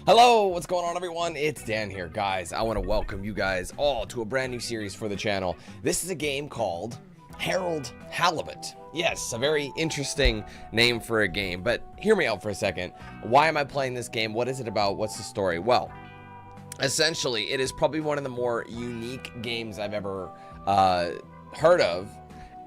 Hello, what's going on everyone? It's Dan here, guys. I want to welcome you guys all to a brand new series for the channel. This is a game called Halibut. Yes, a very interesting name for a game, but hear me out for a second. Why am I playing this game? What is it about? What's the story? Well, essentially, it is probably one of the more unique games I've ever heard of.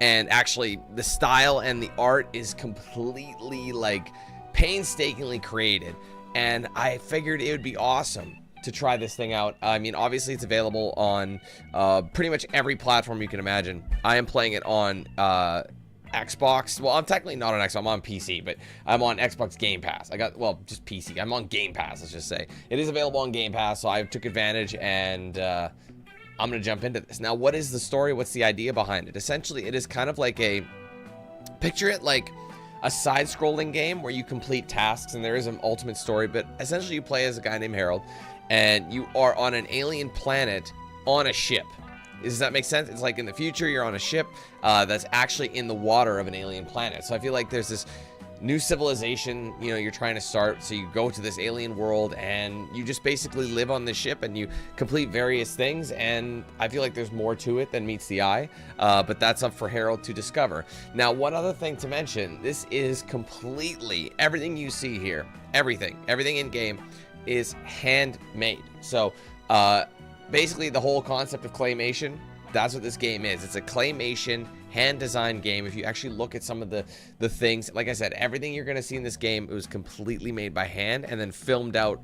And actually, the style and the art is completely, like, painstakingly created. And I figured it would be awesome to try this thing out. I mean, obviously, it's available on pretty much every platform you can imagine. I am playing it on Xbox. Well, I'm technically not on Xbox. I'm on PC, but I'm on Xbox Game Pass. Well, just PC. I'm on Game Pass, let's just say. It is available on Game Pass, so I took advantage, and I'm going to jump into this. Now, what is the story? What's the idea behind it? Essentially, it is kind of like picture it like a side-scrolling game where you complete tasks, and there is an ultimate story, but essentially you play as a guy named Harold, and you are on an alien planet on a ship. Does that make sense? It's like in the future, you're on a ship that's actually in the water of an alien planet. So I feel like there's this new civilization, you know, you're trying to start. So you go to this alien world and you just basically live on the ship and you complete various things. And I feel like there's more to it than meets the eye, but that's up for Harold to discover. Now, one other thing to mention, this is completely, everything you see here, everything in game is handmade. So basically the whole concept of claymation, that's what this game is. It's a claymation hand-designed game. If you actually look at some of the things, like I said, everything you're going to see in this game, it was completely made by hand and then filmed out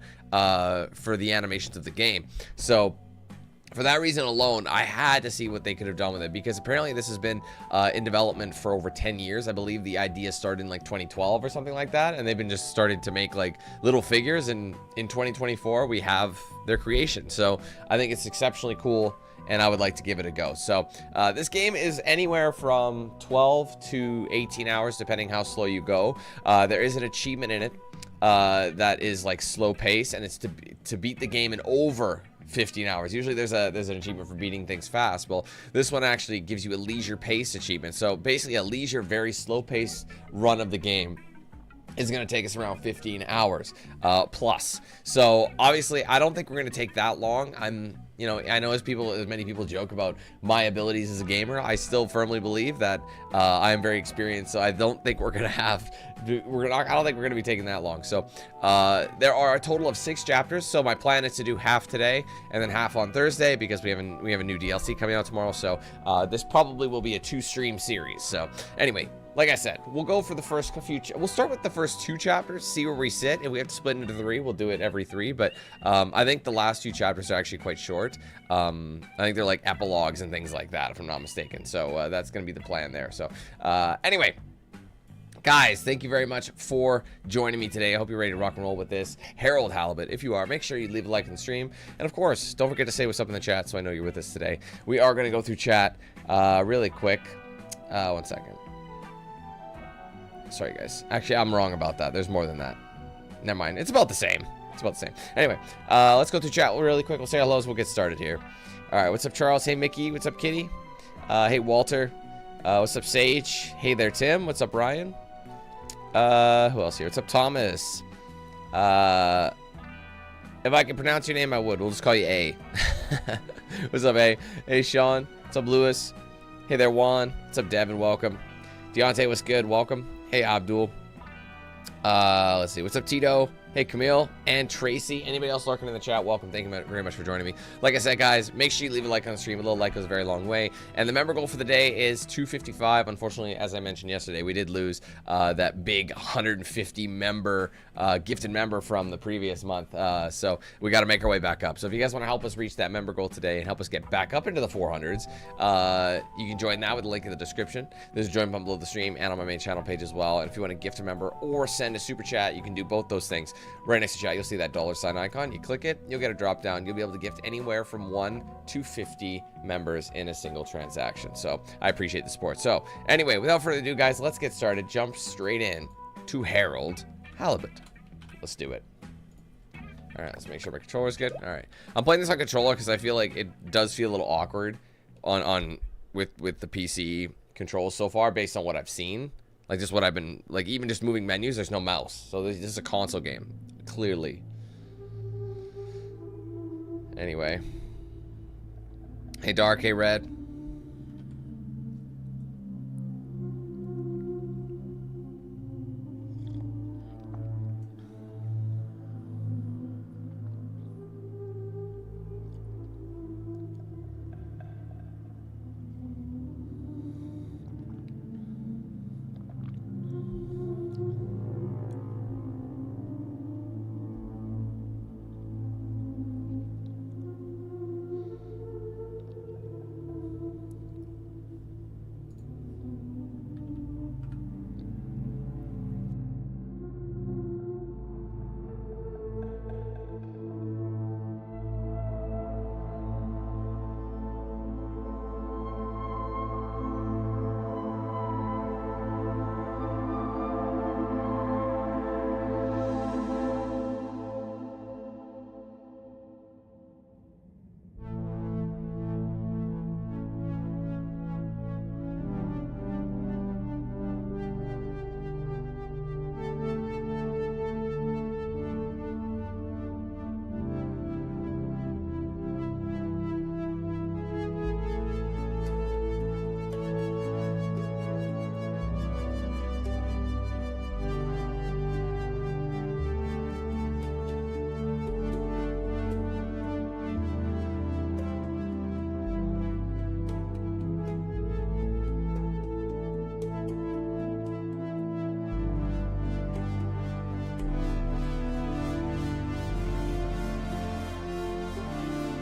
for the animations of the game. So for that reason alone, I had to see what they could have done with it, because apparently this has been in development for over 10 years. I believe the idea started in like 2012 or something like that, and they've been just starting to make like little figures, and in 2024 we have their creation. So I think it's exceptionally cool, and I would like to give it a go. So this game is anywhere from 12 to 18 hours, depending how slow you go. There is an achievement in it that is like slow pace, and it's to beat the game in over 15 hours. Usually there's an achievement for beating things fast. Well, this one actually gives you a leisure pace achievement. So basically a leisure, very slow pace run of the game is going to take us around 15 hours plus. So obviously I don't think we're going to take that long. You know, I know as many people joke about my abilities as a gamer, I still firmly believe that I am very experienced. So I don't think we're going to I don't think we're going to be taking that long. So there are a total of 6 chapters. So my plan is to do half today and then half on Thursday, because we have a new DLC coming out tomorrow. So this probably will be a 2-stream series. So anyway, like I said, we'll go for the first few. We'll start with the first 2 chapters, see where we sit. If we have to split into 3, we'll do it every 3. But I think the last 2 chapters are actually quite short. I think they're like epilogues and things like that, if I'm not mistaken. So that's going to be the plan there. So anyway, guys, thank you very much for joining me today. I hope you're ready to rock and roll with this Halibut. If you are, make sure you leave a like on the stream. And of course, don't forget to say what's up in the chat so I know you're with us today. We are going to go through chat really quick. One second. Sorry, guys. Actually, I'm wrong about that. There's more than that. Never mind. It's about the same. It's about the same. Anyway, let's go through chat really quick. We'll say hellos. We'll get started here. All right. What's up, Charles? Hey, Mickey. What's up, Kitty? Hey, Walter. What's up, Sage? Hey there, Tim. What's up, Ryan? Who else here? What's up, Thomas? If I could pronounce your name, I would. We'll just call you A. What's up, A? Hey, Sean. What's up, Lewis? Hey there, Juan. What's up, Devin? Welcome. Deontay, what's good? Welcome. Hey, Abdul. Let's see. What's up, Tito? Hey, Camille and Tracy. Anybody else lurking in the chat, welcome. Thank you very much for joining me. Like I said, guys, make sure you leave a like on the stream. A little like goes a very long way. And the member goal for the day is 255. Unfortunately, as I mentioned yesterday, we did lose that big 150 member gifted member from the previous month. So we got to make our way back up. So if you guys want to help us reach that member goal today and help us get back up into the 400s, you can join now with the link in the description. There's a join button below the stream and on my main channel page as well. And if you want to gift a member or send a super chat, you can do both those things. Right next to chat, you'll see that $sign icon. You click it, you'll get a drop down. You'll be able to gift anywhere from 1 to 50 members in a single transaction. So I appreciate the support. So anyway, without further ado, guys, let's get started. Jump straight in to Halibut. Let's do it. All right, let's make sure my controller's good. All right, I'm playing this on controller because I feel like it does feel a little awkward with the PC controls so far, based on what I've seen. Like just what I've been, like even just moving menus, there's no mouse. So this is a console game, clearly. Anyway. Hey, Dark. Hey, Red.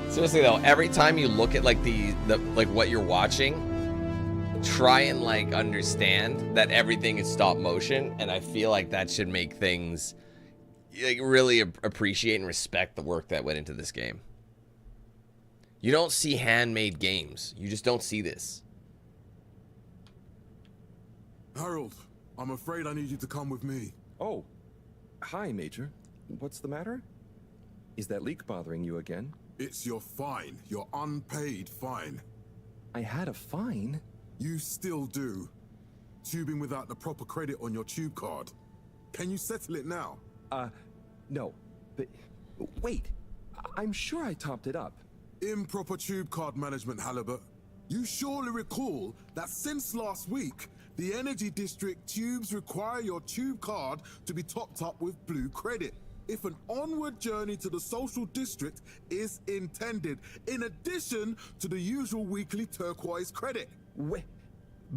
Seriously though, every time you look at like the like what you're watching, try and like understand that everything is stop motion, and I feel like that should make things like really appreciate and respect the work that went into this game. You don't see handmade games. You just don't see this. Harold, I'm afraid I need you to come with me. Oh, hi, Major. What's the matter? Is that leak bothering you again? It's your fine, your unpaid fine. I had a fine? You still do. Tubing without the proper credit on your tube card. Can you settle it now? No. But, wait. I'm sure I topped it up. Improper tube card management, Halibut. You surely recall that since last week, the Energy District tubes require your tube card to be topped up with blue credit if an onward journey to the social district is intended, in addition to the usual weekly turquoise credit. Wait,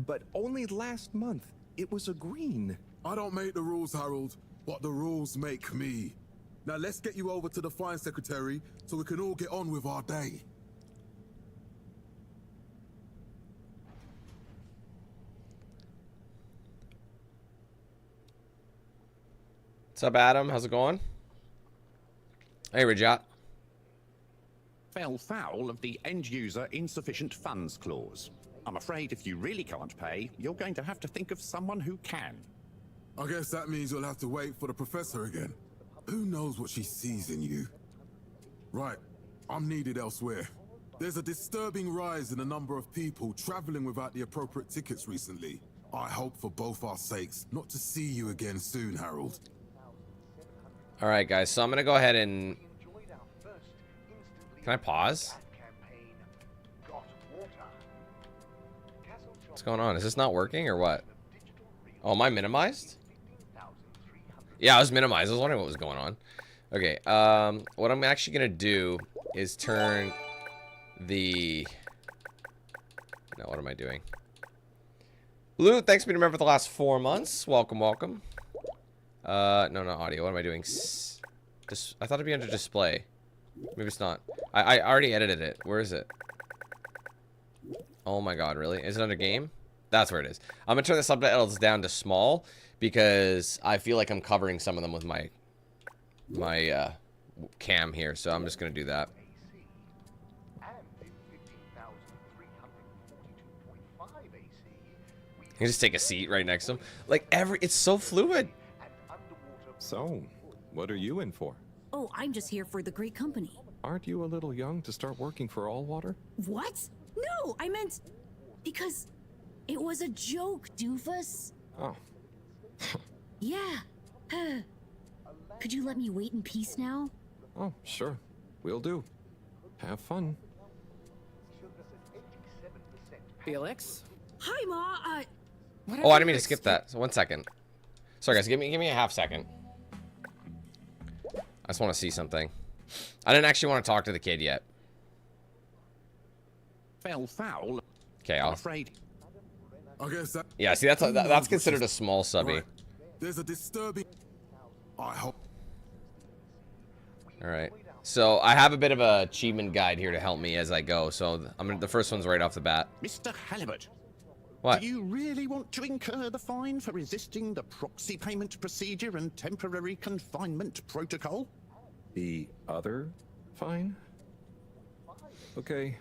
but only last month it was a green. I don't make the rules, Harold, but the rules make me. Now let's get you over to the fine secretary so we can all get on with our day. What's up, Adam? How's it going? Hey, Rajat. Fell foul of the end-user insufficient funds clause. I'm afraid if you really can't pay, you're going to have to think of someone who can. I guess that means you'll have to wait for the professor again. Who knows what she sees in you? Right, I'm needed elsewhere. There's a disturbing rise in the number of people traveling without the appropriate tickets recently. I hope for both our sakes not to see you again soon, Harold. All right, guys, so I'm going to go ahead and... Can I pause? What's going on? Is this not working or what? Oh, am I minimized? Yeah, I was minimized. I was wondering what was going on. Okay, what I'm actually going to do is turn the... No, what am I doing? Blue, thanks for being a member for the last 4 months. Welcome, welcome. No, not audio. What am I doing? I thought it'd be under display. Maybe it's not. I already edited it. Where is it? Oh my god, really? Is it under game? That's where it is. I'm gonna turn the subtitles down to small because I feel like I'm covering some of them with my cam here, so I'm just gonna do that. You can just take a seat right next to him. Like it's so fluid. So, what are you in for? Oh, I'm just here for the great company. Aren't you a little young to start working for All Water? What? No, I meant... Because it was a joke, doofus. Oh. Yeah. Could you let me wait in peace now? Oh, sure. Will do. Have fun. Felix? Hi, Ma. Oh, I didn't mean to skip that. So 1 second. Sorry, guys. Give me a half second. I just want to see something. I didn't actually want to talk to the kid yet. Fell foul. Okay, I'm I'll. afraid. I guess that. Yeah, see, that's considered a small subby. Right. There's a disturbing. I hope. All right. So I have a bit of a achievement guide here to help me as I go. So the first one's right off the bat. Mr. Halibut. What? Do you really want to incur the fine for resisting the proxy payment procedure and temporary confinement protocol? The other fine? Okay.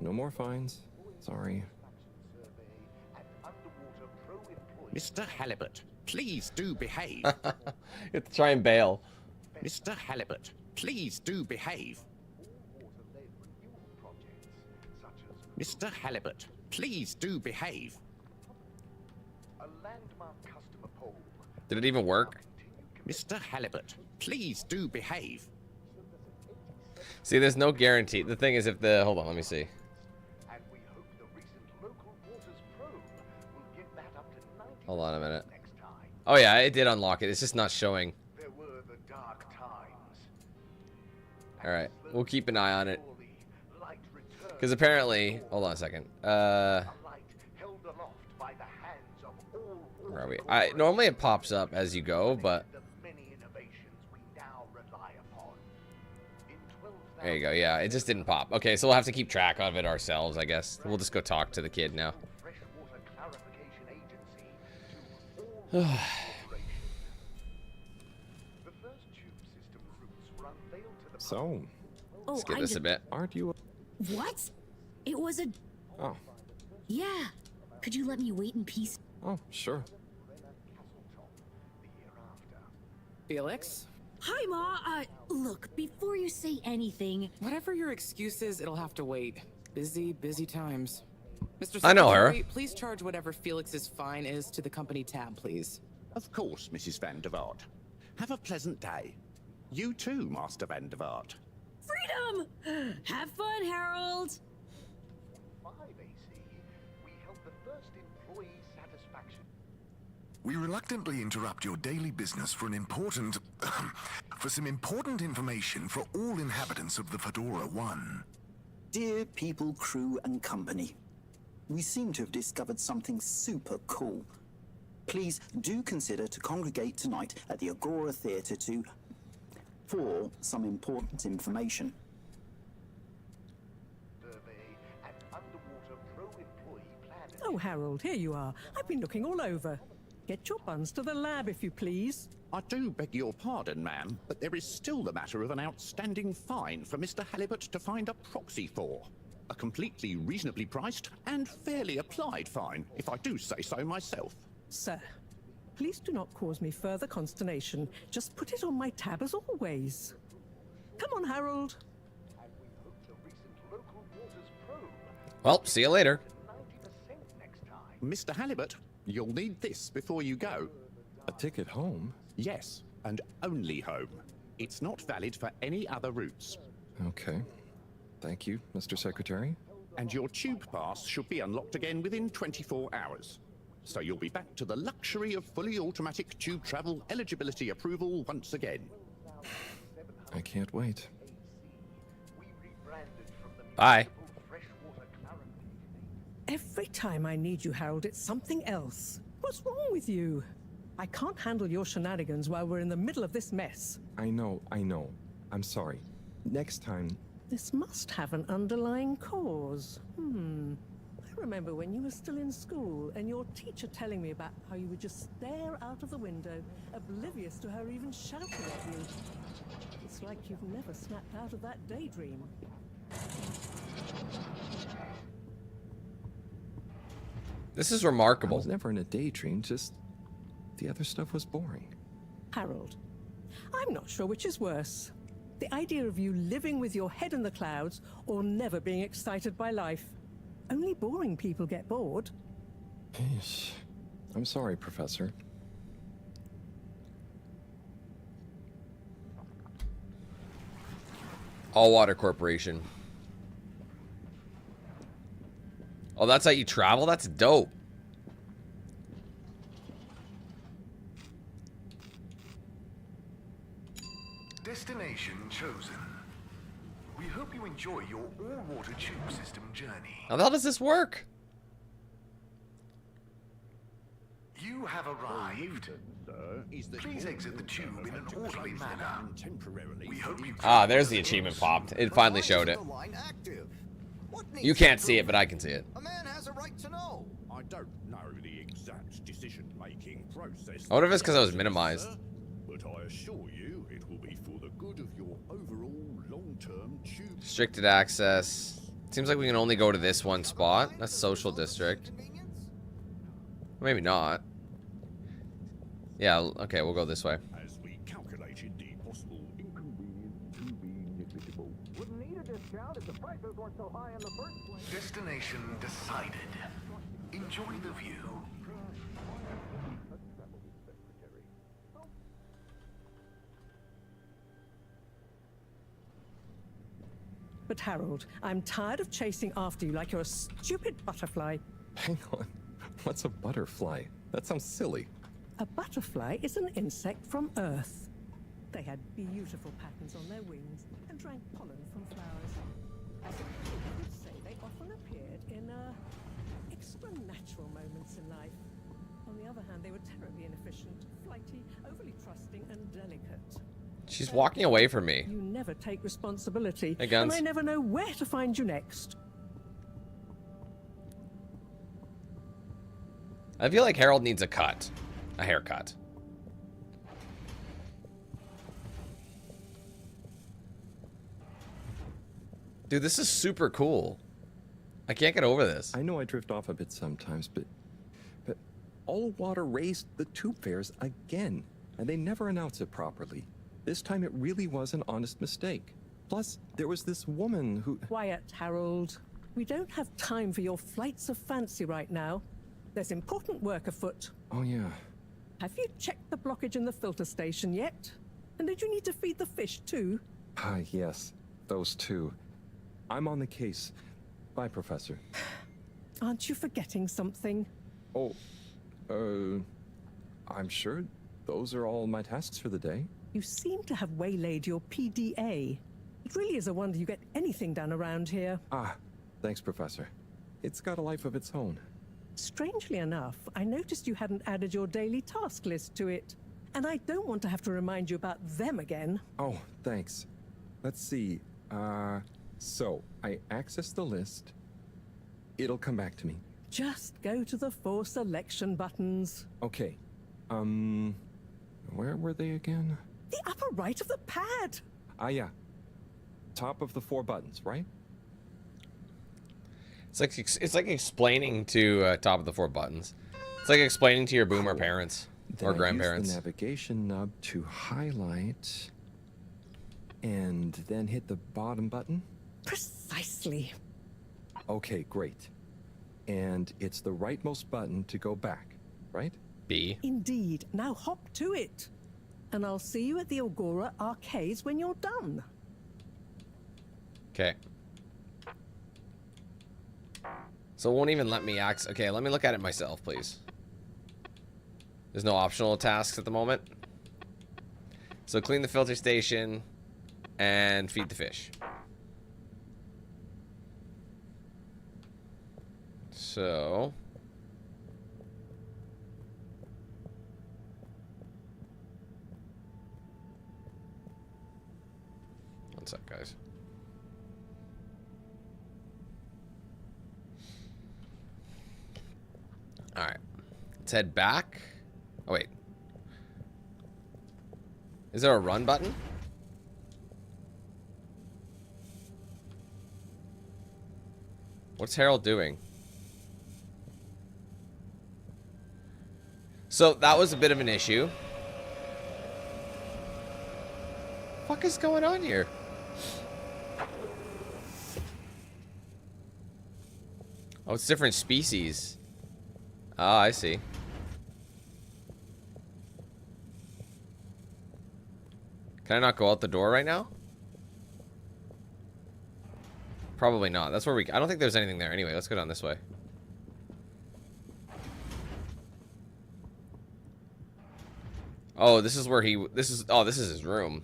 No more fines. Sorry. Mr. Halibut, please do behave. You have to try and bail. Mr. Halibut, please do behave. Mr. Halibut, please do behave. Did it even work? Mr. Halibut, please do behave. See, there's no guarantee. The thing is, if the hold on, let me see. Hold on a minute. Oh yeah, it did unlock it. It's just not showing. All right, we'll keep an eye on it. Because apparently, hold on a second. Where are we? Normally it pops up as you go, but there you go. Yeah, it just didn't pop. Okay, so we'll have to keep track of it ourselves, I guess. We'll just go talk to the kid now. So, Oh, Let's get this a bit. aren't you? What? It was a. Oh, Yeah. Could you let me wait in peace? oh, sure. Felix? Hi, Ma. Look, before you say anything, Whatever your excuse is, it'll have to wait. Busy, busy times. Mr. I know her. Secretary, please charge whatever Felix's fine is to the company tab, please. Of course, Mrs. Van der Vaart. Have a pleasant day. You too, Master Van der Vaart. freedom! Have fun, Harold! We reluctantly interrupt your daily business for some important information for all inhabitants of the Fedora 1. Dear people, crew, and company, we seem to have discovered something super cool. Please do consider to congregate tonight at the Agora Theatre for some important information. Oh, Harold, here you are. I've been looking all over. Get your buns to the lab, if you please. I do beg your pardon, ma'am, but there is still the matter of an outstanding fine for Mr. Halibut to find a proxy for. A completely reasonably priced and fairly applied fine, if I do say so myself. Sir, please do not cause me further consternation. Just put it on my tab as always. Come on, Harold. Well, see you later. Mr. Halibut, you'll need this before you go. A ticket home? Yes, and only home. It's not valid for any other routes. Okay. Thank you, Mr. Secretary. And your tube pass should be unlocked again within 24 hours. So you'll be back to the luxury of fully automatic tube travel eligibility approval once again. I can't wait. Bye. Every time I need you, Harold, it's something else. What's wrong with you? I can't handle your shenanigans while we're in the middle of this mess. I know. I'm sorry. Next time. This must have an underlying cause. I remember when you were still in school and your teacher telling me about how you would just stare out of the window, oblivious to her even shouting at you. It's like you've never snapped out of that daydream. This is I remarkable. was never in a daydream, just the other stuff was boring. Harold, I'm not sure which is worse. The idea of you living with your head in the clouds or never being excited by life. Only boring people get bored. Eesh. I'm sorry, Professor. All Water Corporation. Oh, that's how you travel? That's dope. Destination chosen. We hope you enjoy your all-water tube system journey. How the hell does this work? You have arrived. Please exit the tube in an orderly manner. We hope you... Ah, there's the achievement popped. It finally showed it. You can't see it, but I can see it. A man has a right to know. I don't know the exact decision-making process. I wonder if it's because I was minimized. But I assure you, it will be for the good of your overall long-term tube. Restricted access. Seems like we can only go to this one spot. That's social district. Maybe not. Yeah, okay, we'll go this way. As we calculated the possible inconvenience to be negligible. Wouldn't need a discount if the prices weren't so high in the first place. Destination decided. Enjoy the view. But Harold, I'm tired of chasing after you like you're a stupid butterfly. Hang on. What's a butterfly? That sounds silly. A butterfly is an insect from Earth. They had beautiful patterns on their wings and drank pollen from flowers. As a kid, I would say they often appeared in extra-natural moments in life. On the other hand, they were terribly inefficient, flighty, overly trusting, and delicate. She's walking away from me. You never take responsibility, Hey, Guns. and I never know where to find you next. I feel like Harold needs a cut. A haircut. Dude, this is super cool. I can't get over this. I know I drift off a bit sometimes, but All Water raised the tube fares again, and they never announce it properly. This time it really was an honest mistake. Plus, there was this woman who... Quiet, Harold. We don't have time for your flights of fancy right now. There's important work afoot. Oh, yeah. Have you checked the blockage in the filter station yet? And did you need to feed the fish too? Ah, yes. Those two. I'm on the case. Bye, Professor. Aren't you forgetting something? Oh, I'm sure those are all my tasks for the day. You seem to have waylaid your PDA. It really is a wonder you get anything done around here. Ah, thanks, Professor. It's got a life of its own. Strangely enough, I noticed you hadn't added your daily task list to it. And I don't want to have to remind you about them again. Oh, thanks. Let's see. So, I access the list. It'll come back to me. Just go to the 4 selection buttons. Okay. Where were they again? The upper right of the pad. Ah, yeah. Top of the 4 buttons, right? It's like explaining to top of the 4 buttons. It's like explaining to your boomer parents or grandparents. Use the navigation knob to highlight, and then hit the bottom button. Precisely. Okay, great. And it's the rightmost button to go back, right? B. Indeed. Now hop to it. And I'll see you at the Agora Arcades when you're done. Okay. So it won't even let me access. Okay, let me look at it myself, please. There's no optional tasks at the moment. So clean the filter station and feed the fish. So... one sec, guys. Alright. Let's head back. Oh, wait. Is there a run button? What's Harold doing? So, that was a bit of an issue. What the fuck is going on here? Oh, it's different species. Ah, I see. Can I not go out the door right now? Probably not. That's where we... I don't think there's anything there. Anyway, let's go down this way. Oh, this is where he... This is... Oh, this is his room.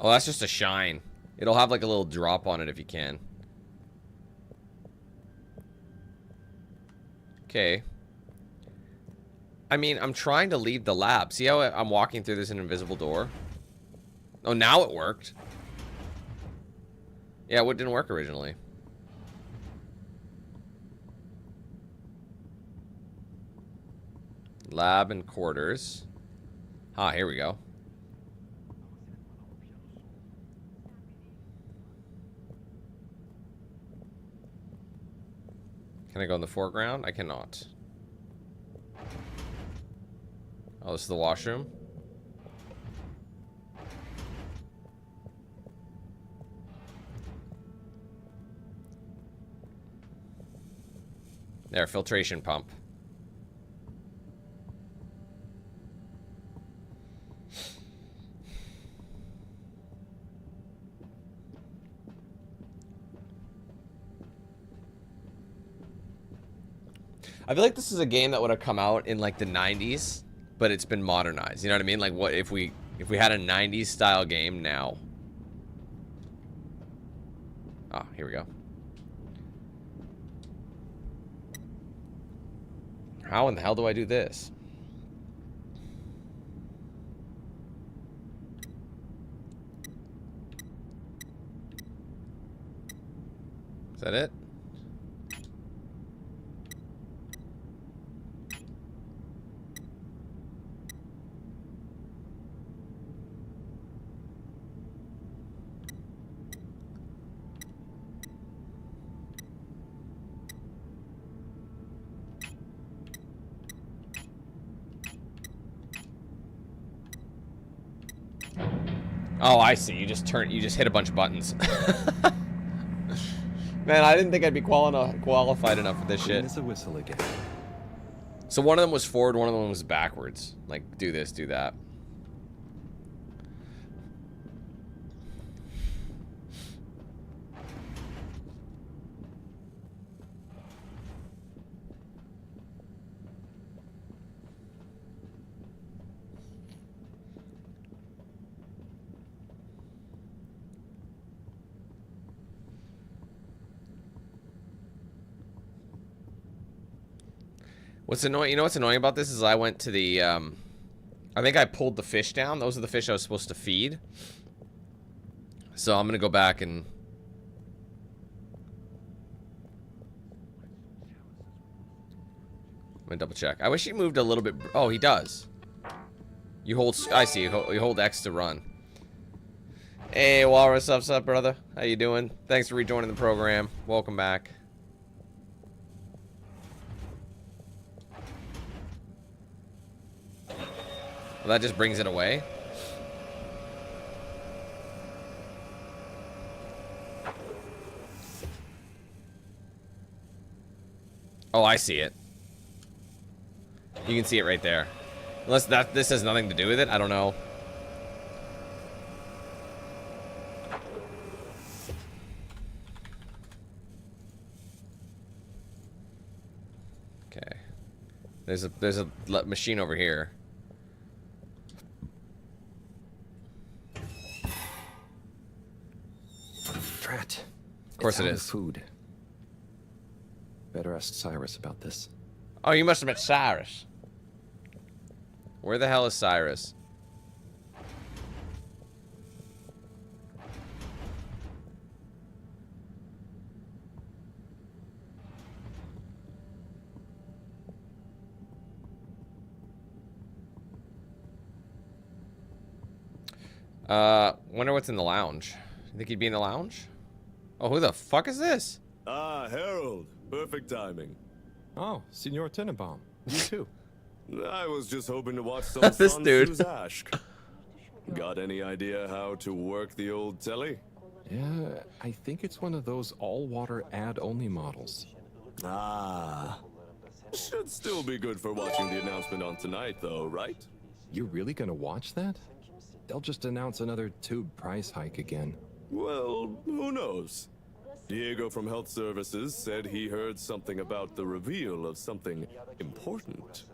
Oh, that's just a shine. It'll have like a little drop on it if you can. Okay. I mean, I'm trying to leave the lab. See how I'm walking through this invisible door? Oh, now it worked. Yeah, what didn't work originally? Lab and quarters. Ah, here we go. Can I go in the foreground? I cannot. Oh, this is the washroom. There, filtration pump. I feel like this is a game that would have come out in like the 90s, but it's been modernized. You know what I mean? Like, what if we had a 90s style game now? Ah, here we go. How in the hell do I do this? Is that it? Oh, I see. You just hit a bunch of buttons. Man, I didn't think I'd be qualified enough for this shit. It's a whistle again. So one of them was forward, one of them was backwards. Like, do this, do that. What's annoying? You know what's annoying about this is I went to the, I think I pulled the fish down. Those are the fish I was supposed to feed. So I'm gonna go back and... I'm gonna double check. I wish he moved a little bit. Oh, he does. You hold, I see, you hold X to run. Hey, Walrus, what's up, brother? How you doing? Thanks for rejoining the program. Welcome back. Well, that just brings it away. Oh, I see it. You can see it right there. Unless this has nothing to do with it, I don't know. Okay. There's a machine over here. Drat. Of course it is. Food. Better ask Cyrus about this. Oh, you must have met Cyrus. Where the hell is Cyrus? Wonder what's in the lounge. You think he'd be in the lounge? Oh, who the fuck is this? Ah, Harold. Perfect timing. Oh, Senor Tenenbaum. You too. I was just hoping to watch some This dude. Ashk. Got any idea how to work the old telly? Yeah, I think it's one of those all-water ad-only models. Ah. Should still be good for watching the announcement on tonight, though, right? You're really gonna watch that? They'll just announce another tube price hike again. Well, who knows? Diego from Health Services said he heard something about the reveal of something important.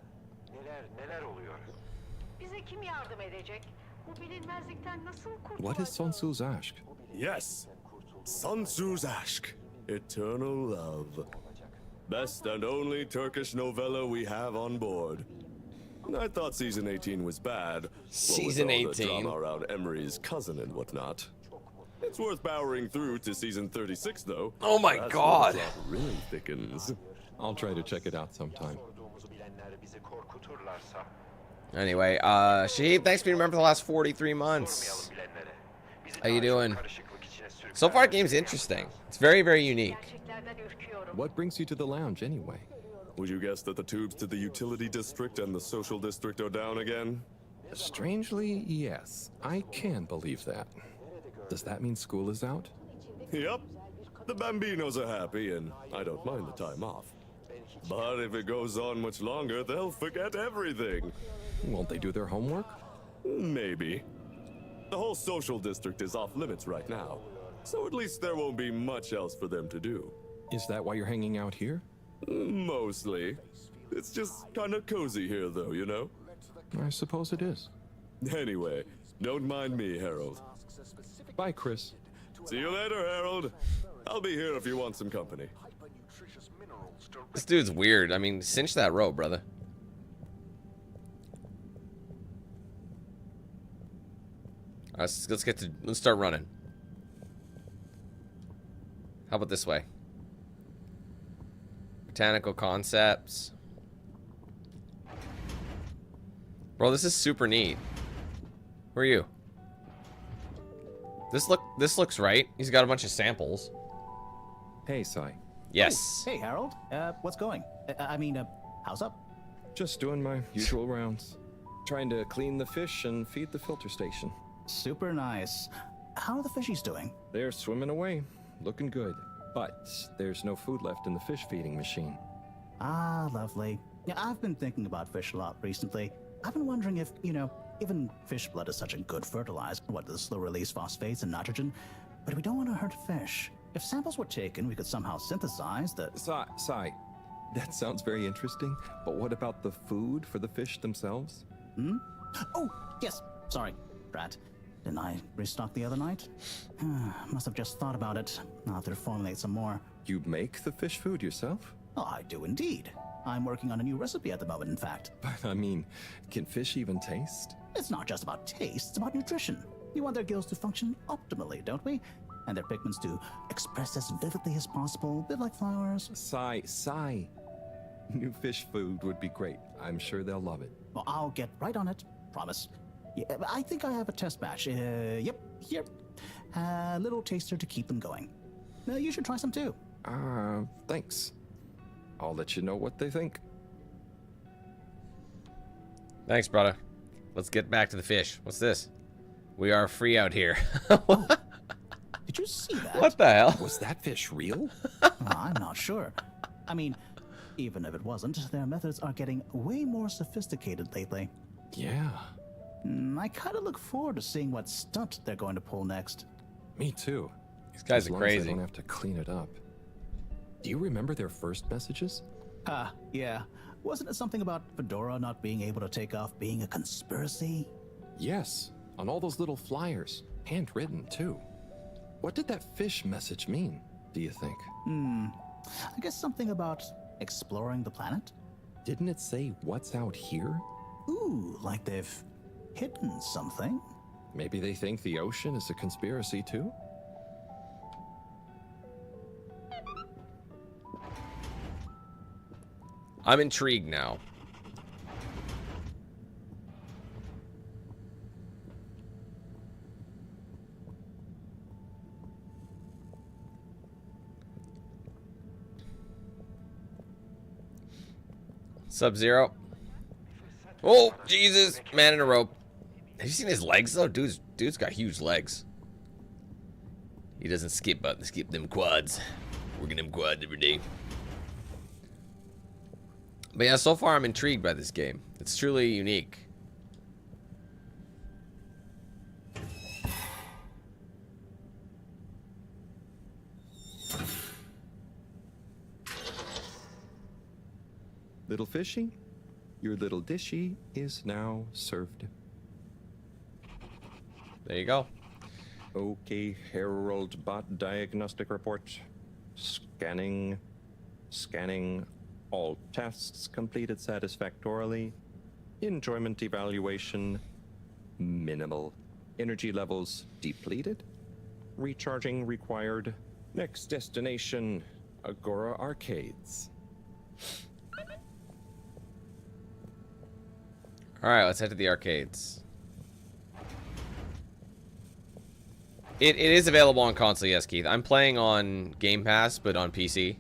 What is Sonsuz Ashk? Yes, Sonsuz Ashk, Eternal Love. Best and only Turkish novella we have on board. I thought season 18 was bad. Season what with all 18? the drama around Emery's cousin and whatnot. It's worth powering through to season 36, though. Oh my That's God. When the plot really thickens. I'll try to check it out sometime. Anyway, Shahid, thanks for remembering the last 43 months. How you doing? So far, the game's interesting. It's very, very unique. What brings you to the lounge, anyway? Would you guess that the tubes to the utility district and the social district are down again? Strangely, yes. I can believe that. Does that mean school is out? Yep. The Bambinos are happy, and I don't mind the time off. But if it goes on much longer, they'll forget everything. Won't they do their homework? Maybe. The whole social district is off limits right now, so at least there won't be much else for them to do. Is that why you're hanging out here? Mostly. It's just kind of cozy here, though, you know? I suppose it is. Anyway, don't mind me, Harold. Bye, Chris. See you later, Harold. I'll be here if you want some company. This dude's weird. I mean, cinch that rope, brother. Alright, let's start running. How about this way? Botanical concepts. Bro, this is super neat. Where are you? This looks right. He's got a bunch of samples. Hey, Sai. Yes. Hey, Harold. What's going? How's up? Just doing my usual rounds. Trying to clean the fish and feed the filter station. Super nice. How are the fishies doing? They're swimming away. Looking good. But there's no food left in the fish feeding machine. Ah, lovely. Yeah, I've been thinking about fish a lot recently. I've been wondering if, even fish blood is such a good fertilizer, the slow-release phosphates and nitrogen, but we don't want to hurt fish. If samples were taken, we could somehow synthesize the... Sai, that sounds very interesting, but what about the food for the fish themselves? Hmm? Oh, yes, sorry, Brad. Didn't I restock the other night? Must have just thought about it. I'll have to formulate some more. You make the fish food yourself? Oh, I do indeed. I'm working on a new recipe at the moment, in fact. But I mean, can fish even taste? It's not just about taste, it's about nutrition. We want their gills to function optimally, don't we? And their pigments to express as vividly as possible, a bit like flowers. Sai. New fish food would be great. I'm sure they'll love it. Well, I'll get right on it. Promise. Yeah, I think I have a test batch. Yep, here. A little taster to keep them going. You should try some too. Thanks. I'll let you know what they think. Thanks, brother. Let's get back to the fish. What's this? We are free out here. Did you see that? What the hell? Was that fish real? I'm not sure. I mean, even if it wasn't, their methods are getting way more sophisticated lately. Yeah. I kind of look forward to seeing what stunt they're going to pull next. Me too. These guys as are long crazy. As I don't have to clean it up. Do you remember their first messages? Yeah. Wasn't it something about Fedora not being able to take off being a conspiracy? Yes, on all those little flyers. Handwritten, too. What did that fish message mean, do you think? I guess something about exploring the planet? Didn't it say what's out here? Ooh, like they've hidden something? Maybe they think the ocean is a conspiracy, too? I'm intrigued now. Sub-Zero. Oh, Jesus. Man in a rope. Have you seen his legs, though? Dude's got huge legs. He doesn't skip buttons, skip them quads. Working them quads every day. But yeah, so far I'm intrigued by this game. It's truly unique. Little fishy, your little dishy is now served. There you go. Okay, Herald bot diagnostic report. Scanning. All tests completed satisfactorily. Enjoyment evaluation minimal. Energy levels depleted. Recharging required. Next destination, Agora Arcades. Alright, let's head to the arcades. It is available on console, yes, Keith. I'm playing on Game Pass, but on PC.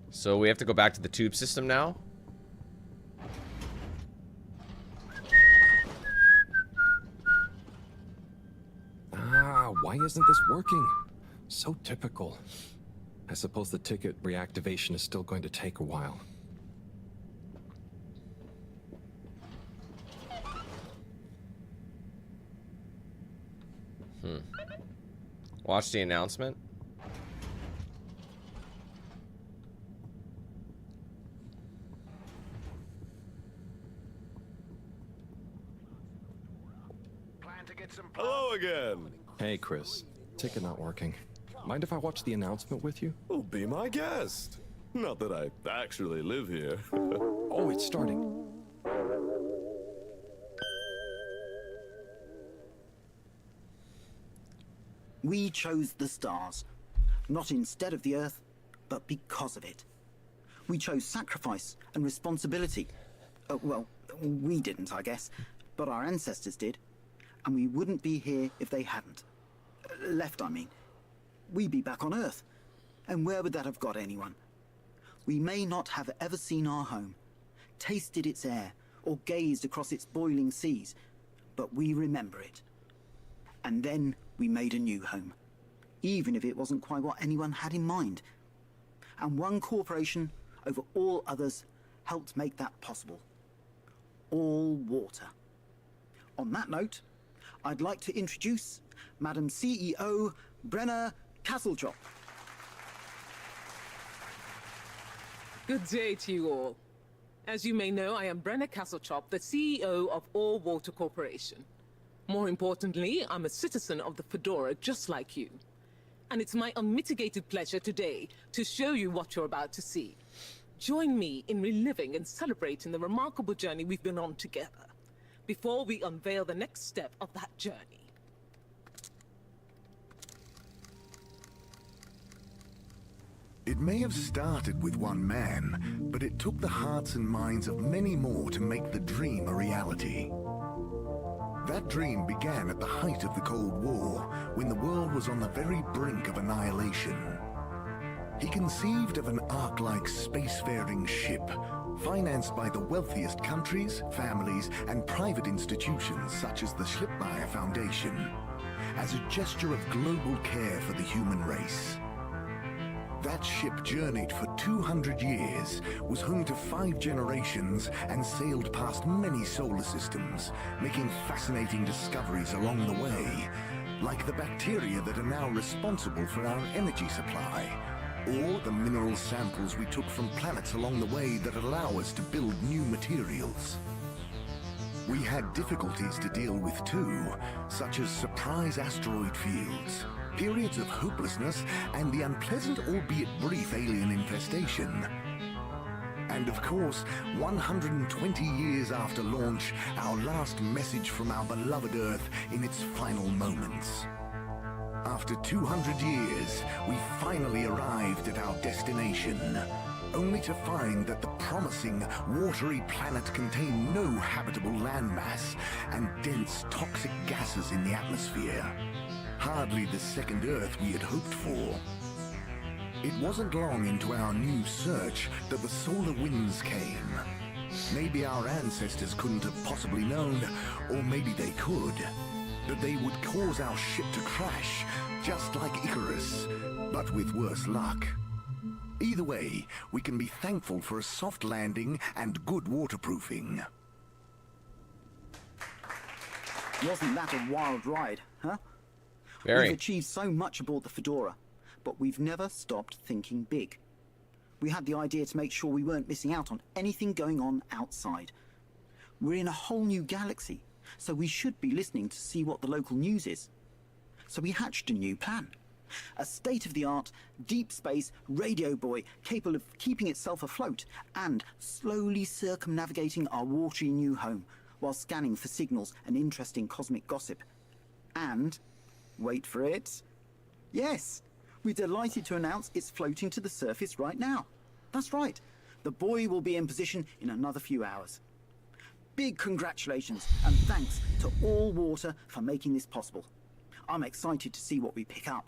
So we have to go back to the tube system now. Why isn't this working? So typical. I suppose the ticket reactivation is still going to take a while. Watch the announcement. Hello again. Hey, Chris. Ticket not working. Mind if I watch the announcement with you? Oh, be my guest. Not that I actually live here. Oh, it's starting. We chose the stars, not instead of the Earth, but because of it. We chose sacrifice and responsibility. Well, we didn't, I guess, but our ancestors did, and we wouldn't be here if they hadn't. Left, I mean. We'd be back on Earth, and where would that have got anyone? We may not have ever seen our home, tasted its air, or gazed across its boiling seas, but we remember it. And then we made a new home, even if it wasn't quite what anyone had in mind. And one corporation over all others helped make that possible. All water. On that note, I'd like to introduce Madam CEO Brenna Castletop. Good day to you all. As you may know, I am Brenna Castletop, the CEO of All Water Corporation. More importantly, I'm a citizen of the Fedora just like you. And it's my unmitigated pleasure today to show you what you're about to see. Join me in reliving and celebrating the remarkable journey we've been on together, before we unveil the next step of that journey. It may have started with one man, but it took the hearts and minds of many more to make the dream a reality. That dream began at the height of the Cold War, when the world was on the very brink of annihilation. He conceived of an Ark-like spacefaring ship, financed by the wealthiest countries, families, and private institutions such as the Schlipmeyer Foundation, as a gesture of global care for the human race. That ship journeyed for 200 years, was home to 5 generations, and sailed past many solar systems, making fascinating discoveries along the way, like the bacteria that are now responsible for our energy supply, or the mineral samples we took from planets along the way that allow us to build new materials. We had difficulties to deal with too, such as surprise asteroid fields, periods of hopelessness, and the unpleasant albeit brief alien infestation. And of course, 120 years after launch, our last message from our beloved Earth in its final moments. After 200 years, we finally arrived at our destination, only to find that the promising, watery planet contained no habitable landmass and dense, toxic gases in the atmosphere. Hardly the second Earth we had hoped for. It wasn't long into our new search that the solar winds came. Maybe our ancestors couldn't have possibly known, or maybe they could, that they would cause our ship to crash, just like Icarus, but with worse luck. Either way, we can be thankful for a soft landing and good waterproofing. Wasn't that a wild ride, huh? Very. We've achieved so much aboard the Fedora, but we've never stopped thinking big. We had the idea to make sure we weren't missing out on anything going on outside. We're in a whole new galaxy, so we should be listening to see what the local news is. So we hatched a new plan. A state-of-the-art, deep space radio buoy capable of keeping itself afloat and slowly circumnavigating our watery new home while scanning for signals and interesting cosmic gossip. And, wait for it, yes, we're delighted to announce it's floating to the surface right now. That's right, the buoy will be in position in another few hours. Big congratulations and thanks to All Water for making this possible. I'm excited to see what we pick up.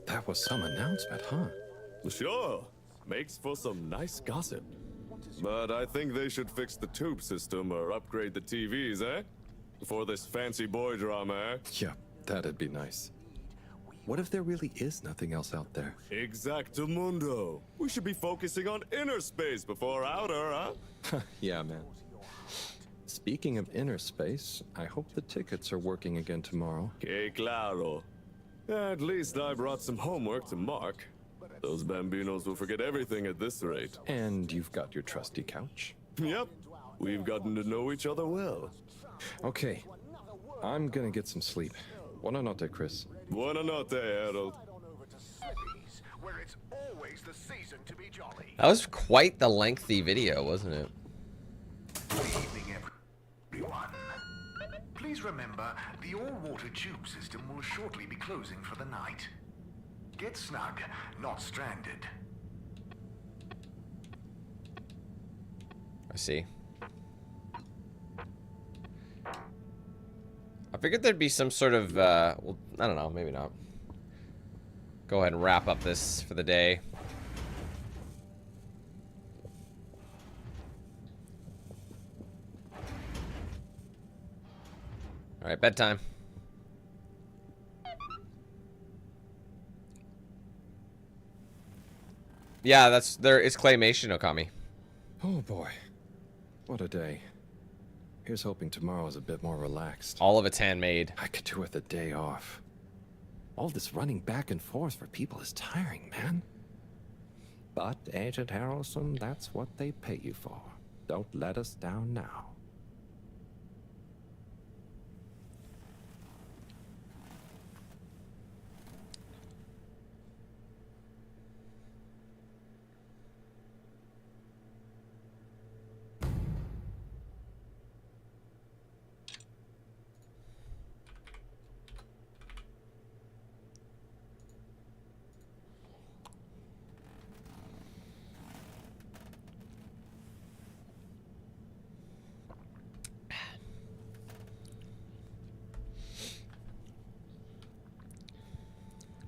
That was some announcement, huh? Sure. Makes for some nice gossip. But I think they should fix the tube system or upgrade the TVs, eh? Before this fancy boy drama, eh? Yeah, that'd be nice. What if there really is nothing else out there? Exactamundo. We should be focusing on inner space before outer, huh? Yeah, man. Speaking of inner space, I hope the tickets are working again tomorrow. Que claro. At least I brought some homework to mark. Those bambinos will forget everything at this rate. And you've got your trusty couch. Yep. We've gotten to know each other well. Okay. I'm gonna get some sleep. Buona notte, Chris. Buona notte, Harold. That was quite the lengthy video, wasn't it? Good evening, everyone. Please remember, the all-water tube system will shortly be closing for the night. Get snug, not stranded. I see. I figured there'd be some sort of, well, I don't know, maybe not. Go ahead and wrap up this for the day. All right, bedtime. Yeah, it's claymation, Okami. Oh boy. What a day. Here's hoping tomorrow's a bit more relaxed. All of it's handmade. I could do with a day off. All this running back and forth for people is tiring, man. But, Agent Harrelson, that's what they pay you for. Don't let us down now.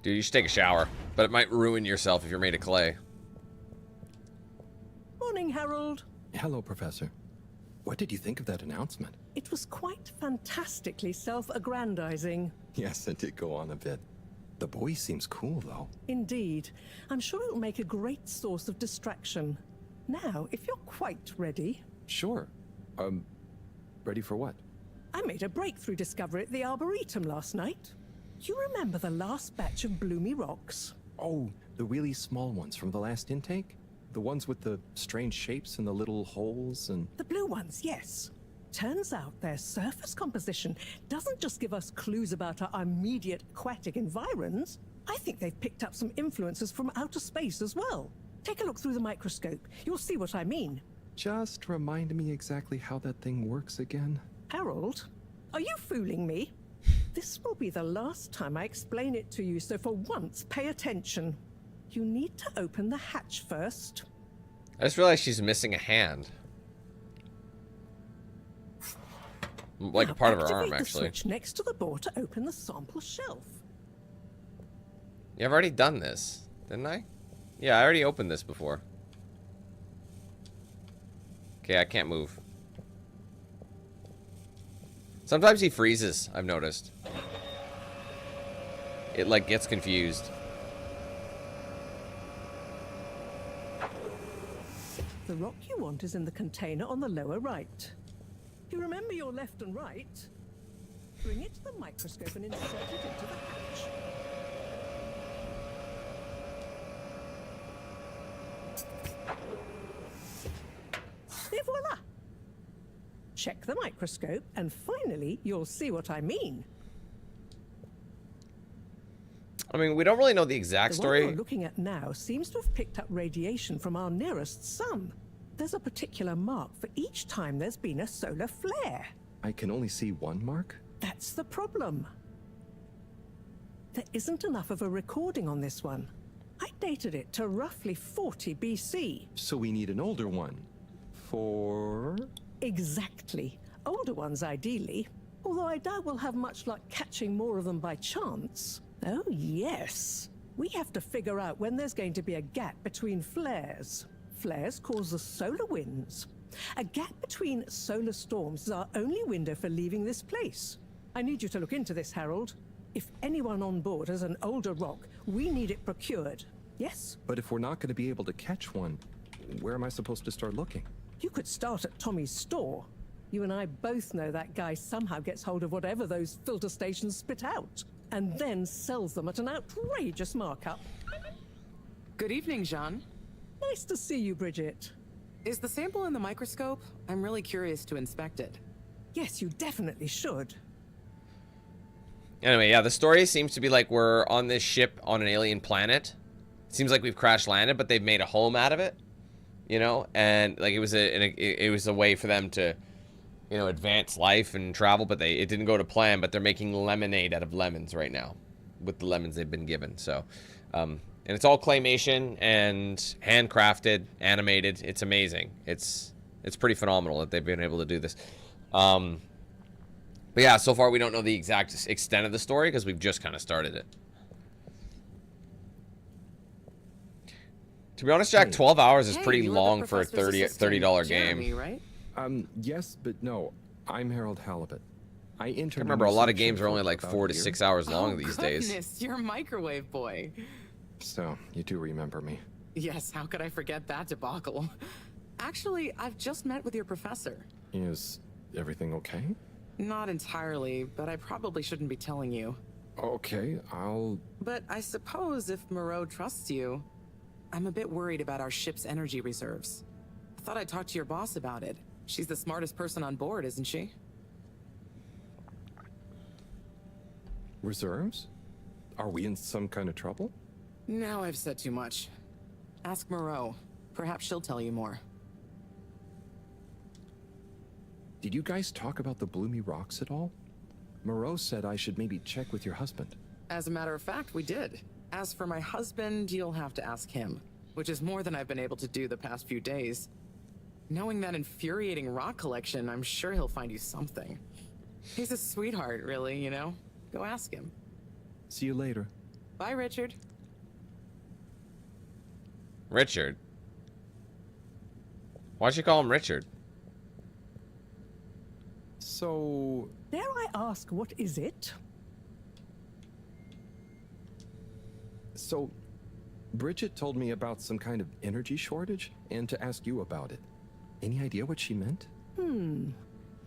Dude, you should take a shower, but it might ruin yourself if you're made of clay. Morning, Harold. Hello, Professor. What did you think of that announcement? It was quite fantastically self-aggrandizing. Yes, it did go on a bit. The boy seems cool, though. Indeed. I'm sure it'll make a great source of distraction. Now, if you're quite ready... Sure. Ready for what? I made a breakthrough discovery at the Arboretum last night. You remember the last batch of bloomy rocks? Oh, the really small ones from the last intake? The ones with the strange shapes and the little holes and... The blue ones, yes. Turns out their surface composition doesn't just give us clues about our immediate aquatic environs. I think they've picked up some influences from outer space as well. Take a look through the microscope. You'll see what I mean. Just remind me exactly how that thing works again. Harold, are you fooling me? This will be the last time I explain it to you, so for once, pay attention. You need to open the hatch first. I just realized she's missing a hand. Like now, a part of her activate arm, the actually. switch next to the board to open the sample shelf. Yeah, I've already done this, didn't I? Yeah, I already opened this before. Okay, I can't move. Sometimes he freezes, I've noticed. It, like, gets confused. The rock you want is in the container on the lower right. You remember your left and right? Bring it to the microscope and insert it into the hatch. Et voila! Check the microscope, and finally, you'll see what I mean. I mean, we don't really know the exact The story. one you're looking at now seems to have picked up radiation from our nearest sun. There's a particular mark for each time there's been a solar flare. I can only see one mark? That's the problem. There isn't enough of a recording on this one. I dated it to roughly 40 BC. So we need an older one. For... Exactly. Older ones, ideally. Although I doubt we'll have much luck catching more of them by chance. Oh, yes. We have to figure out when there's going to be a gap between flares. Flares cause the solar winds. A gap between solar storms is our only window for leaving this place. I need you to look into this, Harold. If anyone on board has an older rock, we need it procured. Yes? But if we're not going to be able to catch one, where am I supposed to start looking? You could start at Tommy's store. You and I both know that guy somehow gets hold of whatever those filter stations spit out, and then sells them at an outrageous markup. Good evening, Jean. Nice to see you, Bridget. Is the sample in the microscope? I'm really curious to inspect it. Yes, you definitely should. Anyway, yeah, the story seems to be like we're on this ship on an alien planet. It seems like we've crash landed, but they've made a home out of it. You know, and like it was a way for them to, you know, advance life and travel, but it didn't go to plan. But they're making lemonade out of lemons right now, with the lemons they've been given. So, and it's all claymation and handcrafted, animated. It's amazing. It's pretty phenomenal that they've been able to do this. But yeah, so far we don't know the exact extent of the story because we've just kind of started it. To be honest, Jack, 12 hours is pretty long for a $30 game. Right? Yes, but no. I'm Harold Halibut. I interned. I remember a lot of games are only like 4 to 6 hours long these days. Goodness, you're a microwave boy. So, you do remember me. Yes, how could I forget that debacle? Actually, I've just met with your professor. Is everything okay? Not entirely, but I probably shouldn't be telling you. Okay, I'll... But I suppose if Moreau trusts you, I'm a bit worried about our ship's energy reserves. I thought I'd talk to your boss about it. She's the smartest person on board, isn't she? Reserves? Are we in some kind of trouble? Now I've said too much. Ask Moreau. Perhaps she'll tell you more. Did you guys talk about the Bloomy Rocks at all? Moreau said I should maybe check with your husband. As a matter of fact, we did. As for my husband, you'll have to ask him, which is more than I've been able to do the past few days. Knowing that infuriating rock collection, I'm sure he'll find you something. He's a sweetheart, really, you know? Go ask him. See you later. Bye, Richard. Richard? Why'd you call him Richard? So... Dare I ask, what is it? So, Bridget told me about some kind of energy shortage, and to ask you about it. Any idea what she meant?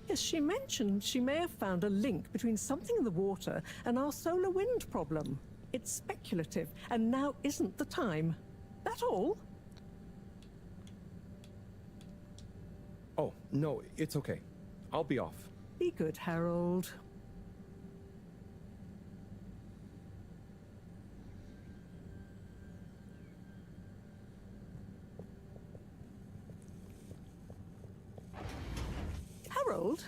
Yes, she mentioned she may have found a link between something in the water and our solar wind problem. It's speculative, and now isn't the time. That all? Oh, no, it's okay. I'll be off. Be good, Harold. Harold,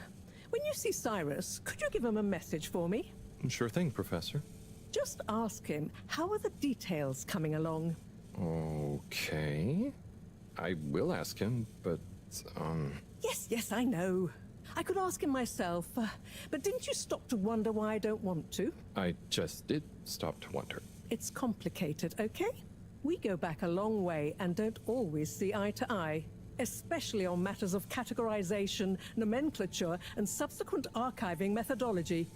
when you see Cyrus, could you give him a message for me? Sure thing, Professor. Just ask him, how are the details coming along? Okay. I will ask him, but, Yes, I know. I could ask him myself, but didn't you stop to wonder why I don't want to? I just did stop to wonder. it's complicated, okay? We go back a long way and don't always see eye to eye, especially on matters of categorization, nomenclature, and subsequent archiving methodology.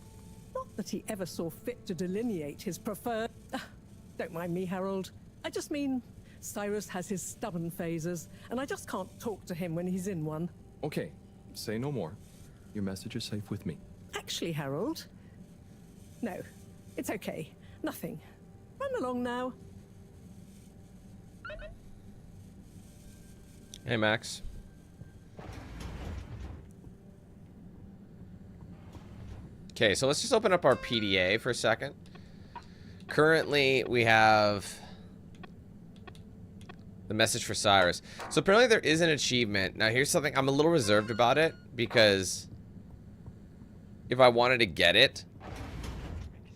Not that he ever saw fit to delineate his preferred... Don't mind me, Harold. I just mean Cyrus has his stubborn phases, and I just can't talk to him when he's in one. Okay, say no more. Your message is safe with me. Actually, Harold... No, it's okay. Nothing. Run along now. Hey, Max. Okay, so let's just open up our PDA for a second. Currently, we have the message for Cyrus. So apparently there is an achievement. Now, here's something. I'm a little reserved about it because if I wanted to get it,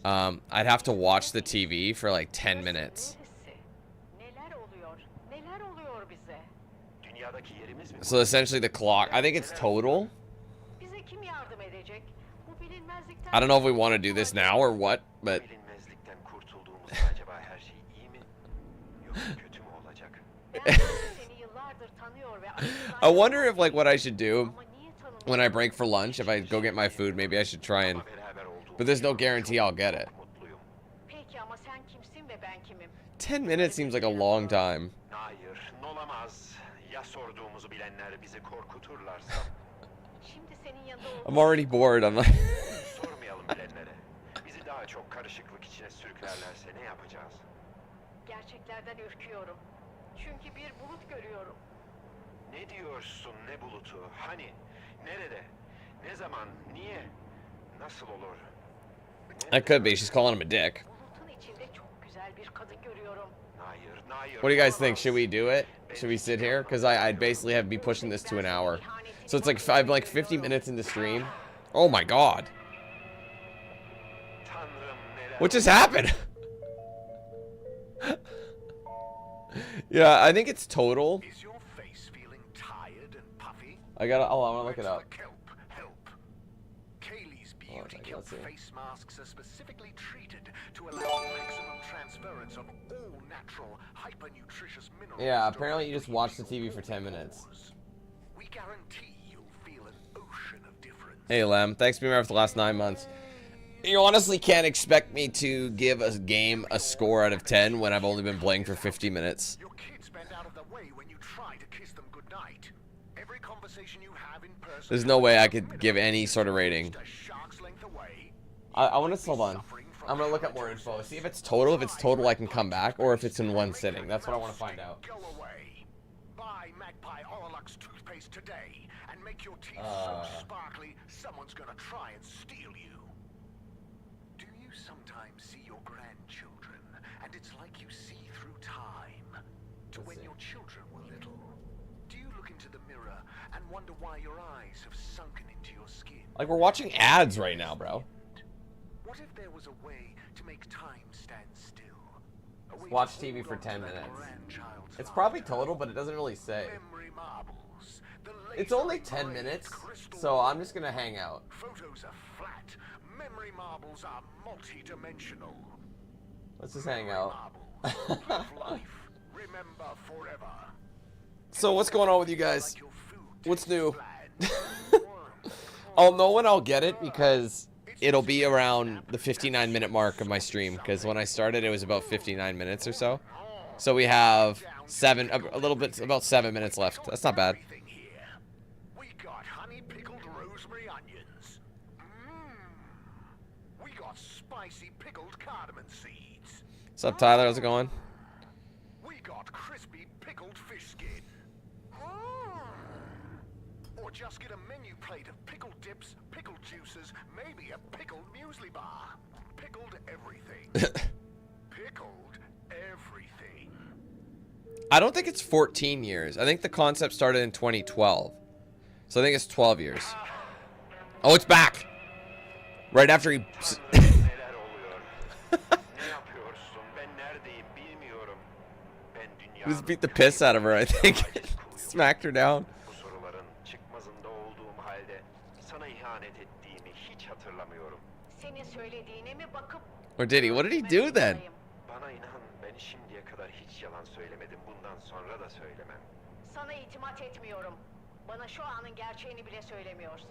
I'd have to watch the TV for like 10 minutes. So essentially the clock, I think it's total. I don't know if we want to do this now or what, but I wonder if like what I should do when I break for lunch, if I go get my food, maybe I should try and, but there's no guarantee I'll get it. 10 minutes seems like a long time. I'm already bored. I'm like Gerçeklerden ürküyorum. Çünkü bir bulut görüyorum. Ne diyorsun, ne bulutu? Hani? Nerede? Ne zaman? Niye? Nasıl olur? That could be. She's calling him a dick. Bulutun içinde çok güzel bir kadın görüyorum. What do you guys think? Should we do it? Should we sit here? Because I'd basically have to be pushing this to an hour. So it's like I'm like 50 minutes into stream. Oh my god. What just happened? Yeah, I think it's total. Is your face feeling tired and puffy? I wanna look it up. Kaylee's beauty kelp face masks are specifically treated to allow maximum transference of all natural, hyper-nutritious minerals. Yeah, apparently you just watch the TV for 10 minutes. We guarantee you'll feel an ocean of difference. Hey, Lem. Thanks for being here for the last 9 months. You honestly can't expect me to give a game a score out of 10 when I've only been playing for 50 minutes. Your kids bend out of the way when you try to kiss them goodnight. Every conversation you have in person. There's no way I could give any sort of rating. I want to hold on. I'm gonna look up more info. See if it's total. If it's total, I can come back, or if it's in one sitting. That's what I want to find out. Go away. Buy Magpie Oralux toothpaste today and make your teeth so sparkly someone's gonna try and steal you. Do you sometimes see your grandchildren and it's like you see through time to when your children were little? Do you look into the mirror and wonder why your eyes have sunken into your skin? Like we're watching ads right now, bro. What if there was a way to make time stand still? Watch TV for 10 minutes. It's probably total, but it doesn't really say. It's only 10 minutes, so I'm just gonna hang out. Photos are flat. Memory marbles are multi-dimensional. Let's just hang out. Remember forever. So what's going on with you guys? What's new? I'll know when I'll get it because it'll be around the 59-minute mark of my stream, because when I started it was about 59 minutes or so. So we have about 7 minutes left. That's not bad. We got honey pickled rosemary onions. We got spicy pickled cardamom seeds. What's up, Tyler? How's it going? We got crispy pickled fish skin. Or just get a menu plate of pickled dips, pickled juices, maybe a pickled muesli bar. Pickled everything. Pickled everything. I don't think it's 14 years. I think the concept started in 2012. So I think it's 12 years. Oh, it's back! Right after he... He just beat the piss out of her, I think. Smacked her down. Or did he? What did he do then? Ama inan ben şimdiye kadar hiç yalan söylemedim. Bundan sonra da söylemem. Sana itimat etmiyorum. Bana şu anın gerçeğini bile söylemiyorsun.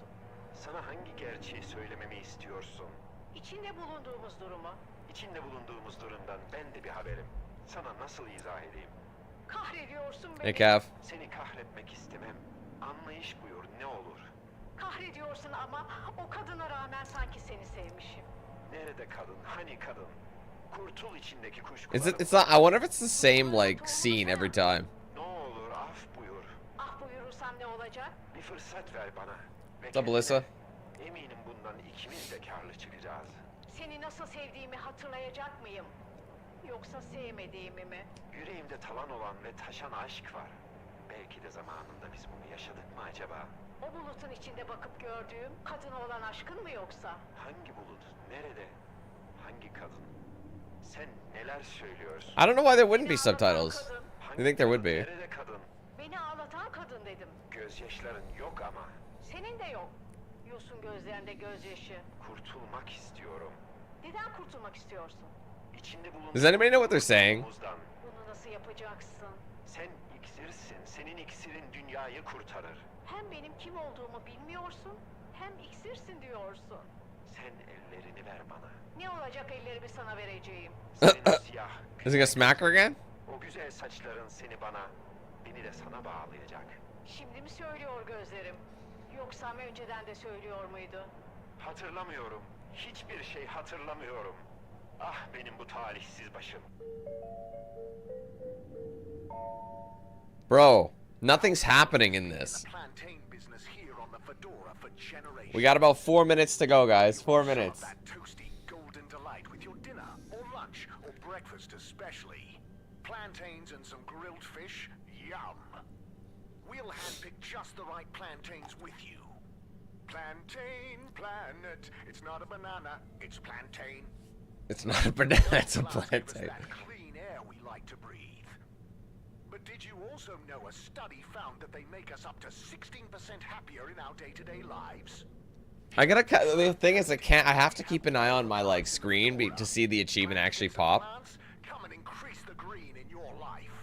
Sana hangi gerçeği söylememi istiyorsun? İçinde bulunduğumuz durumu. İçinde bulunduğumuz durumdan ben de bir haberim. Sana nasıl izah edeyim? Kahrediyorsun beni. Hey, Cav. Seni kahretmek istemem. Anlayış buyur ne olur. Kahrediyorsun ama o kadına rağmen sanki seni sevmişim. Nerede kadın? Hani kadın? Kurtul içindeki kuşkuları. Is it? It's not. I wonder if it's the same like scene every time. Ne olur af buyur. Ah buyurursam ne olacak? Bir fırsat ver bana. What's up, Alyssa? Eminim bundan ikimiz de karlı çıkacağız. Seni nasıl sevdiğimi hatırlayacak mıyım? Yoksa sevmediğimi mi? Yüreğimde talan olan ve taşan aşk var. Belki de zamanında biz bunu yaşadık mı acaba? O bulutun içinde bakıp gördüğüm kadına olan aşkın mı yoksa? Hangi bulut? Nerede? Hangi kadın? Sen neler söylüyorsun? I don't know why there wouldn't be subtitles. You think there would be? Nerede kadın? Beni ağlatan kadın dedim. Gözyaşların yok ama. Senin de yok. Yosun gözlerinde gözyaşı. Kurtulmak istiyorum. Neden kurtulmak istiyorsun? İçinde bulunduğum Does anybody know what they're saying? Bunu nasıl yapacaksın? Sen iksirsin. Senin iksirin dünyayı kurtarır. Hem benim kim olduğumu bilmiyorsun, hem iksirsin diyorsun. Sen ellerini ver bana. Ne olacak ellerimi sana vereceğim? Senin siyah. Is he gonna smack her again? O güzel saçların seni bana, beni de sana bağlayacak. Şimdi mi söylüyor gözlerim? Yoksa önceden de söylüyor muydu? Hatırlamıyorum. Hiçbir şey hatırlamıyorum. Ah benim bu talihsiz başım. Bro, nothing's happening in this. We got about 4 minutes to go, guys. 4 minutes. That toasty golden delight with your dinner or lunch or breakfast especially. Plantains and some grilled fish, yum. We'll handpick just the right plantains with you. Plantain planet. It's not a banana, it's plantain. It's not a banana, it's a Plus, give us plantain. that clean air we like to breathe. But did you also know a study found that they make us up to 16% happier in our day-to-day lives? I gotta. The thing is, I have to keep an eye on my like screen to see the achievement actually pop. Come and increase the green in your life.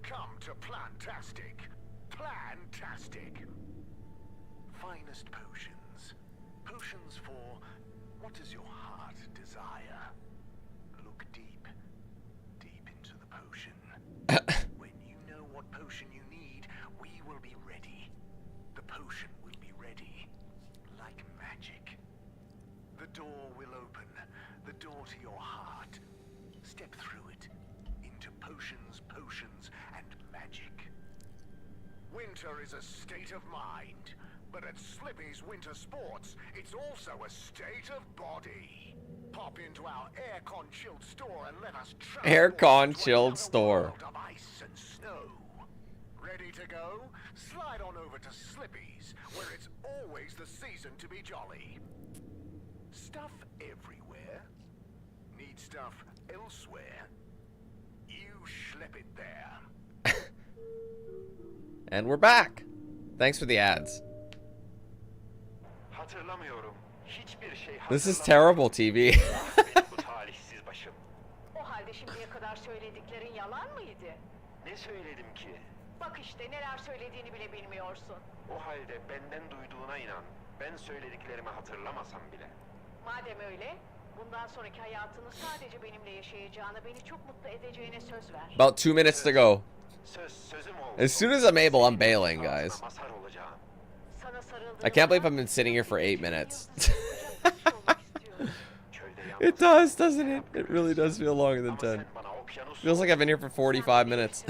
Come to Plantastic. Plantastic. Finest potions. Potions for what does your heart desire? Look deep. Deep into the potion. When you know what potion you need, we will be ready. The potion will be ready. Like magic. The door will open. The door to your heart. Step through it. Into potions, potions, and magic. Winter is a state of mind. But at Slippy's Winter Sports, it's also a state of body. Pop into our aircon chilled store and let us Aircon chilled store. of ice and snow. Ready to go? Slide on over to Slippy's, where it's always the season to be jolly. Stuff everywhere. Need stuff elsewhere. You schlep it there. And we're back. Thanks for the ads. Hatırlamıyorum. Hiçbir şey This is hatırlamıyorum. terrible TV. Benim bu talihsiz başım. O halde şimdiye kadar söylediklerin yalan mıydı? Ne söyledim ki? Bak işte neler söylediğini bile bilmiyorsun. O halde benden duyduğuna inan. Ben söylediklerimi hatırlamasam bile. Madem öyle, bundan sonraki hayatını sadece benimle yaşayacağına, beni çok mutlu edeceğine söz ver. About 2 minutes to go. Sözüm oldu. As soon as I'm able, I'm bailing, guys. Mazhar olacağım. Sana sarıldığımda I can't believe I've been sitting here for 8 minutes. Köyde It does, doesn't it? It really does feel longer than 10. bana okyanus Feels like I've been here for 45 minutes.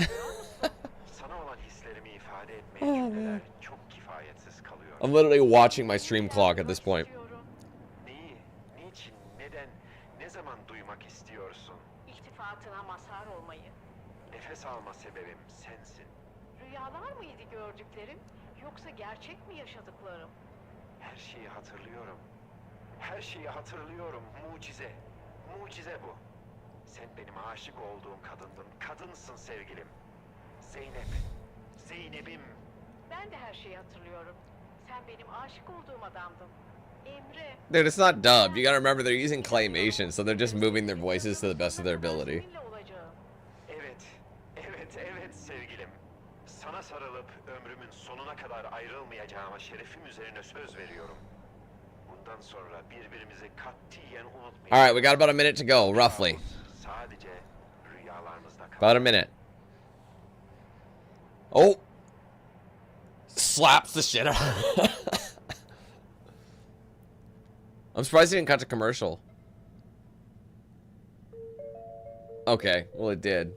sana olan hislerimi ifade etmeye Oh, cümleler çok kifayetsiz kalıyor. I'm literally watching my stream clock at this point. Neyi, niçin, neden, ne zaman duymak istiyorsun? İltifatına mazhar olmayı. Nefes alma sebebim sensin. Rüyalar mıydı gördüklerim, yoksa gerçek mi yaşadıklarım? Her şeyi hatırlıyorum. Her şeyi hatırlıyorum. Mucize. Mucize bu. Sen benim aşık olduğum kadındın. Kadınsın sevgilim. Zeynep. Zeynep'im. Ben de her şeyi hatırlıyorum. Sen benim aşık olduğum adamdın. Emre. Dude, it's not dubbed. You gotta remember they're using claymation, so they're just moving their voices to the best of their ability. Seninle olacağım. Evet sevgilim. Sana sarılıp ömrümün sonuna kadar ayrılmayacağıma şerefim üzerine söz veriyorum. Bundan sonra birbirimizi katiyen unutmayacağız. All right, we got about a minute to go, roughly. Sadece rüyalarımızda kal. About a minute. Oh! Slaps the shit out of her. I'm surprised he didn't cut to commercial. Okay, well it did.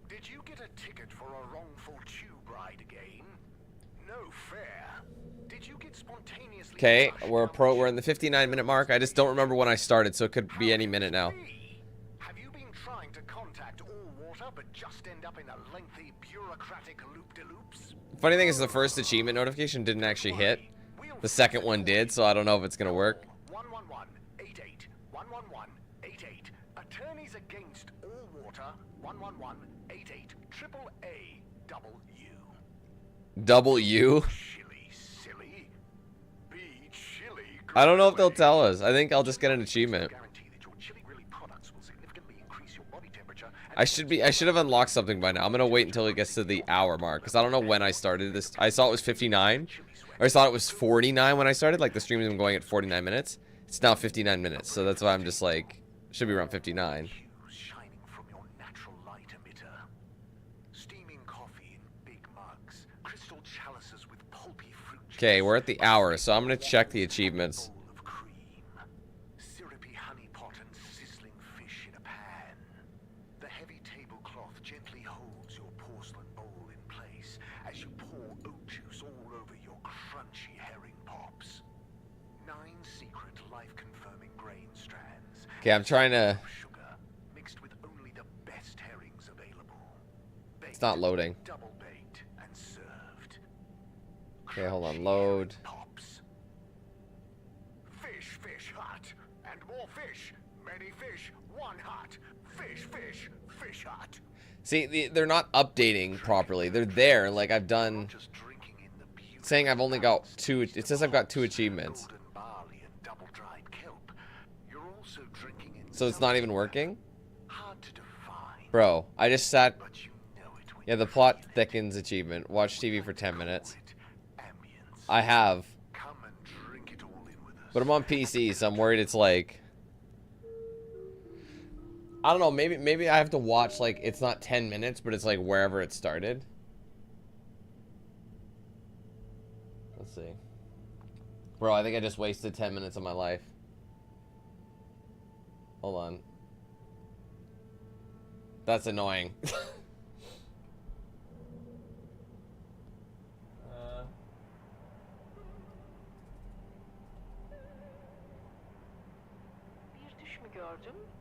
Did you get a ticket for a wrongful tube ride again? No fair. Did you get spontaneously... Okay, we're in the 59-minute mark. I just don't remember when I started, so it could be any minute now. Have you been trying to contact All Water but just end up in a lengthy bureaucratic loop-de-loops? Funny thing is the first achievement notification didn't actually hit. The second one did, so I don't know if it's gonna work. 111-88. 111-88. Attorneys against All Water. 111-88. Triple A W. W? Chilly, silly. Be chilly. I don't know if they'll tell us. I think I'll just get an achievement. I should have unlocked something by now. I'm gonna wait until it gets to the hour mark, because I don't know when I started this. I saw it was 59. Or I thought it was 49 when I started. Like, the stream has been going at 49 minutes. It's now 59 minutes, so that's why I'm just like, should be around 59. Okay, we're at the hour, so I'm gonna check the achievements. Okay, I'm trying to... It's not loading. Okay, hold on. Load. Fish, fish, hut. And more fish. Many fish. One hut. Fish, fish, fish hut. See, they're not updating properly. They're there, like I've done... It's saying I've only got 2... It says I've got 2 achievements. So it's not even working? Bro, I just sat... Yeah, the plot thickens achievement. Watch TV for 10 minutes. I have. But I'm on PC, so I'm worried it's like... I don't know, maybe I have to watch, like, it's not 10 minutes, but it's like wherever it started. Let's see. Bro, I think I just wasted 10 minutes of my life. Hold on. That's annoying.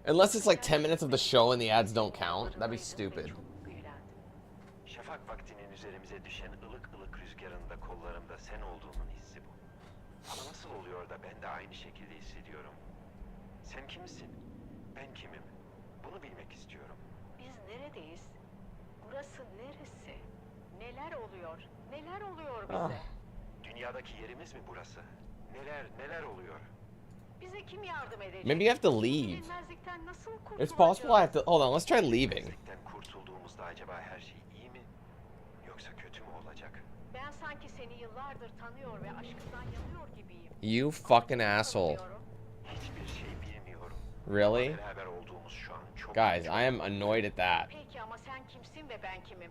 Unless it's like 10 minutes of the show and the ads don't count. That'd be stupid. Şafak vaktinin üzerimize düşen ılık ılık rüzgarında kollarımda sen olduğunun hissi bu. Ama nasıl oluyor da ben de aynı şekilde hissediyorum? Sen kimsin? Ben kimim? Bunu bilmek istiyorum. Biz neredeyiz? Burası neresi? Neler oluyor? Neler oluyor bize? Dünyadaki yerimiz mi burası? Neler oluyor? Bize kim yardım edecek? Maybe you have to leave. Bilinmezlikten nasıl It's possible I have to... Hold on, let's try leaving. Kurtulduğumuzda acaba her şey iyi mi? Yoksa kötü mü olacak? Ben sanki seni yıllardır tanıyor ve aşkından yanıyor gibiyim. You fucking asshole. Hiçbir şey bilmiyorum. Really? Beraber olduğumuz şu an çok... Guys, I am annoyed at that. Peki ama sen kimsin ve ben kimim?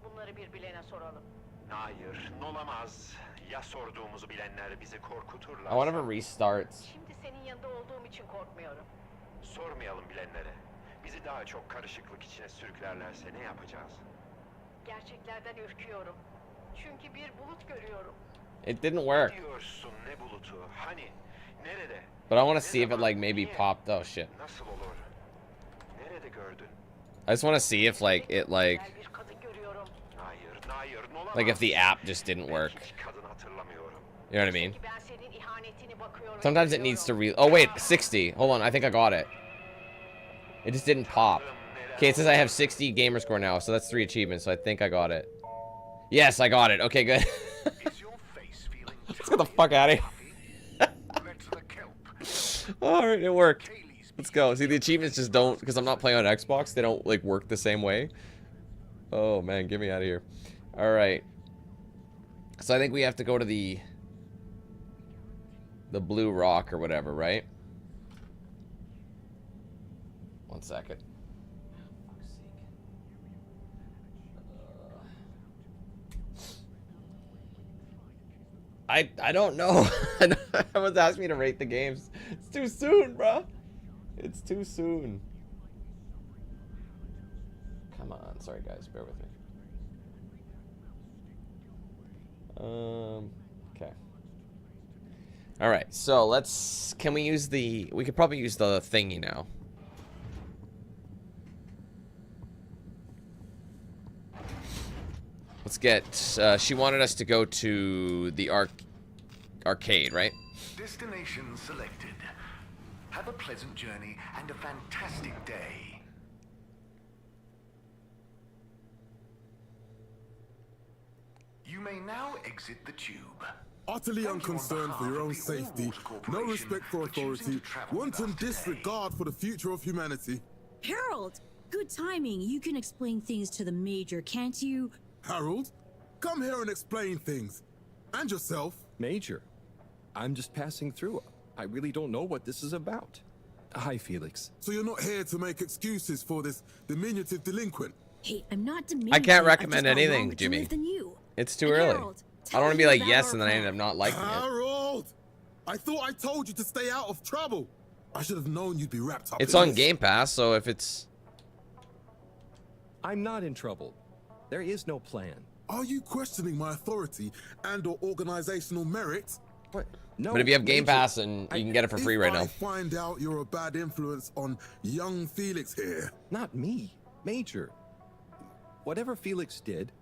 Bunları bir bilene soralım. Hayır, olamaz. Ya sorduğumuzu bilenler bizi korkuturlar. I want to restarts. Şimdi senin yanında olduğum için korkmuyorum. Sormayalım bilenlere. Bizi daha çok karışıklık içine sürüklerlerse ne yapacağız? Gerçeklerden ürküyorum. Çünkü bir bulut görüyorum. It didn't work. Ne diyorsun, ne bulutu? Hani? Nerede? But I want to see if it like maybe popped. Oh shit. Nasıl olur? Nerede gördün? I just want to see if like it like... Like if the app just didn't work. You know what I mean? Sometimes it needs to Oh wait, 60. Hold on, I think I got it. It just didn't pop. Okay, it says I have 60 gamer score now, so that's 3 achievements, so I think I got it. Yes, I got it. Okay, good. Let's get the fuck out of here. Alright, it worked. Let's go. See, the achievements just don't, because I'm not playing on Xbox, they don't, like, work the same way. Oh, man, get me out of here. All right. So I think we have to go to the blue rock or whatever, right? One second. I don't know. Everyone's asking me to rate the games. It's too soon, bro. It's too soon. Come on. Sorry, guys. Bear with me. Okay. All right. So let's. Can we use the? We could probably use the thingy now. Let's get. She wanted us to go to the arcade, right? Destination selected. Have a pleasant journey and a fantastic day. You may now exit the tube. Utterly unconcerned for your own safety, no respect for authority, wanton disregard for the future of humanity. Harold, good timing. You can explain things to the Major, can't you? Harold, come here and explain things. And yourself. Major, I'm just passing through. I really don't know what this is about. Hi, Felix. So you're not here to make excuses for this diminutive delinquent? Hey, I'm not diminutive. I can't recommend I've just got anything, longer to Jimmy. live than you. It's too And early. Harold, I don't want to be tell me like about yes our and then I end plan. up not liking it. Harold! I thought I told you to stay out of trouble. I should have known you'd be wrapped up It's in on this. Game Pass, so if it's... I'm not in trouble. There is no plan. Are you questioning my authority and or organizational merit? What? No. But if you have Game Major, Pass, and you can get it for free right If I now. find out you're a bad influence on young Felix here. Not me. Major. Whatever Felix did,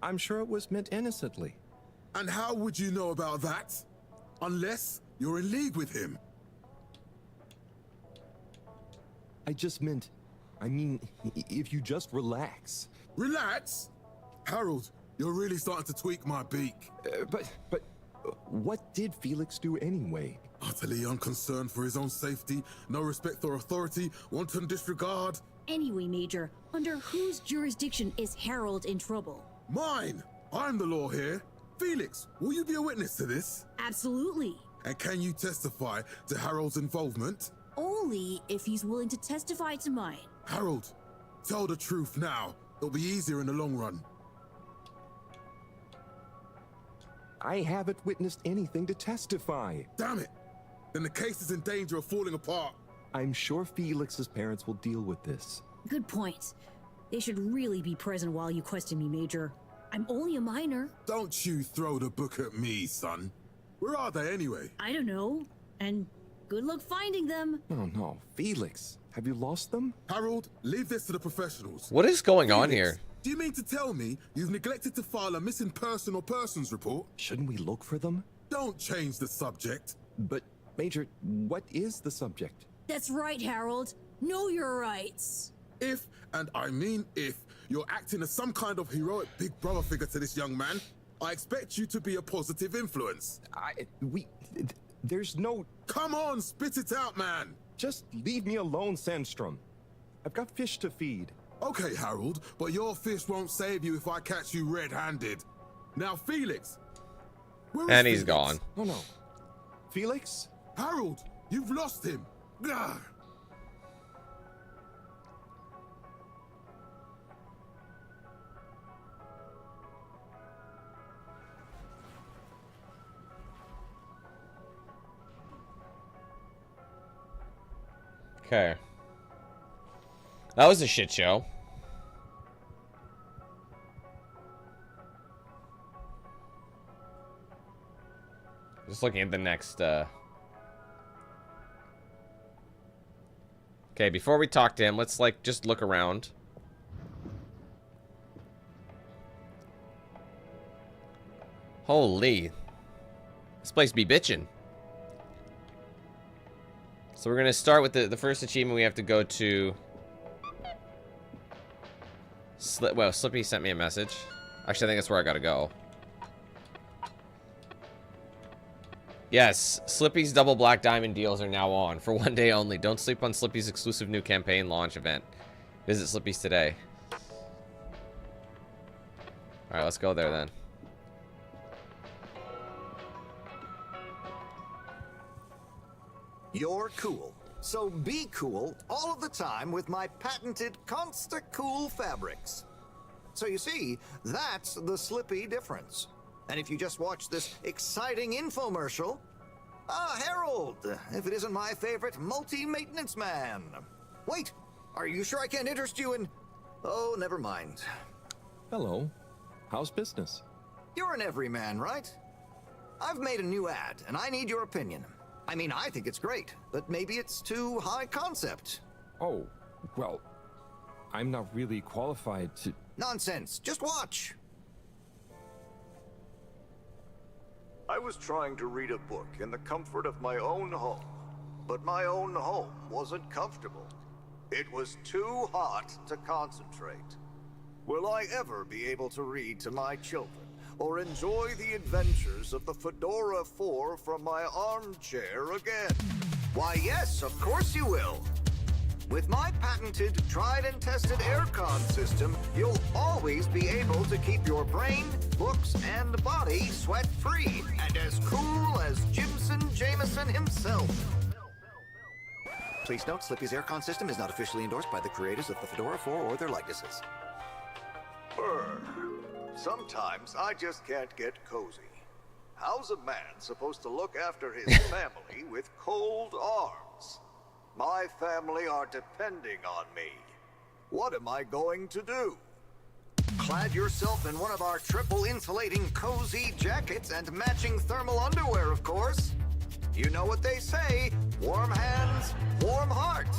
I'm sure it was meant innocently. And how would you know about that? Unless you're in league with him. I just meant... I mean, if you just relax. Relax? Harold, you're really starting to tweak my beak. But what did Felix do anyway? Utterly unconcerned for his own safety, no respect for authority, wanton disregard. Anyway, Major, under whose jurisdiction is Harold in trouble? Mine! I'm the law here. Felix, will you be a witness to this? Absolutely. And can you testify to Harold's involvement? Only if he's willing to testify to mine. Harold, tell the truth now. It'll be easier in the long run. I haven't witnessed anything to testify. Damn it! Then the case is in danger of falling apart. I'm sure Felix's parents will deal with this. Good point. They should really be present while you question me, Major. I'm only a minor. Don't you throw the book at me, son. Where are they anyway? I don't know. And good luck finding them. Oh no, Felix, have you lost them? Harold, leave this to the professionals. What is going on Felix, here? Do you mean to tell me you've neglected to file a missing person or persons report? Shouldn't we look for them? Don't change the subject. But, Major, what is the subject? That's right, Harold. Know your rights. If, and I mean if, you're acting as some kind of heroic big brother figure to this young man, I expect you to be a positive influence. There's no... Come on, spit it out, man. Just leave me alone, Sandstrom. I've got fish to feed. Okay, Harold, but your fish won't save you if I catch you red-handed. Now, Felix. Where is And he's Felix? gone. Oh no. Felix? Harold, you've lost him. Gah! Okay. That was a shit show. Just looking at the next, Okay, before we talk to him, let's, like, just look around. Holy. This place be bitchin'. So we're gonna start with the first achievement. We have to go to... Well, Slippy sent me a message. Actually, I think that's where I gotta go. Yes, Slippy's double black diamond deals are now on for 1 day only. Don't sleep on Slippy's exclusive new campaign launch event. Visit Slippy's today. Alright, let's go there then. You're cool. So be cool all of the time with my patented Consta Cool fabrics. So you see, that's the Slippy difference. And if you just watch this exciting infomercial, Harold, if it isn't my favorite multi-maintenance man. Wait, are you sure I can't interest you in... Oh, never mind. Hello. How's business? You're an everyman, right? I've made a new ad, and I need your opinion. I mean, I think it's great, but maybe it's too high concept. Oh, well, I'm not really qualified to... Nonsense. Just watch. I was trying to read a book in the comfort of my own home, but my own home wasn't comfortable. It was too hot to concentrate. Will I ever be able to read to my children or enjoy the adventures of the Fedora 4 from my armchair again? Why, yes, of course you will. With my patented, tried and tested aircon system, you'll always be able to keep your brain, books, and body sweat-free and as cool as Jimson Jameson himself. Please note, Slippy's aircon system is not officially endorsed by the creators of the Fedora 4 or their likenesses. Sometimes I just can't get cozy. How's a man supposed to look after his family with cold arms? My family are depending on me. What am I going to do? Clad yourself in one of our triple insulating cozy jackets and matching thermal underwear, of course. You know what they say, warm hands, warm heart.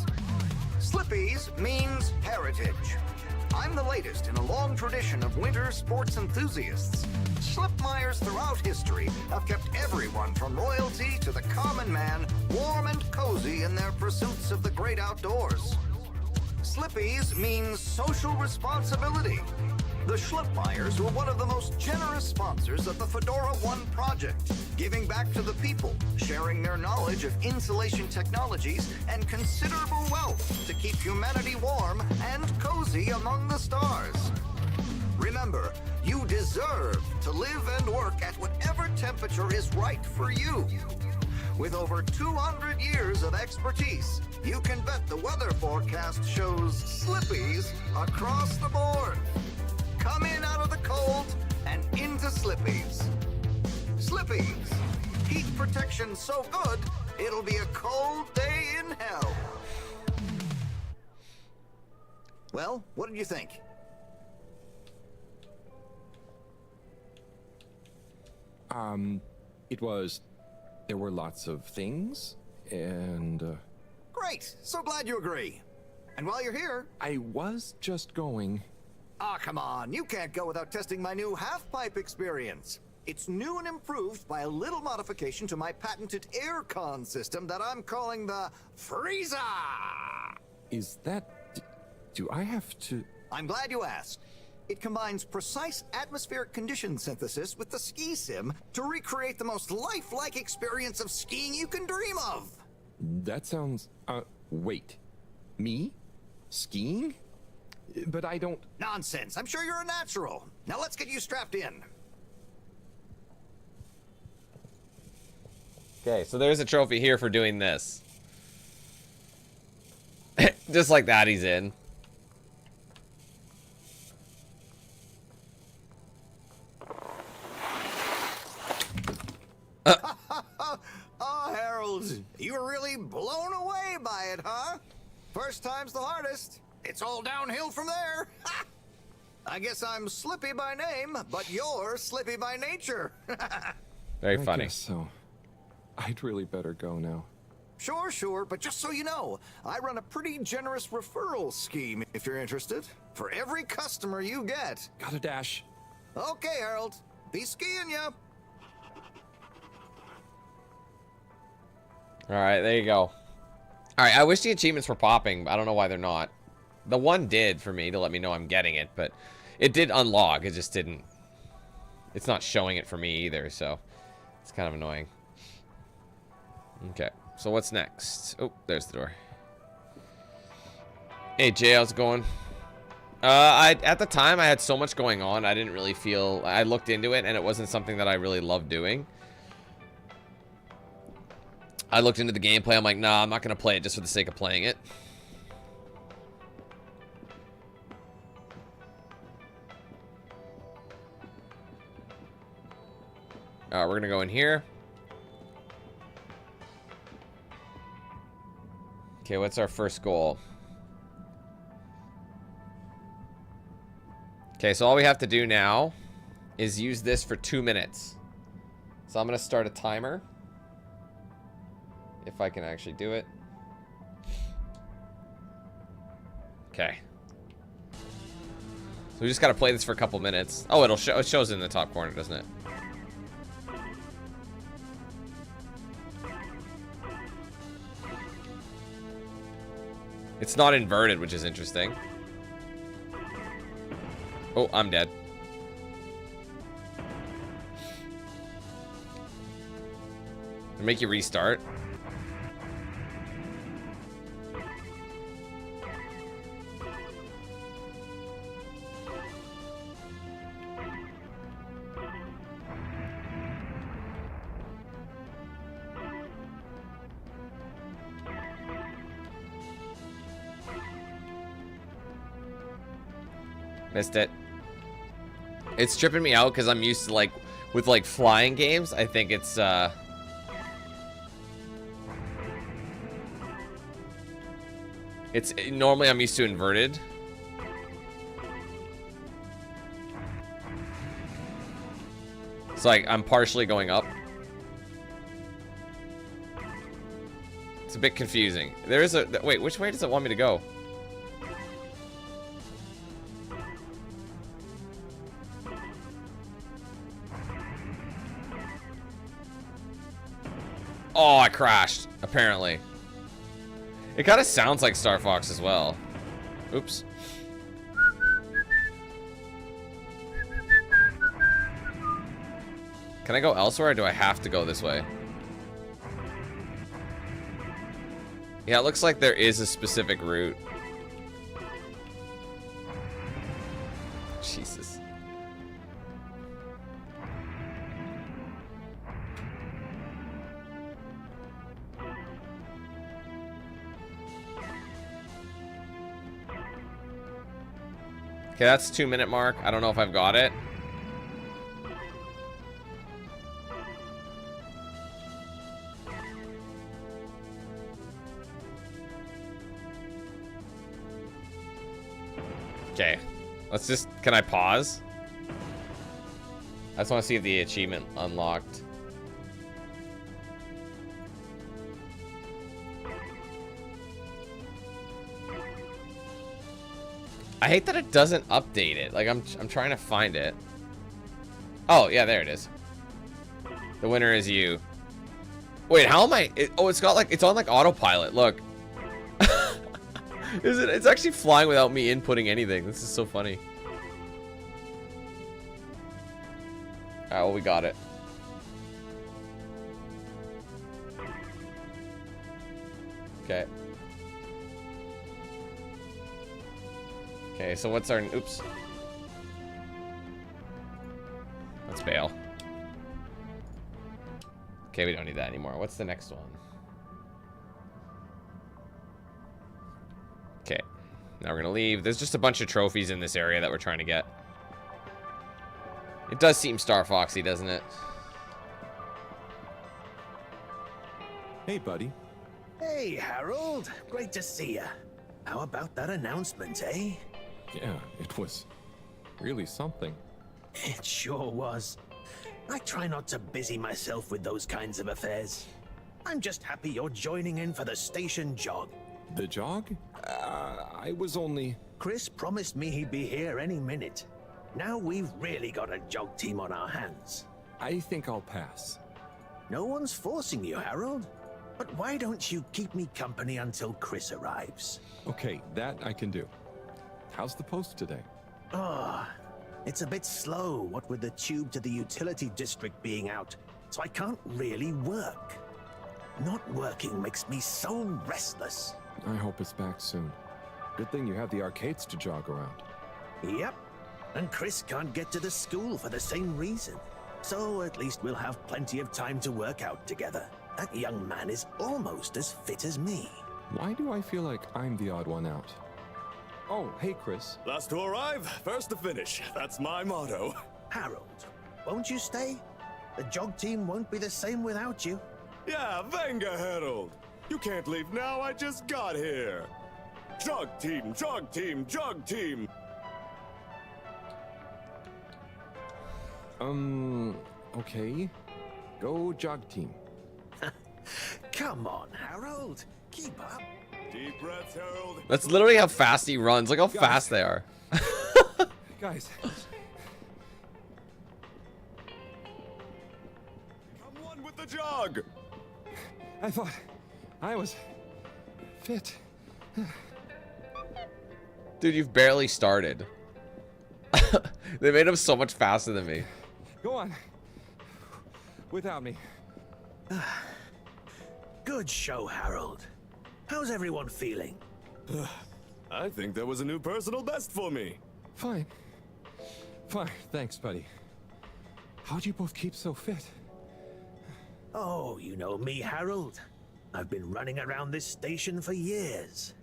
Slippy's means heritage. I'm the latest in a long tradition of winter sports enthusiasts. Slipmeyers throughout history have kept everyone from royalty to the common man warm and cozy in their pursuits of the great outdoors. Slippy's means social responsibility. The Schlipmeyers were one of the most generous sponsors of the Fedora 1 project, giving back to the people, sharing their knowledge of insulation technologies and considerable wealth to keep humanity warm and cozy among the stars. Remember, you deserve to live and work at whatever temperature is right for you. With over 200 years of expertise, you can bet the weather forecast shows Slippies across the board. Come in out of the cold and into Slippies. Slippies. Heat protection so good, it'll be a cold day in hell. Well, what did you think? There were lots of things, and... Great! So glad you agree. And while you're here... I was just going... Ah, come on. You can't go without testing my new half-pipe experience. It's new and improved by a little modification to my patented aircon system that I'm calling the Freezer! Is that... do I have to... I'm glad you asked. It combines precise atmospheric condition synthesis with the ski sim to recreate the most lifelike experience of skiing you can dream of. That sounds... wait. Me? Skiing? But I don't... Nonsense. I'm sure you're a natural. Now let's get you strapped in. Okay, so there's a trophy here for doing this. Just like that, he's in. Oh, Harold, you were really blown away by it, huh? First time's the hardest. It's all downhill from there. I guess I'm Slippy by name, but you're Slippy by nature. Very funny. I guess so. I'd really better go now. Sure, but just so you know, I run a pretty generous referral scheme if you're interested. For every customer you get. Gotta dash. Okay, Harold. Be skiing ya. Alright, there you go. Alright, I wish the achievements were popping, but I don't know why they're not. The one did for me to let me know I'm getting it, but it did unlock. It just didn't. It's not showing it for me either, so it's kind of annoying. Okay, so what's next? Oh, there's the door. Hey Jay, how's it going? At the time I had so much going on, I didn't really feel. I looked into it and it wasn't something that I really loved doing. I looked into the gameplay. I'm like, nah, I'm not gonna play it just for the sake of playing it. We're gonna go in here. Okay, what's our first goal? Okay, so all we have to do now is use this for 2 minutes. So I'm gonna start a timer. If I can actually do it. Okay. So we just gotta play this for a couple minutes. Oh, it shows in the top corner, doesn't it? It's not inverted, which is interesting. Oh, I'm dead. It'll make you restart. Missed it. It's tripping me out because I'm used to, like, with like flying games, I think it's normally I'm used to inverted. It's like I'm partially going up. It's a bit confusing. There is a wait, which way does it want me to go? Oh, I crashed, apparently. It kind of sounds like Star Fox as well. Oops. Can I go elsewhere, or do I have to go this way? Yeah, it looks like there is a specific route. Jesus. Okay, that's 2 minute mark. I don't know if I've got it. Okay, let's just, can I pause? I just want to see if the achievement unlocked. I hate that it doesn't update it. Like, I'm trying to find it. Oh, yeah, there it is. The winner is you. Wait, how am I? Oh, it's got like, it's on like autopilot. Look. It's actually flying without me inputting anything. This is so funny. Alright, well, we got it. Okay. Okay, so what's our... Oops. Let's bail. Okay, we don't need that anymore. What's the next one? Okay. Now we're gonna leave. There's just a bunch of trophies in this area that we're trying to get. It does seem Star Foxy, doesn't it? Hey, buddy. Hey, Harold. Great to see ya. How about that announcement, eh? Yeah, it was really something. It sure was. I try not to busy myself with those kinds of affairs. I'm just happy you're joining in for the station jog. The jog? I was only... Chris promised me he'd be here any minute. Now we've really got a jog team on our hands. I think I'll pass. No one's forcing you, Harold. But why don't you keep me company until Chris arrives? Okay, that I can do. How's the post today? Oh, it's a bit slow, what with the tube to the utility district being out, so I can't really work. Not working makes me so restless. I hope it's back soon. Good thing you have the arcades to jog around. Yep. And Chris can't get to the school for the same reason. So at least we'll have plenty of time to work out together. That young man is almost as fit as me. Why do I feel like I'm the odd one out? Oh, hey, Chris. Last to arrive, first to finish. That's my motto. Harold, won't you stay? The jog team won't be the same without you. Yeah, venga, Harold. You can't leave now, I just got here. Jog team, jog team, jog team. Okay. Go jog team. Come on, Harold. Keep up. Deep breaths, Harold. That's literally how fast he runs. Look how fast they are. Guys. Come one with the jog. I thought I was fit. Dude, you've barely started. They made him so much faster than me. Go on. Without me. Good show, Harold. How's everyone feeling? I think that was a new personal best for me. Fine. Fine. Thanks, buddy. How'd you both keep so fit? Oh, you know me, Harold. I've been running around this station for years.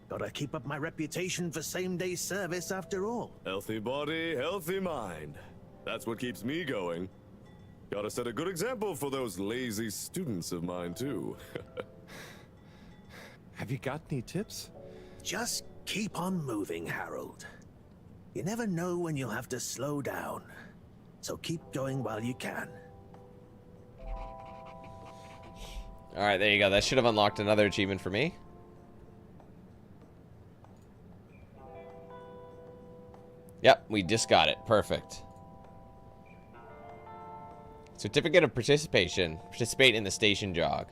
Gotta keep up my reputation for same-day service after all. Healthy body, healthy mind. That's what keeps me going. Gotta set a good example for those lazy students of mine, too. Have you got any tips? Just keep on moving, Harold. You never know when you'll have to slow down. So keep going while you can. Alright, there you go. That should have unlocked another achievement for me. Yep, we just got it. Perfect. Certificate of participation. Participate in the station jog.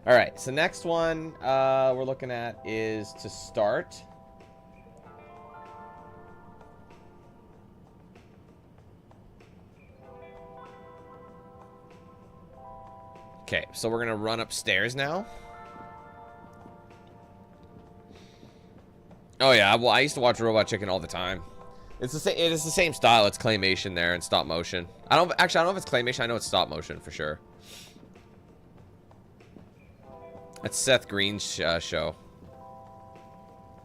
Alright, so next one we're looking at is to start. Okay, so we're gonna run upstairs now. Oh yeah, well I used to watch Robot Chicken all the time. It's the same. It is the same style. It's claymation there and stop motion. I don't know if it's claymation. I know it's stop motion for sure. That's Seth Green's show.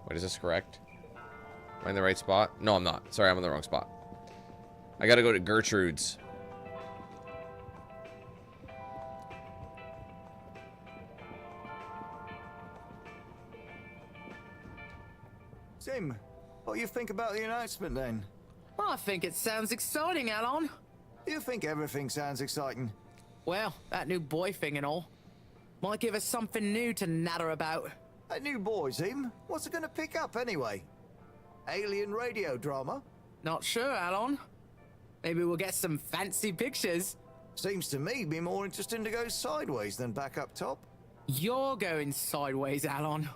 Wait, is this correct? Am I in the right spot? No, I'm not. Sorry, I'm in the wrong spot. I gotta go to Gertrude's. Sim, what do you think about the announcement then? I think it sounds exciting, Alon. Do you think everything sounds exciting? Well, that new boy thing and all. Might give us something new to natter about. A new boy, Sim? What's it gonna pick up anyway? Alien radio drama? Not sure, Alon. Maybe we'll get some fancy pictures. Seems to me be more interesting to go sideways than back up top. You're going sideways, Alon.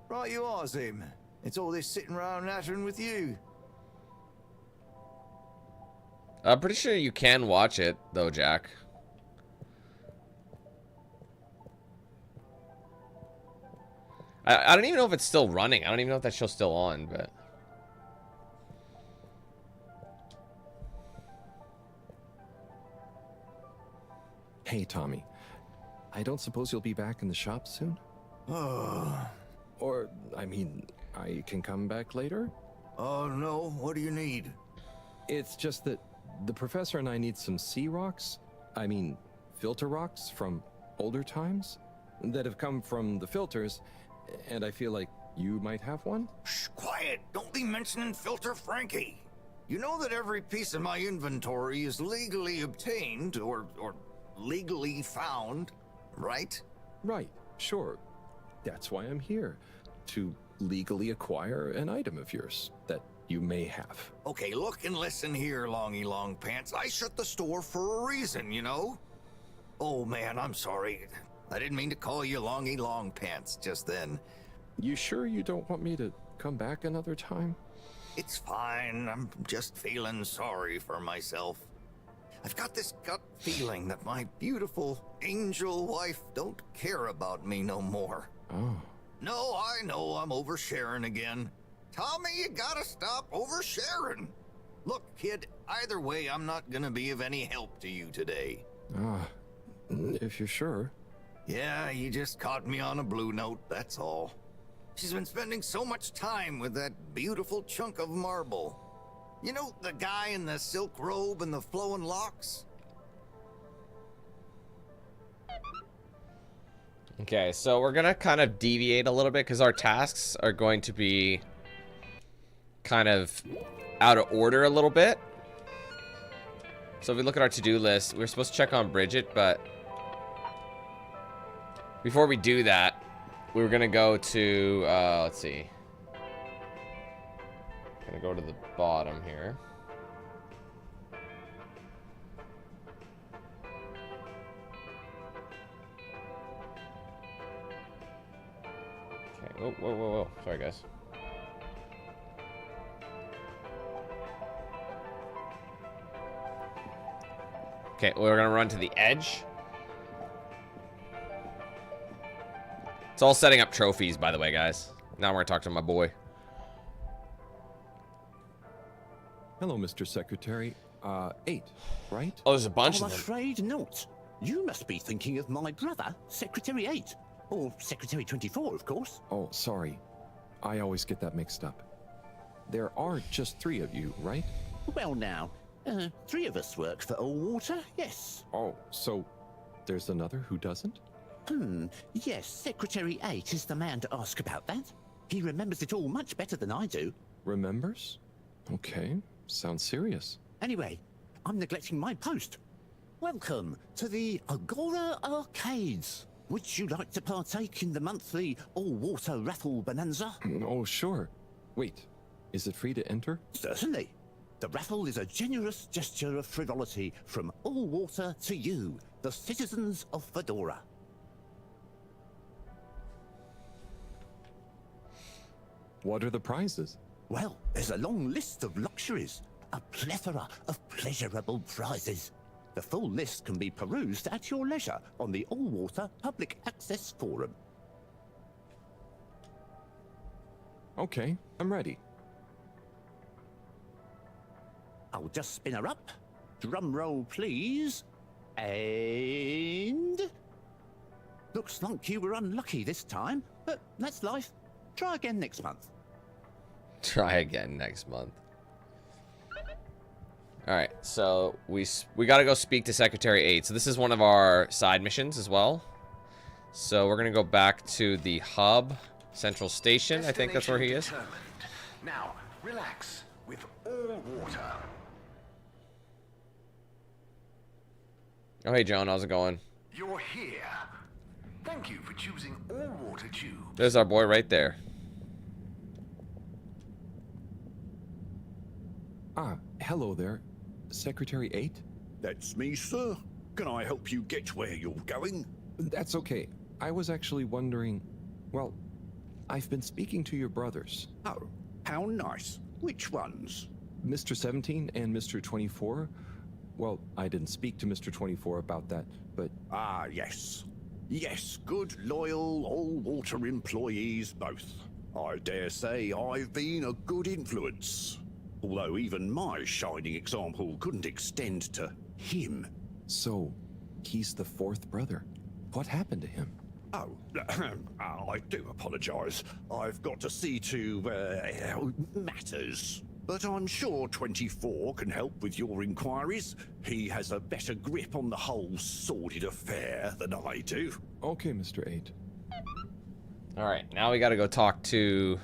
Right you are, Sim. It's all this sitting around nattering with you. I'm pretty sure you can watch it, though, Jack. I don't even know if it's still running. I don't even know if that show's still on, but... Hey, Tommy. I don't suppose you'll be back in the shop soon? Or, I mean, I can come back later? Oh, no. What do you need? It's just that the professor and I need some sea rocks. I mean, filter rocks from older times that have come from the filters, and I feel like you might have one? Shh, quiet. Don't be mentioning Filter Frankie. You know that every piece of my inventory is legally obtained or legally found, right? Right, sure. That's why I'm here, to legally acquire an item of yours that you may have. Okay, look and listen here, Longy Long Pants. I shut the store for a reason, you know? Oh man, I'm sorry. I didn't mean to call you Longy Long Pants just then. You sure you don't want me to come back another time? It's fine. I'm just feeling sorry for myself. I've got this gut feeling that my beautiful angel wife don't care about me no more. Oh. No, I know I'm oversharing again. Tommy, you gotta stop oversharing. Look, kid, either way, I'm not gonna be of any help to you today. Ah, if you're sure. Yeah, you just caught me on a blue note, that's all. She's been spending so much time with that beautiful chunk of marble. You know, the guy in the silk robe and the flowing locks? Okay, so we're gonna kind of deviate a little bit because our tasks are going to be kind of out of order a little bit. So if we look at our to-do list, we're supposed to check on Bridget, but before we do that, we were gonna go to let's see. Gonna go to the bottom here. Okay. Whoa. Sorry, guys. Okay, we're gonna run to the edge. It's all setting up trophies, by the way, guys. Now we're gonna talk to my boy. Hello, Mr. Secretary. 8, right? Oh, there's a bunch I'm of them. afraid not. You must be thinking of my brother, Secretary 8. Or Secretary 24, of course. Oh, sorry. I always get that mixed up. There are just 3 of you, right? Well now, 3 of us work for Allwater, yes. Oh, so there's another who doesn't? Yes, Secretary 8 is the man to ask about that. He remembers it all much better than I do. Remembers? Okay, sounds serious. Anyway, I'm neglecting my post. Welcome to the Agora Arcades. Would you like to partake in the monthly all-water raffle bonanza? Oh, sure. Wait, is it free to enter? Certainly. The raffle is a generous gesture of frivolity from Allwater to you, the citizens of Fedora. What are the prizes? Well, there's a long list of luxuries, a plethora of pleasurable prizes. The full list can be perused at your leisure on the Allwater Public Access Forum. Okay, I'm ready. I'll just spin her up. Drum roll, please. And... looks like you were unlucky this time, but that's life. Try again next month. Try again next month. All right, so we got to go speak to Secretary 8. So this is one of our side missions as well. So we're going to go back to the hub, Central Station. I think that's where he is. Determined. Now, relax with Allwater. Oh, hey, Joan. How's it going? You're here. Thank you for choosing Allwater Tube. There's our boy right there. Ah, hello there. Secretary 8? That's me, sir. Can I help you get where you're going? That's okay. I was actually wondering... Well, I've been speaking to your brothers. Oh, how nice. Which ones? Mr. 17 and Mr. 24. Well, I didn't speak to Mr. 24 about that, but... Ah, yes. Yes, good, loyal, all-water employees both. I dare say I've been a good influence. Although even my shining example couldn't extend to him. So, he's the 4th brother. What happened to him? Oh, I do apologize. I've got to see to, matters. But I'm sure 24 can help with your inquiries. He has a better grip on the whole sordid affair than I do. Okay, Mr. 8. All right, now we got to go talk to...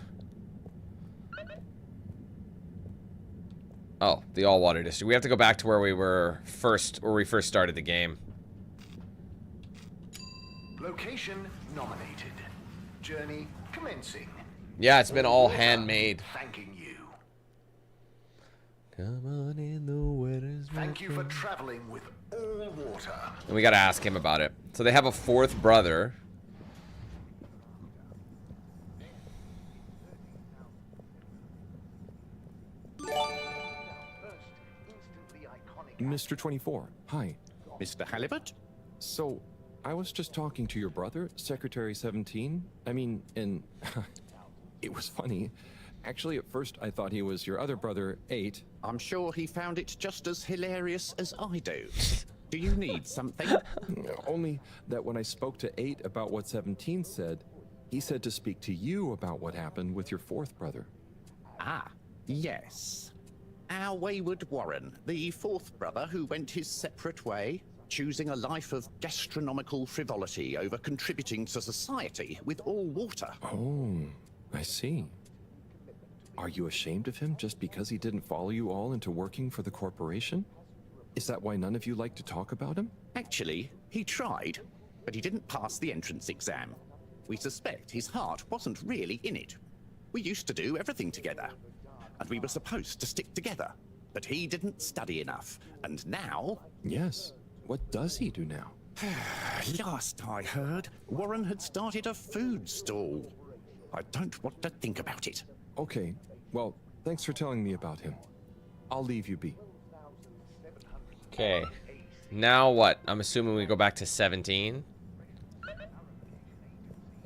Oh, the all-water district. We have to go back to where we first started the game. Location nominated. Journey commencing. Yeah, it's been all handmade. Thanking you. Come on in, the weather's Thank you for traveling with Allwater. And we gotta ask him about it. So they have a 4th brother. Instantly iconic Mr. 24, hi. Mr. Halibut? So, I was just talking to your brother, Secretary 17. I mean, and it was funny. Actually, at first I thought he was your other brother, 8. I'm sure he found it just as hilarious as I do. Do you need something? Only that when I spoke to 8 about what 17 said, he said to speak to you about what happened with your 4th brother. Ah, yes. Our wayward Warren, the 4th brother who went his separate way, choosing a life of gastronomical frivolity over contributing to society with all water. Oh, I see. Are you ashamed of him just because he didn't follow you all into working for the corporation? Is that why none of you like to talk about him? Actually, he tried, but he didn't pass the entrance exam. We suspect his heart wasn't really in it. We used to do everything together, and we were supposed to stick together, but he didn't study enough, and now... Yes. What does he do now? Last I heard, Warren had started a food stall. I don't want to think about it. Okay, well, thanks for telling me about him. I'll leave you be. Okay. Now what? I'm assuming we go back to 17.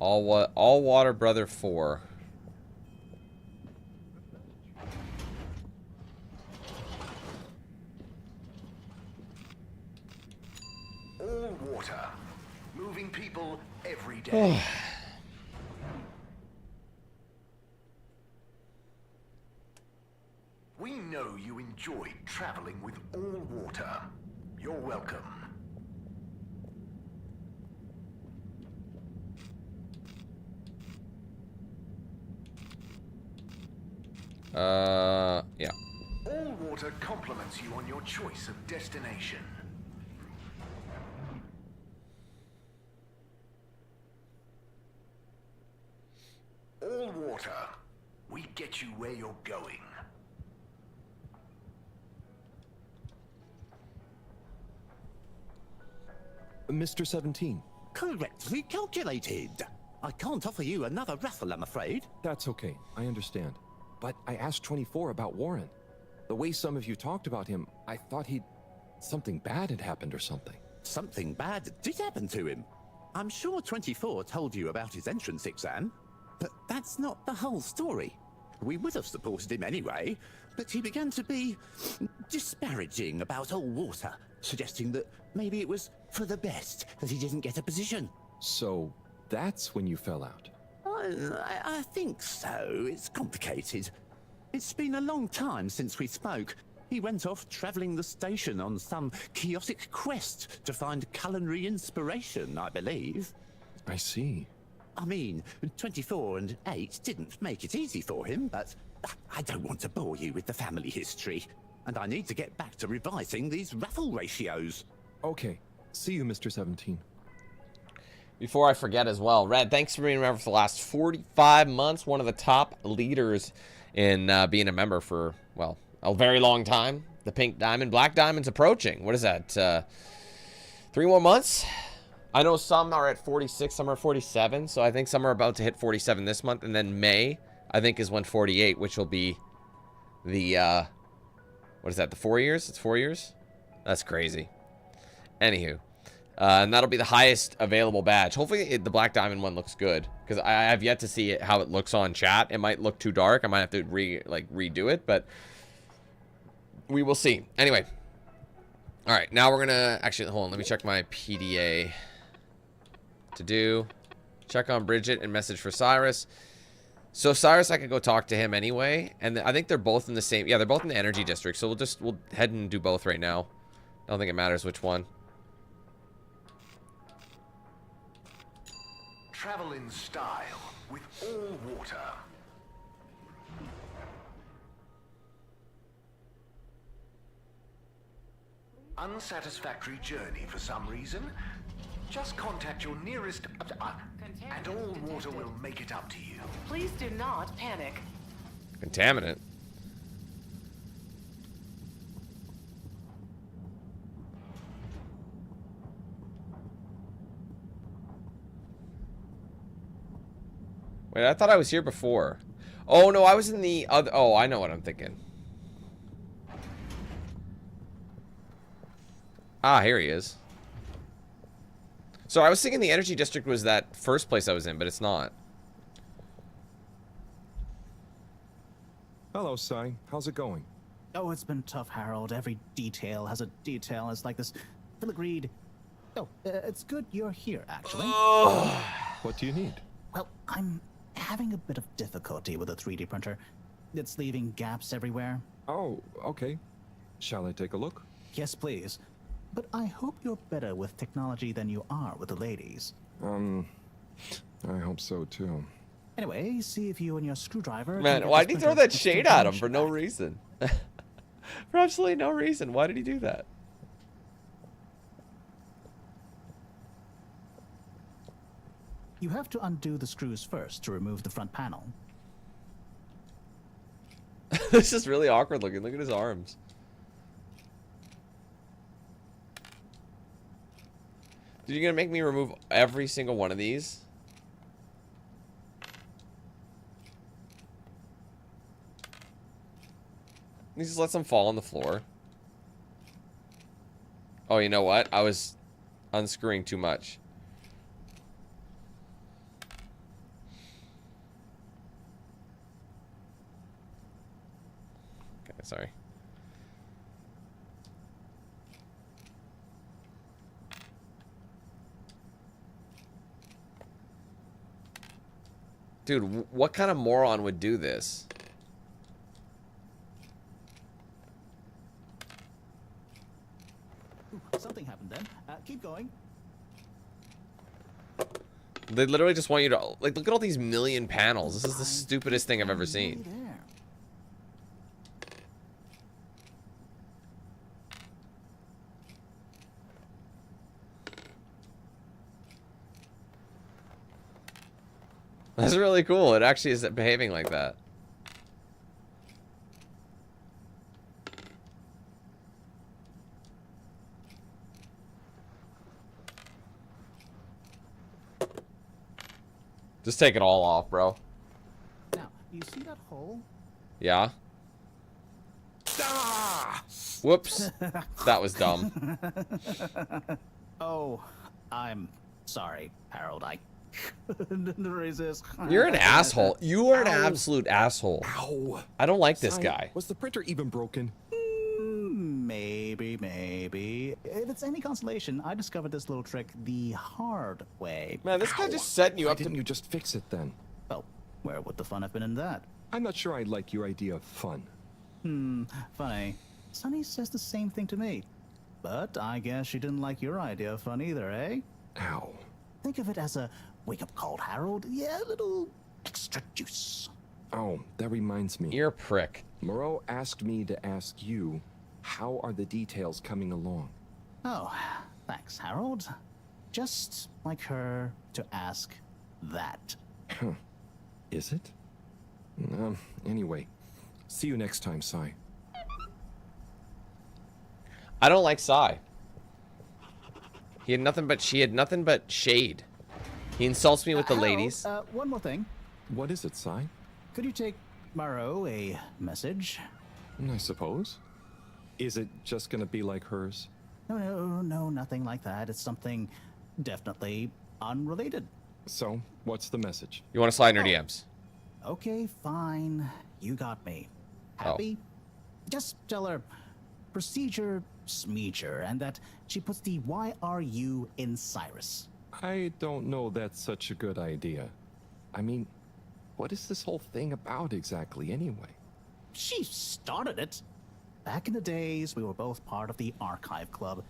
All Water Brother 4. All water. Moving people every day. We know you enjoyed traveling with all water. You're welcome. Yeah. All water compliments you on your choice of destination. All water. We get you where you're going. Mr. 17. Correctly calculated. I can't offer you another raffle, I'm afraid. That's okay, I understand. But I asked 24 about Warren. The way some of you talked about him, I thought something bad had happened or something. Something bad did happen to him. I'm sure 24 told you about his entrance exam, but that's not the whole story. We would have supported him anyway, but he began to be disparaging about all water, suggesting that maybe it was for the best that he didn't get a position. So that's when you fell out? I think so. It's complicated. It's been a long time since we spoke. He went off traveling the station on some chaotic quest to find culinary inspiration, I believe. I see. I mean, 24 and 8 didn't make it easy for him, but I don't want to bore you with the family history. And I need to get back to revising these raffle ratios. Okay. See you, Mr. 17. Before I forget as well, Red, thanks for being a member for the last 45 months. One of the top leaders in being a member for, well, a very long time. The Pink Diamond, Black Diamond's approaching. What is that? 3 more months? I know some are at 46, some are 47. So I think some are about to hit 47 this month. And then May, I think, is when 48, which will be the, what is that, the 4 years? It's 4 years? That's crazy. Anywho. And that'll be the highest available badge. Hopefully the Black Diamond one looks good, because I have yet to see how it looks on chat. It might look too dark. I might have to redo it, but we will see. Anyway. All right, now we're going to actually hold on. Let me check my PDA. To do. Check on Bridget and message for Cyrus. So Cyrus, I could go talk to him anyway, and I think they're both in the same. Yeah, they're both in the energy district. So we'll head and do both right now. I don't think it matters which one. Travel in style with all water. Unsatisfactory journey for some reason? Just contact your nearest and all water will make it up to you. Please do not panic. Contaminant. Wait, I thought I was here before. Oh, no, I was in the other... Oh, I know what I'm thinking. Ah, here he is. So I was thinking the energy district was that first place I was in, but it's not. Hello, Sai. How's it going? Oh, it's been tough, Harold. Every detail has a detail. It's like this filigreed. Oh, it's good you're here, actually. What do you need? Well, I'm having a bit of difficulty with a 3D printer. It's leaving gaps everywhere. Oh, okay. Shall I take a look? Yes, please. But I hope you're better with technology than you are with the ladies. I hope so too. Anyway, see if you and your screwdriver... Man, why did he throw that shade at him for no reason? For absolutely no reason. Why did he do that? You have to undo the screws first to remove the front panel. This is really awkward looking. Look at his arms. Dude, you're gonna make me remove every single one of these? He just lets them fall on the floor. Oh, you know what? I was unscrewing too much. Okay, sorry. Dude, what kind of moron would do this? Something happened then. Keep going. They literally just want you to, like, look at all these million panels. This is the stupidest thing I've ever seen. That's really cool. It actually is behaving like that. Just take it all off, bro. Now, you see that hole? Yeah. Ah! Whoops. That was dumb. Oh, I'm sorry, Harold. I couldn't resist. You're an asshole. You are an absolute asshole. Ow. I don't like this Sai, guy. Was the printer even broken? Maybe. If it's any consolation, I discovered this little trick the hard way. Man, this guy just setting you Why up to... didn't you just fix it then? Well, where would the fun have been in that? I'm not sure I like your idea of fun. Funny. Sunny says the same thing to me. But I guess she didn't like your idea of fun either, eh? Ow. Think of it as a wake-up call, Harold. Yeah, a little extra juice. Oh, that reminds me. You're a prick. Moreau asked me to ask you, how are the details coming along? Oh, thanks, Harold. Just like her to ask that. Huh. Is it? Anyway, see you next time, Sai. I don't like Sai. She had nothing but shade. He insults me with the Harold, ladies. One more thing. What is it, Sai? Could you take Moreau a message? I suppose. Is it just gonna be like hers? No, nothing like that. It's something definitely unrelated. So, what's the message? You want to slide in her DMs? Okay, fine. You got me. Happy? Just tell her procedure smeecher and that she puts the YRU in Cyrus. I don't know that's such a good idea. I mean, what is this whole thing about exactly anyway? She started it. Back in the days, we were both part of the archive club.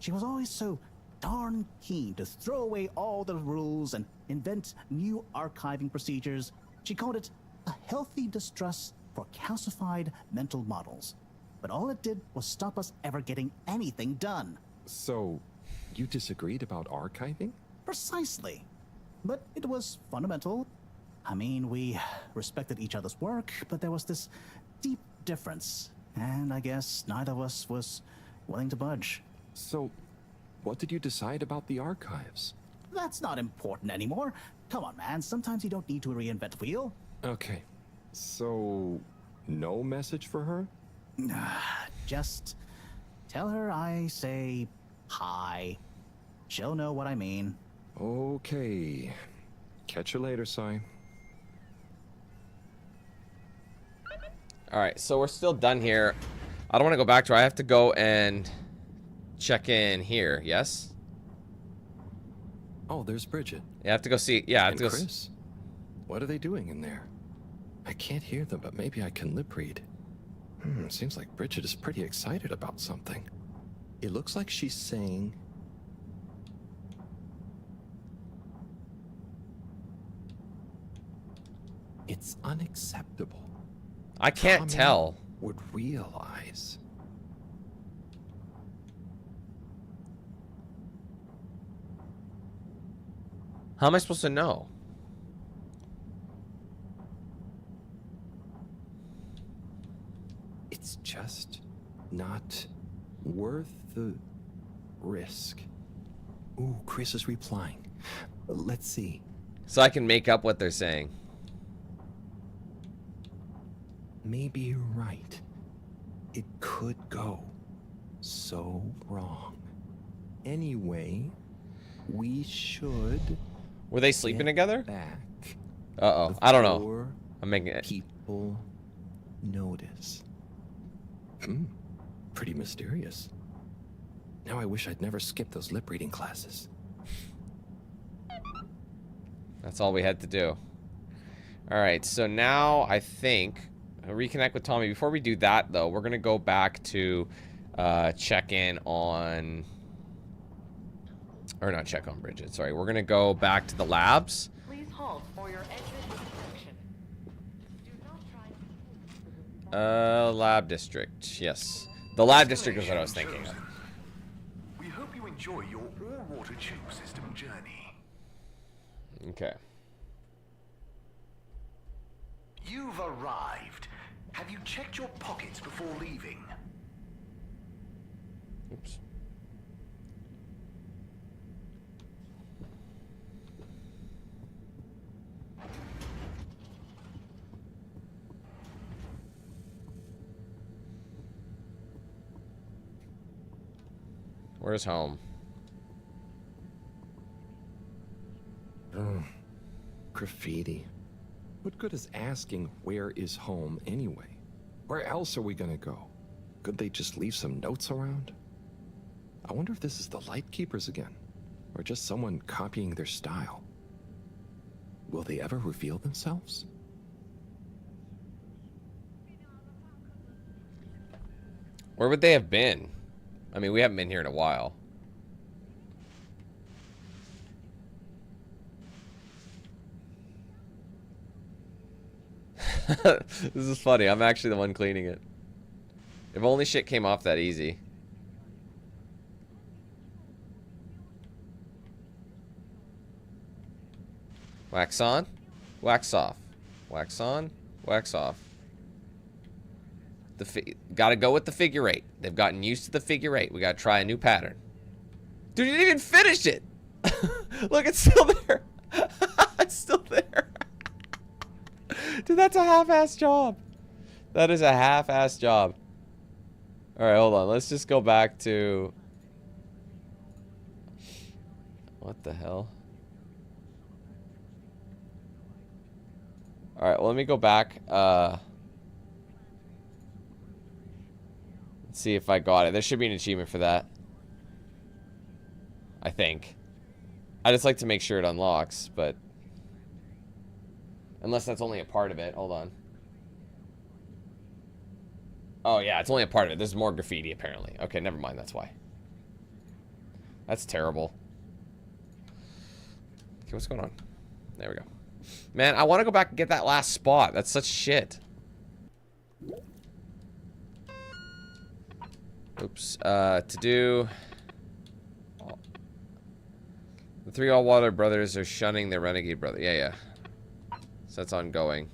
She was always so darn keen to throw away all the rules and invent new archiving procedures. She called it a healthy distrust for calcified mental models. But all it did was stop us ever getting anything done. So, you disagreed about archiving? Precisely. But it was fundamental. I mean, we respected each other's work, but there was this deep difference. And I guess neither of us was willing to budge. So, what did you decide about the archives? That's not important anymore. Come on, man. Sometimes you don't need to reinvent the wheel. Okay. So, no message for her? Just tell her I say Hi. She'll know what I mean. Okay. Catch you later, Si. Alright, so we're still done here. I don't want to go back to her. I have to go and check in here, yes? Oh, there's Bridget. Yeah, I have to go see. Yeah, I have And to go. Chris. What are they doing in there? I can't hear them, but maybe I can lip read. Seems like Bridget is pretty excited about something. It looks like she's saying... It's unacceptable. I can't tell. Would realize. How am I supposed to know? It's just not worth the risk. Ooh, Chris is replying. Let's see. So I can make up what they're saying. Maybe you're right. It could go so wrong. Anyway, we should... Were they sleeping together? Back. Uh-oh. I don't know. I'm making it. People notice. Pretty mysterious. Now I wish I'd never skipped those lip reading classes. That's all we had to do. Alright, so now I think... reconnect with Tommy. Before we do that, though, we're going to go back to check in on... Or not check on Bridget, sorry. We're going to go back to the labs. Please halt for your exit inspection. Do not try. Lab district. Yes. The lab district is what I was thinking of. We hope you enjoy your all-water tube system journey. Okay. You've arrived. Have you checked your pockets before leaving? Oops. Where's home? Graffiti. What good is asking where is home anyway? Where else are we gonna go? Could they just leave some notes around? I wonder if this is the Lightkeepers again, or just someone copying their style. Will they ever reveal themselves? Where would they have been? I mean, we haven't been here in a while. This is funny. I'm actually the one cleaning it. If only shit came off that easy. Wax on, wax off. Wax on, wax off. Gotta go with the figure eight. They've gotten used to the figure eight. We gotta try a new pattern. Dude, you didn't even finish it. Look, it's still there. It's still there. Dude, that's a half-ass job. That is a half-ass job. All right, hold on. Let's just go back to... What the hell? All right, well, let me go back. Let's see if I got it. There should be an achievement for that. I think. I just like to make sure it unlocks, but... Unless that's only a part of it. Hold on. Oh, yeah, it's only a part of it. There's more graffiti, apparently. Okay, never mind. That's why. That's terrible. Okay, what's going on? There we go. Man, I want to go back and get that last spot. That's such shit. Oops. To do... The three all-water brothers are shunning their renegade brother. Yeah, yeah. So that's ongoing.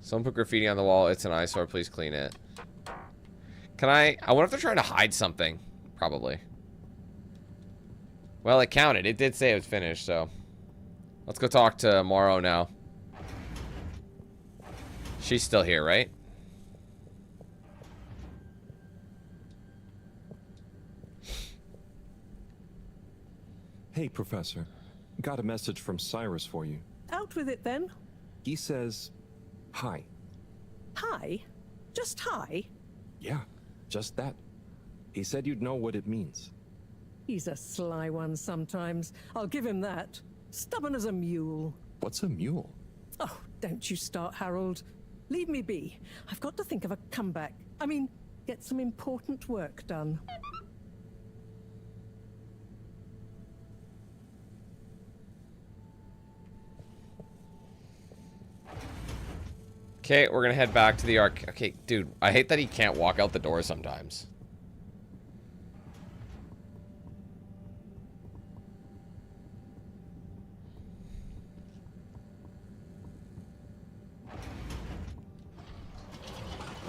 Someone put graffiti on the wall. It's an eyesore. Please clean it. Can I wonder if they're trying to hide something. Probably. Well, it counted. It did say it was finished, so. Let's go talk to Morrow now. She's still here, right? Hey, Professor. Got a message from Cyrus for you. Out with it then. He says, hi. Hi? Just hi? Yeah, just that. He said you'd know what it means. He's a sly one sometimes. I'll give him that. Stubborn as a mule. What's a mule? Oh, don't you start, Harold. Leave me be. I've got to think of a comeback. I mean, get some important work done. Okay, we're gonna head back to the arc. Okay, dude, I hate that he can't walk out the door sometimes.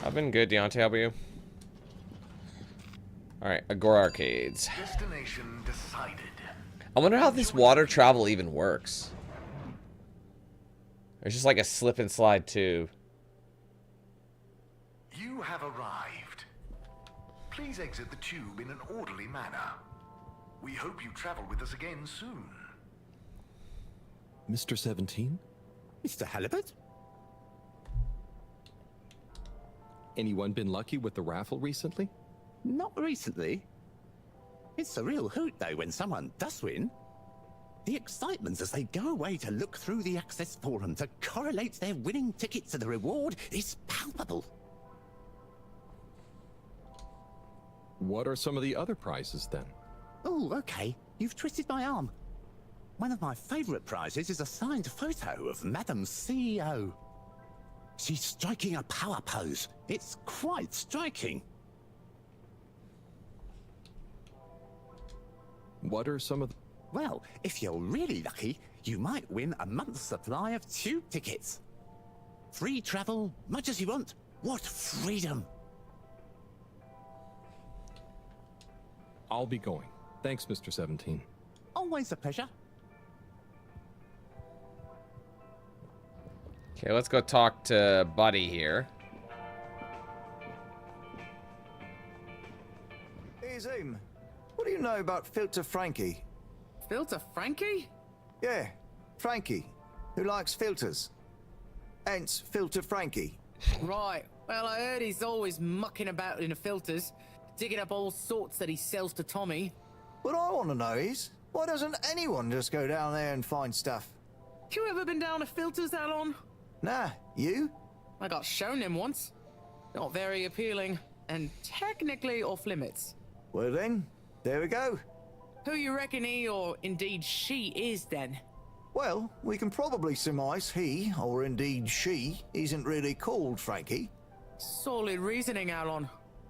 I've been good, Deontay. How about you? Alright, Agora Arcades. Destination decided. I wonder how this water travel even works. There's just like a slip and slide tube. You have arrived. Please exit the tube in an orderly manner. We hope you travel with us again soon. Mr. 17? Mr. Halibut? Anyone been lucky with the raffle recently? Not recently. It's a real hoot, though, when someone does win. The excitement as they go away to look through the access forum to correlate their winning ticket to the reward is palpable. What are some of the other prizes, then? Oh, okay. You've twisted my arm. One of my favorite prizes is a signed photo of Madam CEO. She's striking a power pose. It's quite striking. What are some of the... Well, if you're really lucky, you might win a month's supply of tube tickets. Free travel, much as you want. What freedom! I'll be going. Thanks, Mr. 17. Always a pleasure. Okay, let's go talk to Buddy here. Hey, Zoom. What do you know about Filter Frankie? Filter Frankie? Yeah, Frankie, who likes filters. Hence, Filter Frankie. Right. Well, I heard he's always mucking about in the filters, digging up all sorts that he sells to Tommy. What I want to know is, why doesn't anyone just go down there and find stuff? You ever been down to filters, Alon? Nah, you? I got shown them once. Not very appealing, and technically off limits. Well then, there we go. Who you reckon he, or indeed she, is then? Well, we can probably surmise he, or indeed she, isn't really called Frankie. Solid reasoning, Alon.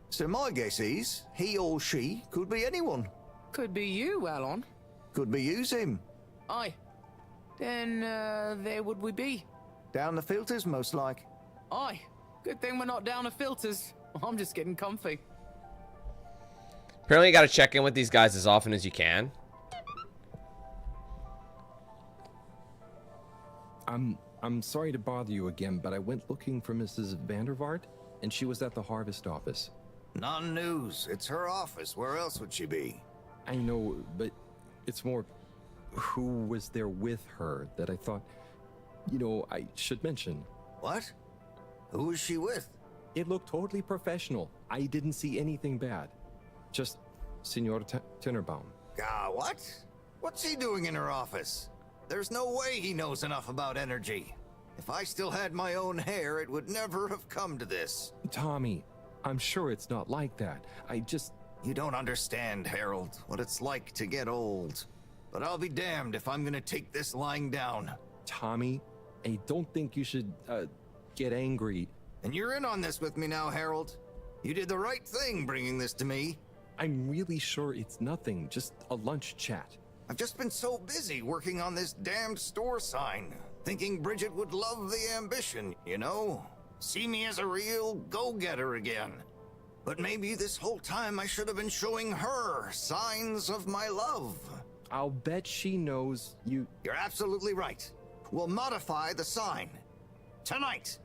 So my guess is, he or she could be anyone. Could be you, Alon. Could be you, Zim. Aye. Then, there would we be. Down the filters, most like. Aye. Good thing we're not down to filters. I'm just getting comfy. Apparently you gotta check in with these guys as often as you can. I'm sorry to bother you again, but I went looking for Mrs. Vandervaart, and she was at the harvest office. Non-news. It's her office. Where else would she be? I know, but it's more who was there with her that I thought, you know, I should mention. What? Who was she with? It looked totally professional. I didn't see anything bad. Just Senor Tinnerbaum. What? What's he doing in her office? There's no way he knows enough about energy. If I still had my own hair, it would never have come to this. Tommy, I'm sure it's not like that. You don't understand, Harold, what it's like to get old. But I'll be damned if I'm gonna take this lying down. Tommy, I don't think you should, get angry. And you're in on this with me now, Harold. You did the right thing bringing this to me. I'm really sure it's nothing, just a lunch chat. I've just been so busy working on this damned store sign, thinking Bridget would love the ambition, you know? See me as a real go-getter again. But maybe this whole time I should have been showing her signs of my love. I'll bet she knows you... You're absolutely right. We'll modify the sign. Tonight.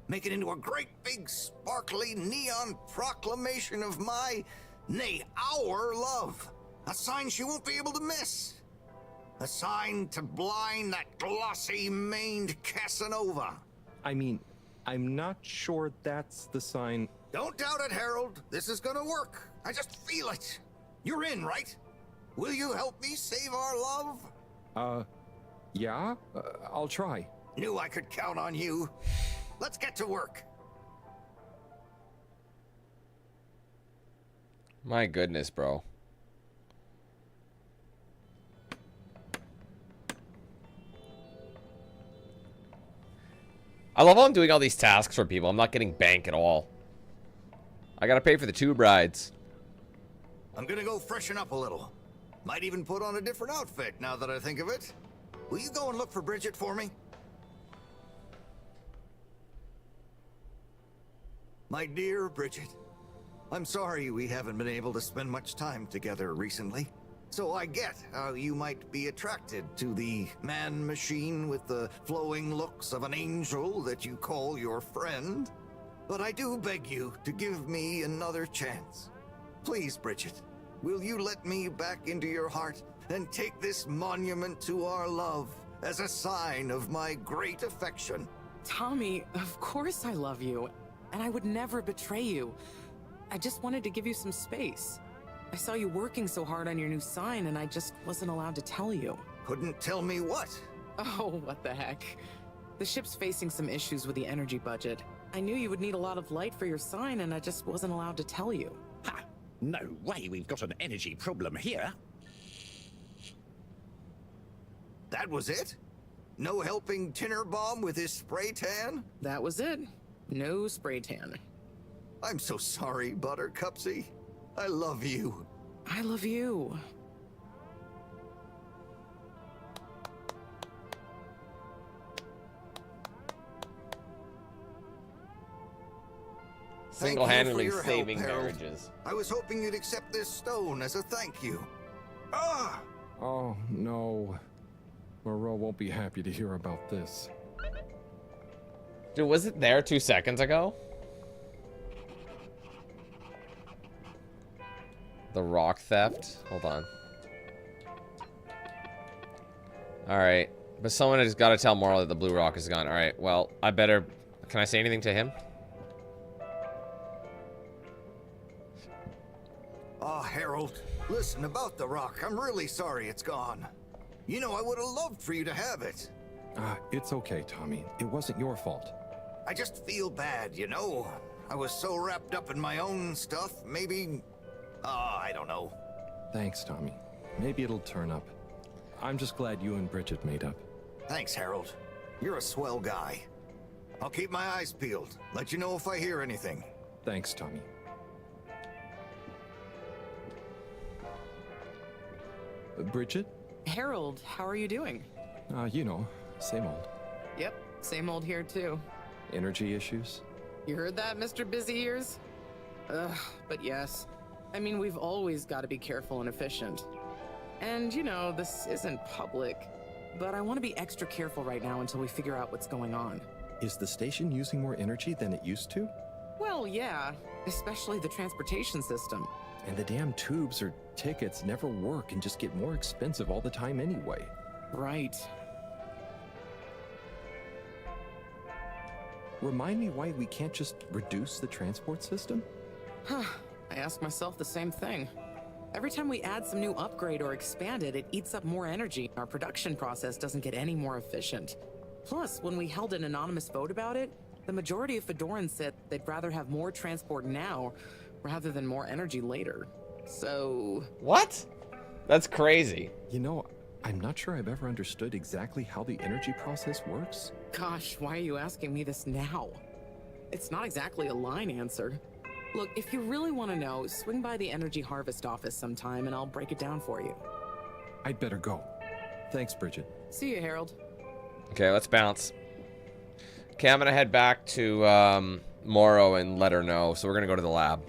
Make it into a great big sparkly neon proclamation of my, nay, our love. A sign she won't be able to miss. A sign to blind that glossy-maned Casanova. I mean, I'm not sure that's the sign. Don't doubt it, Harold. This is gonna work. I just feel it. You're in, right? Will you help me save our love? Yeah? I'll try. Knew I could count on you. Let's get to work. My goodness, bro. I love how I'm doing all these tasks for people. I'm not getting bank at all. I gotta pay for the tube rides. I'm gonna go freshen up a little. Might even put on a different outfit now that I think of it. Will you go and look for Bridget for me? My dear Bridget, I'm sorry we haven't been able to spend much time together recently. So I get how you might be attracted to the man-machine with the flowing looks of an angel that you call your friend. But I do beg you to give me another chance. Please, Bridget, will you let me back into your heart and take this monument to our love as a sign of my great affection? Tommy, of course I love you, and I would never betray you. I just wanted to give you some space. I saw you working so hard on your new sign, and I just wasn't allowed to tell you. Couldn't tell me what? Oh, what the heck. The ship's facing some issues with the energy budget. I knew you would need a lot of light for your sign, and I just wasn't allowed to tell you. Ha! No way we've got an energy problem here. That was it? No helping Tinnerbomb with his spray tan? That was it. No spray tan. I'm so sorry, Buttercupsy. I love you. I love you. Single-handedly saving marriages. I was hoping you'd accept this stone as a thank you. Ah! Oh, no. Moreau won't be happy to hear about this. Dude, was it there 2 seconds ago? The rock theft? Hold on. Alright. But someone has got to tell Morrow that the blue rock is gone. Alright, well, I better... Can I say anything to him? Ah, Harold, listen, about the rock, I'm really sorry it's gone. You know, I would have loved for you to have it. It's okay, Tommy. It wasn't your fault. I just feel bad, you know? I was so wrapped up in my own stuff, maybe... I don't know. Thanks, Tommy. Maybe it'll turn up. I'm just glad you and Bridget made up. Thanks, Harold. You're a swell guy. I'll keep my eyes peeled. Let you know if I hear anything. Thanks, Tommy. Bridget? Harold, how are you doing? You know, same old. Yep, same old here too. Energy issues? You heard that, Mr. Busy Ears? Ugh, but yes. I mean, we've always got to be careful and efficient. And, you know, this isn't public, but I want to be extra careful right now until we figure out what's going on. Is the station using more energy than it used to? Well, yeah, especially the transportation system. And the damn tubes or tickets never work and just get more expensive all the time anyway. Right. Remind me why we can't just reduce the transport system? Huh. I ask myself the same thing. Every time we add some new upgrade or expand it, it eats up more energy. Our production process doesn't get any more efficient. Plus, when we held an anonymous vote about it, the majority of Fedorans said they'd rather have more transport now rather than more energy later. So... What? That's crazy. You know, I'm not sure I've ever understood exactly how the energy process works. Gosh, why are you asking me this now? It's not exactly a line answer. Look, if you really want to know, swing by the Energy Harvest office sometime and I'll break it down for you. I'd better go. Thanks, Bridget. See you, Harold. Okay, let's bounce. Okay, I'm gonna head back to Morrow and let her know. So we're gonna go to the lab.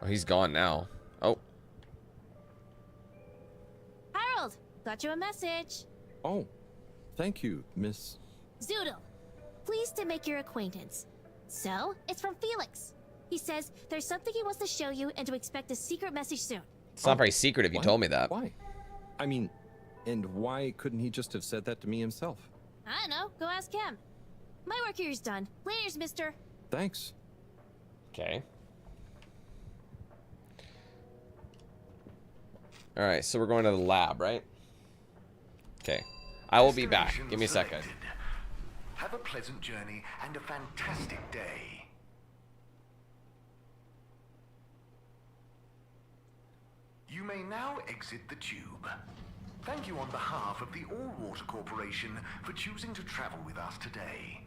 Oh, he's gone now. Oh. Got you a message. Oh, thank you, Miss... Zoodle, pleased to make your acquaintance. So, it's from Felix. He says there's something he wants to show you and to expect a secret message soon. It's not very secret if you told me that. Why? I mean, and why couldn't he just have said that to me himself? I don't know. Go ask him. My work here's done. Laters, mister. Thanks. Okay. Alright, so we're going to the lab, right? Okay. I will be back. Give me a second. Have a pleasant journey and a fantastic day. You may now exit the tube. Thank you on behalf of the All-Water Corporation for choosing to travel with us today.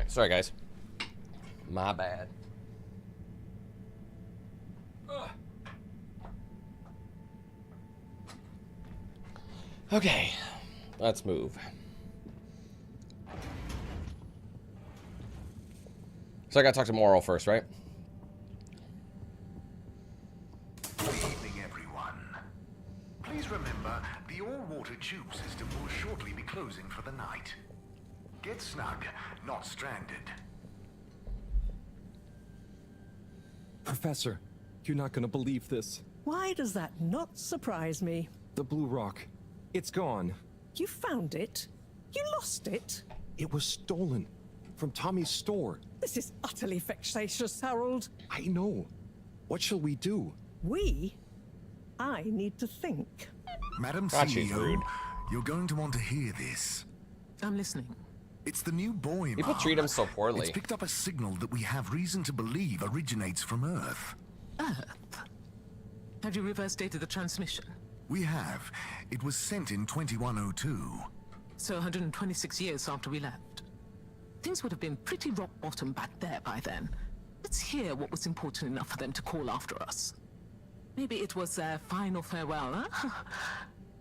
Alright, sorry guys. My bad. Okay, let's move. So I gotta talk to Moral first, right? Good evening, everyone. Please remember, the all-water tube system will shortly be closing for the night. Get snug, not stranded. Professor, you're not gonna believe this. Why does that not surprise me? The blue rock. It's gone. You found it? You lost it? It was stolen from Tommy's store. This is utterly vexatious, Harold. I know. What shall we do? We? I need to think. Madam God, she's CEO, rude. you're going to want to hear this. I'm listening. It's the new boy, People Mom. treat him so poorly. It's picked up a signal that we have reason to believe originates from Earth. Earth? Have you reverse dated the transmission? We have. It was sent in 2102. So 126 years after we left. Things would have been pretty rock bottom back there by then. Let's hear what was important enough for them to call after us. Maybe it was their final farewell, huh?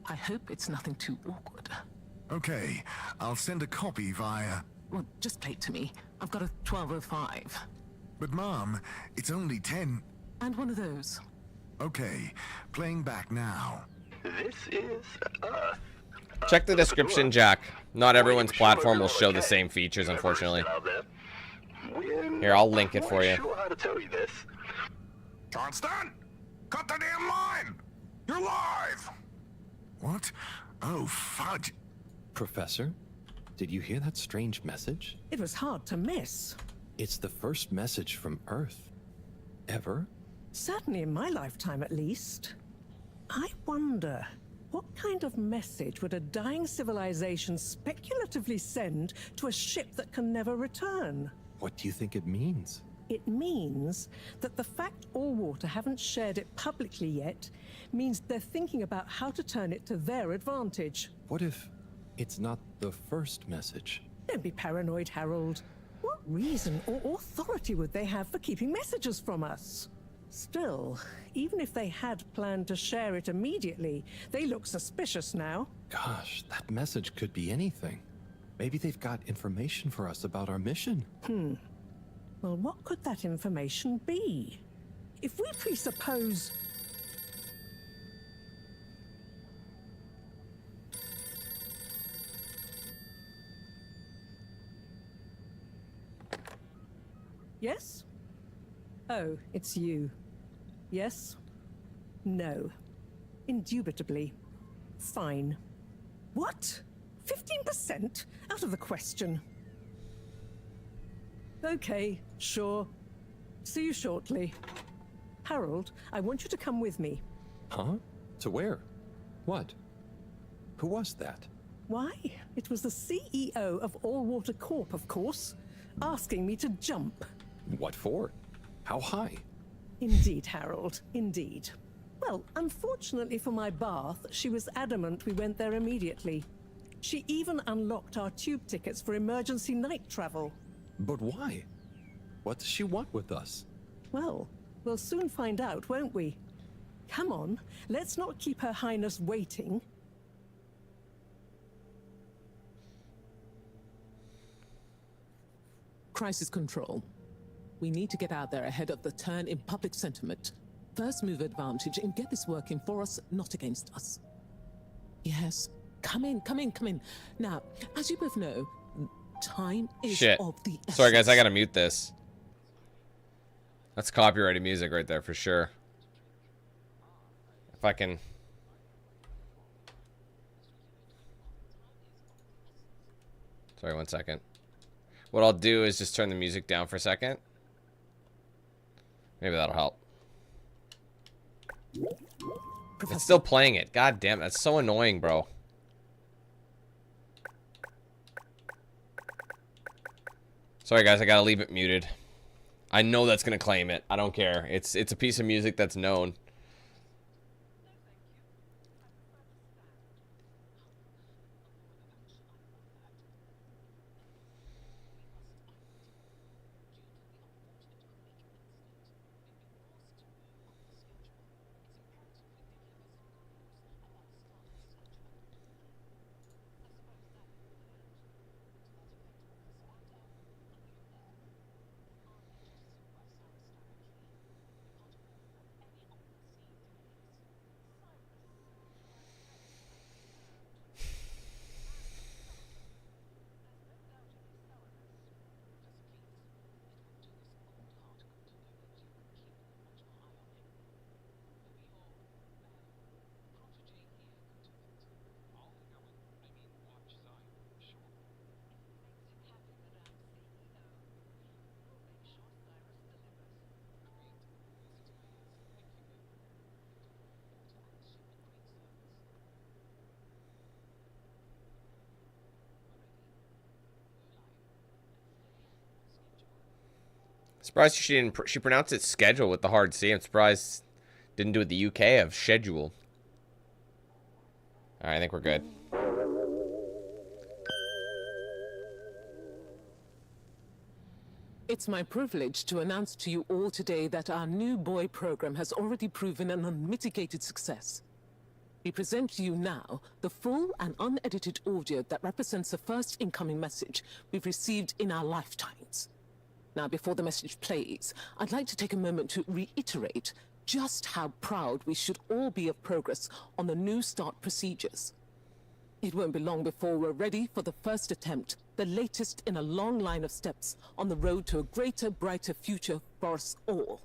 I hope it's nothing too awkward. Okay, I'll send a copy via... Well, just play it to me. I've got a 1205. But Mom, it's only 10... And one of those. Okay, playing back now. This is Earth. Check the description, Jack. Not everyone's platform will show the same features, unfortunately. Here, I'll link it for you. Sure how to tell you this. Johnston! Cut the damn line! You're live! What? Oh, fudge. Professor, did you hear that strange message? It was hard to miss. It's the first message from Earth. Ever? Certainly in my lifetime, at least. I wonder, what kind of message would a dying civilization speculatively send to a ship that can never return? What do you think it means? It means that the fact Allwater haven't shared it publicly yet means they're thinking about how to turn it to their advantage. What if it's not the first message? Don't be paranoid, Harold. What reason or authority would they have for keeping messages from us? Still, even if they had planned to share it immediately, they look suspicious now. Gosh, that message could be anything. Maybe they've got information for us about our mission. Well, what could that information be? If we presuppose... Yes? Oh, it's you. Yes? No. Indubitably. Fine. What? 15%? Out of the question. Okay, sure. See you shortly. Harold, I want you to come with me. Huh? To where? What? Who was that? Why? It was the CEO of Allwater Corp, of course, asking me to jump. What for? How high? Indeed, Harold, indeed. Well, unfortunately for my bath, she was adamant we went there immediately. She even unlocked our tube tickets for emergency night travel. But why? What does she want with us? Well, we'll soon find out, won't we? Come on, let's not keep Her Highness waiting. Crisis control. We need to get out there ahead of the turn in public sentiment. First move advantage and get this working for us, not against us. Yes, come in, come in, come in. Now, as you both know, time is Shit. of the essence. Sorry, guys, I gotta mute this. That's copyrighted music right there for sure. If I can... Sorry, 1 second. What I'll do is just turn the music down for a second. Maybe that'll help. It's still playing it. God damn, that's so annoying, bro. Sorry, guys, I gotta leave it muted. I know that's gonna claim it. I don't care. It's a piece of music that's known. Surprised she pronounced it schedule with the hard C. I'm surprised didn't do it the UK of schedule. All right, I think we're good. It's my privilege to announce to you all today that our new boy program has already proven an unmitigated success. We present to you now the full and unedited audio that represents the first incoming message we've received in our lifetimes. Now, before the message plays, I'd like to take a moment to reiterate just how proud we should all be of progress on the new start procedures. It won't be long before we're ready for the first attempt, the latest in a long line of steps on the road to a greater, brighter future for us all.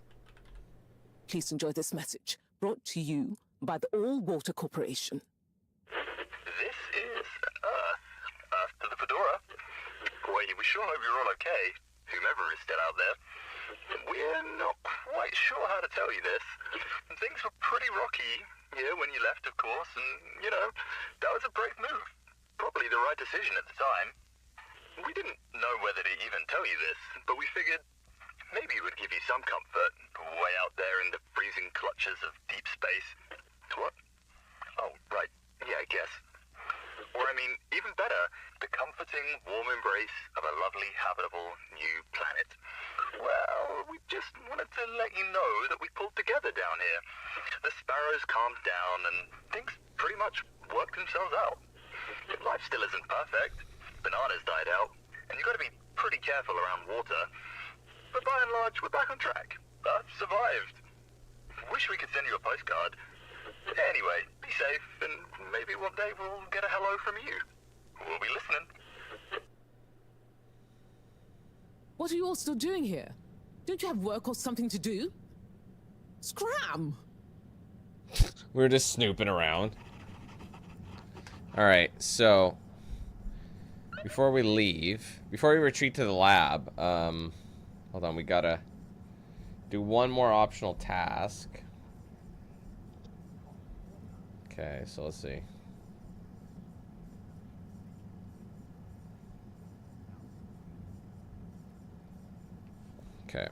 Please enjoy this message, brought to you by the All Water Corporation. This is Earth to the Fedora. We sure hope you're all okay, whomever is still out there. We're not quite sure how to tell you this. Things were pretty rocky here when you left, of course, and, you know, that was a brave move. Probably the right decision at the time. We didn't know whether to even tell you this, but we figured maybe it would give you some comfort way out there in the freezing clutches of deep space. What? Oh, right. Yeah, I guess. Or, I mean, even better, the comforting, warm embrace of a lovely, habitable new planet. Well, we just wanted to let you know that we pulled together down here. The sparrows calmed down and things pretty much worked themselves out. Life still isn't perfect. Bananas died out, and you've got to be pretty careful around water. But by and large, we're back on track. Earth survived. Wish we could send you a postcard. Anyway, be safe, and maybe one day we'll get a hello from you. We'll be listening. What are you all still doing here? Don't you have work or something to do? Scram! We're just snooping around. Alright, so before we leave, before we retreat to the lab, hold on, we gotta do one more optional task. Okay, so let's see. Okay.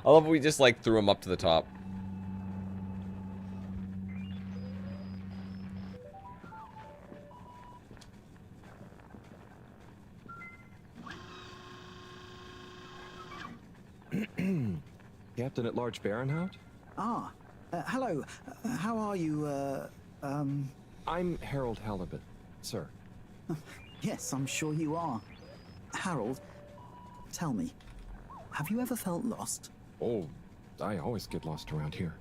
I love we just like threw him up to the top. Captain at Large Baronhout? Ah, hello. How are you, I'm Harold Halibut, sir. Yes, I'm sure you are. Harold, tell me, have you ever felt lost? Oh, I always get lost around here.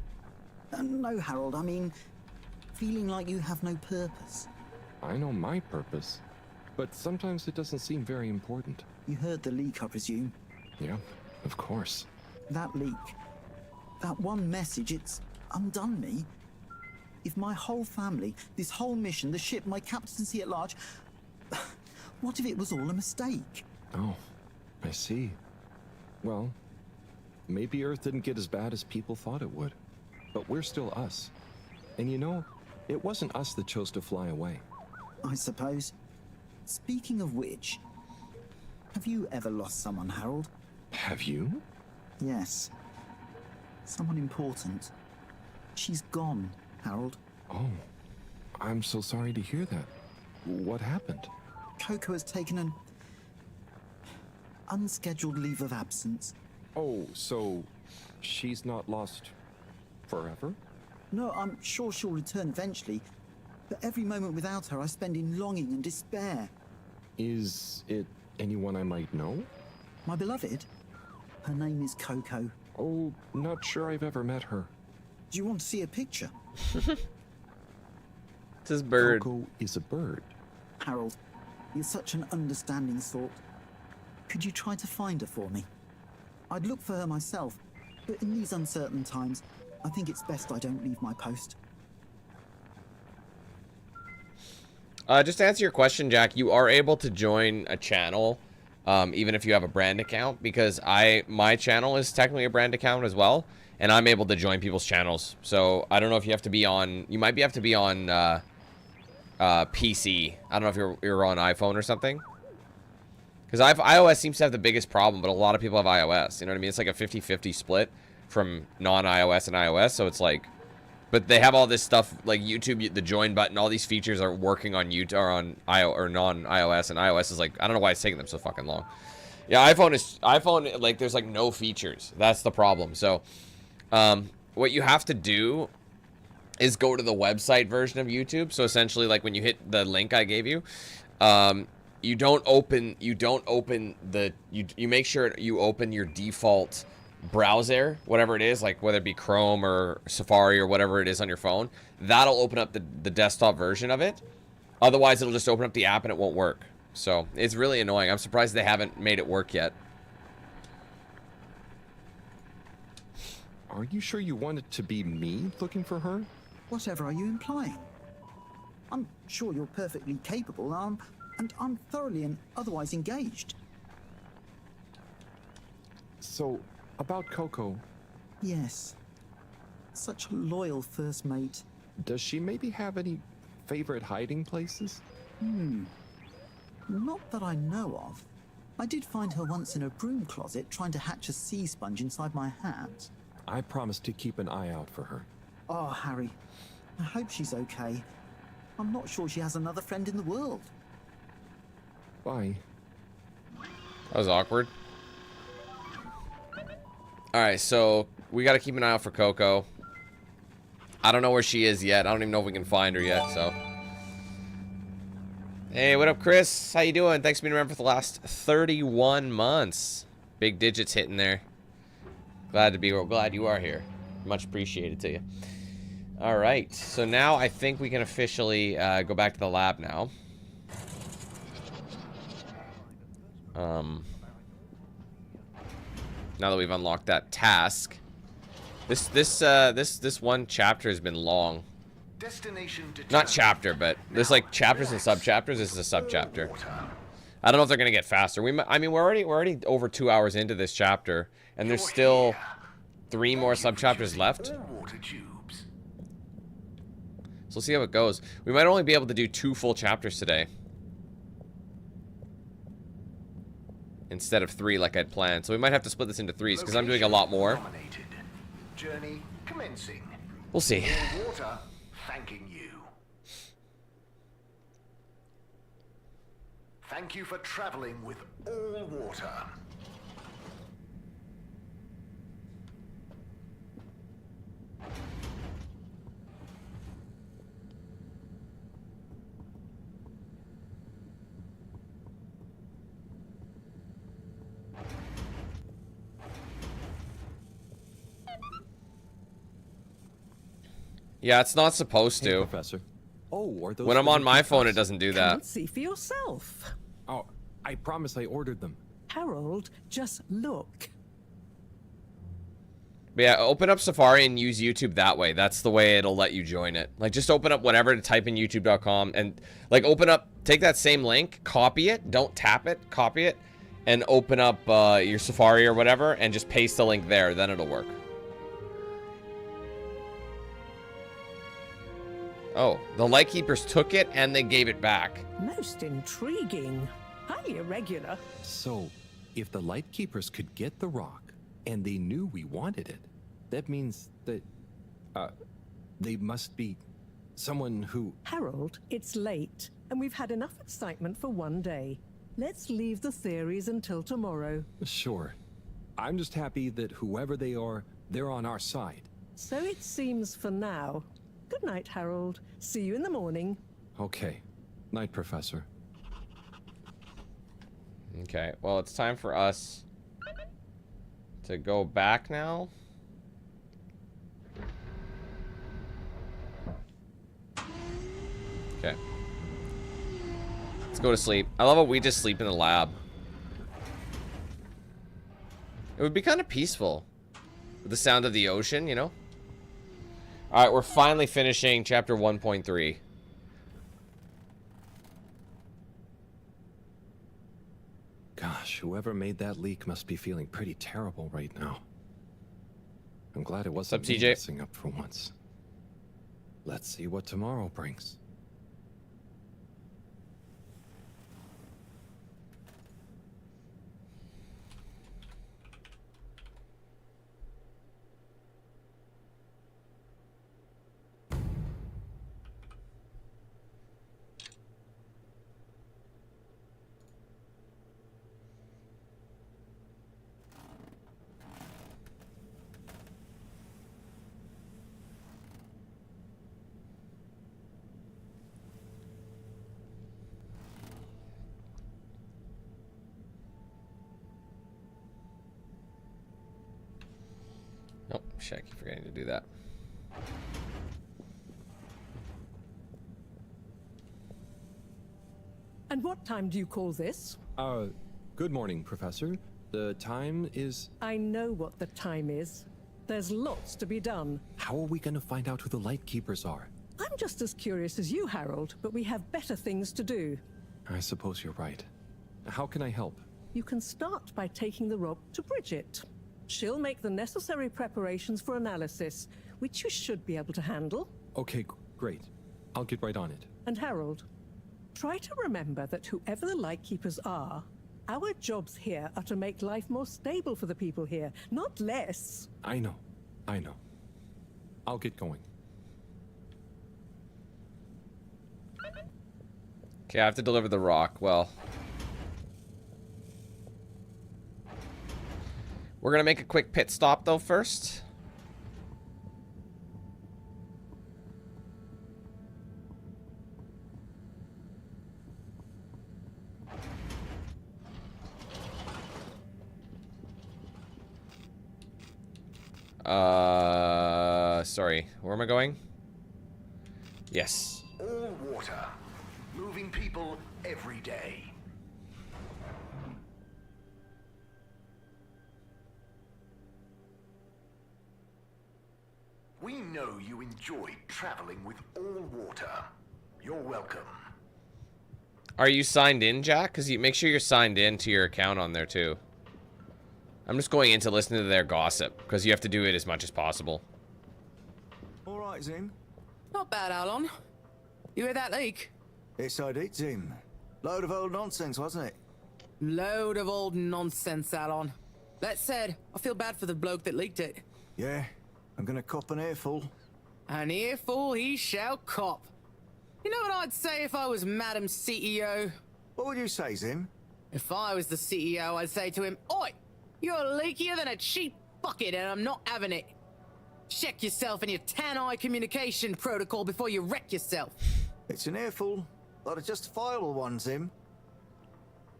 No, Harold, I mean, feeling like you have no purpose. I know my purpose, but sometimes it doesn't seem very important. You heard the leak, I presume? Yeah, of course. That leak, that one message, it's undone me. If my whole family, this whole mission, the ship, my captaincy at large, what if it was all a mistake? Oh, I see. Well, maybe Earth didn't get as bad as people thought it would. But we're still us. And you know, it wasn't us that chose to fly away. I suppose. Speaking of which, have you ever lost someone, Harold? Have you? Yes. Someone important. She's gone, Harold. Oh, I'm so sorry to hear that. What happened? Coco has taken an unscheduled leave of absence. Oh, so she's not lost forever? No, I'm sure she'll return eventually. But every moment without her I spend in longing and despair. Is it anyone I might know? My beloved? Her name is Coco. Oh, not sure I've ever met her. Do you want to see a picture? It's his bird. Coco is a bird. Harold, you're such an understanding sort. Could you try to find her for me? I'd look for her myself, but in these uncertain times, I think it's best I don't leave my post. Just to answer your question, Jack, you are able to join a channel, even if you have a brand account, because my channel is technically a brand account as well, and I'm able to join people's channels. So I don't know if you have to be on. You might have to be on PC. I don't know if you're on iPhone or something. Because iOS seems to have the biggest problem, but a lot of people have iOS. You know what I mean? It's like a 50-50 split from non-iOS and iOS. So it's like, but they have all this stuff like YouTube, the join button, all these features are working on YouTube or on non-iOS, and iOS is like, I don't know why it's taking them so fucking long. Yeah, iPhone like there's like no features. That's the problem. So, what you have to do is go to the website version of YouTube. So essentially, like when you hit the link I gave you, you make sure you open your default browser, whatever it is, like whether it be Chrome or Safari or whatever it is on your phone. That'll open up the desktop version of it. Otherwise, it'll just open up the app and it won't work. So it's really annoying. I'm surprised they haven't made it work yet. Are you sure you want it to be me looking for her? Whatever are you implying? I'm sure you're perfectly capable, and I'm thoroughly and otherwise engaged. So, about Coco. Yes. Such a loyal first mate. Does she maybe have any favorite hiding places? Not that I know of. I did find her once in a broom closet trying to hatch a sea sponge inside my hat. I promised to keep an eye out for her. Oh, Harry. I hope she's okay. I'm not sure she has another friend in the world. Bye. That was awkward. Alright, so we gotta keep an eye out for Coco. I don't know where she is yet. I don't even know if we can find her yet, so. Hey, what up, Chris? How you doing? Thanks for being around for the last 31 months. Big digits hitting there. Glad you are here. Much appreciated to you. Alright, so now I think we can officially go back to the lab now. Now that we've unlocked that task. This one chapter has been long. Not chapter, but there's like chapters and sub-chapters. This is a sub-chapter. I don't know if they're gonna get faster. I mean, we're already over 2 hours into this chapter, and there's still 3 more sub-chapters left. So we'll see how it goes. We might only be able to do 2 full chapters today, instead of 3 like I'd planned. So we might have to split this into 3s because I'm doing a lot more. Journey commencing. We'll see. Water thanking you. Thank you for traveling with all water. Yeah, it's not supposed to. Hey, Professor. Oh, are those when I'm on my phone, it doesn't do that. Can't see for yourself. Oh, I promise I ordered them. Harold, just look. But yeah, open up Safari and use YouTube that way. That's the way it'll let you join it. Like, just open up whatever to type in youtube.com and, like, take that same link, copy it, don't tap it, copy it, and open up your Safari or whatever, and just paste the link there. Then it'll work. Oh, the Lightkeepers took it and they gave it back. Most intriguing. Highly irregular. So, if the Lightkeepers could get the rock, and they knew we wanted it, that means that, they must be someone who... Harold, it's late, and we've had enough excitement for one day. Let's leave the theories until tomorrow. Sure. I'm just happy that whoever they are, they're on our side. So it seems for now. Good night, Harold. See you in the morning. Okay. Night, Professor. Okay, well, it's time for us to go back now. Okay. Let's go to sleep. I love how we just sleep in the lab. It would be kind of peaceful. With the sound of the ocean, you know? Alright, we're finally finishing chapter 1.3. Gosh, whoever made that leak must be feeling pretty terrible right now. I'm glad it wasn't me messing up for once. Let's see what tomorrow brings. Nope, shit, I keep forgetting to do that. And what time do you call this? Good morning, Professor. The time is... I know what the time is. There's lots to be done. How are we gonna find out who the Lightkeepers are? I'm just as curious as you, Harold, but we have better things to do. I suppose you're right. How can I help? You can start by taking the rope to Bridget. She'll make the necessary preparations for analysis, which you should be able to handle. Okay, great. I'll get right on it. And Harold, try to remember that whoever the Lightkeepers are, our jobs here are to make life more stable for the people here, not less. I know. I'll get going. Okay, I have to deliver the rock. Well, we're gonna make a quick pit stop though first. Sorry, where am I going? Yes. All water. Moving people every day. We know you enjoy traveling with all water. You're welcome. Are you signed in, Jack? Because you make sure you're signed in to your account on there too. I'm just going in to listen to their gossip because you have to do it as much as possible. All right, Zim. Not bad, Alon. You hear that leak? Yes, I did, Zim. Load of old nonsense, wasn't it? Load of old nonsense, Alon. That said, I feel bad for the bloke that leaked it. Yeah, I'm gonna cop an earful. An earful he shall cop. You know what I'd say if I was Madam CEO? What would you say, Zim? If I was the CEO, I'd say to him, Oi! You're leakier than a cheap bucket and I'm not having it. Check yourself and your Tan-Eye communication protocol before you wreck yourself. It's an earful, but a justifiable one, Zim.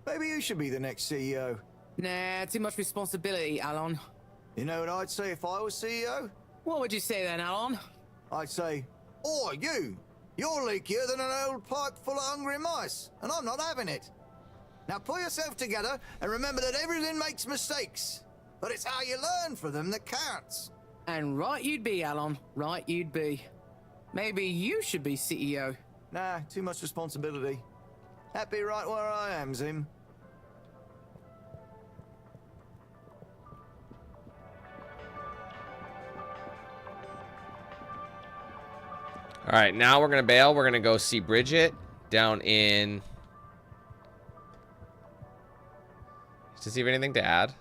Maybe you should be the next CEO. Nah, too much responsibility, Alon. You know what I'd say if I was CEO? What would you say then, Alon? I'd say, Oi, you! You're leakier than an old pipe full of hungry mice, and I'm not having it. Now pull yourself together and remember that everything makes mistakes, but it's how you learn from them that counts. And right you'd be, Alon. Right you'd be. Maybe you should be CEO. Nah, too much responsibility. Happy right where I am, Zim. Alright, now we're gonna bail. We're gonna go see Bridget down in... Does he have anything to add?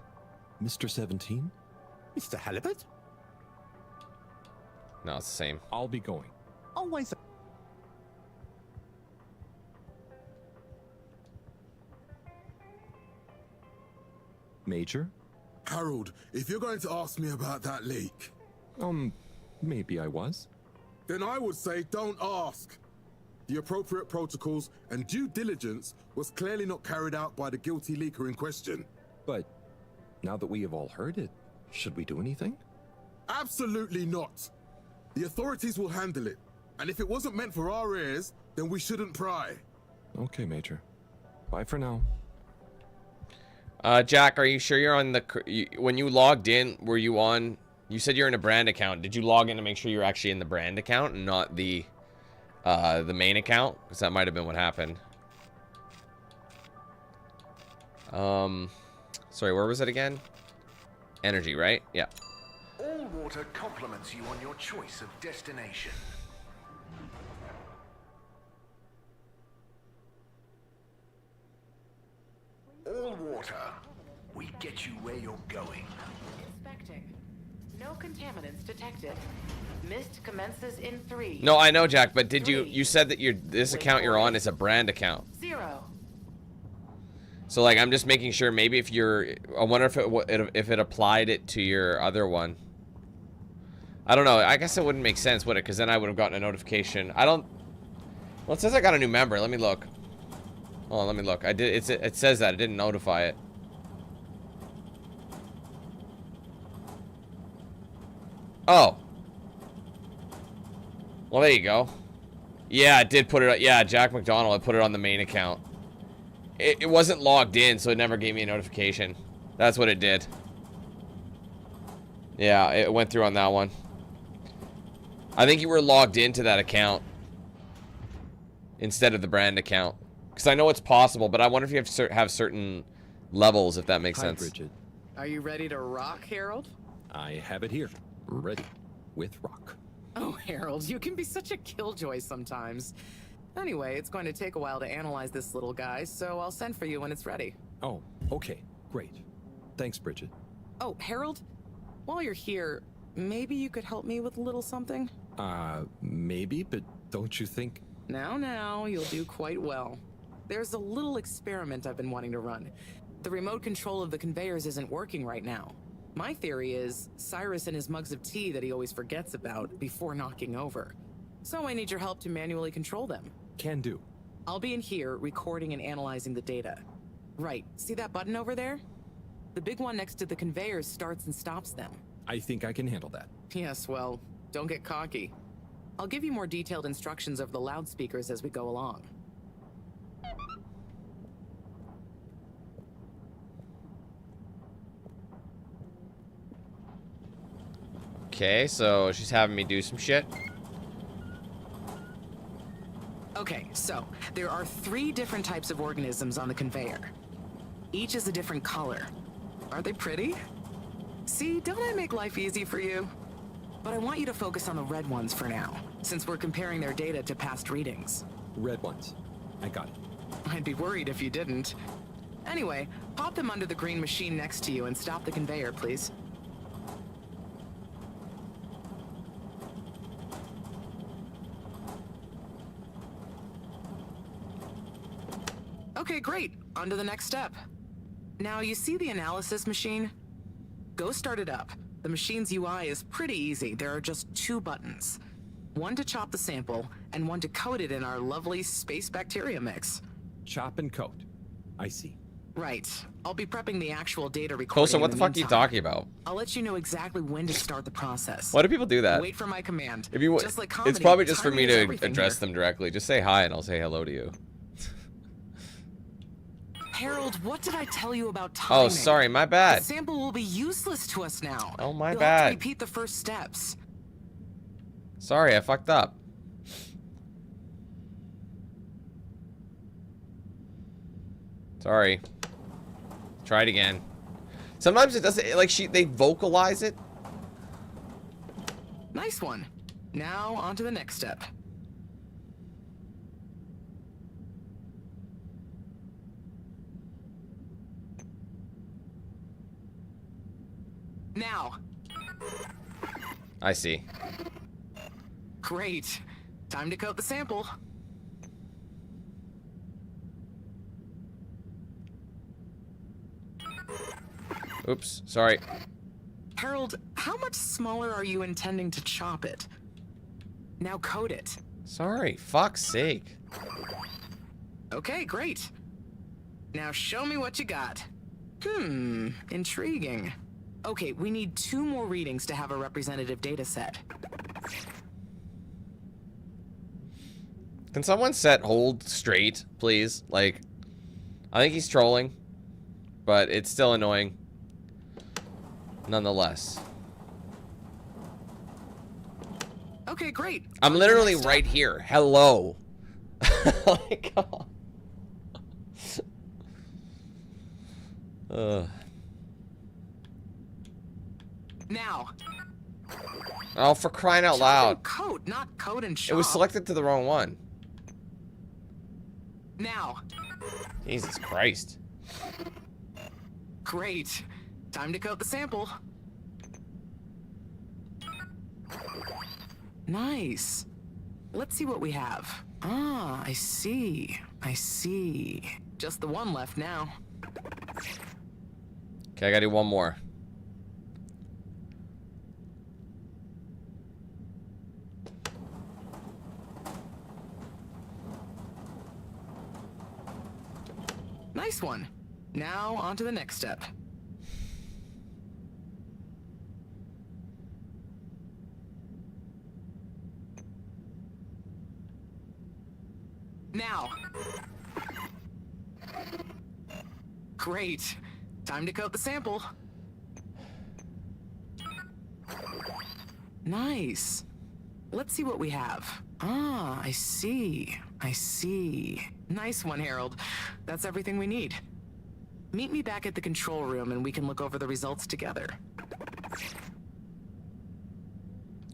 Mr. 17? Mr. Halibut? No, it's the same. I'll be going. Always. Major? Harold, if you're going to ask me about that leak... Maybe I was. Then I would say don't ask. The appropriate protocols and due diligence was clearly not carried out by the guilty leaker in question. But now that we have all heard it, should we do anything? Absolutely not. The authorities will handle it. And if it wasn't meant for our ears, then we shouldn't pry. Okay, Major. Bye for now. Jack, are you sure you're on the... when you logged in, were you on... You said you're in a brand account. Did you log in to make sure you're actually in the brand account and not the main account? Because that might have been what happened. Sorry, where was it again? Energy, right? Yeah. All water compliments you on your choice of destination. All water. We get you where you're going. Inspecting. No contaminants detected. Mist commences in 3. No, I know, Jack, but did you said that this account you're on is a brand account. 0. So like I'm just making sure maybe if you're I wonder if it applied it to your other one. I don't know. I guess it wouldn't make sense, would it? Cuz then I would have gotten a notification. I don't... Well, it says I got a new member. Let me look. Oh, let me look. I did it says that it didn't notify it. Oh. Well, there you go. Yeah, it did put it... Yeah, Jack McDonald. I put it on the main account. It wasn't logged in, so it never gave me a notification. That's what it did. Yeah, it went through on that one. I think you were logged into that account instead of the brand account. Because I know it's possible, but I wonder if you have to have certain levels, if that makes sense. Bridget. Are you ready to rock, Harold? I have it here. Ready. With rock. Oh, Harold, you can be such a killjoy sometimes. Anyway, it's going to take a while to analyze this little guy, so I'll send for you when it's ready. Oh, okay. Great. Thanks, Bridget. Oh, Harold, while you're here, maybe you could help me with a little something? Maybe, but don't you think... Now, you'll do quite well. There's a little experiment I've been wanting to run. The remote control of the conveyors isn't working right now. My theory is Cyrus and his mugs of tea that he always forgets about before knocking over. So I need your help to manually control them. Can do. I'll be in here recording and analyzing the data. Right, see that button over there? The big one next to the conveyors starts and stops them. I think I can handle that. Yes, well, don't get cocky. I'll give you more detailed instructions over the loudspeakers as we go along. Okay, so she's having me do some shit. Okay, so there are 3 different types of organisms on the conveyor. Each is a different color. Aren't they pretty? See, don't I make life easy for you? But I want you to focus on the red ones for now, since we're comparing their data to past readings. Red ones. I got it. I'd be worried if you didn't. Anyway, pop them under the green machine next to you and stop the conveyor, please. Okay, great. On to the next step. Now, you see the analysis machine? Go start it up. The machine's UI is pretty easy. There are just 2 buttons. One to chop the sample, and one to coat it in our lovely space bacteria mix. Chop and coat. I see. Right. I'll be prepping the actual data recording. Coulson, what the fuck are you talking about? I'll let you know exactly when to start the process. Why do people do that? Wait for my command. If you, just like comedy, it's probably just for me to everything address here. them directly. Just say hi and I'll say hello to you. Harold, what did I tell you about timing? Oh, sorry, my bad. The sample will be useless to us now. Oh, my You'll bad. have to repeat the first steps. Sorry, I fucked up. Sorry. Try it again. Sometimes it doesn't, like they vocalize it. Nice one. Now on to the next step. Now. I see. Great. Time to coat the sample. Oops, sorry. Harold, how much smaller are you intending to chop it? Now coat it. Sorry, fuck's sake. Okay, great. Now show me what you got. Intriguing. Okay, we need 2 more readings to have a representative data set. Can someone set hold straight, please? Like, I think he's trolling. but it's still annoying nonetheless. Okay, great. I'm literally right here. Hello. Like, now. Oh, for crying out loud. Code, not code and shop. It was selected to the wrong one. Now. Jesus Christ. Great. Time to coat the sample. Nice. Let's see what we have. Ah, I see. I see. Just the one left now. Okay, I gotta do one more. Nice one. Now on to the next step. Now. Great. Time to coat the sample. Nice. Let's see what we have. Ah, I see. I see. Nice one, Harold. That's everything we need. Meet me back at the control room and we can look over the results together.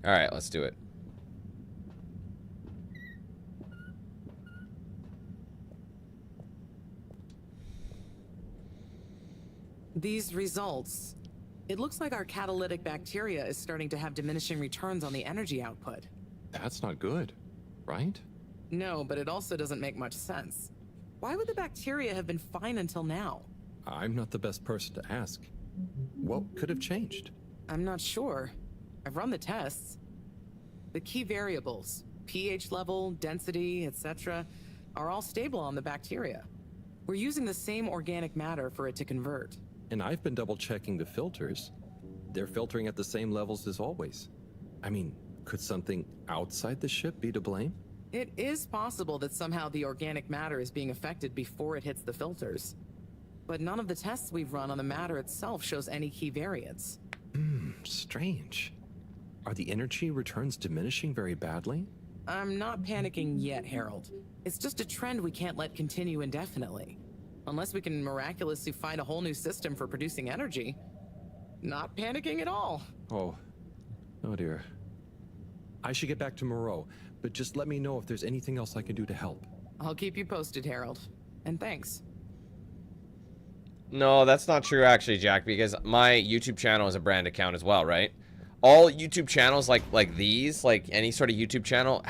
All right, let's do it. These results. It looks like our catalytic bacteria is starting to have diminishing returns on the energy output. That's not good, right? No, but it also doesn't make much sense. Why would the bacteria have been fine until now? I'm not the best person to ask. What could have changed? I'm not sure. I've run the tests. The key variables, pH level, density, etc., are all stable on the bacteria. We're using the same organic matter for it to convert. And I've been double-checking the filters. They're filtering at the same levels as always. I mean, could something outside the ship be to blame? It is possible that somehow the organic matter is being affected before it hits the filters. But none of the tests we've run on the matter itself shows any key variants. Strange. Are the energy returns diminishing very badly? I'm not panicking yet, Harold. It's just a trend we can't let continue indefinitely. Unless we can miraculously find a whole new system for producing energy. Not panicking at all. Oh dear. I should get back to Moreau, but just let me know if there's anything else I can do to help. I'll keep you posted, Harold. And thanks. No, that's not true actually, Jack, because my YouTube channel is a brand account as well, right? All YouTube channels like these, like any sort of YouTube channel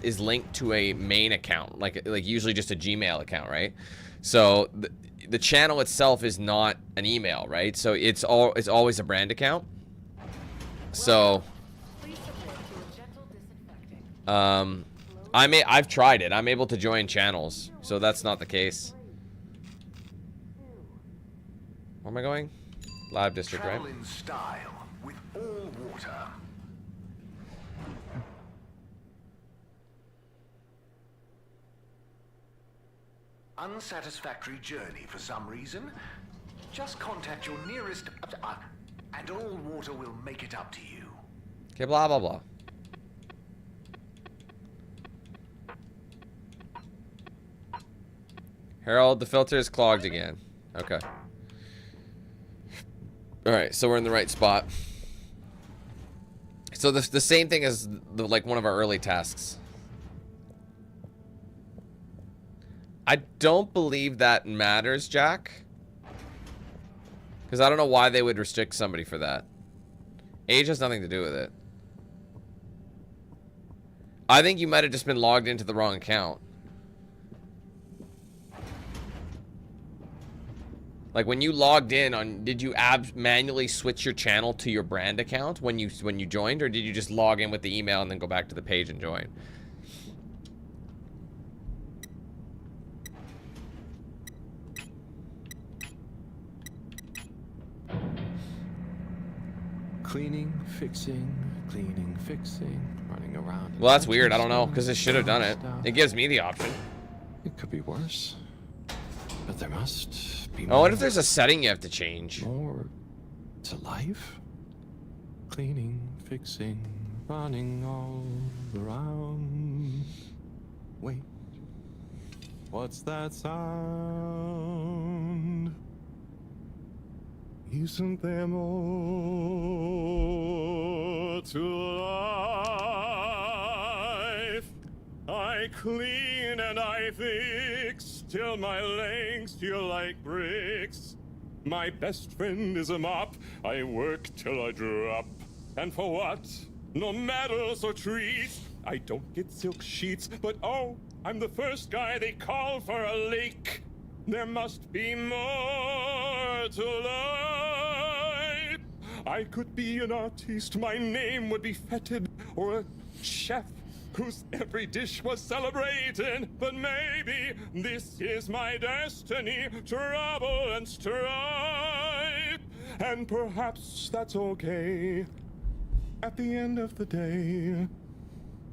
is linked to a main account, like usually just a Gmail account, right? So the channel itself is not an email, right? So it's always a brand account. So I've tried it. I'm able to join channels, so that's not the case. Where am I going? Lab district, right? Travel in style with all water. Unsatisfactory journey for some reason? Just contact your nearest and all water will make it up to you. Okay, blah blah blah. Harold, the filter is clogged again. Okay. Alright, so we're in the right spot. So the same thing as like one of our early tasks. I don't believe that matters, Jack. Because I don't know why they would restrict somebody for that. Age has nothing to do with it. I think you might have just been logged into the wrong account. Like when you logged in did you manually switch your channel to your brand account when you joined, or did you just log in with the email and then go back to the page and join? Cleaning, fixing, running around. Well, that's weird. I don't know, because it should have done it. It gives me the option. It could be worse, but there must must be I more. wonder if there's a setting you have to change. More to life? Cleaning, fixing, running all around. Wait. What's that sound? Isn't there more to life? I clean and I fix till my legs feel like bricks. My best friend is a mop. I work till I drop. And for what? No medals or treats. I don't get silk sheets, but oh, I'm the first guy they call for a leak. There must be more to life. I could be an artiste, my name would be feted, or a chef whose every dish was celebrated. But maybe this is my destiny, trouble and strife. And perhaps that's okay. At the end of the day,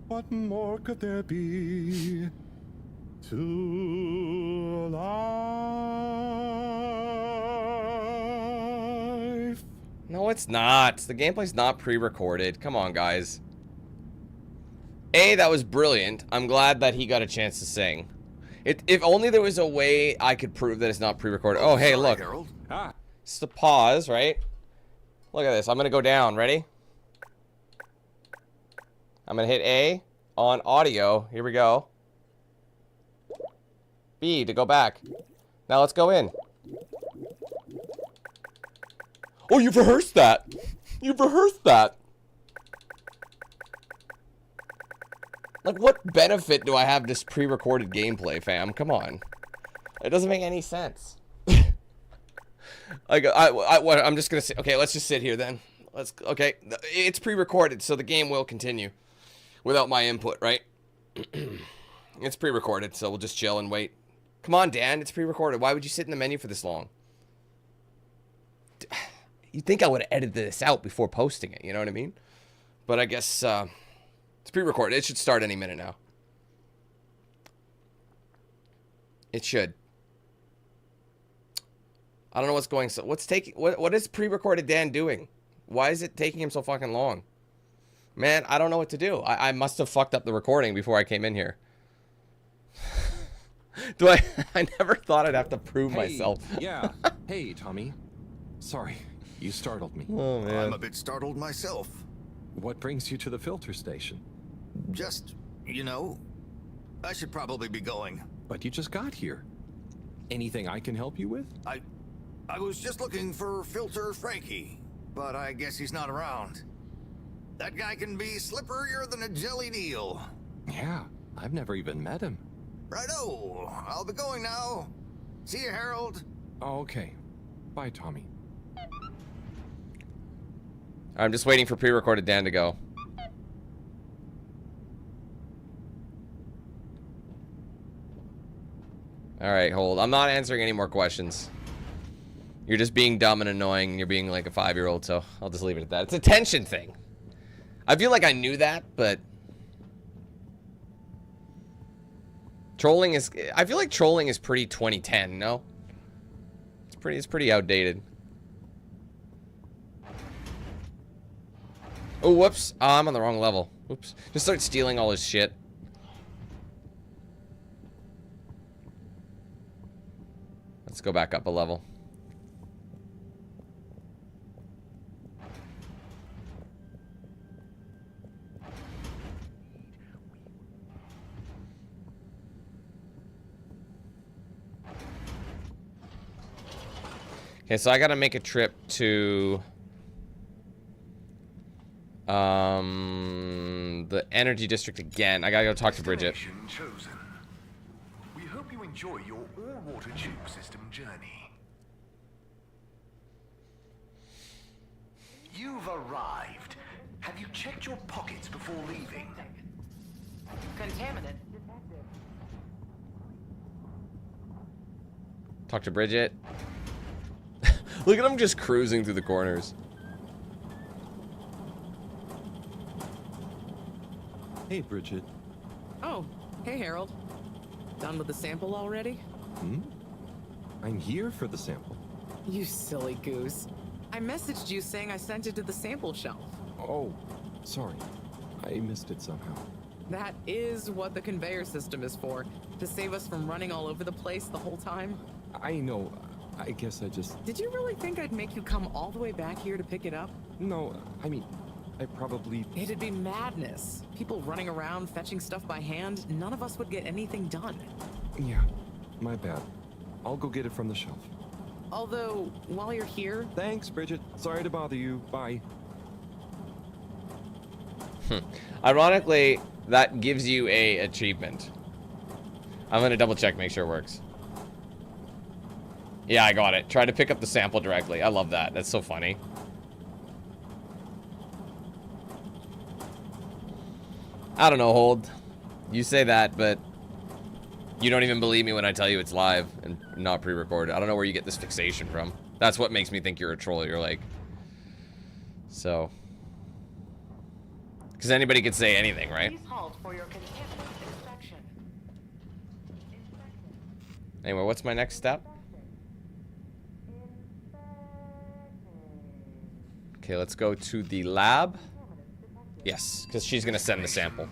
what more could there be to life? No, it's not. The gameplay's not pre-recorded. Come on, guys. That was brilliant. I'm glad that he got a chance to sing. If only there was a way I could prove that it's not pre-recorded. Oh, hey, look. It's the pause, right? Look at this. I'm gonna go down. Ready? I'm gonna hit A on audio. Here we go. B to go back. Now let's go in. Oh, you've rehearsed that. You've rehearsed that. Like, what benefit do I have this pre-recorded gameplay, fam? Come on. It doesn't make any sense. Like, I'm just gonna say, okay, let's just sit here then. Okay, it's pre-recorded, so the game will continue without my input, right? It's pre-recorded, so we'll just chill and wait. Come on, Dan, it's pre-recorded. Why would you sit in the menu for this long? You'd think I would have edited this out before posting it, you know what I mean? But I guess, it's pre-recorded. It should start any minute now. It should. I don't know what's going so. What is pre-recorded Dan doing? Why is it taking him so fucking long? Man, I don't know what to do. I must have fucked up the recording before I came in here. I never thought I'd have to prove myself. Yeah. Hey, Tommy. Sorry, you startled me. Oh, man. I'm a bit startled myself. What brings you to the filter station? Just, you know, I should probably be going. But you just got here. Anything I can help you with? I was just looking for Filter Frankie, but I guess he's not around. That guy can be slipperier than a jellied eel. Yeah, I've never even met him. Righto, I'll be going now. See you, Harold. Oh, okay. Bye, Tommy. I'm just waiting for pre-recorded Dan to go. Alright, hold. I'm not answering any more questions. You're just being dumb and annoying. You're being like a 5-year-old, so I'll just leave it at that. It's a tension thing. I feel like I knew that, but... Trolling is... I feel like trolling is pretty 2010, no? It's pretty outdated. Oh, whoops. Oh, I'm on the wrong level. Oops. Just start stealing all his shit. Let's go back up a level. Okay, so I gotta make a trip to the energy district again. I gotta go talk to Bridget. Chosen. We hope you enjoy your all-water tube system journey. You've arrived. Have you checked your pockets before leaving? Contaminant. Talk to Bridget. Look at him just cruising through the corners. Hey, Bridget. Oh, hey, Harold. Done with the sample already? Hmm? I'm here for the sample. You silly goose. I messaged you saying I sent it to the sample shelf. Oh, sorry. I missed it somehow. That is what the conveyor system is for, to save us from running all over the place the whole time. I know. I guess I just... Did you really think I'd make you come all the way back here to pick it up? No, I mean, I probably... It'd be madness. People running around fetching stuff by hand, none of us would get anything done. Yeah, my bad. I'll go get it from the shelf. Although, while you're here... Thanks, Bridget. Sorry to bother you. Bye. Ironically, that gives you a achievement. I'm gonna double check, make sure it works. Yeah, I got it. Try to pick up the sample directly. I love that. That's so funny. I don't know, Hold. You say that, but you don't even believe me when I tell you it's live and not pre-recorded. I don't know where you get this fixation from. That's what makes me think you're a troll. You're like... So... Because anybody could say anything, right? Anyway, what's my next step? Okay, let's go to the lab. Yes, because she's going to send the sample.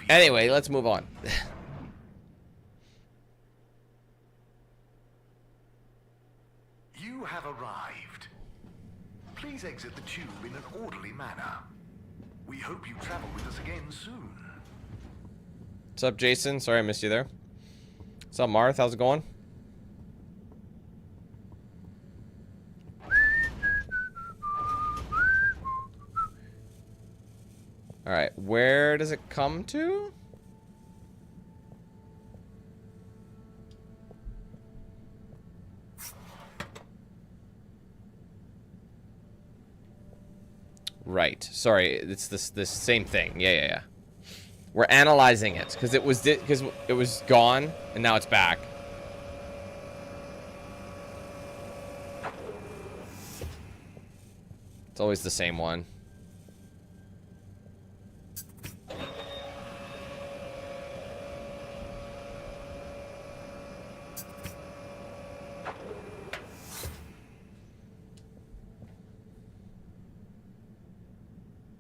Anyway, let's move on. You have arrived. Please exit the tube in an orderly manner. We hope you travel with us again soon. What's up, Jason? Sorry I missed you there. What's up, Marth? How's it going? Alright, where does it come to? Right. Sorry, it's this same thing. Yeah. We're analyzing it because it was gone and now it's back. It's always the same one.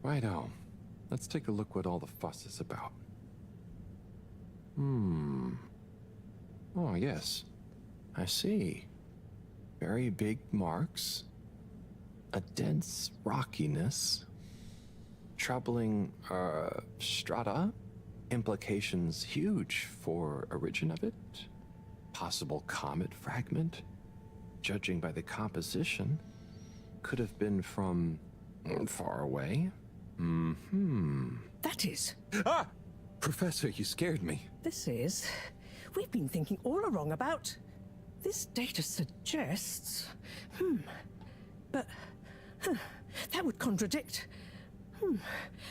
Righto. Let's take a look what all the fuss is about. Oh, yes. I see. Very big marks. A dense rockiness. Troubling, strata. Implications huge for origin of it. Possible comet fragment. Judging by the composition, could have been from far away. That is. Ah! Professor, you scared me. This is. We've been thinking all along about. This data suggests. But. That would contradict.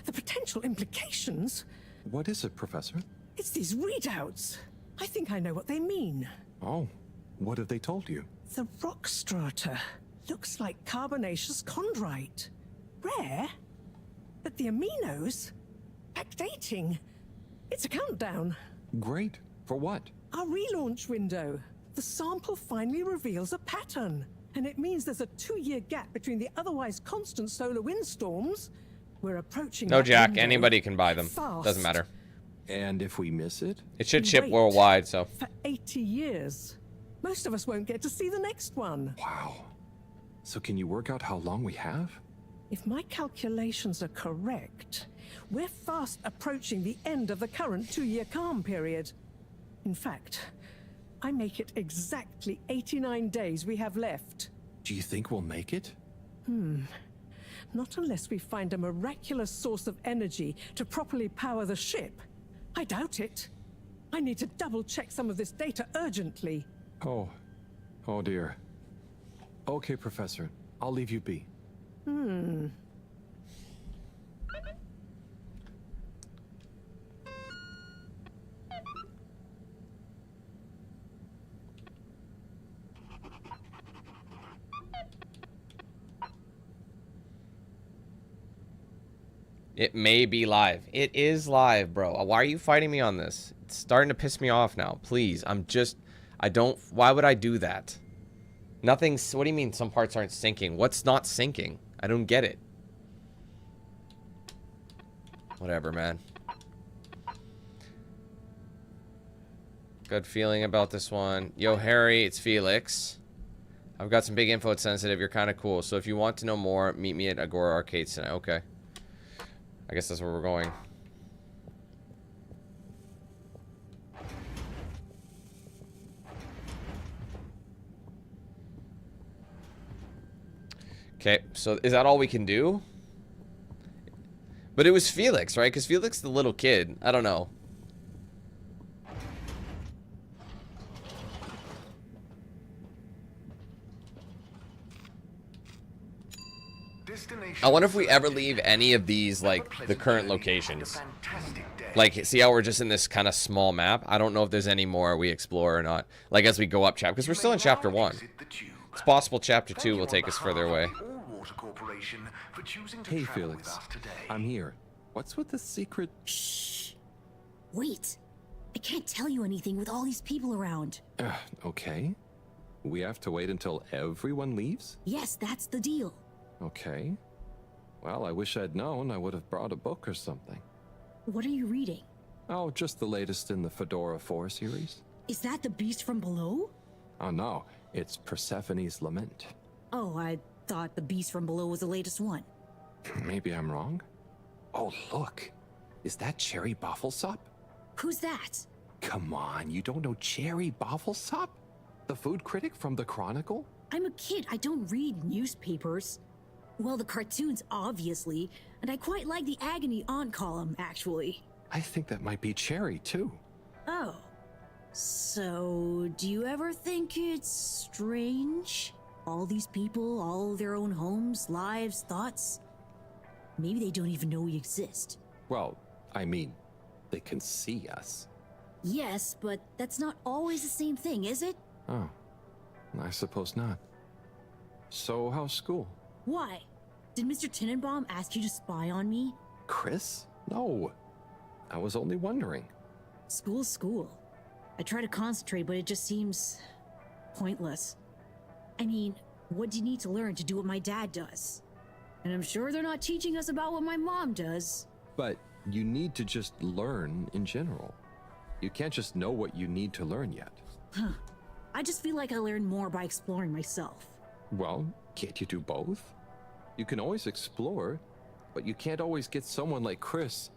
The potential implications. What is it, Professor? It's these readouts. I think I know what they mean. Oh, what have they told you? The rock strata looks like carbonaceous chondrite. Rare, but the aminos, backdating. It's a countdown. Great. For what? Our relaunch window. The sample finally reveals a pattern, and it means there's a 2-year gap between the otherwise constant solar windstorms. We're approaching. No, that Jack. window Anybody can buy them. fast. Doesn't matter. And if we miss it? It should ship Wait worldwide, so. For 80 years. Most of us won't get to see the next one. Wow. So can you work out how long we have? If my calculations are correct, we're fast approaching the end of the current 2-year calm period. In fact, I make it exactly 89 days we have left. Do you think we'll make it? Not unless we find a miraculous source of energy to properly power the ship. I doubt it. I need to double-check some of this data urgently. Oh dear. Okay, Professor. I'll leave you be. It may be live. It is live, bro. Why are you fighting me on this? It's starting to piss me off now. Please, I don't... Why would I do that? Nothing's... What do you mean some parts aren't sinking? What's not sinking? I don't get it. Whatever, man. Good feeling about this one. Yo, Harry, it's Felix. I've got some big info. It's sensitive. You're kind of cool. So if you want to know more, meet me at Agora Arcades tonight. Okay. I guess that's where we're going. Okay, so is that all we can do? But it was Felix, right? Because Felix, the little kid. I don't know. I wonder if we ever leave any of these, like, the current locations. Like, see how we're just in this kind of small map? I don't know if there's any more we explore or not. Like, as we go up chapter, because we're still in chapter 1. It's possible chapter 2 will take us further away. Hey, Felix. I'm here. What's with the secret? Shh. Wait. I can't tell you anything with all these people around. Okay. We have to wait until everyone leaves? Yes, that's the deal. Okay. Well, I wish I'd known. I would have brought a book or something. What are you reading? Oh, just the latest in the Fedora 4 series. Is that the beast from below? Oh, no. It's Persephone's Lament. Oh, I thought the beast from below was the latest one. Maybe I'm wrong. Oh, look. Is that Cherry Bofflesop? Who's that? Come on, you don't know Cherry Bofflesop? The food critic from the Chronicle? I'm a kid. I don't read newspapers. Well, the cartoons, obviously. And I quite like the Agony Aunt column, actually. I think that might be Cherry, too. Oh. So, do you ever think it's strange? All these people, all their own homes, lives, thoughts? Maybe they don't even know we exist. Well, I mean, they can see us. Yes, but that's not always the same thing, is it? Oh, I suppose not. So, how's school? Why? Did Mr. Tenenbaum ask you to spy on me? Chris? No. I was only wondering. School's school. I try to concentrate, but it just seems pointless. I mean, what do you need to learn to do what my dad does? And I'm sure they're not teaching us about what my mom does. But you need to just learn in general. You can't just know what you need to learn yet. Huh. I just feel like I learn more by exploring myself. Well, can't you do both? You can always explore, but you can't always get someone like Chris,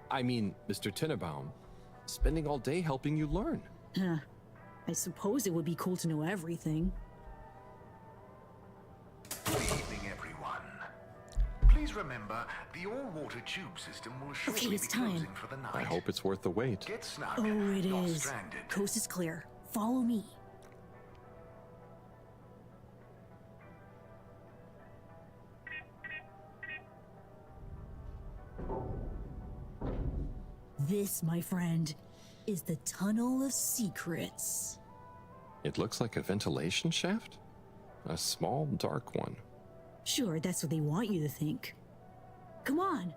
I mean, Mr. Tenenbaum, spending all day helping you learn. Huh. I suppose it would be cool to know everything. Good evening, everyone. Please remember, the all-water tube system will shortly be closing for the night. I hope it's worth the wait. Get snug, Oh, it not is. stranded. Coast is clear. Follow me. This, my friend, is the Tunnel of Secrets. It looks like a ventilation shaft? A small, dark one. Sure, that's what they want you to think. Come on.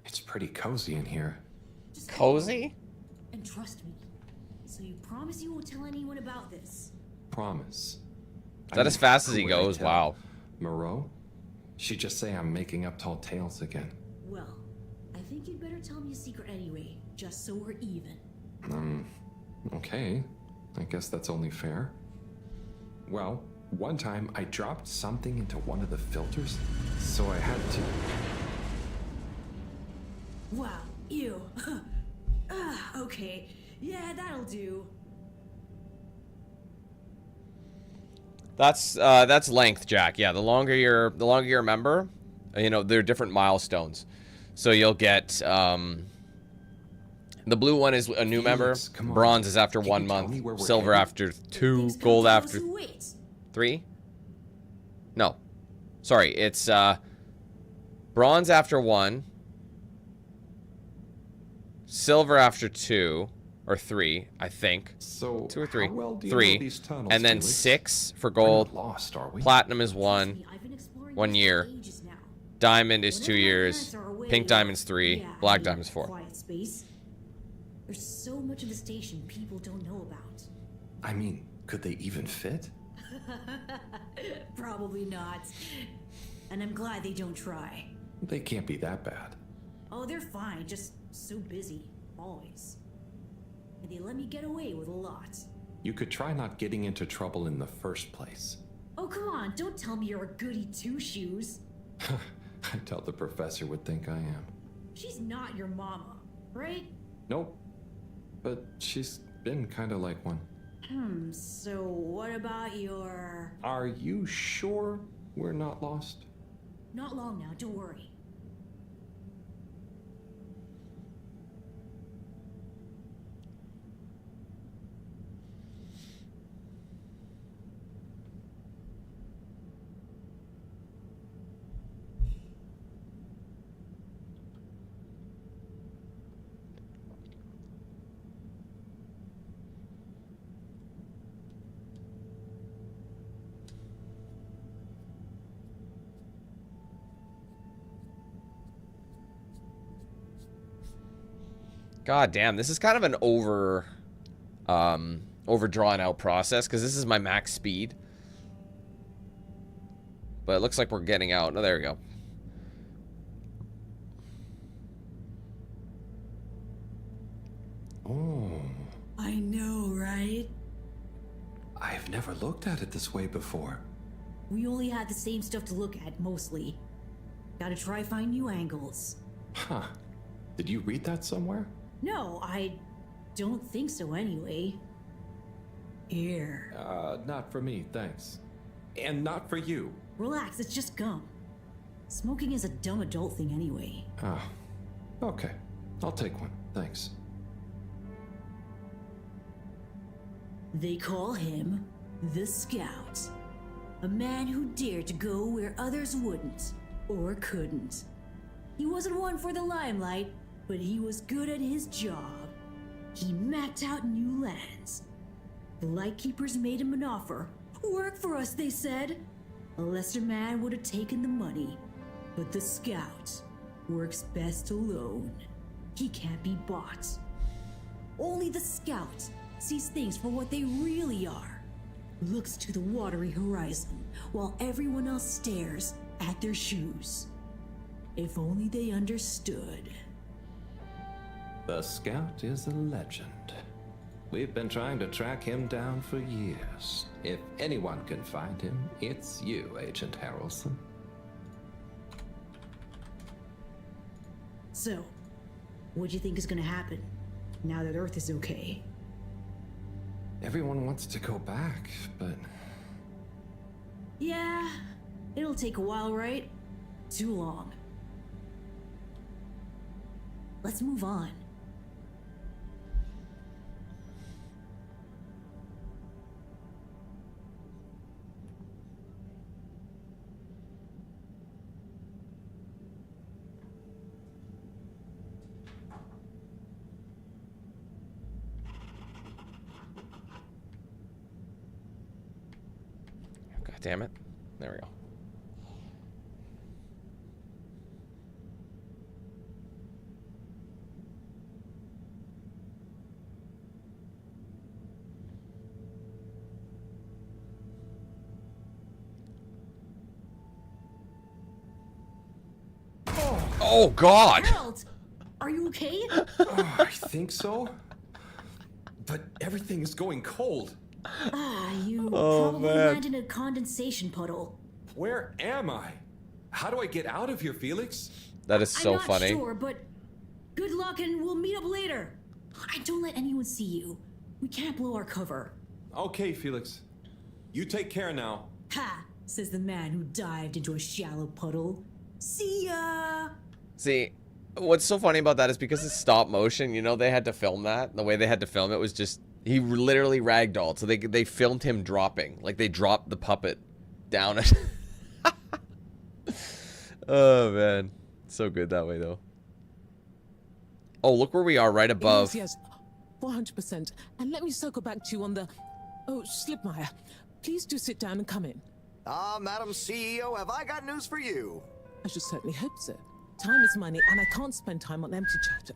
It's pretty cozy in here. Cozy? And trust me. So you promise you won't tell anyone about this? Promise. Is that as fast as he goes? Wow. Moreau? She'd just say I'm making up tall tales again. Well, I think you'd better tell me a secret anyway, just so we're even. Okay. I guess that's only fair. Well, one time I dropped something into one of the filters, so I had to... Wow, ew. Okay. Yeah, that'll do. That's length, Jack. Yeah, the longer you're a member, you know, there are different milestones. So you'll get the blue one is a new member, bronze is after 1 month, silver after 2, gold after 3. No. Sorry, it's bronze after 1, silver after 2 or 3, I think. So 2 or 3. how well do you 3. know these tunnels, And then Felix? 6 for We're not gold. lost, are we? Platinum is 1. 1 year. Diamond is 2 years. Pink diamond's 3. Black diamond's 4. Quiet space. There's so much of the station people don't know about. I mean, could they even fit? Probably not. And I'm glad they don't try. They can't be that bad. Oh, they're fine, just so busy, always. And they let me get away with a lot. You could try not getting into trouble in the first place. Oh, come on, don't tell me you're a goody two-shoes. I doubt the professor would think I am. She's not your mama, right? Nope. But she's been kind of like one. So what about your... Are you sure we're not lost? Not long now, don't worry. God damn, this is kind of an overdrawn out process because this is my max speed. But it looks like we're getting out. Oh, there we go. Oh. I know, right? I've never looked at it this way before. We only had the same stuff to look at, mostly. Gotta try find new angles. Huh. Did you read that somewhere? No, I don't think so anyway. Here. Not for me, thanks. And not for you. Relax, it's just gum. Smoking is a dumb adult thing anyway. Oh. Okay. I'll take one, thanks. They call him the Scout. A man who dared to go where others wouldn't, or couldn't. He wasn't one for the limelight, but he was good at his job. He mapped out new lands. The Lightkeepers made him an offer. Work for us, they said. A lesser man would have taken the money. But the Scout works best alone. He can't be bought. Only the Scout sees things for what they really are. Looks to the watery horizon while everyone else stares at their shoes. If only they understood. The Scout is a legend. We've been trying to track him down for years. If anyone can find him, it's you, Agent Harrelson. So, what do you think is gonna happen now that Earth is okay? Everyone wants to go back, but... Yeah, it'll take a while, right? Too long. Let's move on. God damn it. There we go. Oh God! Harold, are you okay? I think so. But everything is going cold. You Oh, probably man. landed in a condensation puddle. Where am I? How do I get out of here, Felix? That is so I'm not funny. sure, but good luck and we'll meet up later. I don't let anyone see you. We can't blow our cover. Okay, Felix. You take care now. Ha! Says the man who dived into a shallow puddle. See ya! See, what's so funny about that is because it's stop motion, you know, they had to film that. The way they had to film it was just, he literally ragdolled. So they filmed him dropping. Like, they dropped the puppet down it. Oh, man. So good that way, though. Oh, look where we are, right above. Yes, 400%. And let me circle back to you on the... Oh, Slipmeyer, please do sit down and come in. Ah, Madam CEO, have I got news for you? I should certainly hope so. Time is money, and I can't spend time on empty chatter.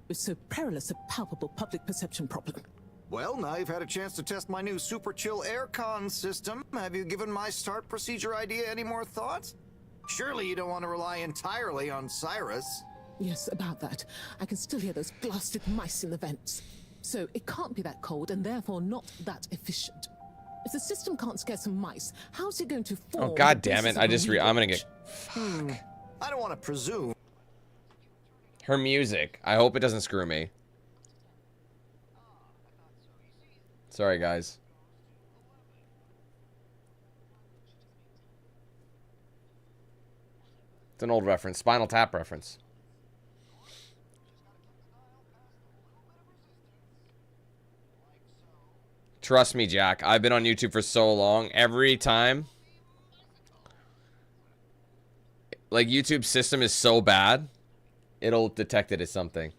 With so perilous a palpable public perception problem. Well, now you've had a chance to test my new super chill aircon system. Have you given my start procedure idea any more thought? Surely you don't want to rely entirely on Cyrus. Yes, about that. I can still hear those blasted mice in the vents. So it can't be that cold, and therefore not that efficient. If the system can't scare some mice, how's it going to form? Oh, god damn it. I'm gonna get... I don't want to presume. Her music. I hope it doesn't screw me. Sorry, guys. It's an old reference. Spinal Tap reference. Trust me, Jack. I've been on YouTube for so long. Every time... like, YouTube's system is so bad, it'll detect it as something.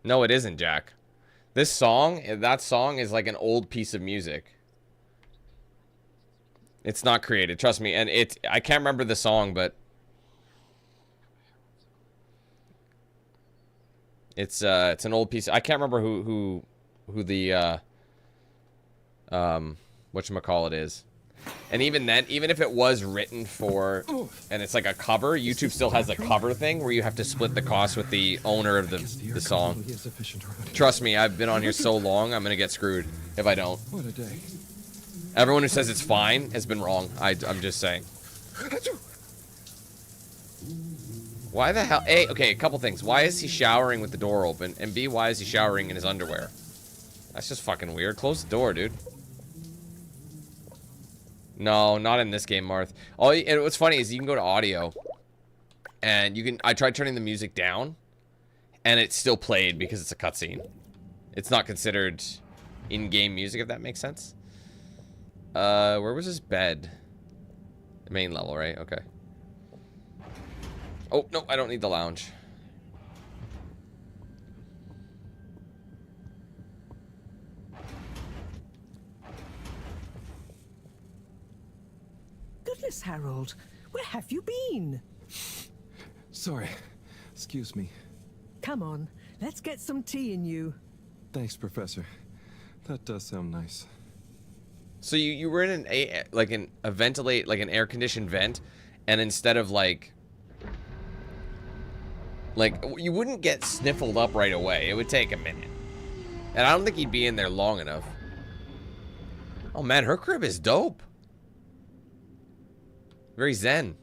No, it isn't, Jack. This song, that song is like an old piece of music. It's not created, trust me. And I can't remember the song, but it's an old piece. I can't remember who the whatchamacallit is. And even then, even if it was written for, and it's like a cover, YouTube still has a cover thing where you have to split the cost with the owner of the song. Trust me, I've been on here so long, I'm gonna get screwed if I don't. What a day. Everyone who says it's fine has been wrong. I'm just saying. Why the hell? A, okay, a couple things. Why is he showering with the door open? And B, why is he showering in his underwear? That's just fucking weird. Close the door, dude. No, not in this game, Marth. And what's funny is you can go to audio, and you can. I tried turning the music down, and it still played because it's a cutscene. It's not considered in-game music, if that makes sense. Where was his bed? The main level, right? Okay. Oh no, I don't need the lounge. Goodness, Harold, where have you been? Sorry. Excuse me. Come on, let's get some tea in you. Thanks, Professor. That does sound nice. So you were in an air-conditioned vent, and instead of like you wouldn't get sniffled up right away. It would take a minute. And I don't think he'd be in there long enough. Oh man, her crib is dope. Very zen.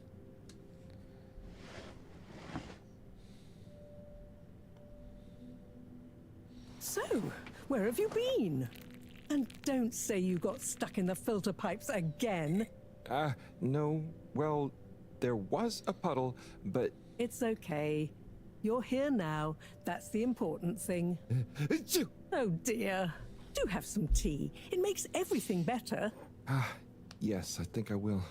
So, where have you been? And don't say you got stuck in the filter pipes again. No. Well, there was a puddle, but... It's okay. You're here now. That's the important thing. Oh dear. Do have some tea. It makes everything better. Yes, I think I will.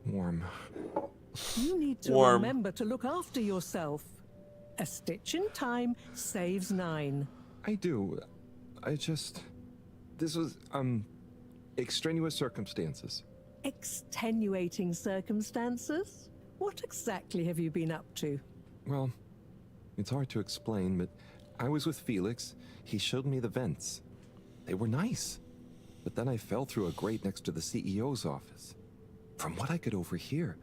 Warm. You need to remember to look after yourself. A stitch in time saves 9. I do. This was, extraneous circumstances. Extenuating circumstances? What exactly have you been up to? Well, it's hard to explain, but I was with Felix. He showed me the vents. They were nice. But then I fell through a grate next to the CEO's office. From what I could overhear,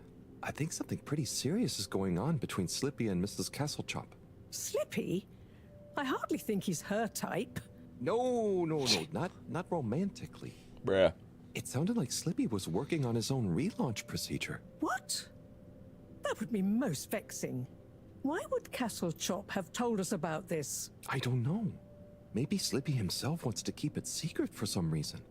I think something pretty serious is going on between Slippy and Mrs. Castlechop. Slippy? I hardly think he's her type. No, not romantically. Bruh. It sounded like Slippy was working on his own relaunch procedure. What? That would be most vexing. Why would Castle Chop have told us about this? I don't know. Maybe Slippy himself wants to keep it secret for some reason.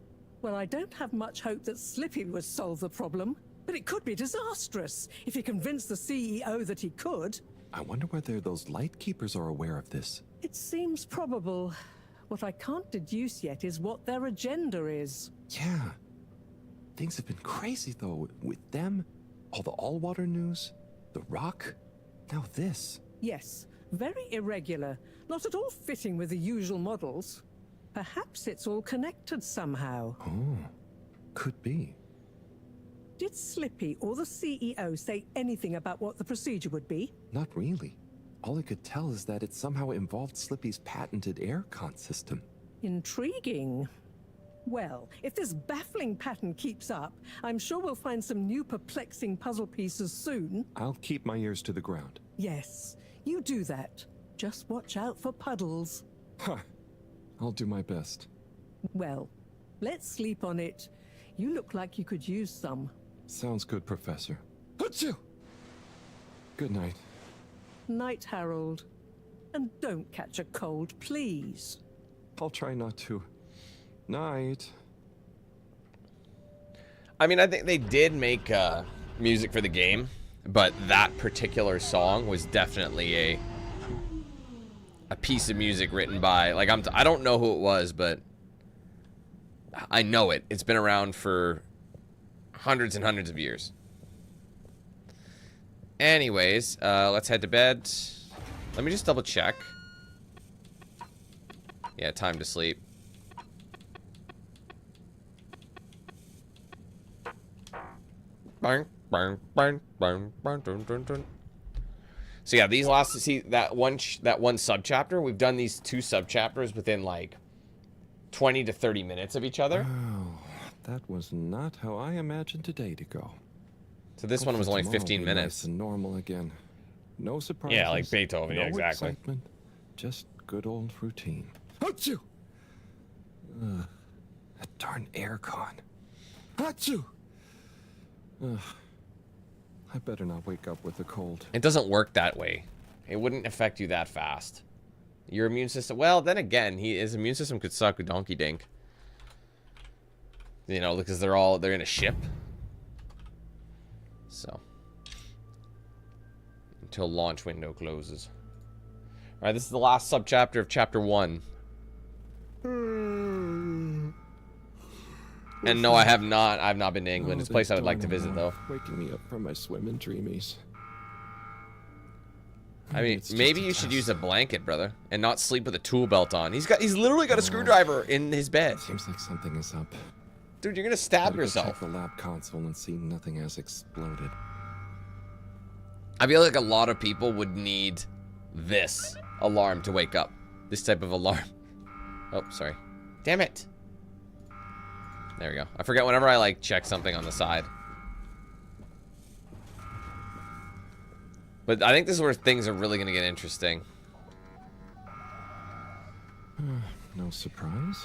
Well, I don't have much hope that Slippy would solve the problem, but it could be disastrous if he convinced the CEO that he could. I wonder whether those light keepers are aware of this. It seems probable. What I can't deduce yet is what their agenda is. Yeah. Things have been crazy, though, with them, all the all-water news, the rock, now this. Yes, very irregular, not at all fitting with the usual models. Perhaps it's all connected somehow. Oh, could be. Did Slippy or the CEO say anything about what the procedure would be? Not really. All I could tell is that it somehow involved Slippy's patented aircon system. Intriguing. Well, if this baffling pattern keeps up, I'm sure we'll find some new perplexing puzzle pieces soon. I'll keep my ears to the ground. Yes, you do that. Just watch out for puddles. Huh. I'll do my best. Well, let's sleep on it. You look like you could use some. Sounds good, Professor. Achoo! Good night. Night, Harold. And don't catch a cold, please. I'll try not to. Night. I mean, I think they did make music for the game, but that particular song was definitely a piece of music written by, like, I don't know who it was, but I know it. It's been around for hundreds and hundreds of years. Anyways, let's head to bed. Let me just double check. Yeah, time to sleep. So yeah, these last, see that one subchapter, we've done these 2 subchapters within like 20 to 30 minutes of each other. Oh, that was not how I imagined today to go. So this one was only 15 minutes. Nice and normal again. No surprises. Yeah, like Beethoven, no yeah, exactly. Excitement, just good old routine. Achoo! That darn aircon. Achoo! I better not wake up with a cold. It doesn't work that way. It wouldn't affect you that fast. Your immune system, well, then again, his immune system could suck a donkey dink. You know, because they're in a ship. So. Until launch window closes. Alright, this is the last subchapter of chapter 1. And no, I've not been to England. It's a place I would like to visit, though. Waking me up from my swimming dreamies. I mean, maybe you should use a blanket, brother, and not sleep with a tool belt on. He's literally got a screwdriver in his bed. Seems like something is up. Dude, you're gonna stab Gotta yourself. Check the lab console and see nothing has exploded. I feel like a lot of people would need this alarm to wake up. This type of alarm. Oh, sorry. Damn it. There we go. I forget whenever I like check something on the side. But I think this is where things are really gonna get interesting. No surprise.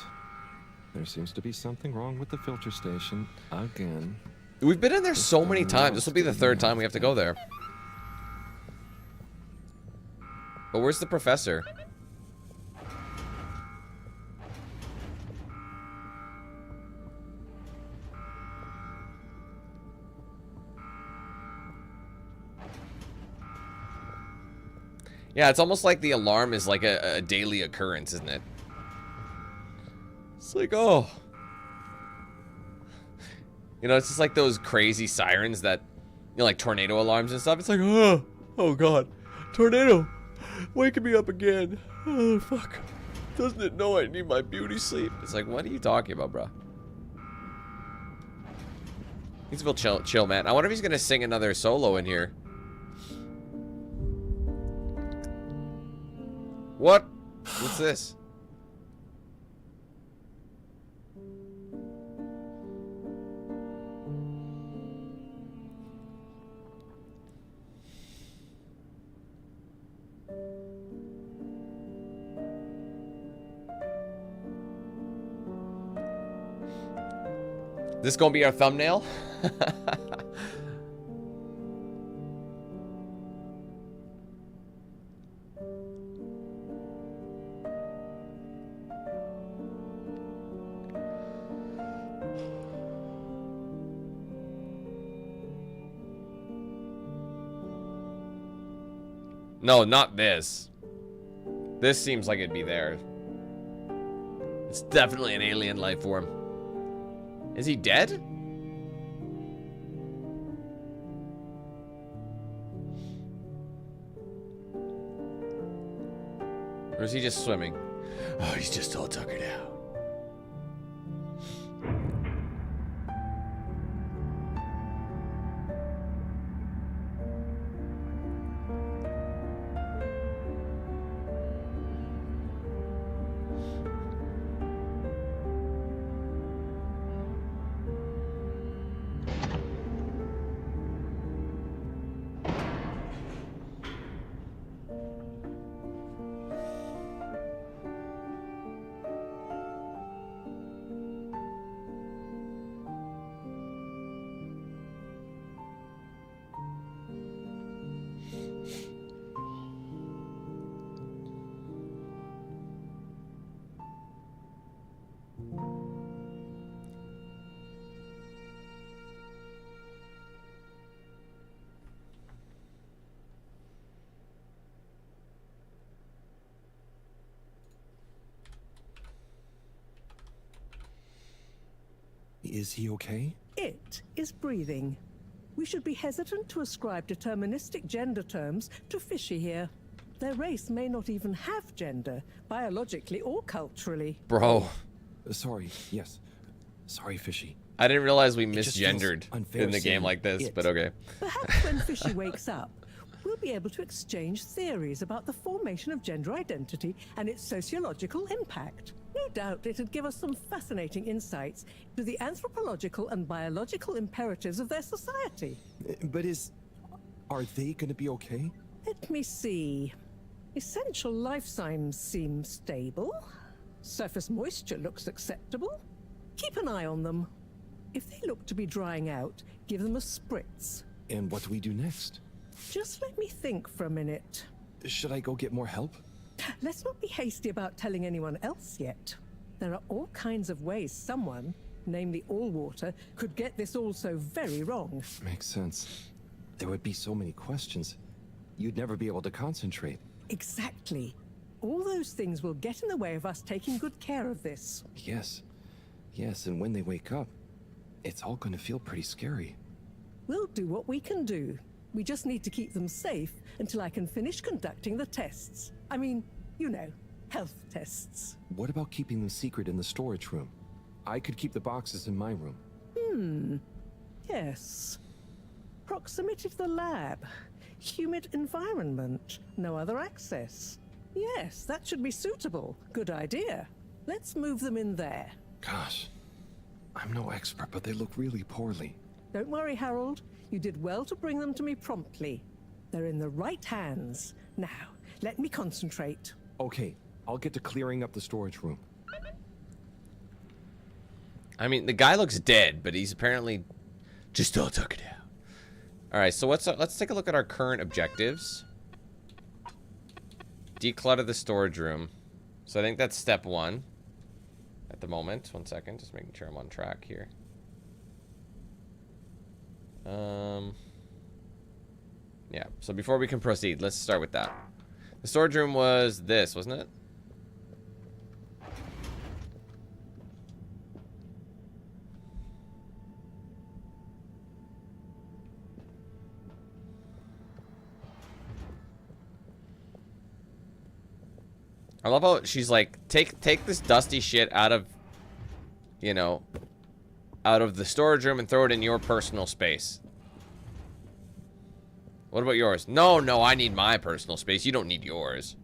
There seems to be something wrong with the filter station again. We've been in there so many times. This will be the 3rd time we have to go there. But where's the professor? Yeah, it's almost like the alarm is like a daily occurrence, isn't it? It's like, oh. You know, it's just like those crazy sirens that, you know, like tornado alarms and stuff. It's like, oh God, tornado, waking me up again. Oh, fuck. Doesn't it know I need my beauty sleep? It's like, what are you talking about, bro? He's a feel chill, man. I wonder if he's going to sing another solo in here. What? What's this? This gonna be our thumbnail? No, not this. This seems like it'd be there. It's definitely an alien life form. Is he dead? Or is he just swimming? Oh, he's just all tuckered out. Is he okay? It is breathing. We should be hesitant to ascribe deterministic gender terms to Fishy here. Their race may not even have gender, biologically or culturally. Bro. Sorry, yes. Sorry, Fishy. I didn't realize we It just misgendered feels unfair in the game saying like this, it. but okay. Perhaps when Fishy wakes up, we'll be able to exchange theories about the formation of gender identity and its sociological impact. No doubt it'd give us some fascinating insights into the anthropological and biological imperatives of their society. But are they gonna be okay? Let me see. Essential life signs seem stable. Surface moisture looks acceptable. Keep an eye on them. If they look to be drying out, give them a spritz. And what do we do next? Just let me think for a minute. Should I go get more help? Let's not be hasty about telling anyone else yet. There are all kinds of ways someone, namely Allwater, could get this all so very wrong. Makes sense. There would be so many questions. You'd never be able to concentrate. Exactly. All those things will get in the way of us taking good care of this. Yes. Yes, and when they wake up, it's all gonna feel pretty scary. We'll do what we can do. We just need to keep them safe until I can finish conducting the tests. I mean, you know, health tests. What about keeping them secret in the storage room? I could keep the boxes in my room. Yes. Proximity to the lab. Humid environment. No other access. Yes, that should be suitable. Good idea. Let's move them in there. Gosh, I'm no expert, but they look really poorly. Don't worry, Harold. You did well to bring them to me promptly. They're in the right hands. Now, let me concentrate. Okay, I'll get to clearing up the storage room. I mean, the guy looks dead, but he's apparently just all tuckered out. All right, so let's take a look at our current objectives. Declutter the storage room. So I think that's step 1 at the moment. 1 second, just making sure I'm on track here. Yeah, so before we can proceed, let's start with that. The storage room was this, wasn't it? I love how she's like, take this dusty shit out of, you know, out of the storage room and throw it in your personal space. What about yours? No, I need my personal space. You don't need yours.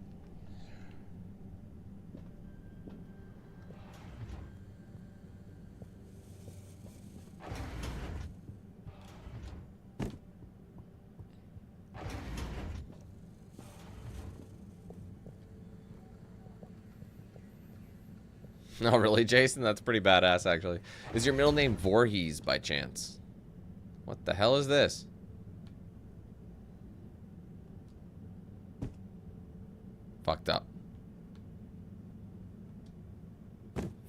No, really, Jason? That's pretty badass, actually. Is your middle name Voorhees, by chance? What the hell is this? Fucked up.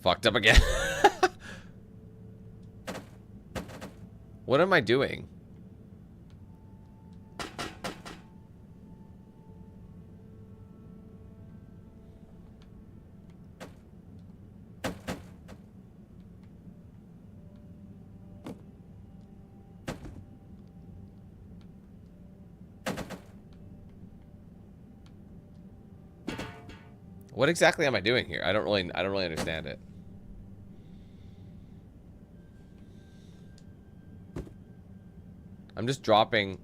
Fucked up again. What am I doing? What exactly am I doing here? I don't really understand it. I'm just dropping.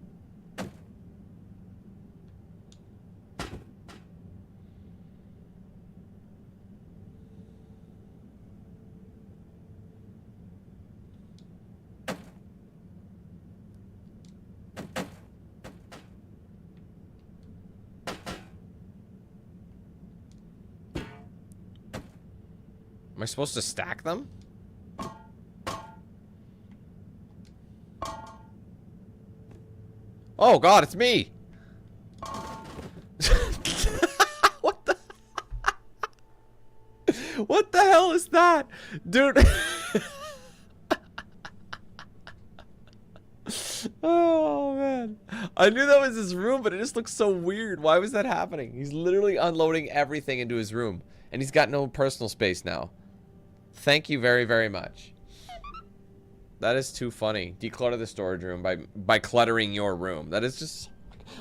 Am I supposed to stack them? Oh God, it's me! What the? What the hell is that? Dude. Oh man. I knew that was his room, but it just looks so weird. Why was that happening? He's literally unloading everything into his room. And he's got no personal space now. Thank you very, very much. That is too funny. Declutter the storage room by cluttering your room. That is just...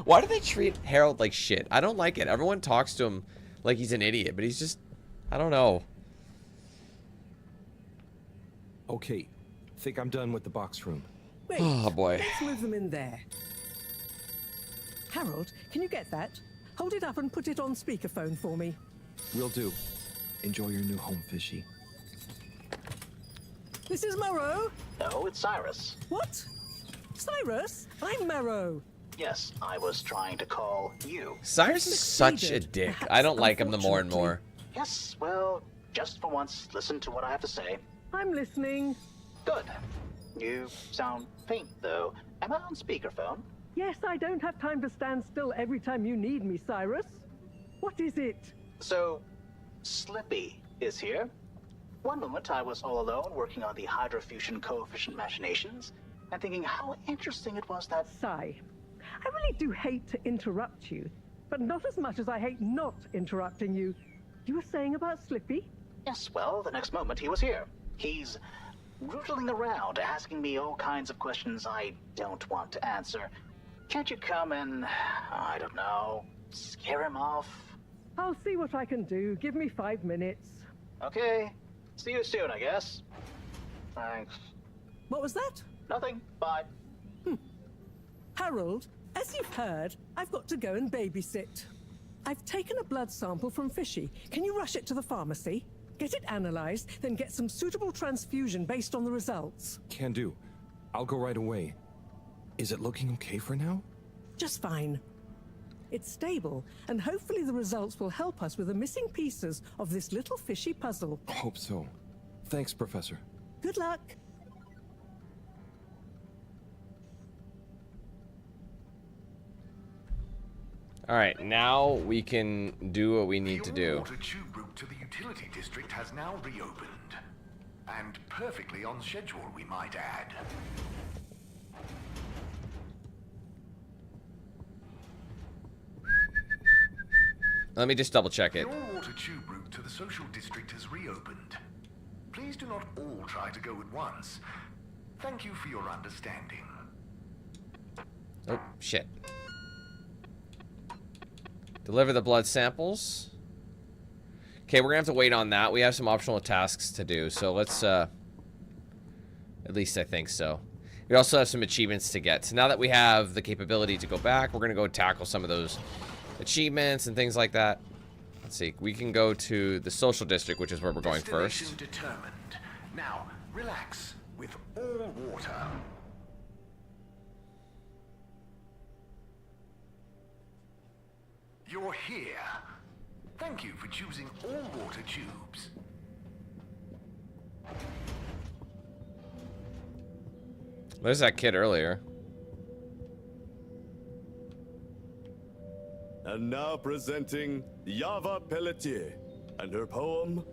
Why do they treat Harold like shit? I don't like it. Everyone talks to him like he's an idiot, but he's just... I don't know. Okay. Think I'm done with the box room. Wait, oh boy. Let's move them in there. Harold, can you get that? Hold it up and put it on speakerphone for me. Will do. Enjoy your new home, Fishy. This is Morrow. No, it's Cyrus. What? Cyrus? I'm Morrow. Yes, I was trying to call you. Cyrus is such a dick. I don't like him the more and more. Yes, well, just for once, listen to what I have to say. I'm listening. Good. You sound faint, though. Am I on speakerphone? Yes, I don't have time to stand still every time you need me, Cyrus. What is it? So, Slippy is here. One moment I was all alone working on the hydrofusion coefficient machinations and thinking how interesting it was that... Sigh. I really do hate to interrupt you, but not as much as I hate not interrupting you. You were saying about Slippy? Yes, well, the next moment he was here. He's rootling around, asking me all kinds of questions I don't want to answer. Can't you come and, I don't know, scare him off? I'll see what I can do. Give me 5 minutes. Okay. See you soon, I guess. Thanks. What was that? Nothing. Bye. Harold, as you've heard, I've got to go and babysit. I've taken a blood sample from Fishy. Can you rush it to the pharmacy? Get it analyzed, then get some suitable transfusion based on the results. Can do. I'll go right away. Is it looking okay for now? Just fine. It's stable, and hopefully the results will help us with the missing pieces of this little fishy puzzle. Hope so. Thanks, Professor. Good luck. All right, now we can do what we need to do. The water tube route to the utility district has now reopened. And perfectly on schedule, we might add. Let me just double check it. The all-water tube route to the social district has reopened. Please do not all try to go at once. Thank you for your understanding. Oh, shit. Deliver the blood samples. Okay, we're gonna have to wait on that. We have some optional tasks to do, so let's, at least I think so. We also have some achievements to get. So now that we have the capability to go back, we're gonna go tackle some of those achievements and things like that. Let's see. We can go to the social district, which is where we're going first. Determined. Now, relax with all water. You're here. Thank you for choosing all water tubes. There's that kid earlier. And now presenting Yava Pelletier and her poem,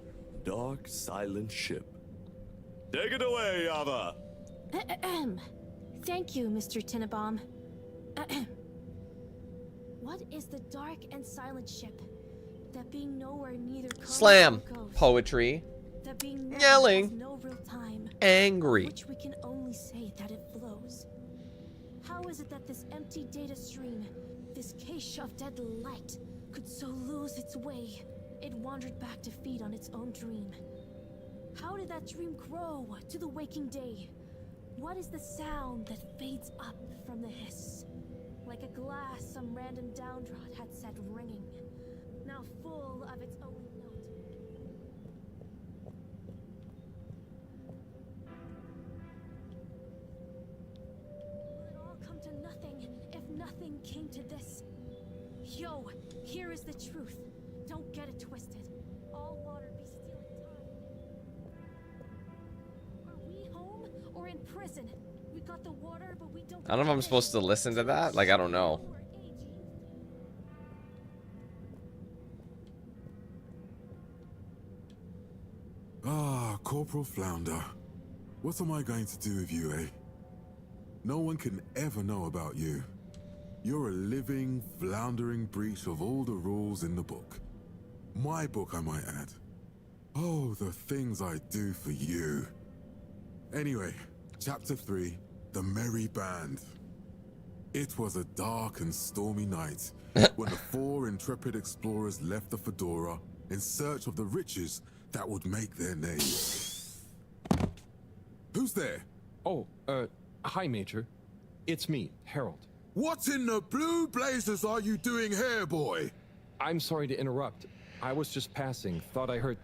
Dark Silent Ship. Take it away, Yava! Thank you, Mr. Tinnabaum. What is the dark and silent ship? That being nowhere neither Slam! Poetry. That being Yelling. has no real time. Angry. Which we can only say that it flows. How is it that this empty data stream, this cache of dead light, could so lose its way It wandered back to feed on its own dream. How did that dream grow to the waking day? What is the sound that fades up from the hiss? Like a glass some random downdraught had set ringing, now full of its own note. Will it all come to nothing if nothing came to this? Yo, here is the truth. Don't get it twisted. All water be stealing time. Are we home or in prison? We got the water, but we don't. I don't know if I'm supposed to listen to that. Like, I don't know. Ah, Corporal Flounder. What am I going to do with you, eh? No one can ever know about you. You're a living, floundering breach of all the rules in the book. My book, I might add. Oh, the things I do for you. Anyway, Chapter 3, The Merry Band. It was a dark and stormy night when the 4 intrepid explorers left the Fedora in search of the riches that would make their name. Who's there? Oh, hi, Major. It's me, Harold. What in the blue blazes are you doing here, boy? I'm sorry to interrupt. I was just passing, thought I heard,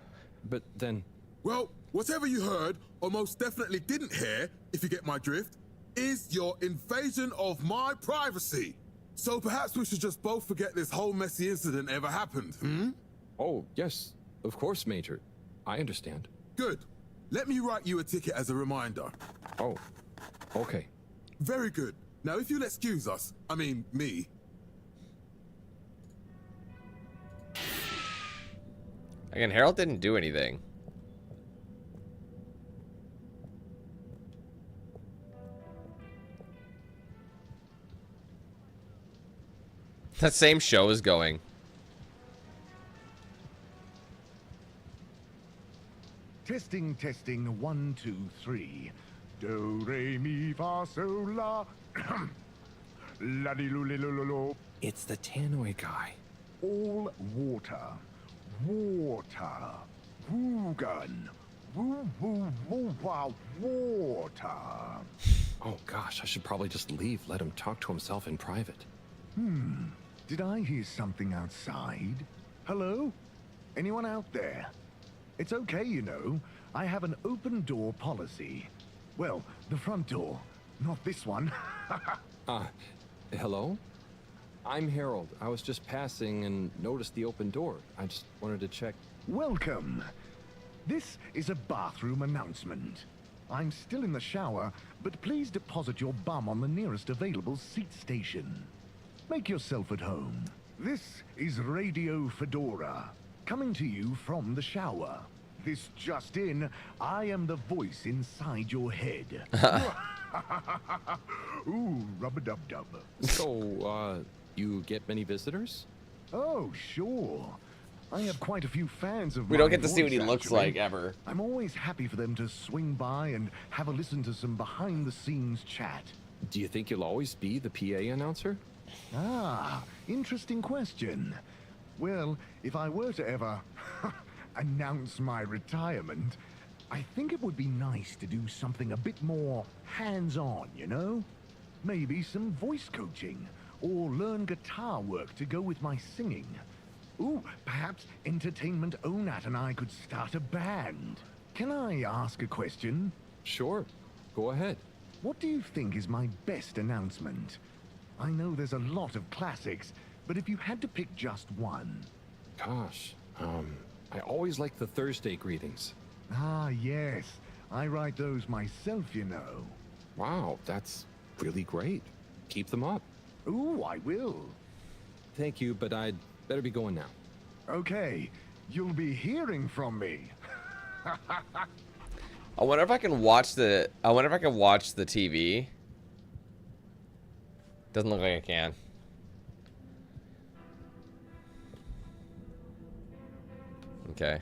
but then... Well, whatever you heard, or most definitely didn't hear, if you get my drift, is your invasion of my privacy. So perhaps we should just both forget this whole messy incident ever happened, hmm? Oh, yes, of course, Major. I understand. Good. Let me write you a ticket as a reminder. Oh, okay. Very good. Now, if you'll excuse us, I mean, me. Again, Harold didn't do anything. That same show is going. Testing, testing, 1, 2, 3. Do, re, mi, fa, sol, la. La, di, lu, li, lu, lu, lu. It's the tannoy guy. All water. Water. Woogan. Woo, woo, woo, wow, water. Oh gosh, I should probably just leave, let him talk to himself in private. Did I hear something outside? Hello? Anyone out there? It's okay, you know. I have an open door policy. Well, the front door, not this one. Hello? I'm Harold. I was just passing and noticed the open door. I just wanted to check. Welcome. This is a bathroom announcement. I'm still in the shower, but please deposit your bum on the nearest available seat station. Make yourself at home. This is Radio Fedora, coming to you from the shower. This just in, I am the voice inside your head. Ooh, rub-a-dub-dub. So, you get many visitors? Oh, sure. I have quite a few fans of We my don't get to see what he voice, looks actually. like ever. I'm always happy for them to swing by and have a listen to some behind-the-scenes chat. Do you think you'll always be the PA announcer? Ah, interesting question. Well, if I were to ever announce my retirement, I think it would be nice to do something a bit more hands-on, you know? Maybe some voice coaching, or learn guitar work to go with my singing. Ooh, perhaps Entertainment Onat and I could start a band. Can I ask a question? Sure, go ahead. What do you think is my best announcement? I know there's a lot of classics, but if you had to pick just one. Gosh, I always like the Thursday greetings. Ah, yes. I write those myself, you know. Wow, that's really great. Keep them up. Ooh, I will. Thank you, but I'd better be going now. Okay, you'll be hearing from me. I wonder if I can watch the TV. Doesn't look like I can. Okay.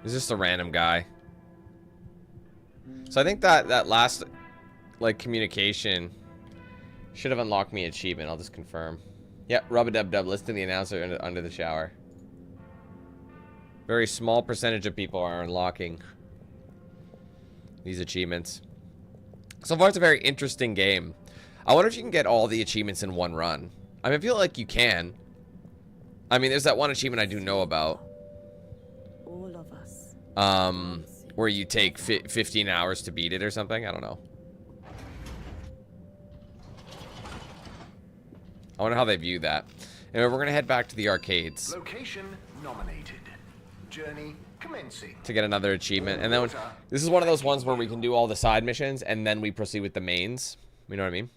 He's just a random guy. So I think that last like communication should have unlocked me achievement. I'll just confirm. Yep, rub-a-dub-dub. Listen to the announcer under the shower. Very small percentage of people are unlocking these achievements. So far, it's a very interesting game. I wonder if you can get all the achievements in one run. I mean, I feel like you can. I mean, there's that one achievement I do know about. All of us. Where you take 15 hours to beat it or something. I don't know. I wonder how they view that. Anyway, we're gonna head back to the arcades. Location nominated. Journey commencing. To get another achievement. And then this is one of those ones where we can do all the side missions and then we proceed with the mains. You know what I mean?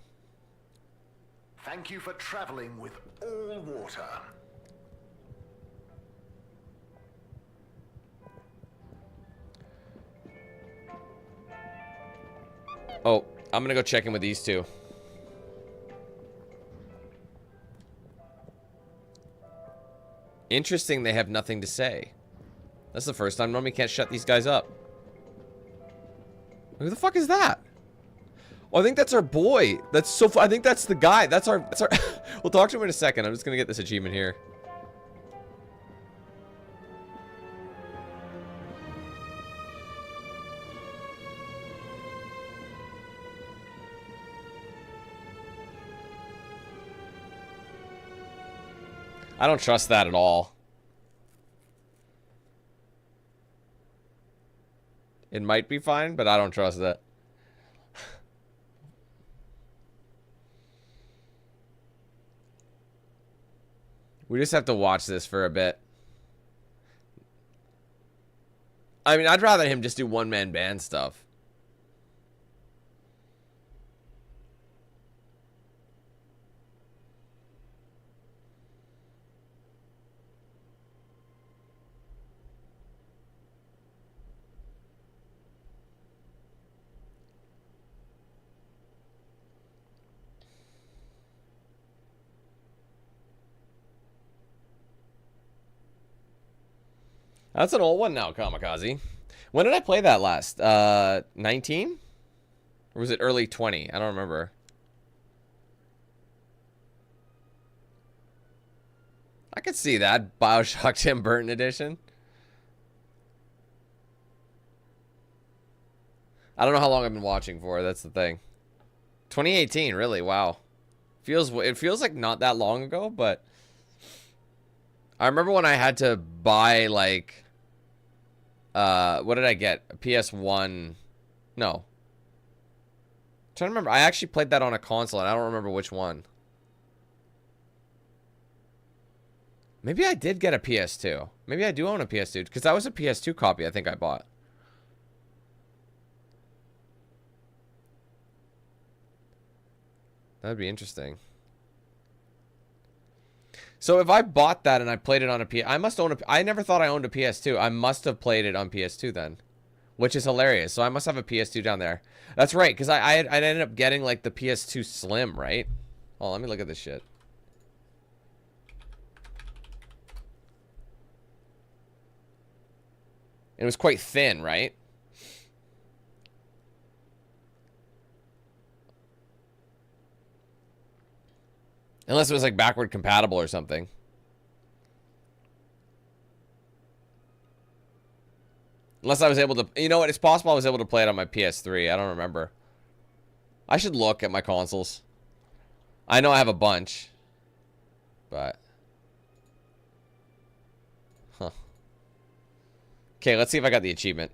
Thank you for traveling with all water. Oh, I'm gonna go check in with these two. Interesting, they have nothing to say. That's the first time. Normally can't shut these guys up. Who the fuck is that? Oh, I think that's our boy. That's so I think that's the guy. That's our We'll talk to him in a second. I'm just gonna get this achievement here. I don't trust that at all. It might be fine, but I don't trust that. We just have to watch this for a bit. I mean, I'd rather him just do one-man band stuff. That's an old one now, Kamikaze. When did I play that last? 19? Or was it early 20? I don't remember. I could see that. BioShock Tim Burton edition. I don't know how long I've been watching for. That's the thing. 2018, really? Wow. It feels like not that long ago, but I remember when I had to buy, like, what did I get? A PS1. No. I'm trying to remember. I actually played that on a console, and I don't remember which one. Maybe I did get a PS2. Maybe I do own a PS2, because that was a PS2 copy I think I bought. That'd be interesting. So if I bought that and I played it on a PS... I must own a... I never thought I owned a PS2. I must have played it on PS2 then. Which is hilarious. So I must have a PS2 down there. That's right, because I ended up getting, like, the PS2 Slim, right? Oh, let me look at this shit. It was quite thin, right? Unless it was like backward compatible or something. Unless I was able to... You know what? It's possible I was able to play it on my PS3. I don't remember. I should look at my consoles. I know I have a bunch. But... Huh. Okay, let's see if I got the achievement.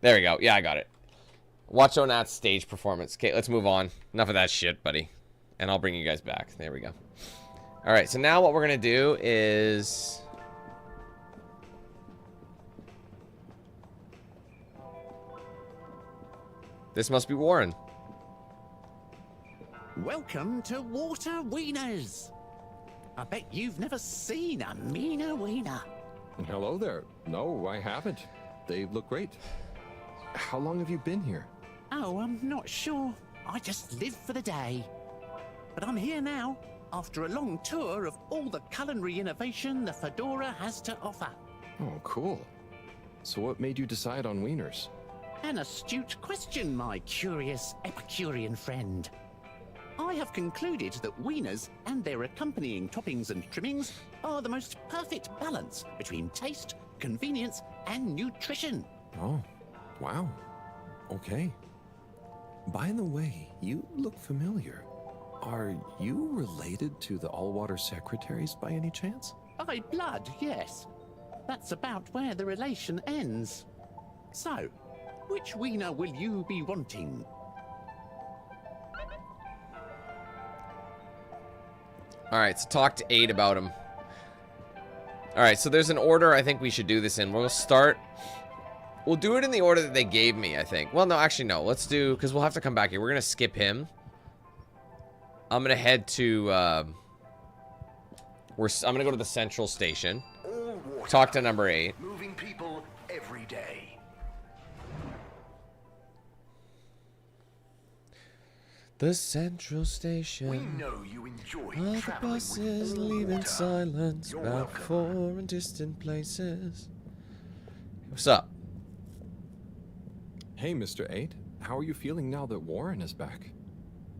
There we go. Yeah, I got it. Watch Onat's stage performance. Okay, let's move on. Enough of that shit, buddy. And I'll bring you guys back. There we go. Alright, so now what we're going to do is... This must be Warren. Welcome to Water Wieners. I bet you've never seen a meaner wiener. Hello there. No, I haven't. They look great. How long have you been here? Oh, I'm not sure. I just live for the day. But I'm here now, after a long tour of all the culinary innovation the Fedora has to offer. Oh, cool. So what made you decide on wieners? An astute question, my curious Epicurean friend. I have concluded that wieners and their accompanying toppings and trimmings are the most perfect balance between taste, convenience, and nutrition. Oh, wow. Okay. By the way, you look familiar. Are you related to the Allwater Secretaries by any chance? By blood, yes. That's about where the relation ends. So, which wiener will you be wanting? Alright, so talk to 8 about him. Alright, so there's an order I think we should do this in. We'll start... We'll do it in the order that they gave me, I think. Well, no, actually, no. Let's do... Because we'll have to come back here. We're going to skip him. I'm going to head to... I'm going to go to the central station. Talk to number 8. Moving people every day. The central station. We know you enjoy All the traveling buses with leave in water. silence, You're bound welcome. for and distant places. What's up? Hey, Mr. 8. How are you feeling now that Warren is back?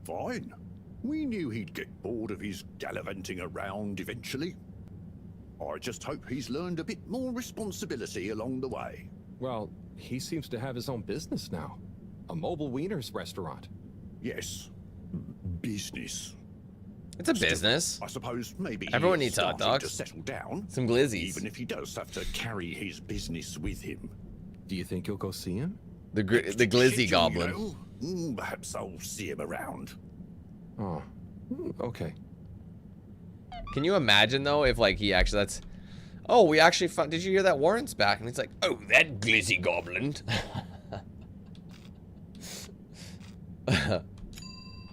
Fine. We knew he'd get bored of his gallivanting around eventually. I just hope he's learned a bit more responsibility along the way. Well, he seems to have his own business now. A mobile wieners restaurant. Yes. Business. It's a business. I suppose maybe Everyone he's needs hot starting dogs. to settle down. Some glizzies. Even if he does have to carry his business with him. Do you think you'll go see him? The glizzy goblin. You know? Perhaps I'll see him around. Oh, okay. Can you imagine though if like he actually that's oh we actually found did you hear that Warren's back and he's like oh that glizzy goblin.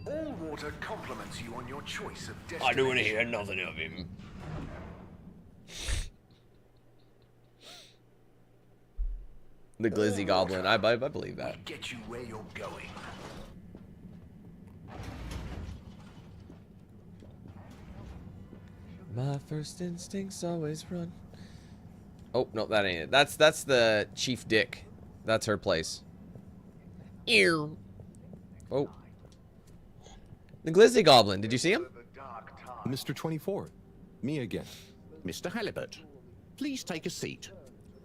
All water compliments you on your choice of destination. I don't want to hear nothing of him. The glizzy goblin. I believe that. Get you where you're going. My first instincts always run. Oh no, that ain't it. That's the Chief Dick. That's her place. Ew. Oh. The glizzy goblin. Did you see him? Mr. 24. Me again. Mr. Halibut, please take a seat.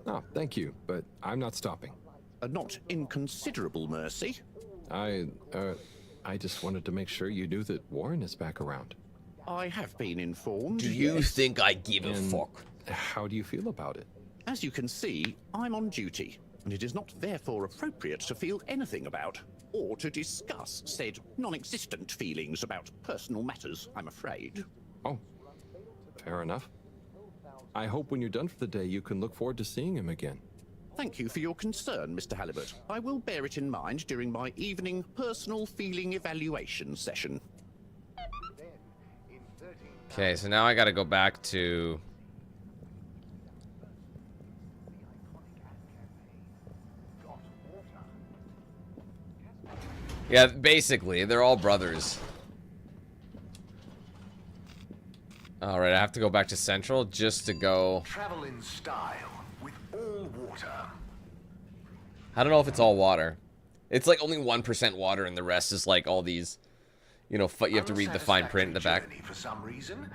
Oh, thank you, but I'm not stopping. A not inconsiderable mercy. I just wanted to make sure you knew that Warren is back around. I have been informed. Do you yes. think I give a fuck? How do you feel about it? As you can see, I'm on duty, and it is not therefore appropriate to feel anything about, or to discuss said non-existent feelings about personal matters, I'm afraid. Oh, fair enough. I hope when you're done for the day, you can look forward to seeing him again. Thank you for your concern, Mr. Halibut. I will bear it in mind during my evening personal feeling evaluation session. Okay, so now I gotta go back to... Yeah, basically, they're all brothers. Alright, I have to go back to Central just to go... Travel in style with all water. I don't know if it's all water. It's like only 1% water and the rest is like all these... You know, you have to read the fine print in the back. For some reason,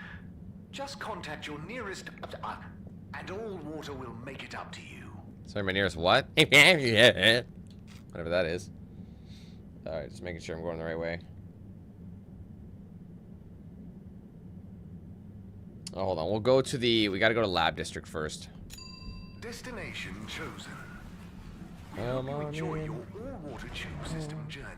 just contact your nearest, and all water will make it up to you. Sorry, my nearest what? Whatever that is. Alright, just making sure I'm going the right way. Oh, hold on. We'll go to the... We gotta go to Lab District first. Destination chosen. We Come hope you on enjoy in. your all-water tube system journey.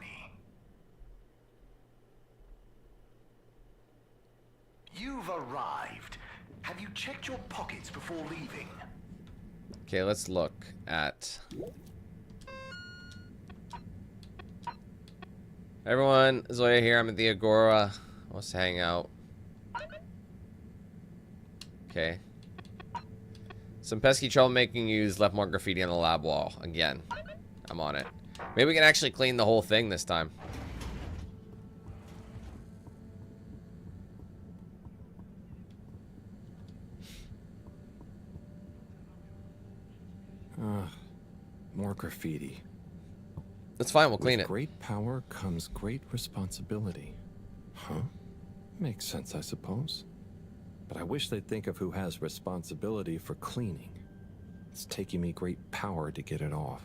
You've arrived. Have you checked your pockets before leaving? Okay, let's look at... Everyone, Zoya here. I'm at the Agora. Let's hang out. Okay. Some pesky troublemaking use left more graffiti on the lab wall. Again. I'm on it. Maybe we can actually clean the whole thing this time. More graffiti. That's fine, we'll clean With it. great power comes great responsibility. Huh? Makes sense, I suppose. But I wish they'd think of who has responsibility for cleaning. It's taking me great power to get it off.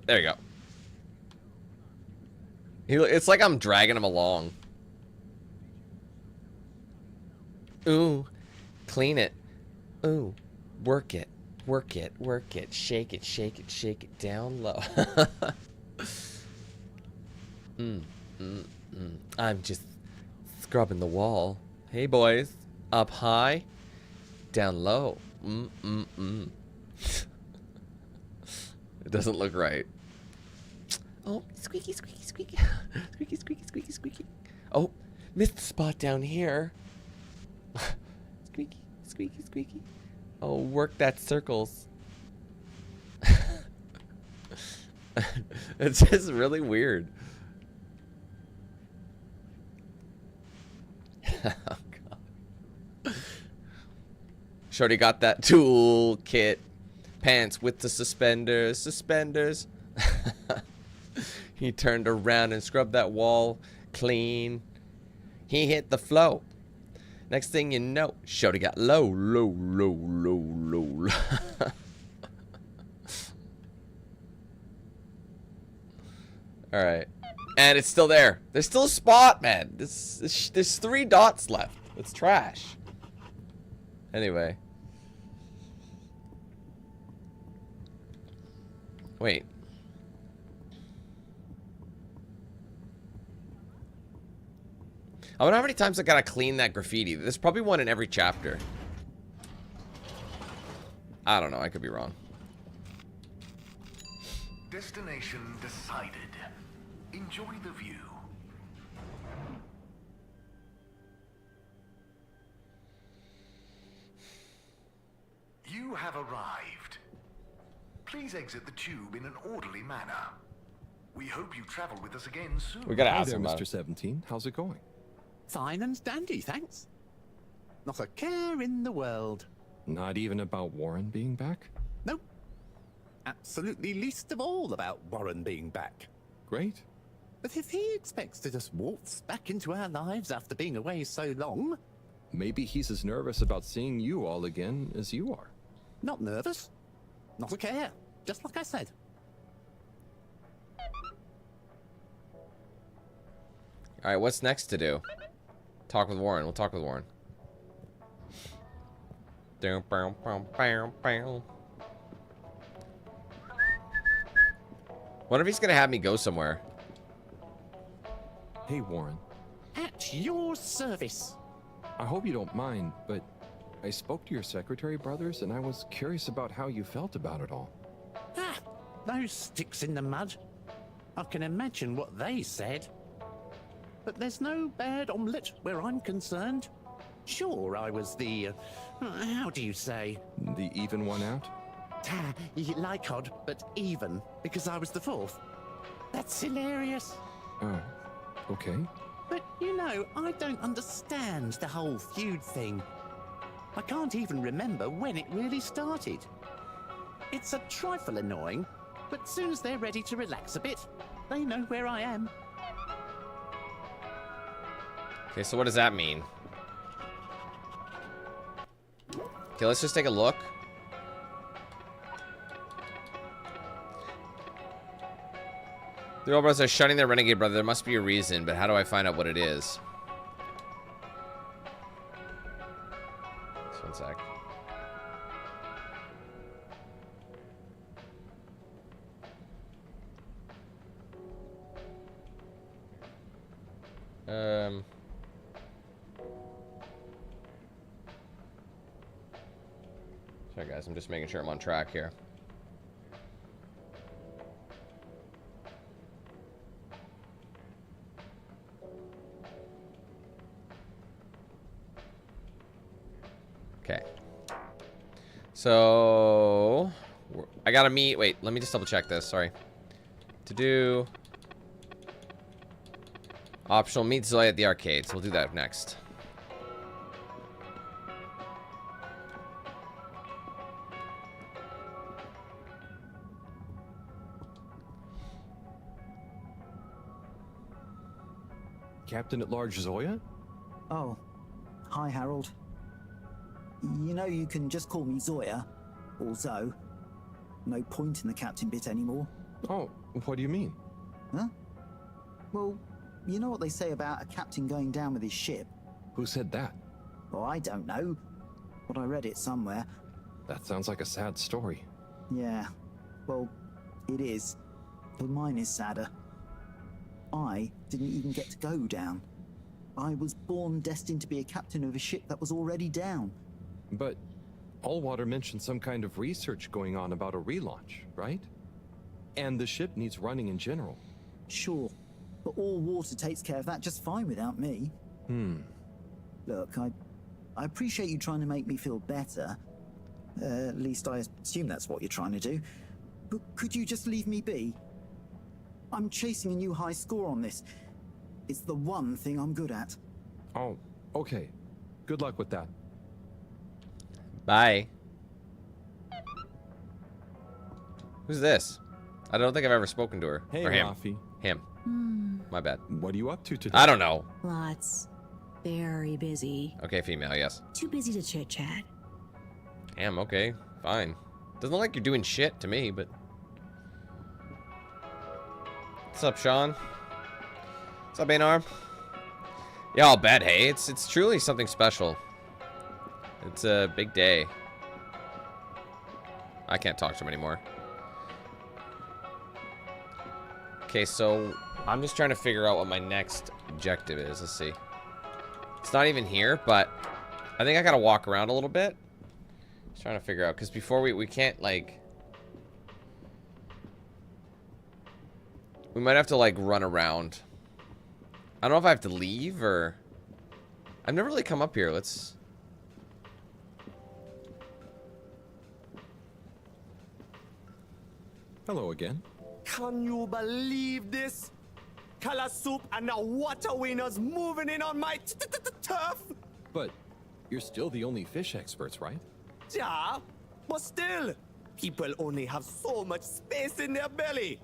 There you go. It's like I'm dragging him along. Ooh, clean it. Ooh, work it, work it, work it, shake it, shake it, shake it down low. I'm just scrubbing the wall. Hey boys, up high, down low. It doesn't look right. Oh, squeaky, squeaky, squeaky. Squeaky, squeaky, squeaky, squeaky. Oh, missed the spot down here. Squeaky, squeaky, squeaky. Oh, work that circles. It's just really weird. Oh, God. Shorty got that tool kit. Pants with the suspenders. Suspenders. He turned around and scrubbed that wall clean. He hit the flow. Next thing you know, Shorty got low, low, low, low, low. Alright. And it's still there. There's still a spot, man. There's 3 dots left. It's trash. Anyway. Wait. I wonder how many times I gotta clean that graffiti. There's probably one in every chapter. I don't know. I could be wrong. Destination decided. Enjoy the view. You have arrived. Please exit the tube in an orderly manner. We hope you travel with us again soon. We gotta ask there, him about Mr. it. 17. How's it going? Fine and dandy, thanks. Not a care in the world. Not even about Warren being back? Nope. Absolutely least of all about Warren being back. Great. But if he expects to just waltz back into our lives after being away so long... Maybe he's as nervous about seeing you all again as you are. Not nervous. Not a care. Just like I said. Alright, what's next to do? Talk with Warren. We'll talk with Warren. Wonder if he's gonna have me go somewhere. Hey, Warren. At your service. I hope you don't mind, but I spoke to your secretary brothers and I was curious about how you felt about it all. Ah, those sticks in the mud. I can imagine what they said. But there's no bad omelette where I'm concerned. Sure, I was the, how do you say? The even one out? Like odd, but even, because I was the 4th. That's hilarious. Oh, okay. But, you know, I don't understand the whole feud thing. I can't even remember when it really started. It's a trifle annoying, but soon as they're ready to relax a bit, they know where I am. Okay, so what does that mean? Okay, let's just take a look. The old brothers are shunning their renegade brother. There must be a reason, but how do I find out what it is? Just one sec. Sorry guys, I'm just making sure I'm on track here. Okay. So I gotta meet. Wait, let me just double check this. Sorry. To do optional meet Zoe at the arcade. So we'll do that next. Captain at Large Zoya? Oh, hi, Harold. You know you can just call me Zoya, or Zo. No point in the captain bit anymore. Oh, what do you mean? Huh? Well, you know what they say about a captain going down with his ship? Who said that? Well, I don't know, but I read it somewhere. That sounds like a sad story. Yeah, well, it is. But mine is sadder. I didn't even get to go down. I was born destined to be a captain of a ship that was already down. But Allwater mentioned some kind of research going on about a relaunch, right? And the ship needs running in general. Sure, but all water takes care of that just fine without me. Look, I appreciate you trying to make me feel better. At least I assume that's what you're trying to do. But could you just leave me be? I'm chasing a new high score on this. It's the one thing I'm good at. Oh, okay. Good luck with that. Bye. Who's this? I don't think I've ever spoken to her. Hey, or him. Rafi. Him. My bad. What are you up to today? I don't know. Lots. Very busy. Okay, female, yes. Too busy to chit-chat. Damn, okay. Fine. Doesn't look like you're doing shit to me, but... What's up, Sean? What's up, Anar? Yeah, I'll bet, hey. It's truly something special. It's a big day. I can't talk to him anymore. Okay, so I'm just trying to figure out what my next objective is. Let's see. It's not even here, but I think I gotta walk around a little bit. Just trying to figure out, because before we can't, like... We might have to, like, run around. I don't know if I have to leave, or... I've never really come up here. Let's... Hello again. Can you believe this? Color soup and the water winners moving in on my turf? But you're still the only fish experts, right? Yeah, but still, people only have so much space in their belly.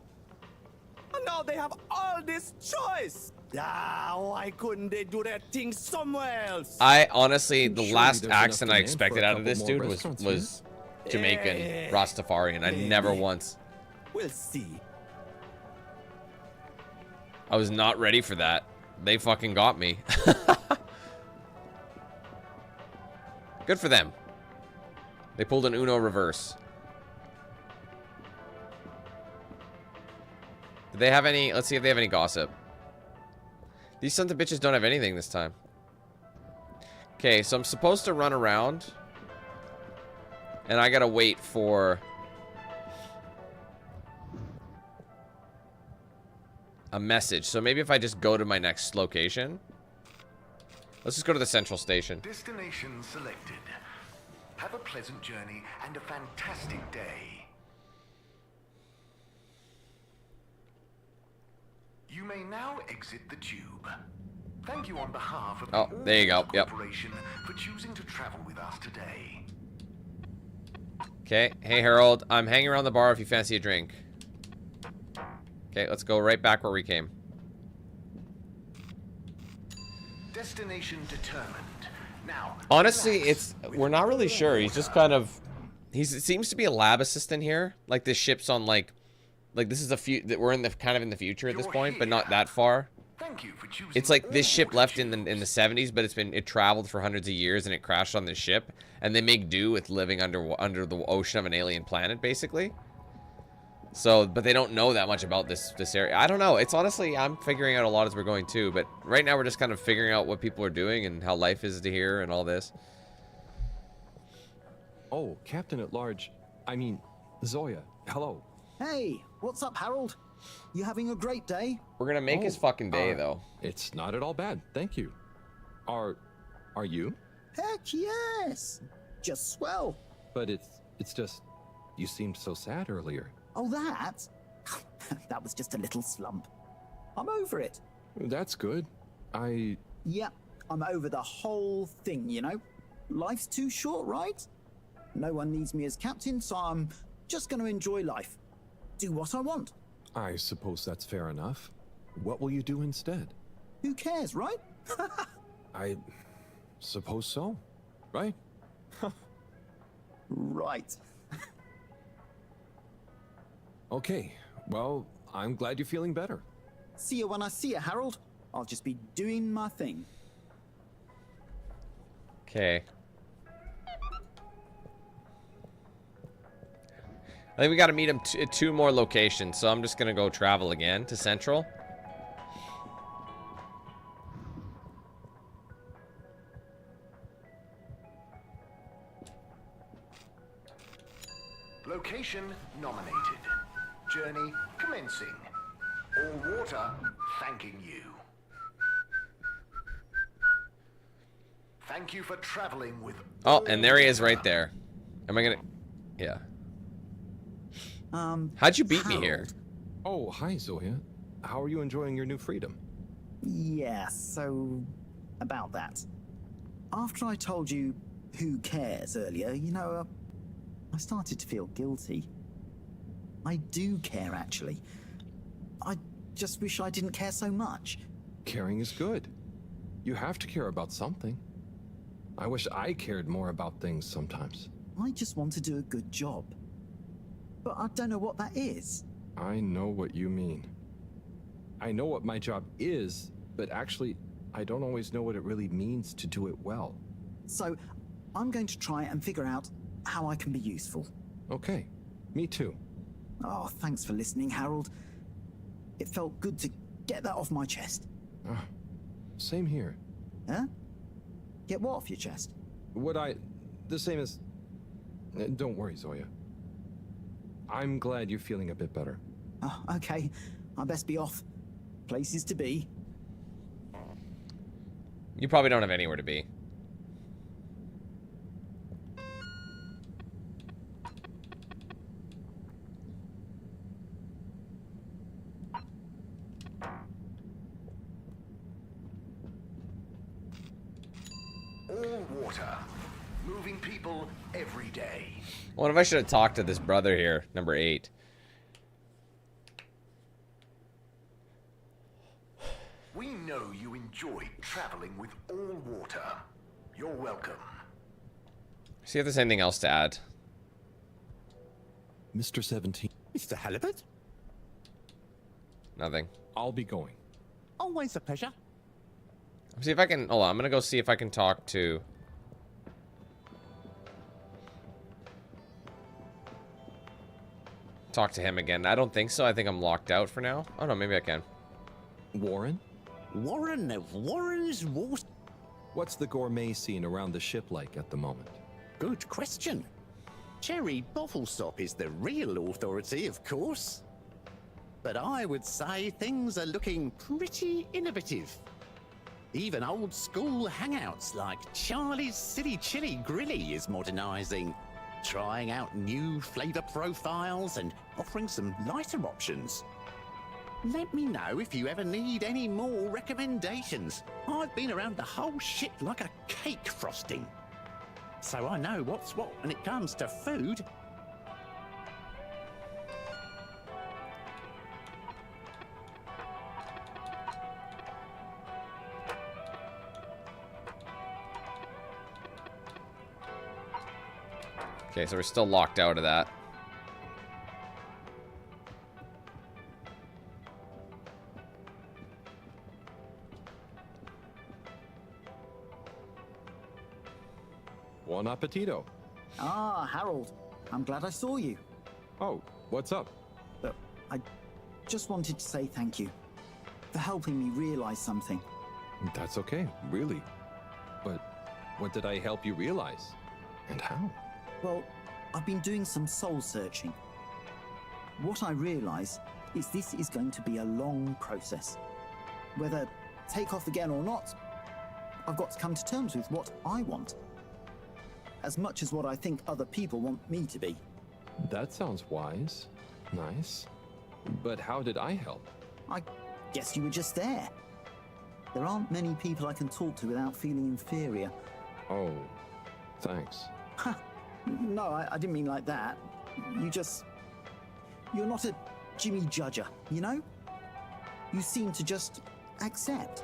And now they have all this choice. Ah, why couldn't they do their thing somewhere else? I honestly, the Surely last there's enough accent I demand expected for a out of couple this more dude restaurants was Jamaican, Yeah. Rastafarian. I never once... We'll see. I was not ready for that. They fucking got me. Good for them. They pulled an Uno reverse. Do they have any... Let's see if they have any gossip. These sons of bitches don't have anything this time. Okay, so I'm supposed to run around. And I gotta wait for... a message. So maybe if I just go to my next location. Let's just go to the central station. Destination selected. Have a pleasant journey and a fantastic day. You may now exit the tube. Thank you on behalf of Oh, there you go. Yep. Corporation for choosing to travel with us today. Okay. Hey, Harold. I'm hanging around the bar if you fancy a drink. Okay, let's go right back where we came. Destination determined. Now, Honestly, we're not really sure. He's just kind of... It seems to be a lab assistant here. Like, this ship's on, like this is we're in the kind of in the future at this point, but not that far. thank you for choosing. It's like this ship left in the 70s, but it traveled for hundreds of years and it crashed on this ship, and they make do with living under the ocean of an alien planet, basically. So, but they don't know that much about this area. I don't know. It's honestly, I'm figuring out a lot as we're going too, but right now we're just kind of figuring out what people are doing and how life is to here and all this. Oh, Captain at Large. I mean, Zoya. Hello. Hey, what's up, Harold? You having a great day? We're gonna make his fucking day, though. It's not at all bad. Thank you. Are you? Heck yes. Just swell. But it's just, you seemed so sad earlier. Oh, that? That was just a little slump. I'm over it. That's good. Yeah, I'm over the whole thing, you know? Life's too short, right? No one needs me as captain, so I'm just going to enjoy life. Do what I want. I suppose that's fair enough. What will you do instead? Who cares, right? I suppose so, right? Right. Okay, well, I'm glad you're feeling better. See you when I see you, Harold. I'll just be doing my thing. Okay. I think we gotta meet him at 2 more locations, so I'm just gonna go travel again to Central. Location nominated. Journey commencing. All water thanking you. Thank you for traveling with. Oh, and there he is right there. Am I gonna... Yeah. How'd you beat me here? Oh, hi, Zoya. How are you enjoying your new freedom? Yeah, so about that. After I told you who cares earlier, you know, I started to feel guilty. I do care, actually. I just wish I didn't care so much. Caring is good. You have to care about something. I wish I cared more about things sometimes. I just want to do a good job. But I don't know what that is. I know what you mean. I know what my job is, but actually, I don't always know what it really means to do it well. So, I'm going to try and figure out how I can be useful. Okay, me too. Oh, thanks for listening, Harold. It felt good to get that off my chest. Same here. Huh? Get what off your chest? The same as... Don't worry, Zoya. I'm glad you're feeling a bit better. Oh, okay. I best be off. Places to be. You probably don't have anywhere to be. All water. Moving people every day. I wonder if I should have talked to this brother here, number 8. We know you enjoy traveling with all water. You're welcome. See if there's anything else to add. Mr. 17. Mr. Halibut? Nothing. I'll be going. Always a pleasure. See if I can... Hold on, I'm gonna go see if I can talk to... Talk to him again. I don't think so. I think I'm locked out for now. Oh no, maybe I can. Warren? Warren of Warren's Water. What's the gourmet scene around the ship like at the moment? Good question. Cherry Bottlesop is the real authority, of course. But I would say things are looking pretty innovative. Even old school hangouts like Charlie's Silly Chili Grilly is modernizing, trying out new flavor profiles and offering some lighter options. Let me know if you ever need any more recommendations. I've been around the whole ship like a cake frosting. So I know what's what when it comes to food. Okay, so we're still locked out of that. Buon appetito. Ah, Harold. I'm glad I saw you. Oh, what's up? I just wanted to say thank you for helping me realize something. That's okay, really. But what did I help you realize? And how? Well, I've been doing some soul searching. What I realize is this is going to be a long process. Whether take off again or not, I've got to come to terms with what I want. As much as what I think other people want me to be. That sounds wise. Nice. But how did I help? I guess you were just there. There aren't many people I can talk to without feeling inferior. Oh, thanks. No, I didn't mean like that. You're not a Jimmy Judger, you know? You seem to just accept.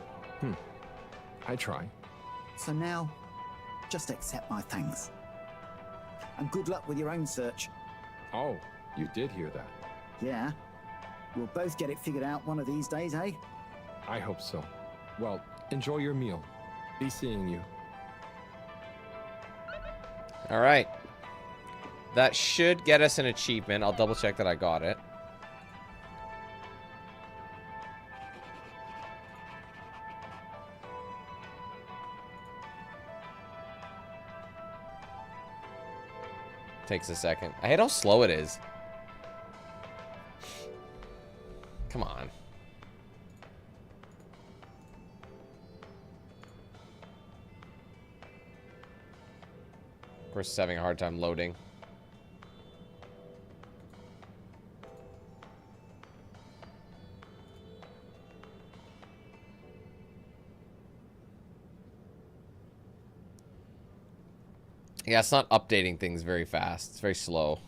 I try. So now, just accept my thanks. And good luck with your own search. Oh, you did hear that. Yeah. We'll both get it figured out one of these days, eh? I hope so. Well, enjoy your meal. Be seeing you. All right. That should get us an achievement. I'll double check that I got it. Takes a second. I hate how slow it is. Come on. Of course, it's having a hard time loading. Yeah, it's not updating things very fast. It's very slow.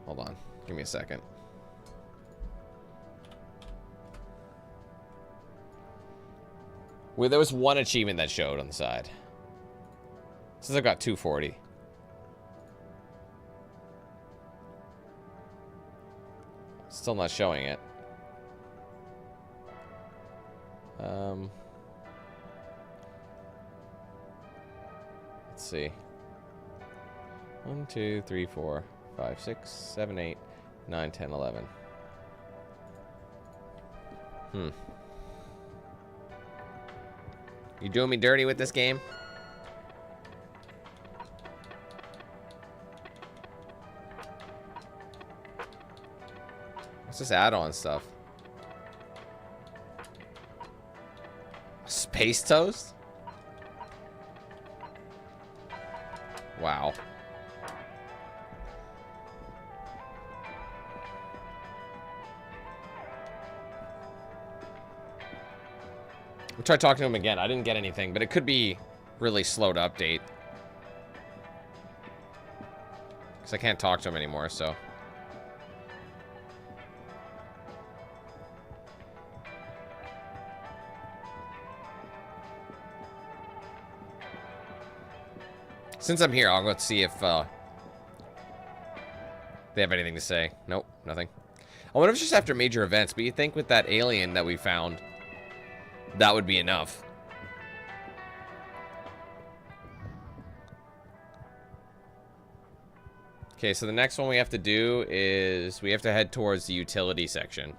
Hold on. Give me a second. Well, there was one achievement that showed on the side. Since I've got 240. Still not showing it. Let's see. 1, 2, 3, 4, 5, 6, 7, 8, 9, 10, 11. You doing me dirty with this game? What's this add-on stuff? Space toast? Wow. We'll try talking to him again. I didn't get anything, but it could be really slow to update. Because I can't talk to him anymore, so. Since I'm here, I'll go see if they have anything to say. Nope, nothing. I wonder if it's just after major events, but you think with that alien that we found, that would be enough. Okay, so the next one we have to do is we have to head towards the utility section.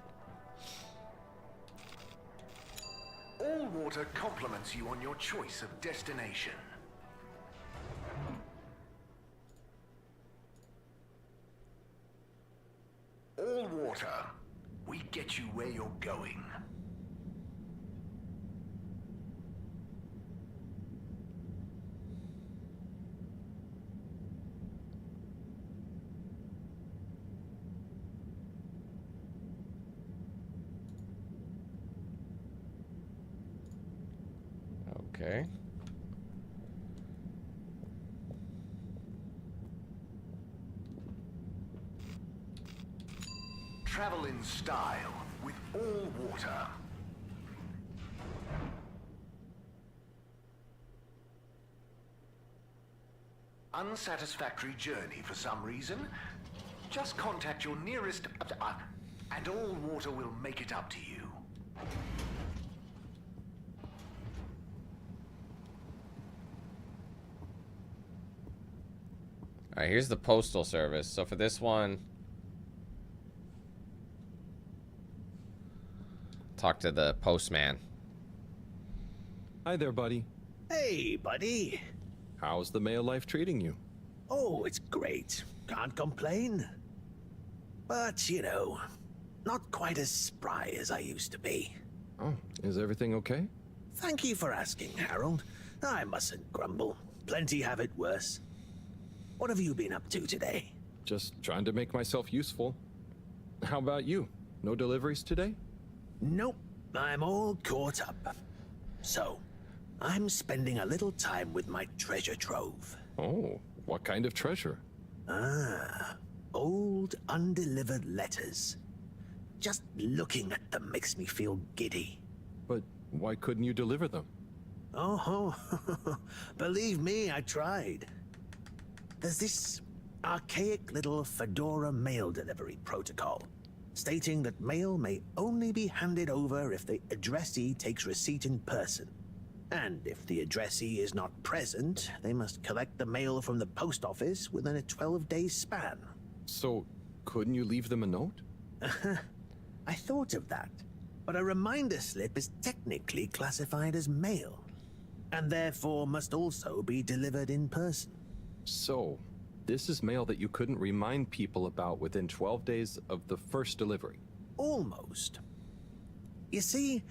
All water compliments you on your choice of destination. All water, we get you where you're going. Okay. Travel in style with all water. Unsatisfactory journey for some reason? Just contact your nearest and all water will make it up to you. Alright, here's the postal service. So for this one, talk to the postman. Hi there, buddy. Hey, buddy. How's the mail life treating you? Oh, it's great. Can't complain. But, you know, not quite as spry as I used to be. Oh, is everything okay? Thank you for asking, Harold. I mustn't grumble. Plenty have it worse. What have you been up to today? Just trying to make myself useful. How about you? No deliveries today? Nope, I'm all caught up. So, I'm spending a little time with my treasure trove. Oh, what kind of treasure? Ah, old undelivered letters. Just looking at them makes me feel giddy. But why couldn't you deliver them? Oh, believe me, I tried. There's this archaic little Fedora mail delivery protocol, stating that mail may only be handed over if the addressee takes receipt in person. And if the addressee is not present, they must collect the mail from the post office within a 12-day span. So, couldn't you leave them a note? I thought of that, but a reminder slip is technically classified as mail, and therefore must also be delivered in person. So, this is mail that you couldn't remind people about within 12 days of the first delivery? Almost. You see,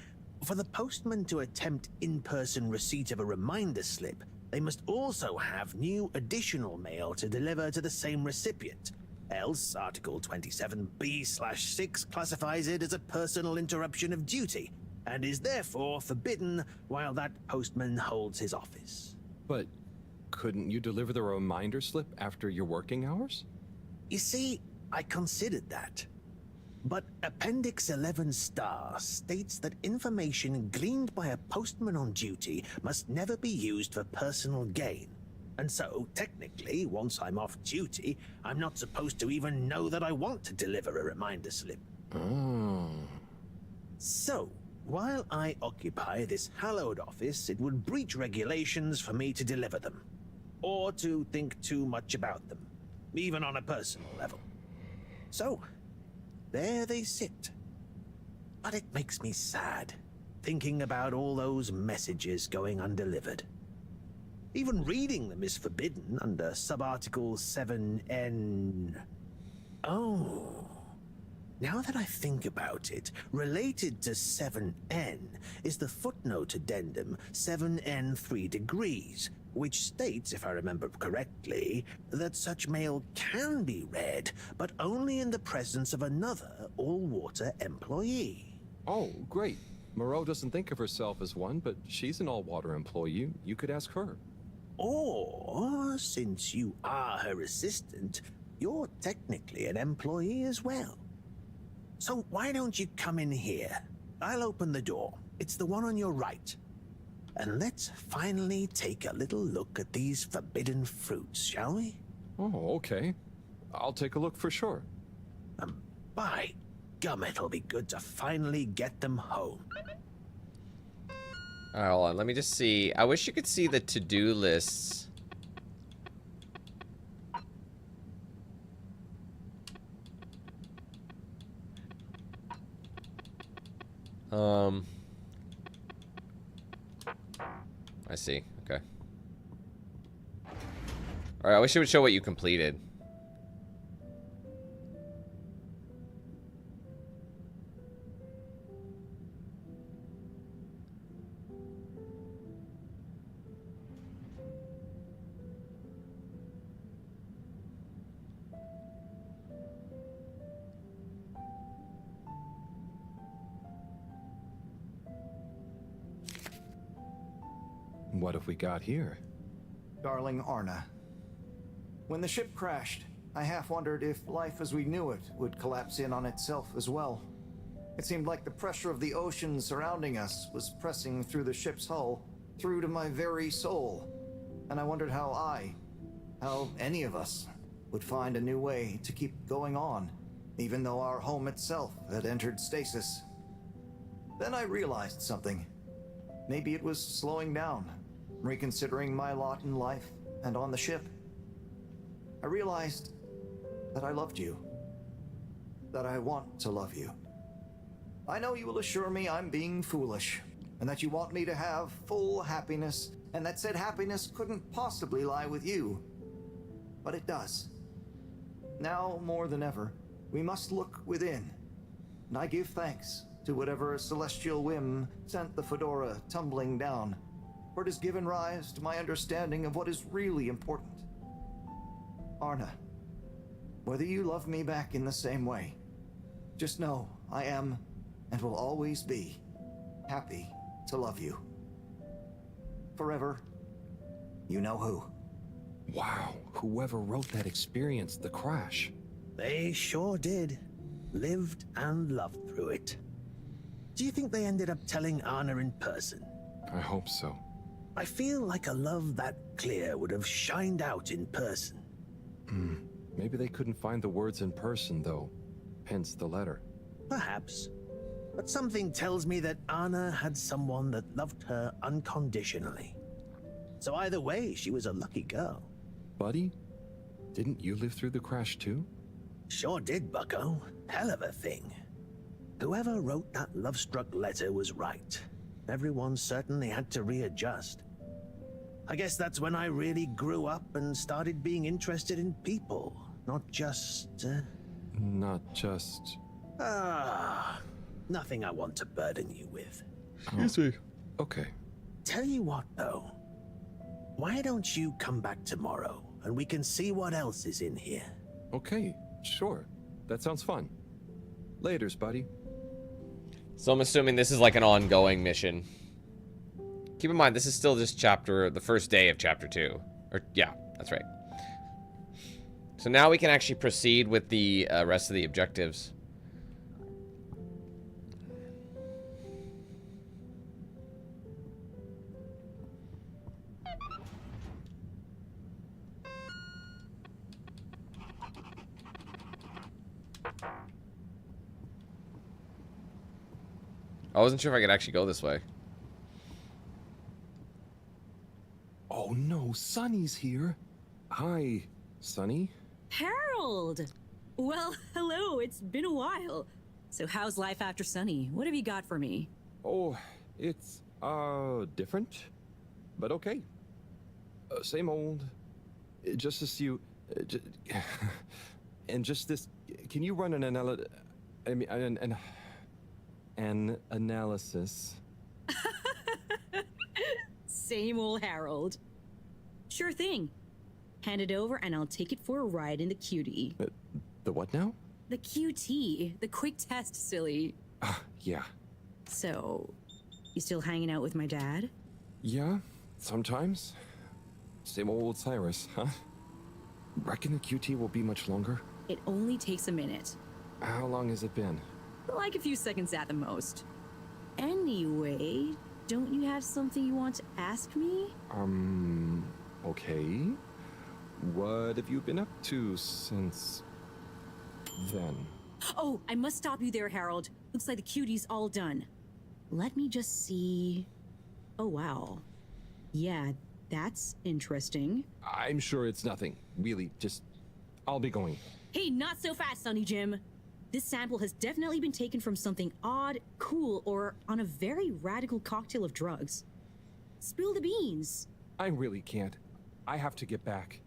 for the postman to attempt in-person receipt of a reminder slip, they must also have new additional mail to deliver to the same recipient. Else, Article 27B/6 classifies it as a personal interruption of duty, and is therefore forbidden while that postman holds his office. But couldn't you deliver the reminder slip after your working hours? You see, I considered that. But Appendix 11 Star states that information gleaned by a postman on duty must never be used for personal gain. And so, technically, once I'm off duty, I'm not supposed to even know that I want to deliver a reminder slip. Oh. So, while I occupy this hallowed office, it would breach regulations for me to deliver them, or to think too much about them, even on a personal level. So, there they sit. But it makes me sad, thinking about all those messages going undelivered. Even reading them is forbidden under Subarticle 7N. Oh. Now that I think about it, related to 7N is the footnote addendum 7N3 degrees, which states, if I remember correctly, that such mail can be read, but only in the presence of another all-water employee. Oh, great. Moreau doesn't think of herself as one, but she's an all-water employee. You could ask her. Or, since you are her assistant, you're technically an employee as well. So why don't you come in here? I'll open the door. It's the one on your right. And let's finally take a little look at these forbidden fruits, shall we? Oh, okay. I'll take a look for sure. By gum, it'll be good to finally get them home. Alright, hold on. Let me just see. I wish you could see the to-do lists. I see. Okay. Alright, I wish it would show what you completed. What have we got here? Darling Arna, when the ship crashed, I half wondered if life as we knew it would collapse in on itself as well. It seemed like the pressure of the ocean surrounding us was pressing through the ship's hull, through to my very soul. And I wondered how any of us, would find a new way to keep going on, even though our home itself had entered stasis. Then I realized something. Maybe it was slowing down, reconsidering my lot in life and on the ship. I realized that I loved you, that I want to love you. I know you will assure me I'm being foolish, and that you want me to have full happiness, and that said happiness couldn't possibly lie with you. But it does. Now, more than ever, we must look within, and I give thanks to whatever celestial whim sent the Fedora tumbling down, for it has given rise to my understanding of what is really important. Arna, whether you love me back in the same way, just know I am, and will always be, happy to love you. Forever, you know who. Wow, whoever wrote that experienced the crash. They sure did. lived and loved through it. Do you think they ended up telling Anna in person? I hope so. I feel like a love that clear would have shined out in person. Maybe they couldn't find the words in person, though. Hence the letter. Perhaps. But something tells me that Anna had someone that loved her unconditionally. So either way, she was a lucky girl. Buddy, didn't you live through the crash too? Sure did, bucko. Hell of a thing. Whoever wrote that love-struck letter was right. Everyone certainly had to readjust. I guess that's when I really grew up and started being interested in people, not just... nothing I want to burden you with. Excuse me. Okay. Tell you what, though. Why don't you come back tomorrow, and we can see what else is in here? Okay, sure. That sounds fun. Laters, buddy. So I'm assuming this is like an ongoing mission. Keep in mind, this is still just the first day of chapter 2. Or, yeah, that's right. So now we can actually proceed with the rest of the objectives. I wasn't sure if I could actually go this way. Oh no, Sunny's here. Hi, Sunny. Harold! Well, hello, it's been a while. So how's life after Sunny? What have you got for me? Oh, it's, different. But okay. Same old. Just as you... and just this... Can you run an analysis? Same old Harold. Sure thing. Hand it over and I'll take it for a ride in the QT. The what now? The QT. The quick test, silly. Yeah. So, you still hanging out with my dad? Yeah, sometimes. Same old Cyrus, huh? Reckon the QT will be much longer? It only takes a minute. How long has it been? Like a few seconds at the most. Anyway, don't you have something you want to ask me? Okay. What have you been up to since then? Oh, I must stop you there, Harold. Looks like the QT's all done. Let me just see... Oh, wow. Yeah, that's interesting. I'm sure it's nothing. Really, just... I'll be going. Hey, not so fast, Sonny Jim. This sample has definitely been taken from something odd, cool, or on a very radical cocktail of drugs. Spill the beans. I really can't. I have to get back.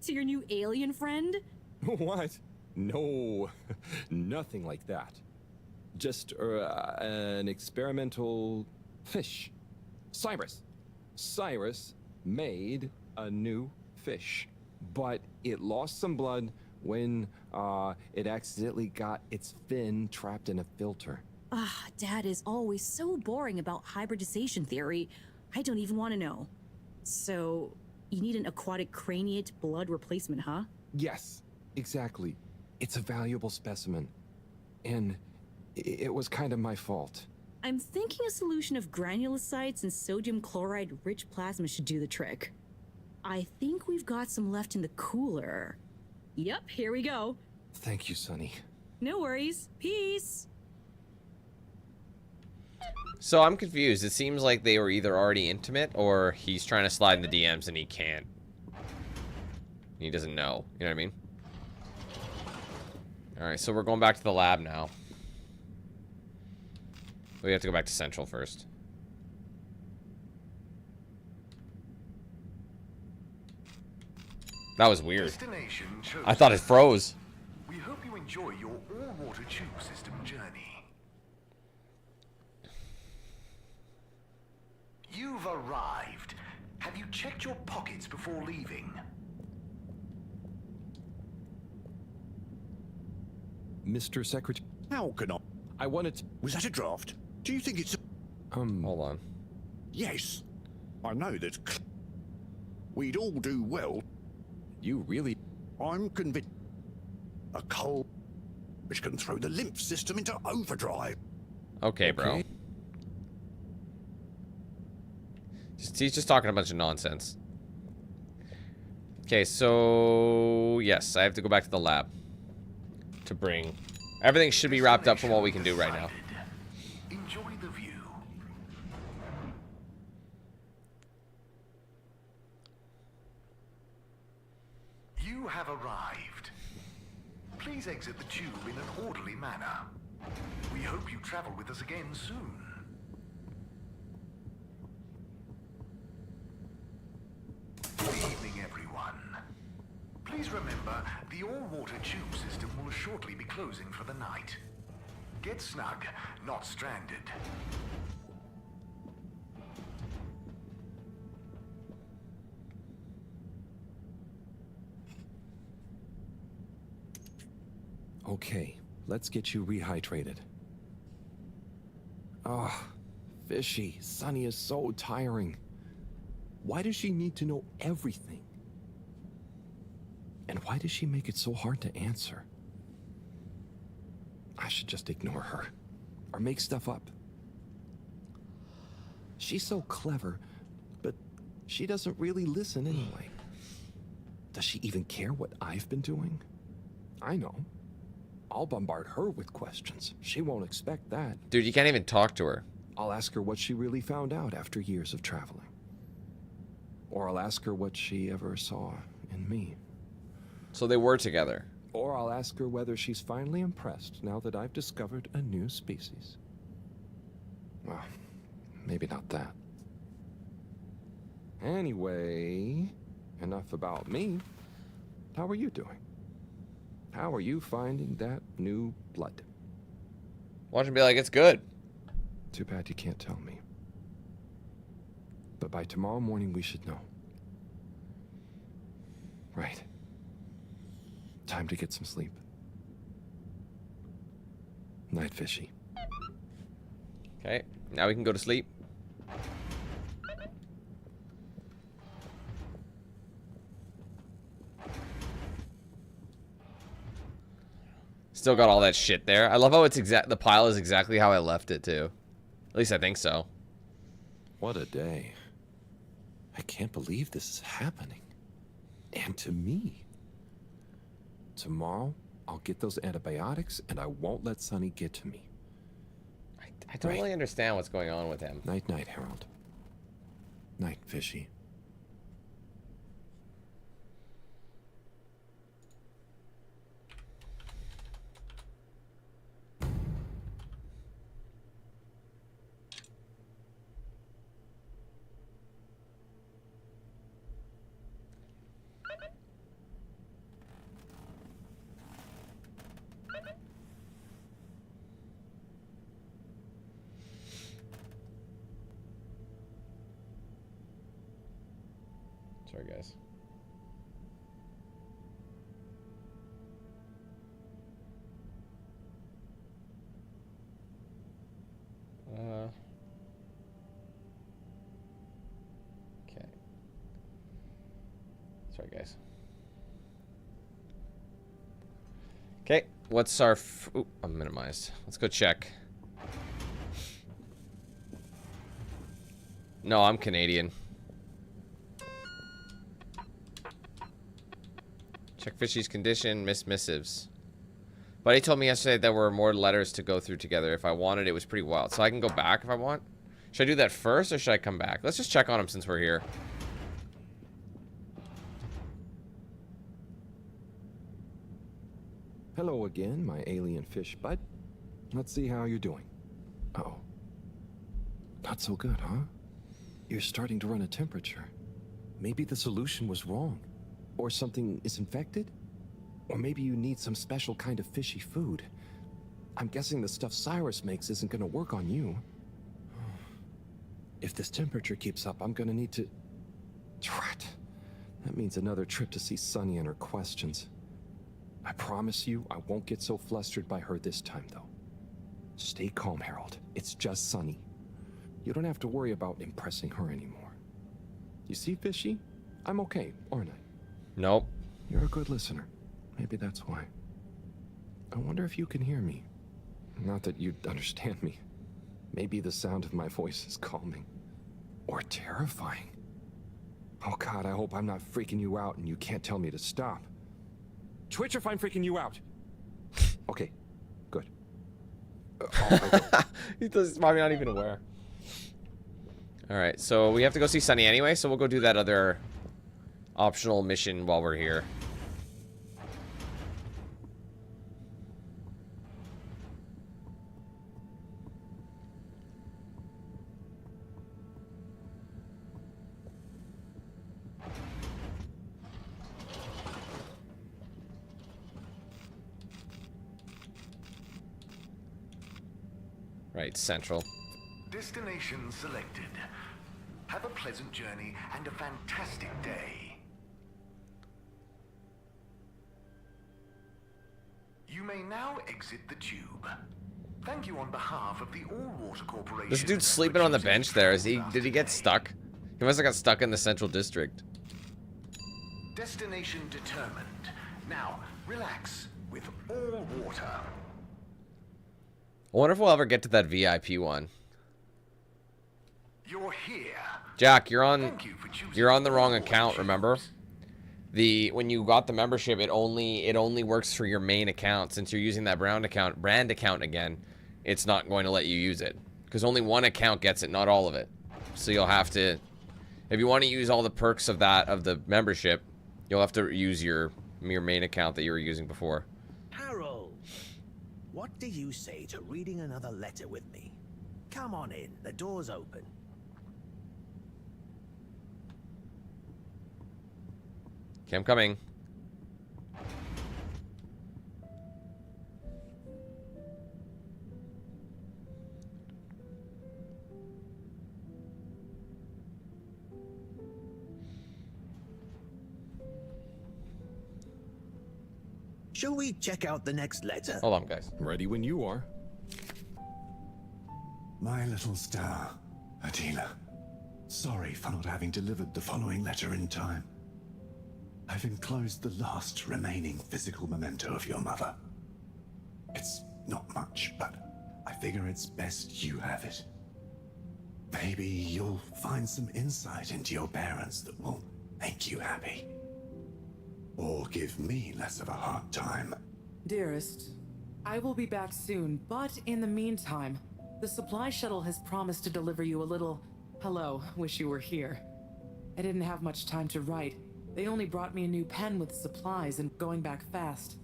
To your new alien friend? What? No, nothing like that. Just an experimental fish. Cyrus made a new fish, but it lost some blood when it accidentally got its fin trapped in a filter. Dad is always so boring about hybridization theory. I don't even want to know. So, you need an aquatic craniate blood replacement, huh? Yes, exactly. It's a valuable specimen. And it was kind of my fault. I'm thinking a solution of granulocytes and sodium chloride-rich plasma should do the trick. I think we've got some left in the cooler. Yep, here we go. Thank you, Sonny. No worries. Peace! So I'm confused. It seems like they were either already intimate or he's trying to slide in the DMs and he can't. He doesn't know. You know what I mean? Alright, so we're going back to the lab now. We have to go back to Central first. That was weird. I thought it froze. We hope you enjoy your all-water tube system journey. You've arrived. Have you checked your pockets before leaving? Mr. Secretary... How can I... I wanted to... Was that a draft? Do you think it's... Hold on. Yes. I know that... We'd all do well. You really... I'm convinced... A cold... which can throw the lymph system into overdrive. Okay, bro. He's just talking a bunch of nonsense. Okay, so yes, I have to go back to the lab to bring. Everything should be wrapped up from what we can do right now. Enjoy the view. You have arrived. Please exit the tube in an orderly manner. We hope you travel with us again soon. Good evening, everyone. Please remember, the all-water tube system will shortly be closing for the night. Get snug, not stranded. Okay, let's get you rehydrated. Ah, Fishy, Sunny is so tiring. Why does she need to know everything? And why does she make it so hard to answer? I should just ignore her. Or make stuff up. She's so clever, but she doesn't really listen anyway. Does she even care what I've been doing? I know. I'll bombard her with questions. She won't expect that. Dude, you can't even talk to her. I'll ask her what she really found out after years of traveling. Or I'll ask her what she ever saw in me. So they were together. Or I'll ask her whether she's finally impressed now that I've discovered a new species. Well, maybe not that. Anyway, enough about me. How are you doing? How are you finding that new blood? Watch him be like, it's good. Too bad you can't tell me. But by tomorrow morning, we should know. Right. Time to get some sleep. Night, Fishy. Okay, now we can go to sleep. Still got all that shit there. I love how it's the pile is exactly how I left it too. At least I think so. What a day. I can't believe this is happening. And to me. Tomorrow, I'll get those antibiotics and I won't let Sunny get to me. I don't really understand what's going on with him. Night, night, Harold. Night, Fishy. Sorry, guys. Okay. Sorry, guys. Okay, what's our... Ooh, I'm minimized. Let's go check. No, I'm Canadian. Check Fishy's condition, miss missives. But he told me yesterday there were more letters to go through together. If I wanted, it was pretty wild. So I can go back if I want. Should I do that first or should I come back? Let's just check on him since we're here. Hello again, my alien fish bud. Let's see how you're doing. Uh-oh. Not so good, huh? You're starting to run a temperature. Maybe the solution was wrong. Or something is infected? Or maybe you need some special kind of fishy food. I'm guessing the stuff Cyrus makes isn't gonna work on you. If this temperature keeps up, I'm gonna need to... Drat. That means another trip to see Sunny and her questions. I promise you, I won't get so flustered by her this time, though. Stay calm, Harold. It's just Sunny. You don't have to worry about impressing her anymore. You see, Fishy? I'm okay, aren't I? Nope. You're a good listener. Maybe that's why. I wonder if you can hear me. Not that you'd understand me. Maybe the sound of my voice is calming. Or terrifying. Oh God, I hope I'm not freaking you out and you can't tell me to stop. Twitch if I'm freaking you out. Okay, good. He's probably not even aware. Alright, so we have to go see Sunny anyway, so we'll go do that other optional mission while we're here. Right, central. Destination selected. Have a pleasant journey and a fantastic day. You may now exit the tube. Thank you on behalf of the All Water Corporation. This dude's sleeping on the bench there. Did he get stuck? He must have got stuck in the central district. Destination determined. Now, relax with all water. I wonder if we'll ever get to that VIP one. You're here. Jack, you're on the wrong account, remember? When you got the membership, it only works for your main account. Since you're using that brand account again, it's not going to let you use it. Because only one account gets it, not all of it. So you'll have to, if you want to use all the perks of the membership, you'll have to use your main account that you were using before. Harold, what do you say to reading another letter with me? Come on in, the door's open. Okay, I'm coming. Shall we check out the next letter? Hold on, guys. Ready when you are. My little star, Attila. Sorry for not having delivered the following letter in time. I've enclosed the last remaining physical memento of your mother. It's not much, but I figure it's best you have it. Maybe you'll find some insight into your parents that will make you happy. Or give me less of a hard time. Dearest, I will be back soon, but in the meantime, the supply shuttle has promised to deliver you a little hello, wish you were here. I didn't have much time to write. They only brought me a new pen with supplies and going back fast.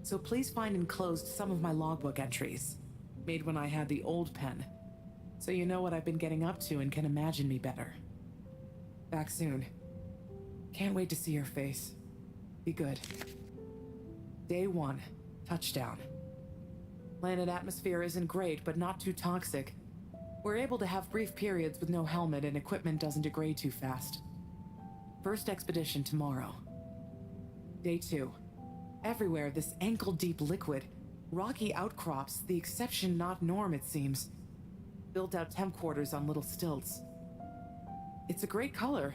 So please find enclosed some of my logbook entries, made when I had the old pen, so you know what I've been getting up to and can imagine me better. Back soon. Can't wait to see your face. Be good. Day 1, touchdown. Planet atmosphere isn't great, but not too toxic. We're able to have brief periods with no helmet and equipment doesn't degrade too fast. First expedition tomorrow. Day 2. Everywhere this ankle-deep liquid. Rocky outcrops, the exception not norm it seems. Built out temp quarters on little stilts. It's a great color.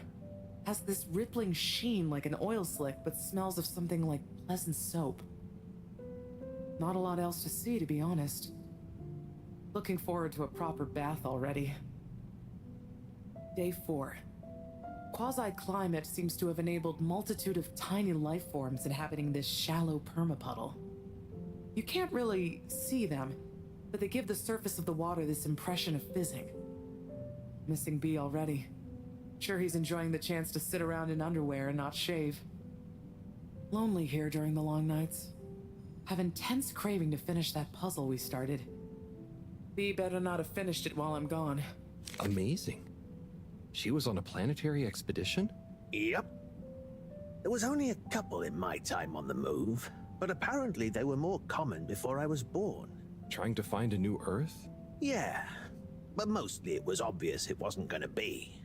Has this rippling sheen like an oil slick, but smells of something like pleasant soap. Not a lot else to see, to be honest. Looking forward to a proper bath already. Day 4. Quasi-climate seems to have enabled multitude of tiny life forms inhabiting this shallow permapuddle. You can't really see them, but they give the surface of the water this impression of fizzing. Missing B already. Sure he's enjoying the chance to sit around in underwear and not shave. Lonely here during the long nights. Have intense craving to finish that puzzle we started. B better not have finished it while I'm gone. Amazing. She was on a planetary expedition? Yep. There was only a couple in my time on the move, but apparently they were more common before I was born. Trying to find a new Earth? Yeah, but mostly it was obvious it wasn't gonna be.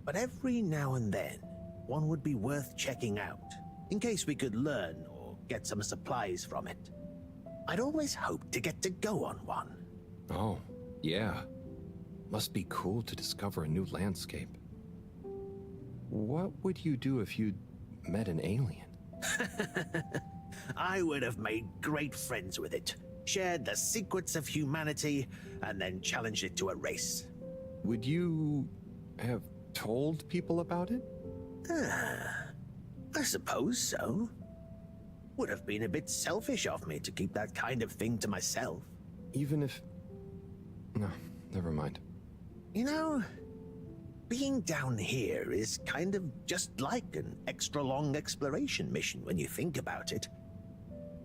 But every now and then, one would be worth checking out, in case we could learn or get some supplies from it. I'd always hoped to get to go on one. Oh, yeah. Must be cool to discover a new landscape. What would you do if you met an alien? I would have made great friends with it, shared the secrets of humanity, and then challenged it to a race. Would you have told people about it? I suppose so. Would have been a bit selfish of me to keep that kind of thing to myself. Even if... No, never mind. You know, being down here is kind of just like an extra long exploration mission when you think about it.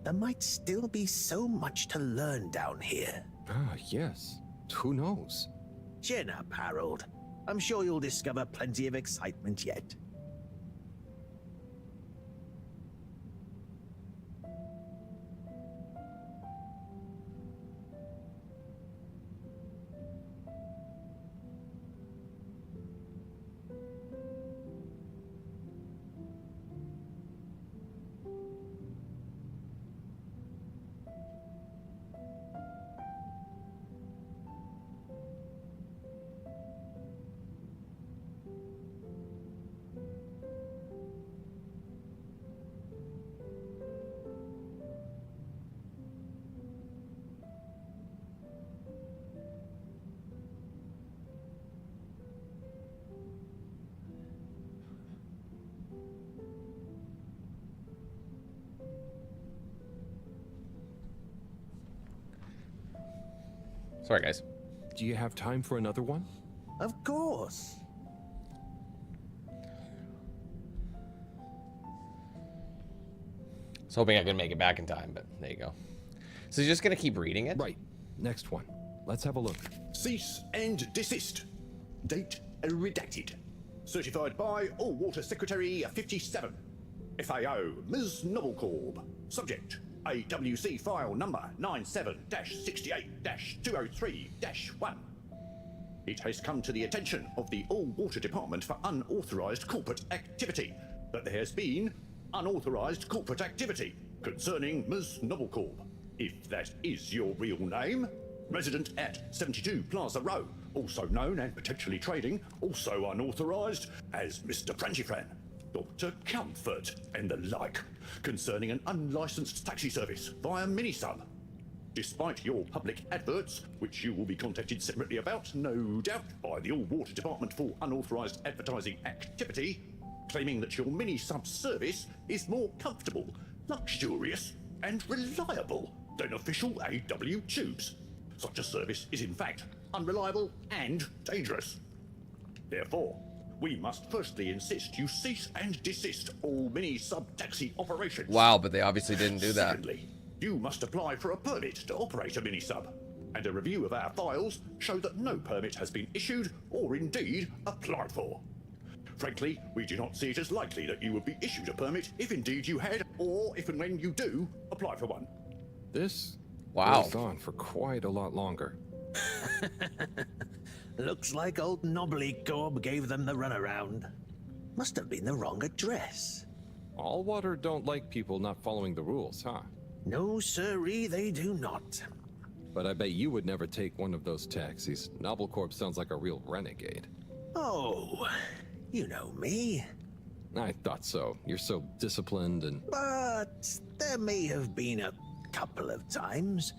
There might still be so much to learn down here. Ah, yes. Who knows? Chin up, Harold. I'm sure you'll discover plenty of excitement yet. Sorry, guys. Do you have time for another one? Of course. I was hoping I could make it back in time, but there you go. So you're just going to keep reading it? Right. Next one. Let's have a look. Cease and desist. Date redacted. Certified by All Water Secretary 57. FAO, Ms. Novelcorp. Subject, AWC file number 97-68-203-1. It has come to the attention of the All Water Department for unauthorized corporate activity that there has been unauthorized corporate activity concerning Ms. Novelcorp. If that is your real name, resident at 72 Plaza Row, also known and potentially trading, also unauthorized as Mr. Frangifran, Dr. Comfort, and the like, concerning an unlicensed taxi service via Minisub. Despite your public adverts, which you will be contacted separately about, no doubt, by the All Water Department for unauthorized advertising activity, claiming that your Minisub service is more comfortable, luxurious, and reliable than official AW tubes. Such a service is in fact unreliable and dangerous. Therefore, we must firstly insist you cease and desist all Minisub taxi operations. Wow, but they obviously didn't do that. Secondly, you must apply for a permit to operate a Minisub, and a review of our files show that no permit has been issued or indeed applied for. Frankly, we do not see it as likely that you would be issued a permit if indeed you had, or if and when you do, apply for one. This goes on for quite a lot longer. Looks like old Knobbly Corb gave them the runaround. Must have been the wrong address. All Water don't like people not following the rules, huh? No, sirree, they do not. But I bet you would never take one of those taxis. Novelcorp sounds like a real renegade. Oh, you know me. I thought so. You're so disciplined and... But there may have been a couple of times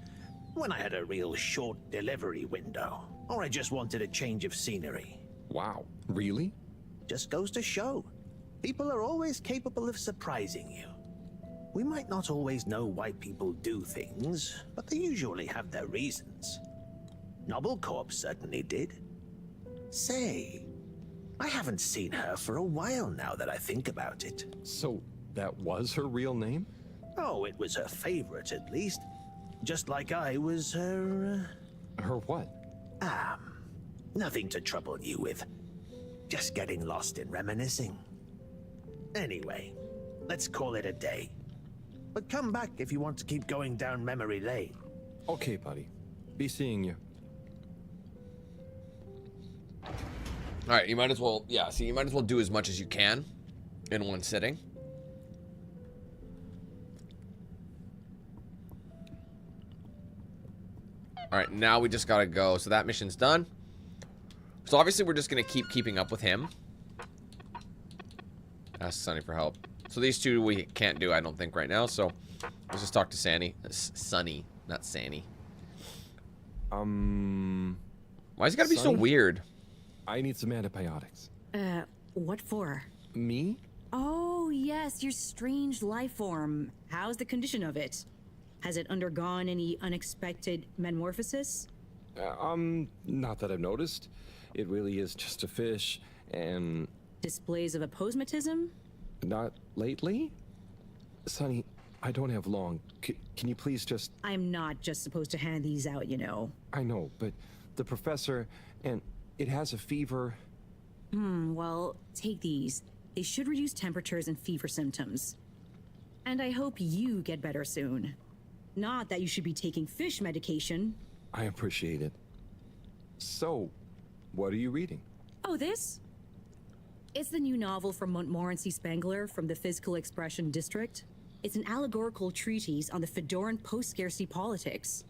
when I had a real short delivery window, or I just wanted a change of scenery. Wow, really? Just goes to show. People are always capable of surprising you. We might not always know why people do things, but they usually have their reasons. Novelcorp certainly did. Say, I haven't seen her for a while now that I think about it. So, that was her real name? Oh, it was her favorite, at least. Just like I was her... Her what? Nothing to trouble you with. Just getting lost in reminiscing. Anyway, let's call it a day. But come back if you want to keep going down memory lane. Okay, buddy. Be seeing you. Alright, you might as well, you might as well do as much as you can in one sitting. Alright, now we just gotta go. So that mission's done. So obviously we're just gonna keep keeping up with him. Ask Sunny for help. So these two we can't do, I don't think, right now. So Let's just talk to Sunny. Sunny, not Sanny. Why's it gotta be so weird? I need some antibiotics. What for? Me? Oh, yes, your strange life form. How's the condition of it? Has it undergone any unexpected metamorphosis? Not that I've noticed. It really is just a fish, and... Displays of aposematism? Not lately? Sonny, I don't have long. Can you please just... I'm not just supposed to hand these out, you know. I know, but the professor, and it has a fever. Well, take these. They should reduce temperatures and fever symptoms. And I hope you get better soon. Not that you should be taking fish medication. I appreciate it. So, what are you reading? Oh, this? It's the new novel from Montmorency Spangler from the Physical Expression District. It's an allegorical treatise on the Fedoran post-scarcity politics.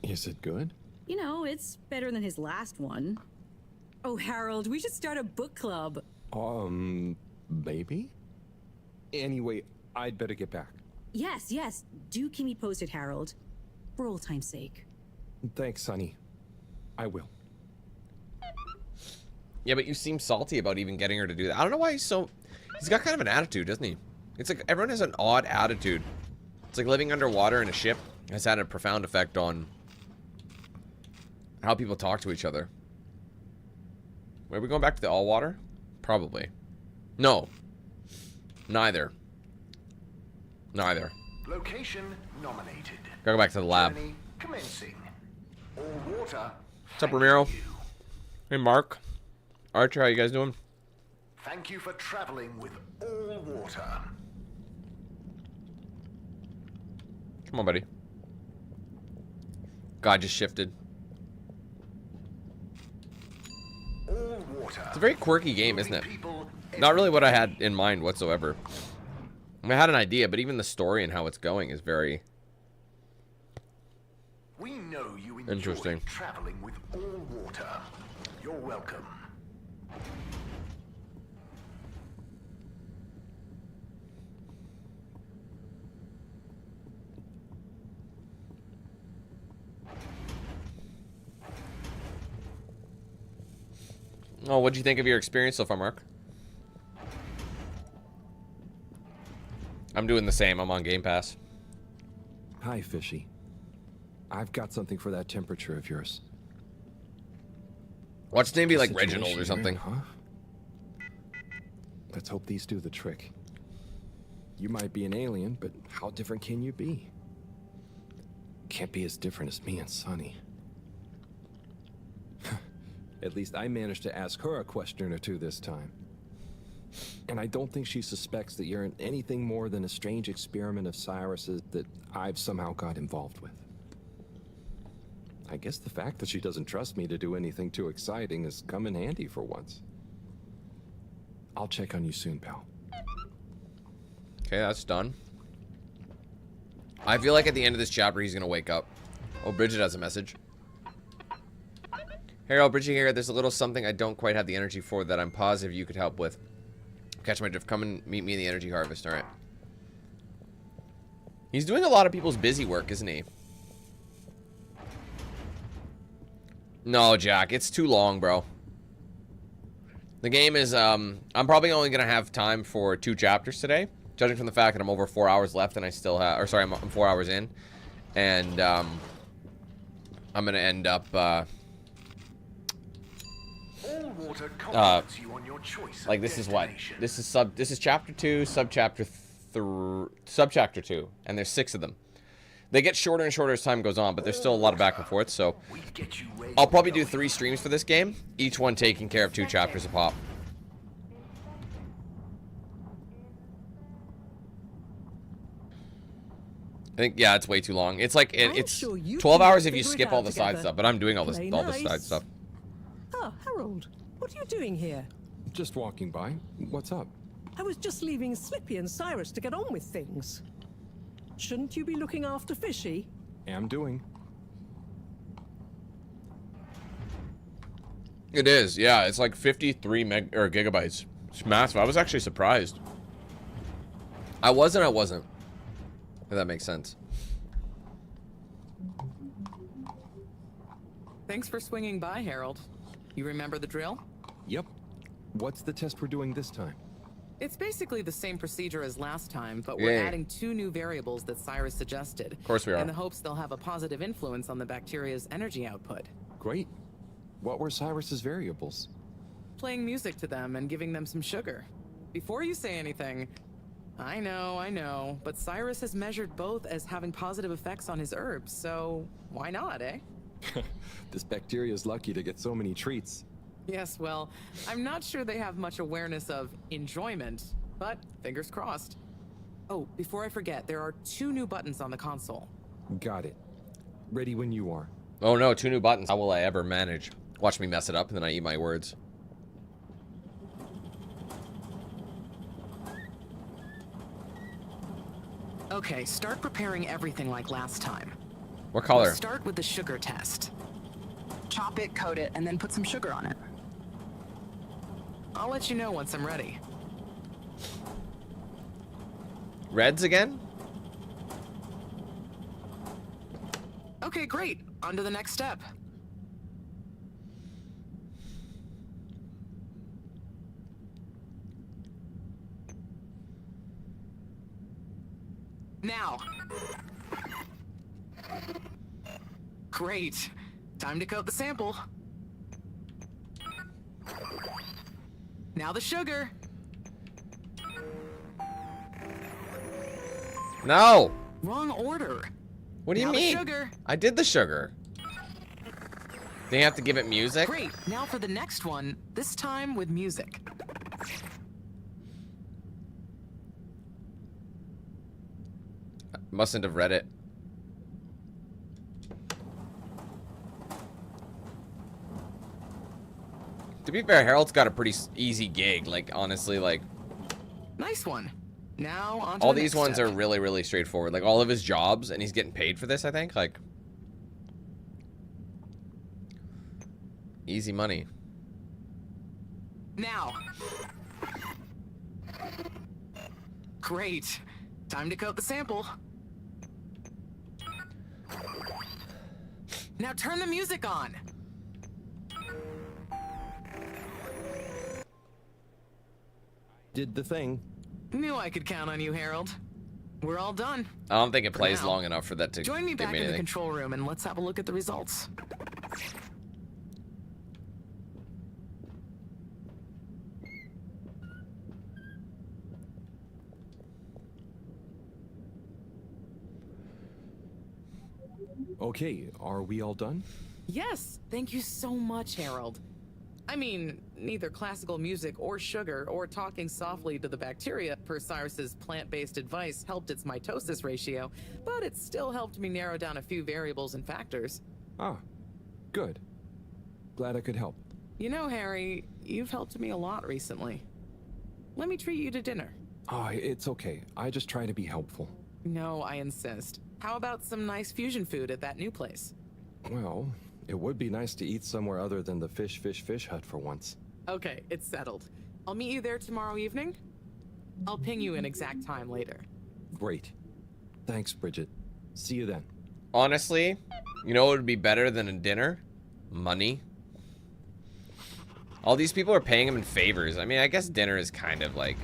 Is it good? You know, it's better than his last one. Oh, Harold, we should start a book club. Maybe? Anyway, I'd better get back. Yes, do keep me posted, Harold. For old time's sake. Thanks, Sonny. I will. Yeah, but you seem salty about even getting her to do that. I don't know why he's so... He's got kind of an attitude, doesn't he? It's like everyone has an odd attitude. It's like living underwater in a ship has had a profound effect on how people talk to each other. Are we going back to the all water? Probably. No. Neither. Location nominated. Gotta go back to the lab. Journey commencing. All water. What's up, Ramiro? Hey, Mark. Archer, how you guys doing? Thank you for traveling with all water. Come on, buddy. God just shifted. All water. It's a very quirky game, isn't it? Not really what I had in mind whatsoever. I had an idea, but even the story and how it's going is very We know you enjoy interesting. traveling with all water. You're welcome. Oh, what'd you think of your experience so far, Mark? I'm doing the same. I'm on Game Pass. Hi, Fishy. I've got something for that temperature of yours. Watch his name be like Situation Reginald or here, something. Huh? Let's hope these do the trick. You might be an alien, but how different can you be? Can't be as different as me and Sonny. At least I managed to ask her a question or two this time. And I don't think she suspects that you're anything more than a strange experiment of Cyrus's that I've somehow got involved with. I guess the fact that she doesn't trust me to do anything too exciting has come in handy for once. I'll check on you soon, pal. Okay, that's done. I feel like at the end of this chapter, he's gonna wake up. Oh, Bridget has a message. Harold, Bridget here. There's a little something I don't quite have the energy for that I'm positive you could help with. Catch my drift. Come and meet me in the energy harvest. All right. He's doing a lot of people's busy work, isn't he? No, Jack. It's too long, bro. The game is, I'm probably only going to have time for 2 chapters today. Judging from the fact that I'm over 4 hours left and I still have, or sorry, I'm 4 hours in. And, I'm going to end up, like this is what? This is chapter 2, subchapter 2, and there's 6 of them. They get shorter and shorter as time goes on, but there's still a lot of back and forth, so I'll probably do 3 streams for this game, each one taking care of 2 chapters a pop. I think, yeah, it's way too long. It's like, it's 12 hours if you skip all the side stuff, but I'm doing all the side stuff. Oh, Harold, what are you doing here? Just walking by. What's up? I was just leaving Slippy and Cyrus to get on with things. Shouldn't you be looking after Fishy? Am doing. It is, yeah. It's like 53 gigabytes. It's massive. I was actually surprised. I was and I wasn't. If that makes sense. Thanks for swinging by, Harold. You remember the drill? Yep. What's the test we're doing this time? It's basically the same procedure as last time, but we're adding 2 new variables that Cyrus suggested. Of course we are. In the hopes they'll have a positive influence on the bacteria's energy output. Great. What were Cyrus's variables? Playing music to them and giving them some sugar. Before you say anything, I know, but Cyrus has measured both as having positive effects on his herbs, so why not, eh? This bacteria's lucky to get so many treats. Yes, well, I'm not sure they have much awareness of enjoyment, but fingers crossed. Oh, before I forget, there are 2 new buttons on the console. Got it. Ready when you are. Oh no, 2 new buttons. How will I ever manage? Watch me mess it up and then I eat my words. Okay, start preparing everything like last time. What color? We'll start with the sugar test. Chop it, coat it, and then put some sugar on it. I'll let you know once I'm ready. Reds again? Okay, great. On to the next step. Now. Great. Time to coat the sample. Now the sugar. No. Wrong order. What do you Now the mean? sugar. I did the sugar. Then you have to give it music? Great. Now for the next one, this time with music. Mustn't have read it. To be fair, Harold's got a pretty easy gig. Like, honestly, like... Nice one. Now on to all the these next ones step. are really, really straightforward. Like, all of his jobs, and he's getting paid for this, I think. Like... Easy money. Now. Great. Time to coat the sample. Now turn the music on. Did the thing. Knew I could count on you, Harold. We're all done. I don't think it For plays now. long enough for that to Join me give back me in the anything. control room and let's have a look at the results. Okay, are we all done? Yes, thank you so much, Harold. I mean, neither classical music or sugar or talking softly to the bacteria, per Cyrus's plant-based advice, helped its mitosis ratio, but it still helped me narrow down a few variables and factors. Ah, good. Glad I could help. You know, Harry, you've helped me a lot recently. Let me treat you to dinner. Ah, it's okay. I just try to be helpful. No, I insist. How about some nice fusion food at that new place? Well, it would be nice to eat somewhere other than the fish hut for once. Okay, it's settled. I'll meet you there tomorrow evening. I'll ping you an exact time later. Great. Thanks, Bridget. See you then. Honestly, you know what would be better than a dinner? Money. All these people are paying him in favors. I mean, I guess dinner is kind of like...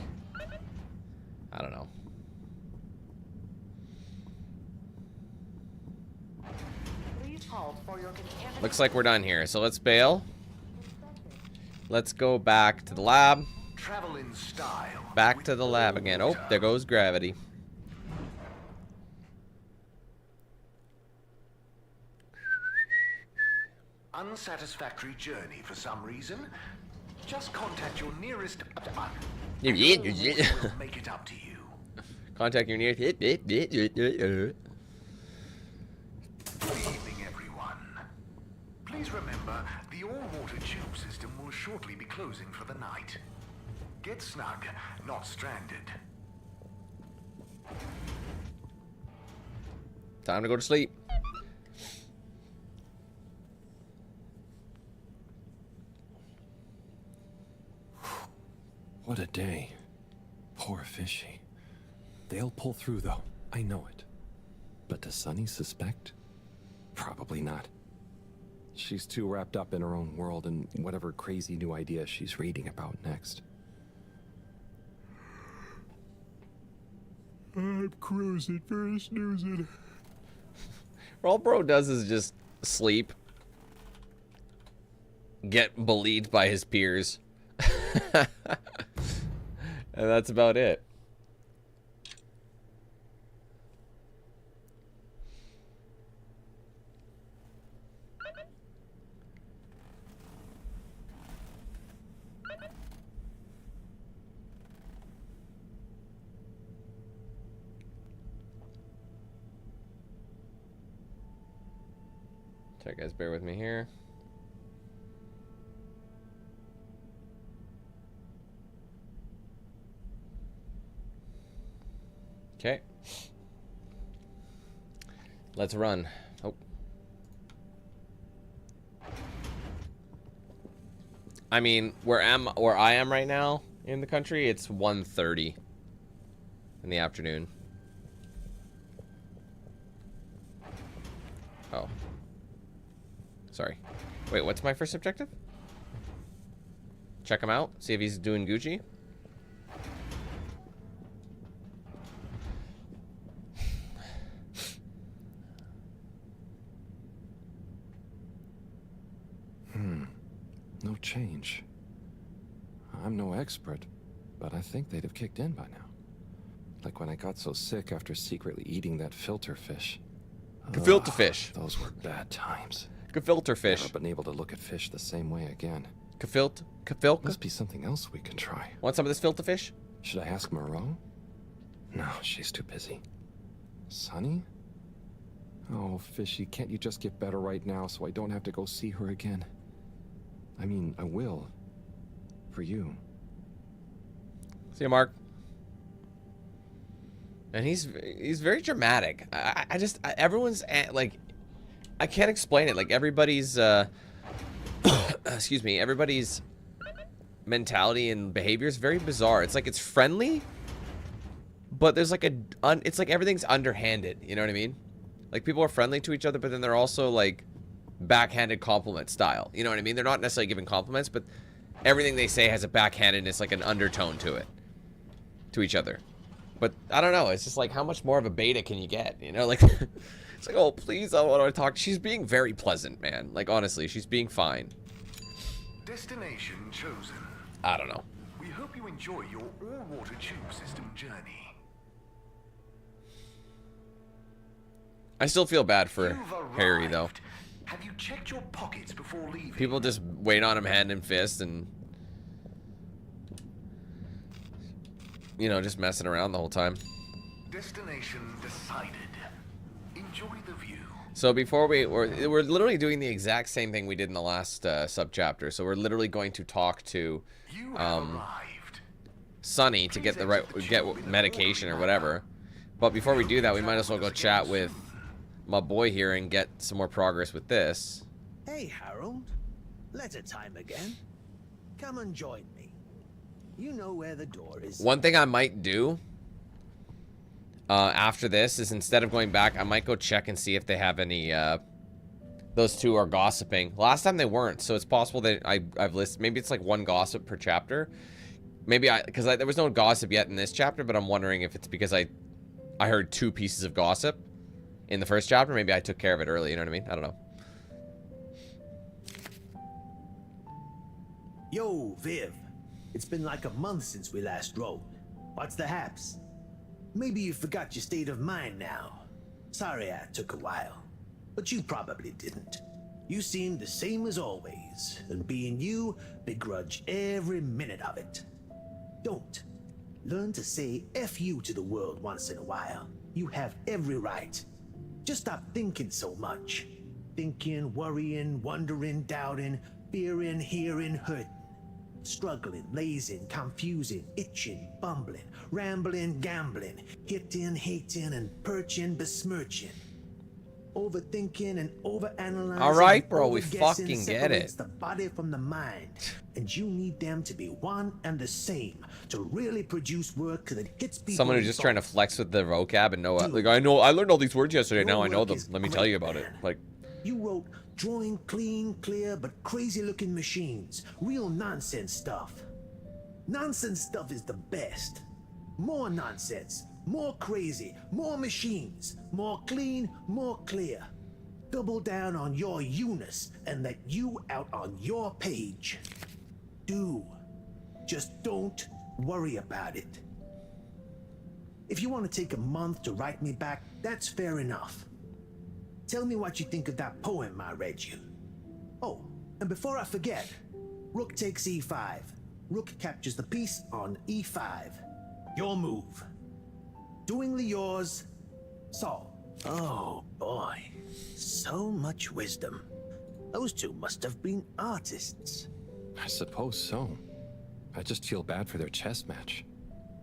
I don't know. Looks like we're done here, so let's bail. Let's go back to the lab. Travel in style. Back to the lab again. Oh, there goes gravity. Unsatisfactory journey for some reason? Just contact your nearest... We'll make it up to you. Contact your nearest... Good evening, everyone. Please remember, the all-water tube system will shortly be closing for the night. Get snug, not stranded. Time to go to sleep. What a day. Poor fishy. They'll pull through, though. I know it. But does Sunny suspect? Probably not. She's too wrapped up in her own world and whatever crazy new idea she's reading about next. I'm cruising, very snoozing. All bro does is just sleep, get bullied by his peers, and that's about it. Sorry guys, bear with me here. Okay. Let's run. Oh. I mean, where I am right now in the country, it's 1:30 in the afternoon. Oh. Sorry. Wait, what's my first objective? Check him out. See if he's doing Gucci. No change. I'm no expert, but I think they'd have kicked in by now. Like when I got so sick after secretly eating that filter fish. Filter fish. Those were bad times. Filter fish. Never been able to look at fish the same way again. Kafilka? Must be something else we can try. Want some of this filter fish? Should I ask Moreau? No, she's too busy. Sunny? Oh, Fishy, can't you just get better right now so I don't have to go see her again? I mean, I will. For you. See you, Mark. And he's very dramatic. Everyone's like, I can't explain it. Like everybody's excuse me, everybody's mentality and behavior is very bizarre. It's like it's friendly, but there's like it's like everything's underhanded. You know what I mean? Like people are friendly to each other, but then they're also like backhanded compliment style. You know what I mean? They're not necessarily giving compliments, but everything they say has a backhandedness, like an undertone to it, to each other. But I don't know. It's just like, how much more of a beta can you get? You know, like it's like, oh, please, I want to talk. She's being very pleasant, man. Like honestly, she's being fine. Destination chosen. I don't know. We hope you enjoy your all-water tube system journey. I still feel bad for Harry, though. Have you checked your pockets before leaving? People just wait on him hand and fist and, you know, just messing around the whole time. Destination decided. Enjoy the view. So before we're literally doing the exact same thing we did in the last sub-chapter. So we're literally going to talk to Sunny to get get medication or whatever. But before we do that, we might as well go chat with my boy here and get some more progress with this. Hey, Harold. Letter time again. Come and join me. You know where the door is. One thing I might do after this is, instead of going back, I might go check and see if they have any those two are gossiping. Last time they weren't, so it's possible that I've listed, maybe it's like one gossip per chapter. Maybe because there was no gossip yet in this chapter, but I'm wondering if it's because I heard two pieces of gossip in the first chapter. Maybe I took care of it early, you know what I mean? I don't know. Yo, Viv. It's been like a month since we last rode. What's the haps? Maybe you forgot your state of mind now. Sorry I took a while. But you probably didn't. You seem the same as always, and being you, begrudge every minute of it. Don't. Learn to say F you to the world once in a while. You have every right. Just stop thinking so much. Thinking, worrying, wondering, doubting, fearing, hearing, hurting. Struggling, lazing, confusing, itching, bumbling, rambling, gambling, hitting, hating, and perching, besmirching. Overthinking and overanalyzing. All right, bro, we fucking get it. Separates the body from the mind, and you need them to be one and the same to really produce work that hits people. Someone who's just trying to flex with the vocab and know, like, I learned all these words yesterday. Now I know them. Let me tell you about it. Like, you wrote drawing clean, clear, but crazy-looking machines. Real nonsense stuff. Nonsense stuff is the best. More nonsense, more crazy, more machines, more clean, more clear. Double down on your Eunice and let you out on your page. Do. Just don't worry about it. If you want to take a month to write me back, that's fair enough. Tell me what you think of that poem I read you. Oh, and before I forget, rook takes e5. Rook captures the piece on e5. Your move. Doingly yours, Saul. Oh boy, so much wisdom. Those two must have been artists. I suppose so. I just feel bad for their chess match.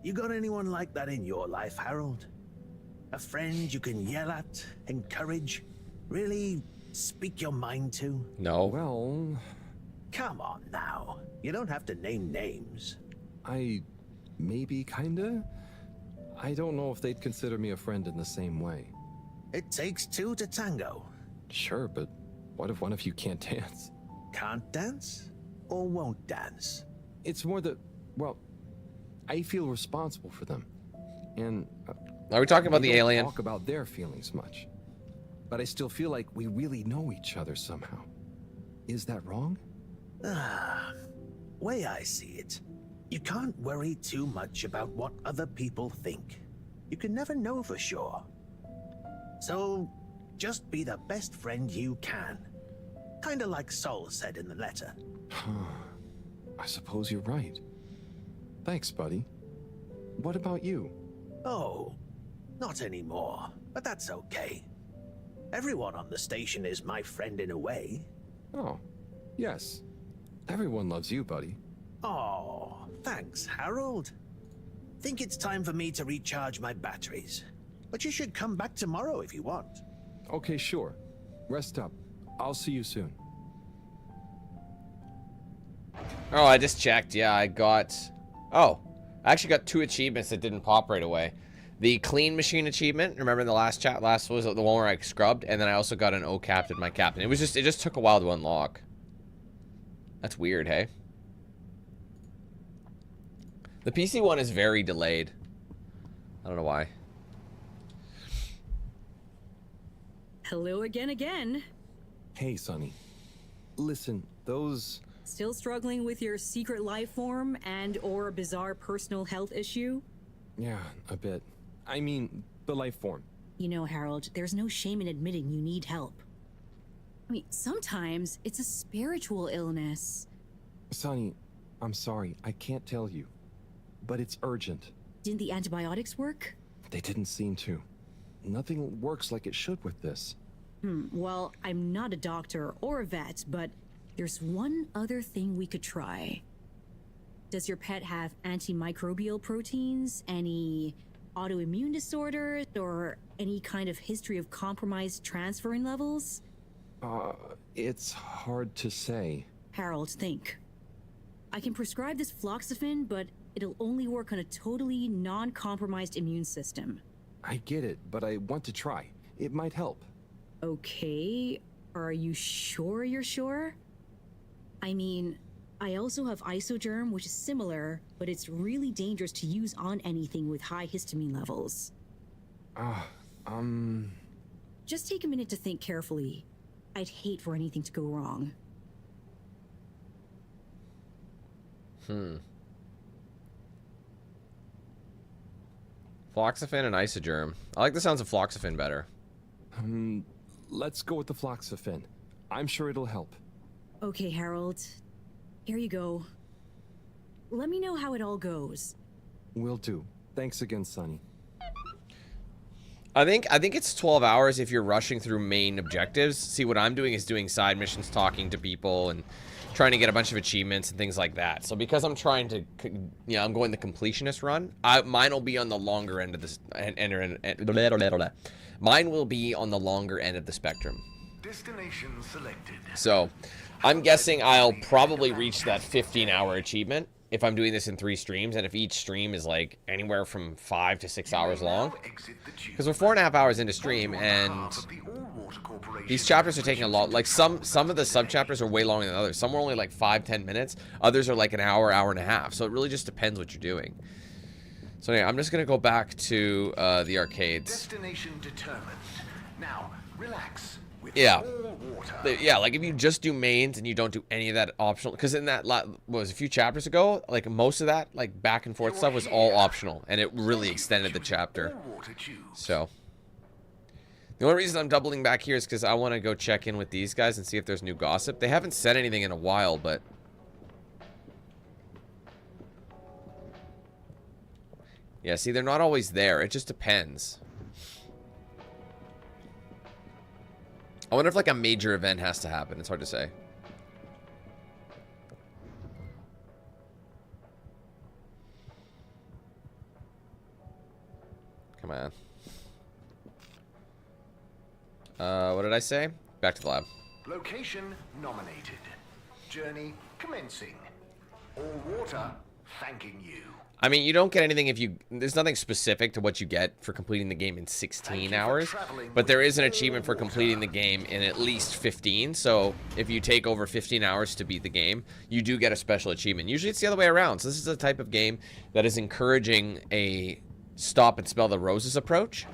You got anyone like that in your life, Harold? A friend you can yell at, encourage, really speak your mind to? No. Well... Come on now. You don't have to name names. Maybe, kinda? I don't know if they'd consider me a friend in the same way. It takes two to tango. Sure, but what if one of you can't dance? Can't dance? Or won't dance? It's more that, well, I feel responsible for them. And... are we talking about the alien? Talk about their feelings much. But I still feel like we really know each other somehow. Is that wrong? Way I see it, you can't worry too much about what other people think. You can never know for sure. So, just be the best friend you can. Kinda like Sol said in the letter. I suppose you're right. Thanks, buddy. What about you? Oh, not anymore, but that's okay. Everyone on the station is my friend in a way. Oh, yes. Everyone loves you, buddy. Oh, thanks, Harold. Think it's time for me to recharge my batteries. But you should come back tomorrow if you want. Okay, sure. Rest up. I'll see you soon. Oh, I just checked. Yeah, I got... oh, I actually got 2 achievements that didn't pop right away. The clean machine achievement, remember in the last chat, was the one where I scrubbed, and then I also got an O captain, my captain. It just took a while to unlock. That's weird, hey? The PC one is very delayed. I don't know why. Hello again. Hey, Sonny. Listen, those... Still struggling with your secret life form and or a bizarre personal health issue? Yeah, a bit. I mean, the life form. You know, Harold, there's no shame in admitting you need help. I mean, sometimes it's a spiritual illness. Sonny, I'm sorry, I can't tell you. But it's urgent. Didn't the antibiotics work? They didn't seem to. Nothing works like it should with this. Well, I'm not a doctor or a vet, but there's one other thing we could try. Does your pet have antimicrobial proteins, any autoimmune disorders, or any kind of history of compromised transferrin levels? It's hard to say. Harold, think. I can prescribe this floxafin, but it'll only work on a totally non-compromised immune system. I get it, but I want to try. It might help. Okay, are you sure you're sure? I mean, I also have isogerm, which is similar, but it's really dangerous to use on anything with high histamine levels. Just take a minute to think carefully. I'd hate for anything to go wrong. Floxafin and isogerm. I like the sounds of floxafin better. Let's go with the floxafin. I'm sure it'll help. Okay, Harold. Here you go. Let me know how it all goes. Will do. Thanks again, Sonny. I think it's 12 hours if you're rushing through main objectives. See, what I'm doing is doing side missions, talking to people, and trying to get a bunch of achievements and things like that. So because I'm trying to, I'm going the completionist run, mine will be on the longer end of this. Mine will be on the longer end of the spectrum. Destination selected. So I'm guessing I'll probably reach that 15-hour achievement if I'm doing this in 3 streams, and if each stream is like anywhere from 5 to 6 hours long. Because we're 4.5 hours into stream, and Water Corporation. These chapters are taking a lot. Like some of the sub chapters are way longer than others. Some were only like 5-10 minutes. Others are like an hour, hour and a half. So it really just depends what you're doing. So anyway, I'm just gonna go back to the arcades. Destination determined. Now, relax. With Yeah. more water. Yeah, like if you just do mains and you don't do any of that optional, because in that what was a few chapters ago, like most of that like back and forth stuff was all optional, and it really extended the chapter. So the only reason I'm doubling back here is because I want to go check in with these guys and see if there's new gossip. They haven't said anything in a while, but yeah, see, they're not always there. It just depends. I wonder if like a major event has to happen. It's hard to say. Come on. What did I say? Back to the lab. Location nominated. Journey commencing. All water thanking you. I mean, you don't get anything if you... There's nothing specific to what you get for completing the game in 16 hours. But there is an achievement for completing the game in at least 15. So if you take over 15 hours to beat the game, you do get a special achievement. Usually it's the other way around. So this is a type of game that is encouraging a stop and smell the roses approach.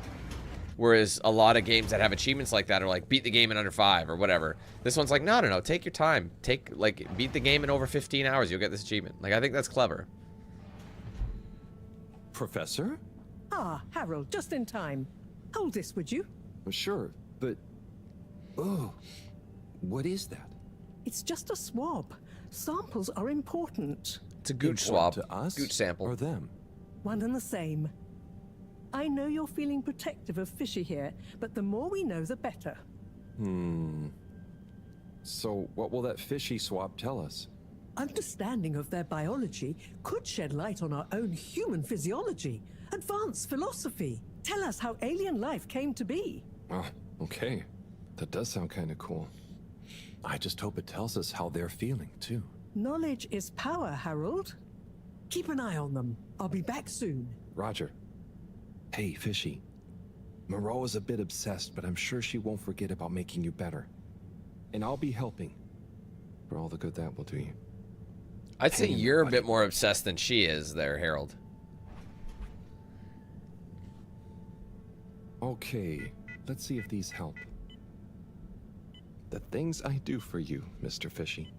Whereas a lot of games that have achievements like that are like, beat the game in under 5 or whatever. This one's like, no, take your time. Beat the game in over 15 hours. You'll get this achievement. Like, I think that's clever. Professor? Ah, Harold, just in time. Hold this, would you? Sure, but... Oh, what is that? It's just a swab. Samples are important. It's a gooch swab. To us? Gooch sample. Or them? One and the same. I know you're feeling protective of Fishy here, but the more we know, the better. So what will that fishy swab tell us? Understanding of their biology could shed light on our own human physiology, advance philosophy, tell us how alien life came to be. Oh, okay. That does sound kind of cool. I just hope it tells us how they're feeling, too. Knowledge is power, Harold. Keep an eye on them. I'll be back soon. Roger. Hey, Fishy. Moreau is a bit obsessed, but I'm sure she won't forget about making you better. And I'll be helping. For all the good that will do you. I'd say you're a bit more obsessed than she is there, Harold. Okay, let's see if these help. The things I do for you, Mr. Fishy.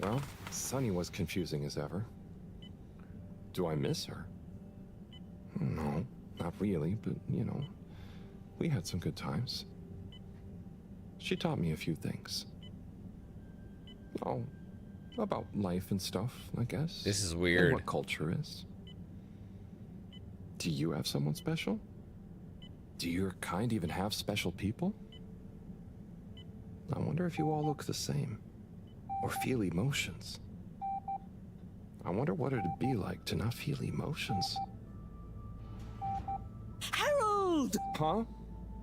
Well, Sunny was confusing as ever. Do I miss her? No, not really, but, you know, we had some good times. She taught me a few things. Oh, about life and stuff, I guess. This is weird. And what culture is. Do you have someone special? Do your kind even have special people? I wonder if you all look the same. Or feel emotions. I wonder what it'd be like to not feel emotions. Harold! Huh?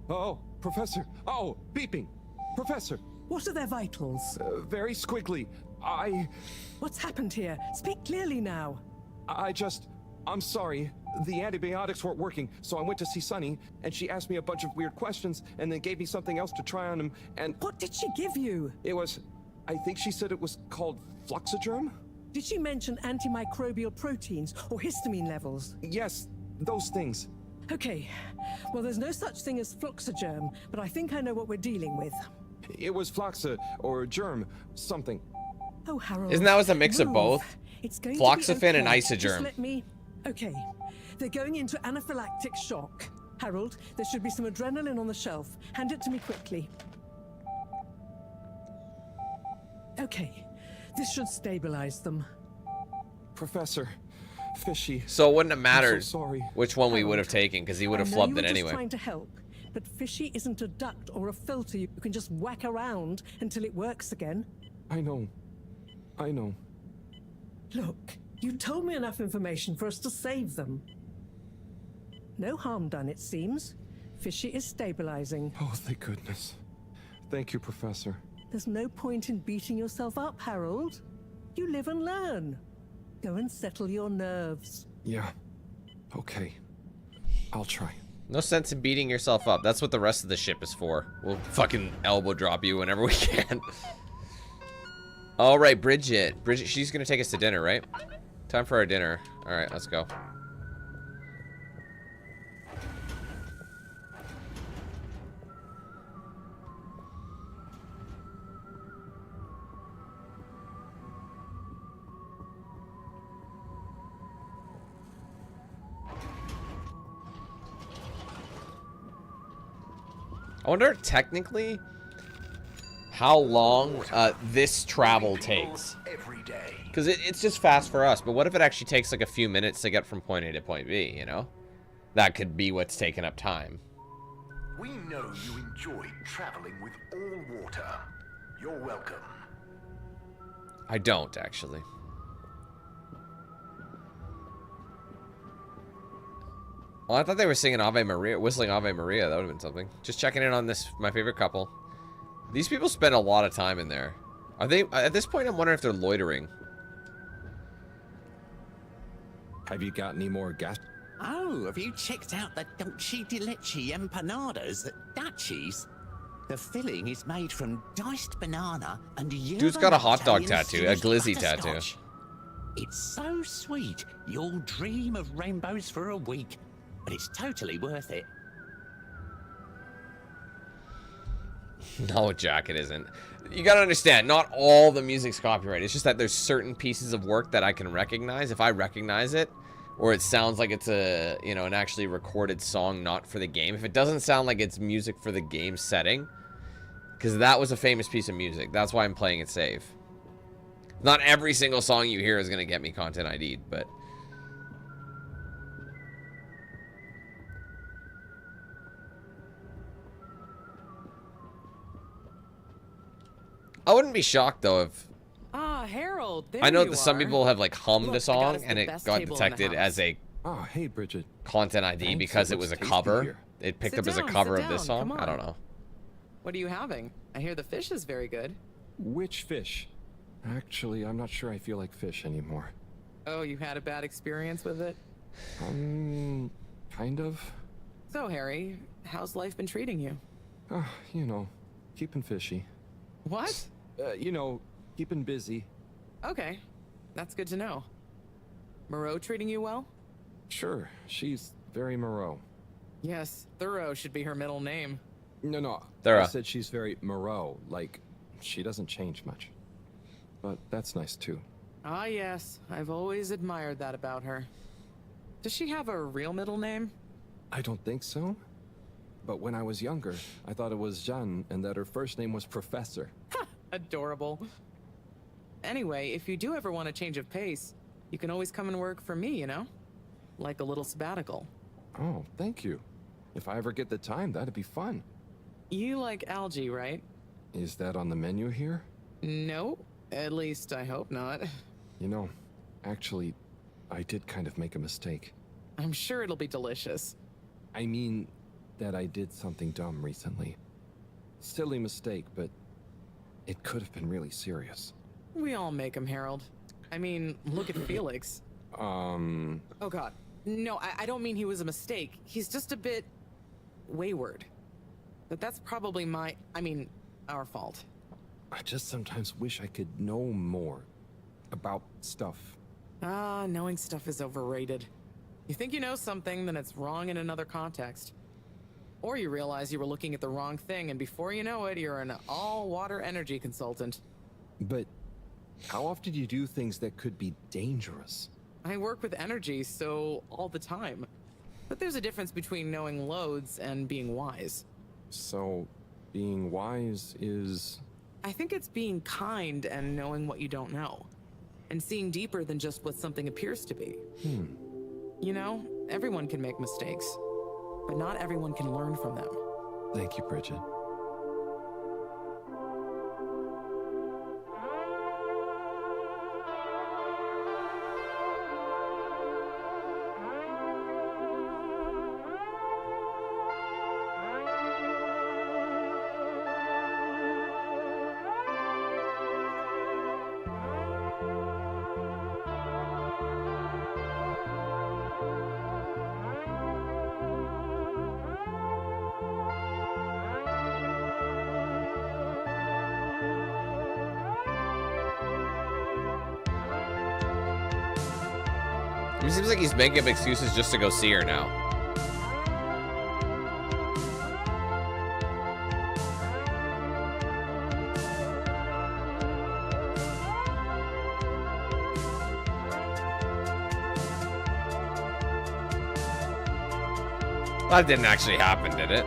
Oh, Professor. Oh, beeping. Professor. What are their vitals? Very squiggly. What's happened here? Speak clearly now. I'm sorry. The antibiotics weren't working, so I went to see Sunny, and she asked me a bunch of weird questions, and then gave me something else to try on him, and... What did she give you? It was... I think she said it was called Fluxogerm? Did she mention antimicrobial proteins or histamine levels? Yes, those things. Okay. Well, there's no such thing as Fluxogerm, but I think I know what we're dealing with. It was Floxa, or germ, something. Oh, Harold. Isn't that was a mix of move. both? It's going Floxafen to be okay. and isogerm. Just let me... Okay. They're going into anaphylactic shock. Harold, there should be some adrenaline on the shelf. Hand it to me quickly. Okay. This should stabilize them. Professor, Fishy. So it wouldn't have mattered I'm so sorry. which one we would have taken, because he would have flubbed it I know you were anyway. just trying to help, but Fishy isn't a duct or a filter you can just whack around until it works again. I know. Look, you told me enough information for us to save them. No harm done, it seems. Fishy is stabilizing. Oh, thank goodness. Thank you, Professor. There's no point in beating yourself up, Harold. You live and learn. Go and settle your nerves. Yeah. Okay. I'll try. No sense in beating yourself up. That's what the rest of the ship is for. We'll fucking elbow drop you whenever we can. All right, Bridget. Bridget, she's gonna take us to dinner, right? Time for our dinner. All right, let's go. I wonder technically how long this travel takes. Because it's just fast for us, but what if it actually takes like a few minutes to get from point A to point B, you know? That could be what's taking up time. We know you enjoy traveling with all water. You're welcome. I don't, actually. Well, I thought they were singing Ave Maria, whistling Ave Maria. That would have been something. Just checking in on this, my favorite couple. These people spend a lot of time in there. Are they, at this point, I'm wondering if they're loitering. Have you got any more gas? Oh, have you checked out the dulce de leche empanadas at Dutchie's? The filling is made from diced banana and Dude's got a hot dog tattoo, a glizzy tattoo. It's so sweet, you'll dream of rainbows for a week, but it's totally worth it. No, Jack, it isn't. You gotta understand, not all the music's copyrighted. It's just that there's certain pieces of work that I can recognize. If I recognize it, or it sounds like it's a, you know, an actually recorded song not for the game. If it doesn't sound like it's music for the game setting, because that was a famous piece of music. That's why I'm playing it safe. Not every single song you hear is gonna get me content ID'd, but... I wouldn't be shocked though if Harold, there I know you that some are. people have like hummed Look, a I got song us the and it best got table in the detected house. as a hey Bridget, content ID Thanks, because it it was a looks tasty cover. here. It picked Sit up as a down, cover sit of this down, song. come I don't on. know. What are you having? I hear the fish is very good. Which fish? Actually, I'm not sure I feel like fish anymore. Oh, you had a bad experience with it? Kind of. So, Harry, how's life been treating you? You know, keeping fishy. What? You know, keeping busy. Okay, that's good to know. Moreau treating you well? Sure, she's very Moreau. Yes, Thorough should be her middle name. No, Thorough. I said she's very Moreau, like she doesn't change much. But that's nice too. Ah, yes, I've always admired that about her. Does she have a real middle name? I don't think so. But when I was younger, I thought it was Jeanne and that her first name was Professor. Adorable. Anyway, if you do ever want a change of pace, you can always come and work for me, you know? Like a little sabbatical. Oh, thank you. If I ever get the time, that'd be fun. You like algae, right? Is that on the menu here? No, at least I hope not. You know, actually, I did kind of make a mistake. I'm sure it'll be delicious. I mean, that I did something dumb recently. Silly mistake, but it could have been really serious. We all make them, Harold. I mean, look at Felix. Oh god. No, I don't mean he was a mistake. He's just a bit... wayward. But that's probably our fault. I just sometimes wish I could know more about stuff. Knowing stuff is overrated. You think you know something, then it's wrong in another context. Or you realize you were looking at the wrong thing, and before you know it, you're an all-water energy consultant. But how often do you do things that could be dangerous? I work with energy, so all the time. But there's a difference between knowing loads and being wise. So, being wise is... I think it's being kind and knowing what you don't know. And seeing deeper than just what something appears to be. You know, everyone can make mistakes. But not everyone can learn from them. Thank you, Bridget. It seems like he's making up excuses just to go see her now. That didn't actually happen, did it?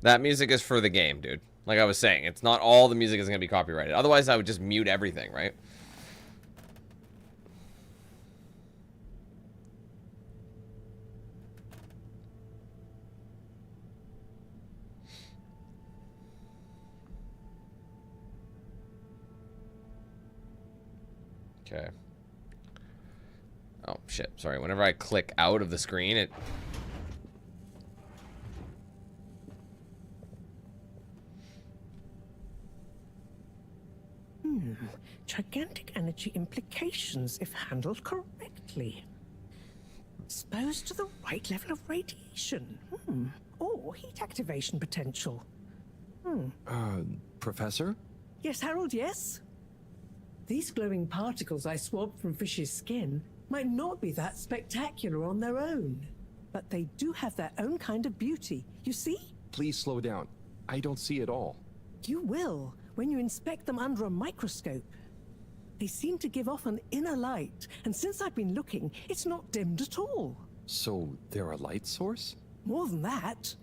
That music is for the game, dude. Like I was saying, it's not all the music is going to be copyrighted. Otherwise, I would just mute everything, right? Okay. Oh, shit. Sorry. Whenever I click out of the screen, it... Gigantic energy implications if handled correctly. Exposed to the right level of radiation. Or heat activation potential. Professor? Yes, Harold, yes? These glowing particles I swabbed from fish's skin might not be that spectacular on their own. But they do have their own kind of beauty, you see? Please slow down. I don't see it all. You will, when you inspect them under a microscope. They seem to give off an inner light, and since I've been looking, it's not dimmed at all. So they're a light source? More than that,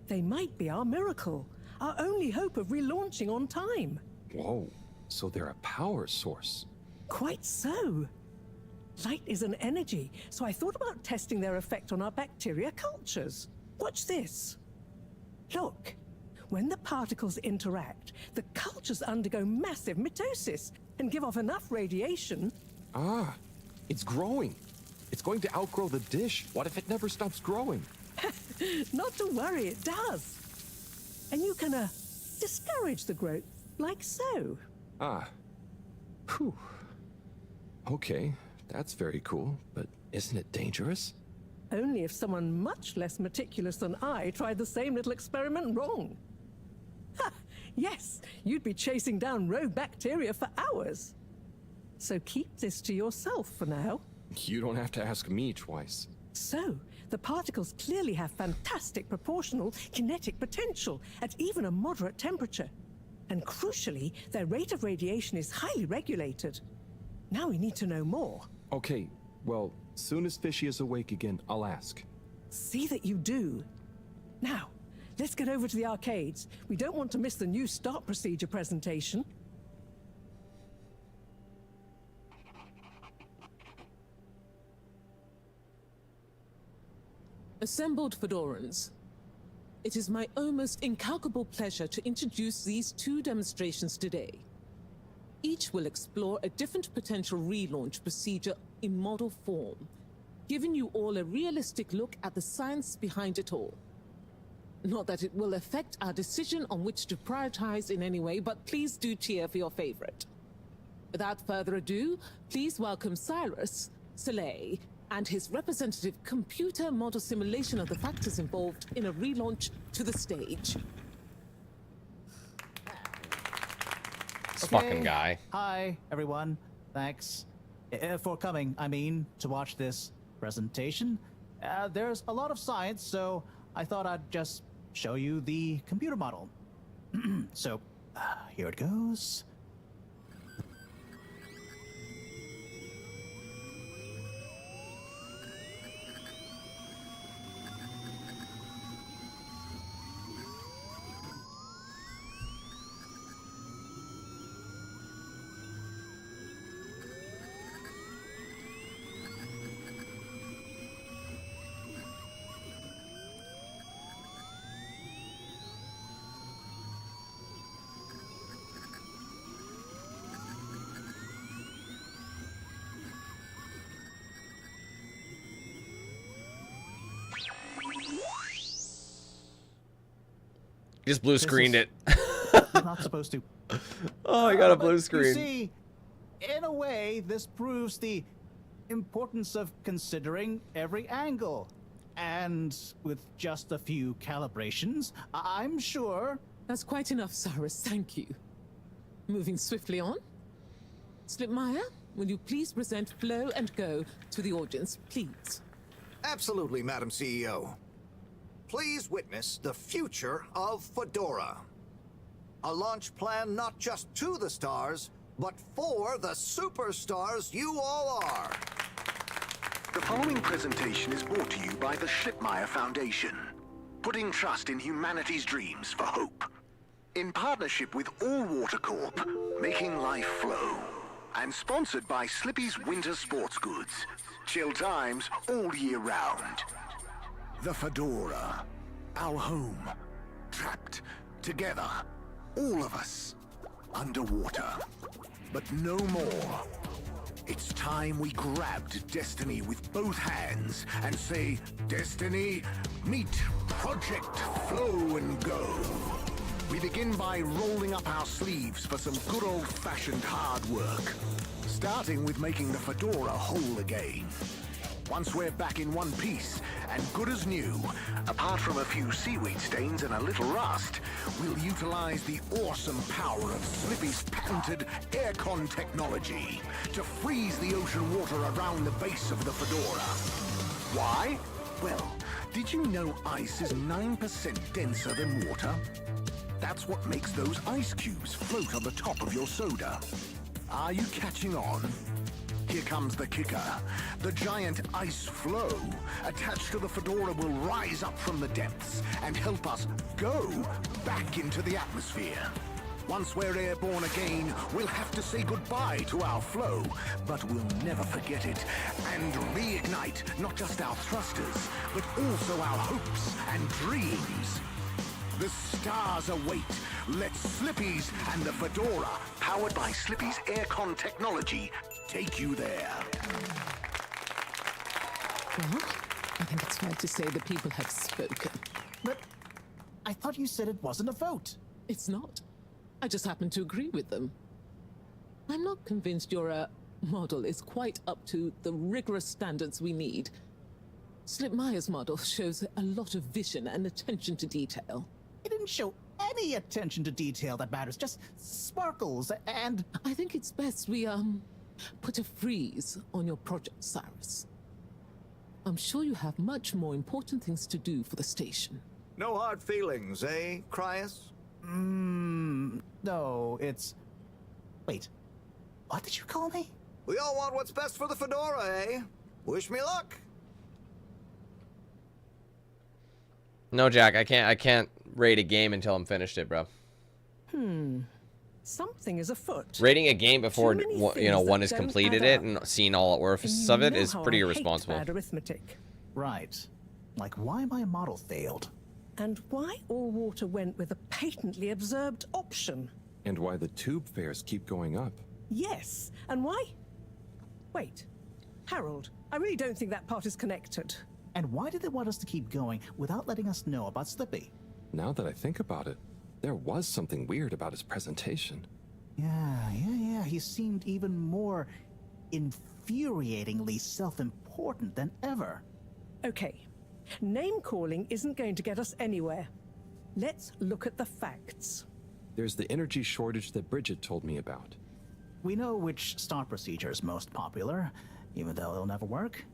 they might be our miracle, our only hope of relaunching on time. Whoa, so they're a power source. Quite so. Light is an energy, so I thought about testing their effect on our bacteria cultures. Watch this. Look, when the particles interact, the cultures undergo massive mitosis and give off enough radiation. Ah, it's growing. It's going to outgrow the dish. What if it never stops growing? Not to worry, it does. And you can, discourage the growth, like so. Ah. Whew. Okay, that's very cool, but isn't it dangerous? Only if someone much less meticulous than I tried the same little experiment wrong. Ha! Yes, you'd be chasing down rogue bacteria for hours. So keep this to yourself for now. You don't have to ask me twice. So, the particles clearly have fantastic proportional kinetic potential at even a moderate temperature. And crucially, their rate of radiation is highly regulated. Now we need to know more. Okay, well, soon as Fishy is awake again, I'll ask. See that you do. Now, let's get over to the arcades. We don't want to miss the new start procedure presentation. Assembled Fedorans, it is my almost incalculable pleasure to introduce these two demonstrations today. Each will explore a different potential relaunch procedure in model form, giving you all a realistic look at the science behind it all. Not that it will affect our decision on which to prioritize in any way, but please do cheer for your favorite. Without further ado, please welcome Cyrus, Soleil, and his representative computer model simulation of the factors involved in a relaunch to the stage. This fucking guy. Hi, everyone. Thanks for coming, to watch this presentation. There's a lot of science, so I thought I'd just show you the computer model. So, here it goes. Just blue screened it. You're not supposed to. Oh, I got a blue screen. You see, in a way, this proves the importance of considering every angle. And with just a few calibrations, I'm sure... That's quite enough, Cyrus. Thank you. Moving swiftly on. Slipmire, will you please present Flow and Go to the audience, please? Absolutely, Madam CEO. Please witness the future of Fedora. A launch plan not just to the stars, but for the superstars you all are. The following presentation is brought to you by the Slipmire Foundation, putting trust in humanity's dreams for hope. In partnership with All Water Corp, making life flow. And sponsored by Slippy's Winter Sports Goods. Chill times all year round. The Fedora, our home, trapped together, all of us, underwater. But no more. It's time we grabbed Destiny with both hands and say, Destiny, meet Project Flow and Go. We begin by rolling up our sleeves for some good old-fashioned hard work. Starting with making the Fedora whole again. Once we're back in one piece, and good as new, apart from a few seaweed stains and a little rust, we'll utilize the awesome power of Slippy's patented aircon technology to freeze the ocean water around the base of the Fedora. Why? Well, did you know ice is 9% denser than water? That's what makes those ice cubes float on the top of your soda. Are you catching on? Here comes the kicker. The giant ice flow attached to the Fedora will rise up from the depths and help us go back into the atmosphere. Once we're airborne again, we'll have to say goodbye to our flow, but we'll never forget it and reignite not just our thrusters, but also our hopes and dreams. The stars await. Let Slippy's and the Fedora, powered by Slippy's aircon technology, take you there. Well, I think it's fair to say the people have spoken. But I thought you said it wasn't a vote. It's not. I just happen to agree with them. I'm not convinced your model is quite up to the rigorous standards we need. Slipmire's model shows a lot of vision and attention to detail. It didn't show any attention to detail that matters, just sparkles and... I think it's best we, put a freeze on your project, Cyrus. I'm sure you have much more important things to do for the station. No hard feelings, eh, Cryus? No, it's... Wait, what did you call me? We all want what's best for the Fedora, eh? Wish me luck. No, Jack, I can't rate a game until I'm finished it, bro. Something is afoot. Rating a game before one has completed it and seen all orifices of it is pretty irresponsible. Bad arithmetic. Right. Like why my model failed. And why All Water went with a patently absurd option. And why the tube fares keep going up. Yes, and why? Wait, Harold, I really don't think that part is connected. And why did they want us to keep going without letting us know about Slippy? Now that I think about it, there was something weird about his presentation. Yeah. He seemed even more infuriatingly self-important than ever. Okay, name-calling isn't going to get us anywhere. Let's look at the facts. There's the energy shortage that Bridget told me about. We know which start procedure is most popular, even though it'll never work.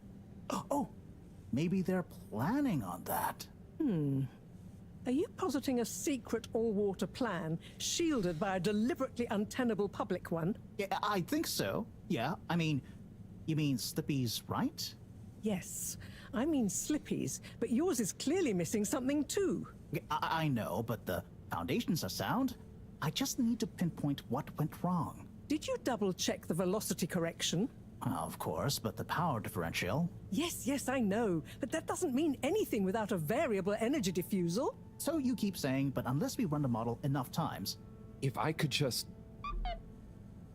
Oh, maybe they're planning on that. Are you positing a secret all-water plan, shielded by a deliberately untenable public one? Yeah, I think so. Yeah, I mean, you mean Slippy's, right? Yes, I mean Slippy's, but yours is clearly missing something too. I know, but the foundations are sound. I just need to pinpoint what went wrong. Did you double-check the velocity correction? Of course, but the power differential... Yes, I know, but that doesn't mean anything without a variable energy diffusal. So you keep saying, but unless we run the model enough times... If I could just...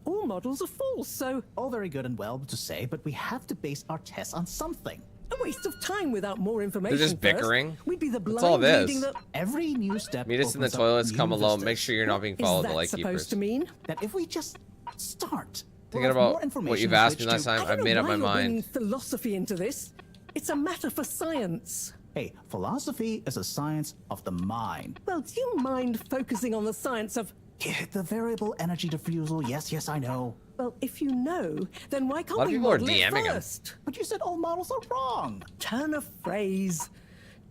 All models are false, so... All very good and well to say, but we have to base our tests on something. A waste of time without more information. They're just bickering. First. We'd be the That's all blind it reading is. the... Every new step. Meet us in the opens up toilets, new come alone, vistas. make sure you're not being followed by Is that lightkeepers. supposed to mean? That if we just start. Thinking about what you've asked me last time, I've made up my mind. Bringing philosophy into this. It's a matter for science. Hey, philosophy is a science of the mind. Well, do you mind focusing on the science of... Yeah, the variable energy diffusal, yes, I know. Well, if you know, then why A can't lot of we people are model it DMing him. first? But you said all models are wrong. Turn a phrase.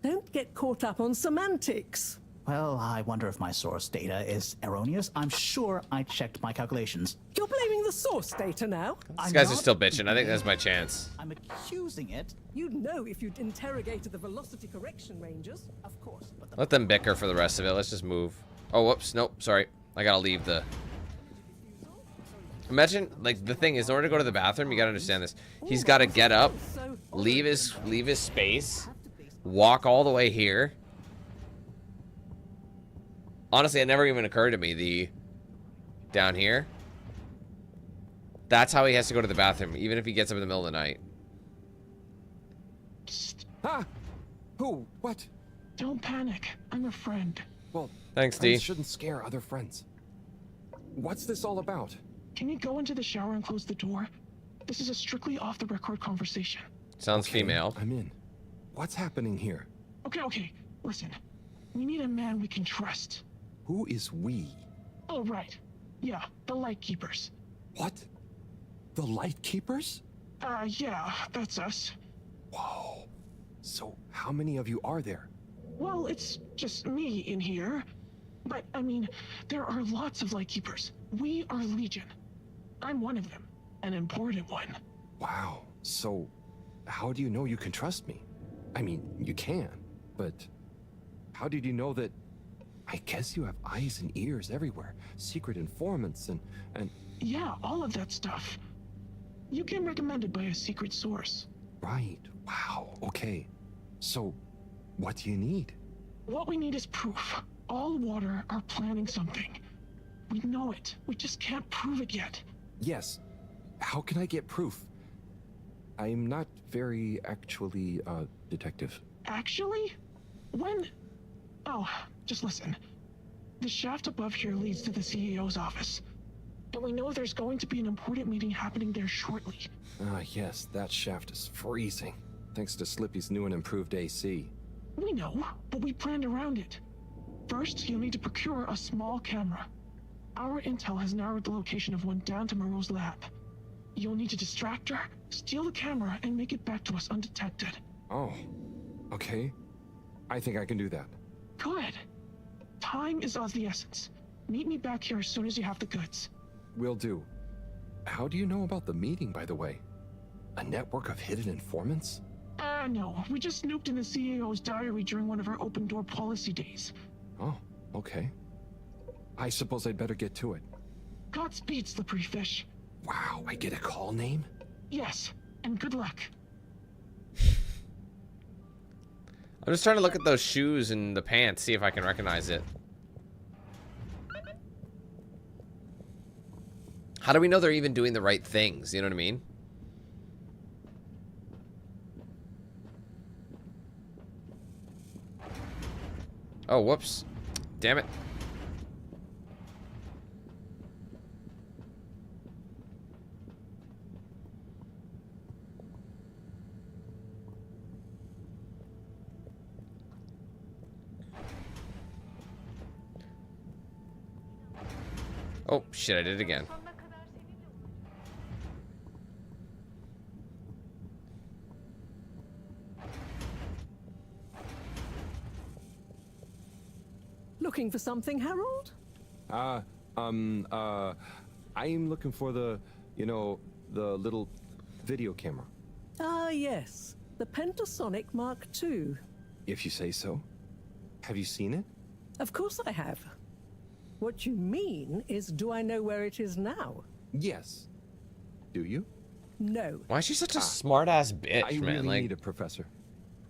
Don't get caught up on semantics. Well, I wonder if my source data is erroneous. I'm sure I checked my calculations. You're blaming the source data now? These guys are still bitching. I think that's my chance. I'm accusing it. You'd know if you'd interrogated the velocity correction rangers, of course. But Let them bicker for the rest of it. Let's just move. Oh, whoops. Nope. Sorry. I gotta leave the... Imagine, like, the thing is, in order to go to the bathroom, you gotta understand this. He's gotta get up, leave his space, walk all the way here. Honestly, it never even occurred to me, down here. That's how he has to go to the bathroom, even if he gets up in the middle of the night. Ah! Who? What? Don't panic. I'm a friend. Well, thanks, friends D. shouldn't scare other friends. What's this all about? Can you go into the shower and close the door? This is a strictly off-the-record conversation. Sounds female. I'm in. What's happening here? Okay. Listen. We need a man we can trust. Who is we? Oh, right. Yeah, the Lightkeepers. What? The Lightkeepers? Yeah, that's us. Whoa. So, how many of you are there? Well, it's just me in here. But, I mean, there are lots of Lightkeepers. We are Legion. I'm one of them. An important one. Wow. So, how do you know you can trust me? I mean, you can, but how did you know that... I guess you have eyes and ears everywhere. Secret informants and... Yeah, all of that stuff. You came recommended by a secret source. Right. Wow. Okay. So, what do you need? What we need is proof. All water are planning something. We know it. We just can't prove it yet. Yes. How can I get proof? I'm not very, actually, detective. Actually? When... Oh, just listen. The shaft above here leads to the CEO's office. And we know there's going to be an important meeting happening there shortly. Ah, yes, that shaft is freezing. Thanks to Slippy's new and improved AC. We know, but we planned around it. First, you'll need to procure a small camera. Our intel has narrowed the location of one down to Moreau's lab. You'll need to distract her, steal the camera, and make it back to us undetected. Oh, okay. I think I can do that. Good. Time is of the essence. Meet me back here as soon as you have the goods. Will do. How do you know about the meeting, by the way? A network of hidden informants? No. We just snooped in the CEO's diary during one of our open door policy days. Oh, okay. I suppose I'd better get to it. Godspeed, Slippery Fish. Wow, I get a call name? Yes, and good luck. I'm just trying to look at those shoes and the pants, see if I can recognize it. How do we know they're even doing the right things? You know what I mean? Oh, whoops. Damn it. Oh, shit, I did it again. Looking for something, Harold? I'm looking for the, the little video camera. Ah, yes. The Pentasonic Mark II. If you say so. Have you seen it? Of course I have. What you mean is, do I know where it is now? Yes. Do you? No. Why is she such a smart-ass bitch, I man? really Like, need a professor.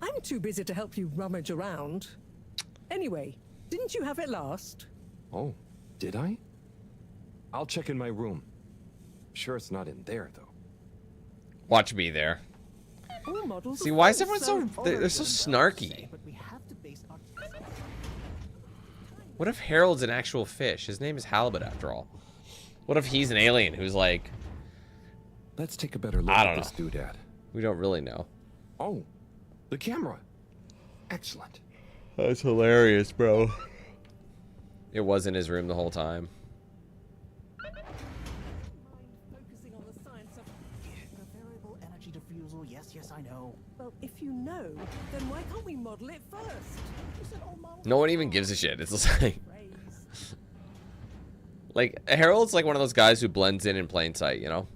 I'm too busy to help you rummage around. Anyway, didn't you have it last? Oh, did I? I'll check in my room. Sure it's not in there, though. watch me there. All models See, are why is full, everyone so... They're so snarky. but we have to base our What if Harold's an actual fish? His name is Halibut, after all. What if he's an alien who's like... Let's take a better look I at don't this doodad. We don't really know. Oh, the camera. Excellent. That's hilarious, bro. It was in his room the whole time. focusing on the science of The variable energy diffusal, yes, I know. well, if you know, then why can't we model it first? You said all models No one even gives a shit. It's just like Harold's like one of those guys who blends in plain sight, you know?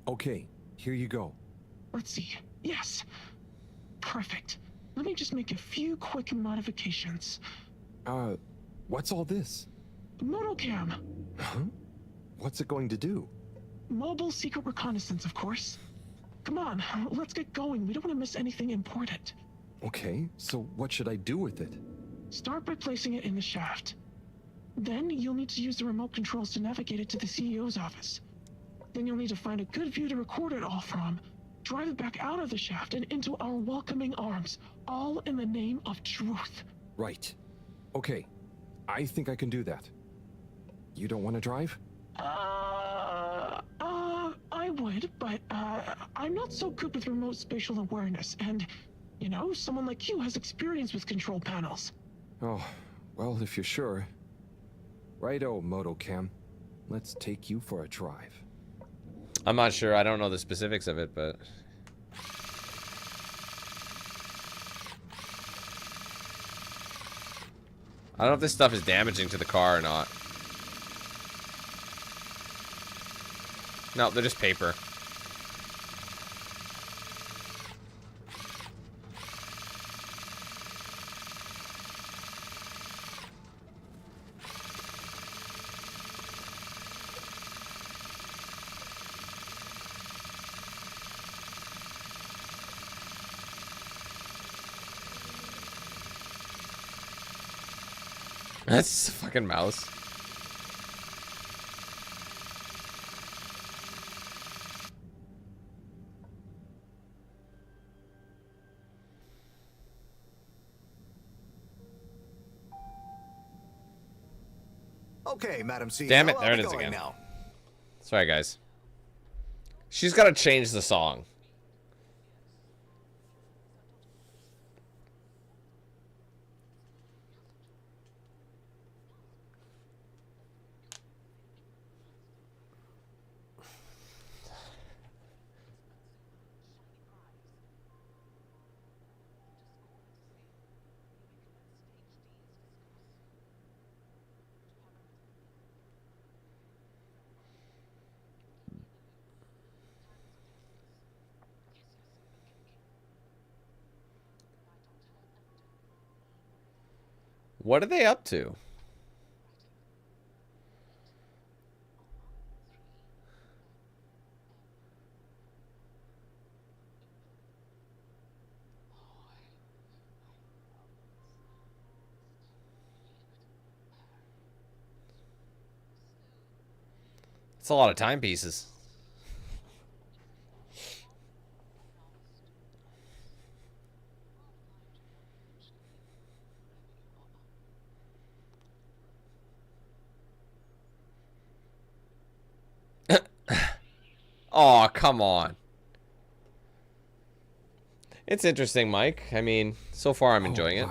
Okay, here you go. Let's see. Yes. Perfect. Let me just make a few quick modifications. What's all this? Motocam. Huh? What's it going to do? Mobile secret reconnaissance, of course. Come on, let's get going. We don't want to miss anything important. Okay, so what should I do with it? Start by placing it in the shaft. Then you'll need to use the remote controls to navigate it to the CEO's office. Then you'll need to find a good view to record it all from. Drive it back out of the shaft and into our welcoming arms, all in the name of truth. Right. Okay, I think I can do that. You don't want to drive? I would, but, I'm not so good with remote spatial awareness, and, you know, someone like you has experience with control panels. Oh, well, if you're sure. Righto, Motocam. Let's take you for a drive. I'm not sure. I don't know the specifics of it, but... I don't know if this stuff is damaging to the car or not. No, they're just paper. That's just a fucking mouse. Okay, Madam CEO. Damn it, there I'll it be is going again. Now. Sorry, guys. She's got to change the song. What are they up to? It's a lot of timepieces. Oh, come on. It's interesting, Mike. I mean, so far I'm enjoying it.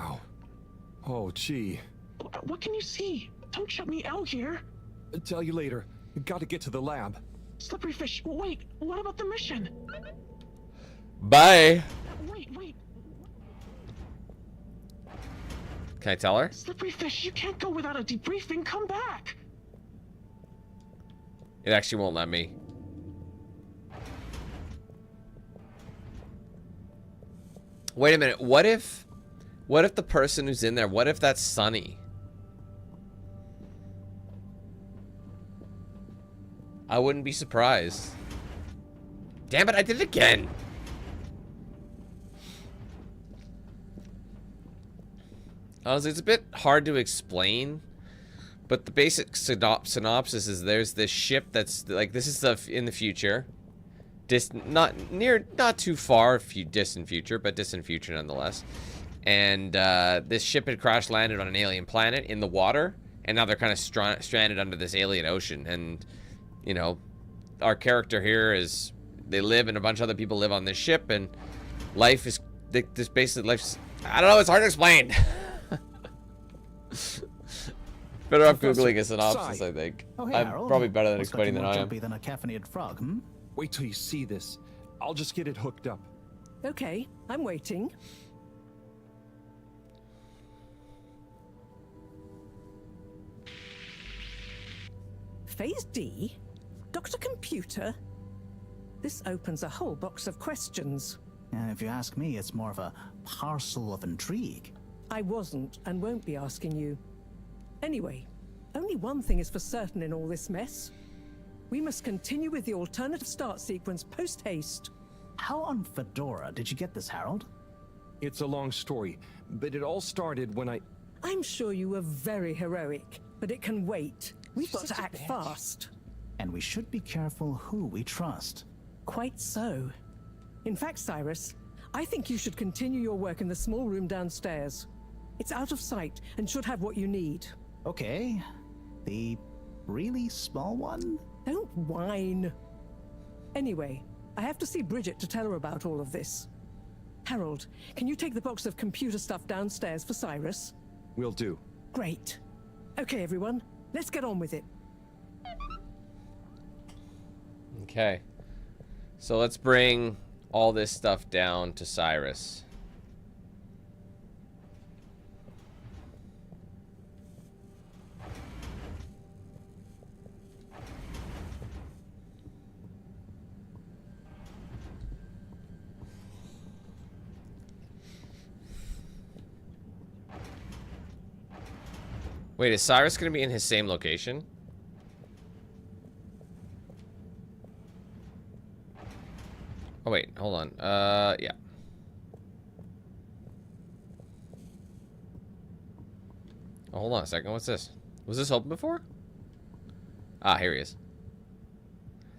Oh, gee. What can you see? Don't shut me out here. Tell you later. Gotta get to the lab. Slippery fish. Wait, what about the mission? Bye. Wait. Can I tell her? Slippery fish, you can't go without a debriefing. Come back. It actually won't let me. Wait a minute. What if the person who's in there, what if that's Sunny? I wouldn't be surprised. Damn it, I did it again. Honestly, it's a bit hard to explain, but the basic synopsis is there's this ship that's like, this is in the future, not too far distant future, but distant future nonetheless. And this ship had crash landed on an alien planet in the water, and now they're kind of stranded under this alien ocean. And you know, our character here is, they live, and a bunch of other people live on this ship, and life is this basically life's, I don't know, it's hard to explain. Better off googling a synopsis, I think. Oh, hey, I'm Harold. probably better than What's explaining got you than I more am. jumpy than a caffeinated frog, hmm? Wait till you see this. I'll just get it hooked up. Okay, I'm waiting. Phase D? Dr. Computer? This opens a whole box of questions. And if you ask me, it's more of a parcel of intrigue. I wasn't and won't be asking you. Anyway, only one thing is for certain in all this mess. We must continue with the alternative start sequence post-haste. How on Fedora did you get this, Harold? It's a long story, but it all started when I'm sure you were very heroic, but it can wait. We've got to act fast. And we should be careful who we trust. Quite so. In fact, Cyrus, I think you should continue your work in the small room downstairs. It's out of sight and should have what you need. Okay. The really small one? Don't whine. Anyway, I have to see Bridget to tell her about all of this. Harold, can you take the box of computer stuff downstairs for Cyrus? Will do. Great. Okay, everyone, let's get on with it. Okay. So let's bring all this stuff down to Cyrus. Wait, is Cyrus going to be in his same location? Oh, wait, hold on. Yeah. Oh, hold on a second. What's this? Was this open before? Ah, here he is.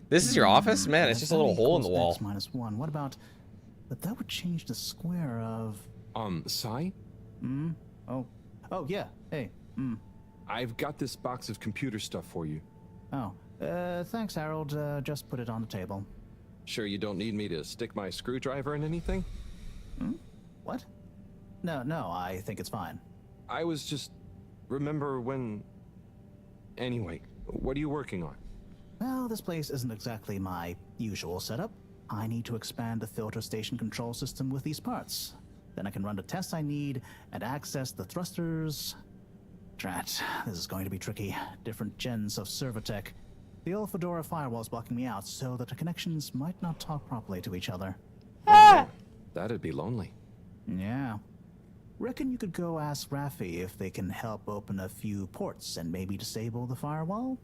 This is your office? Man, it's just a little hole in the wall. X-1. What about... But that would change the square of... Sai? Oh, yeah. Hey, I've got this box of computer stuff for you. Oh, thanks, Harold. Just put it on the table. Sure you don't need me to stick my screwdriver in anything? What? No, I think it's fine. I was just... Remember when... Anyway, what are you working on? Well, this place isn't exactly my usual setup. I need to expand the filter station control system with these parts. Then I can run the tests I need and access the thrusters. Drat, this is going to be tricky. Different gens of server tech. The old Fedora firewall's blocking me out so that the connections might not talk properly to each other. That'd be lonely. Yeah. Reckon you could go ask Raffi if they can help open a few ports and maybe disable the firewall?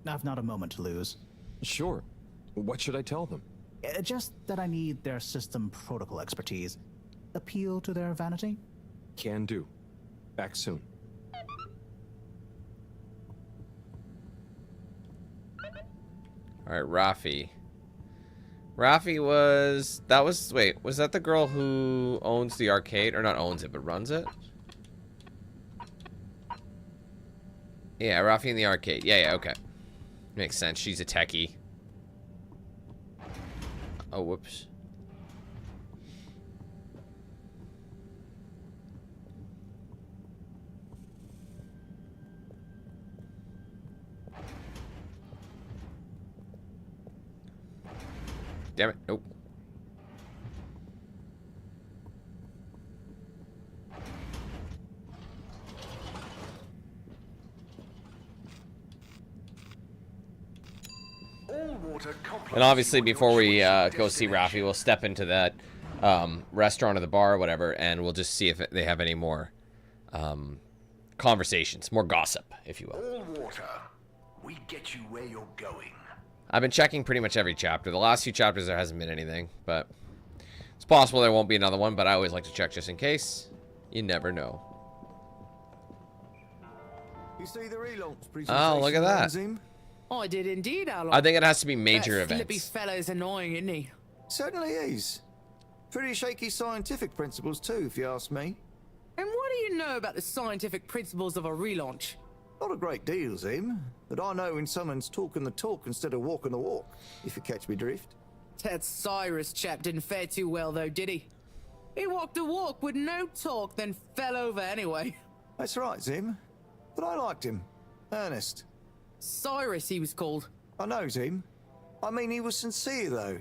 I've not a moment to lose. Sure. What should I tell them? Just that I need their system protocol expertise. Appeal to their vanity? Can do. Back soon. Alright, Raffi. Raffi was... Wait, was that the girl who owns the arcade? Or not owns it, but runs it? Yeah, Raffi in the arcade. Yeah, okay. Makes sense. She's a techie. Oh, whoops. Damn it. Nope. And obviously, before we go see Raffi, we'll step into that restaurant or the bar or whatever, and we'll just see if they have any more conversations, more gossip, if you will. All water. We get you where you're going. I've been checking pretty much every chapter. The last few chapters, there hasn't been anything, but it's possible there won't be another one, but I always like to check just in case. You never know. You see the relaunch presentation? Oh, look at that. Zim? I did indeed, Alan. I think it has to be major that events. Flippy fellow's annoying, isn't he? Certainly is. Pretty shaky scientific principles too, if you ask me. And what do you know about the scientific principles of a relaunch? Not a great deal, Zim, but I know when someone's talking the talk instead of walking the walk, if you catch me drift. That Cyrus chap didn't fare too well, though, did he? He walked a walk with no talk, then fell over anyway. That's right, Zim. But I liked him. Ernest. Cyrus, he was called. I know, Zim. I mean, he was sincere, though.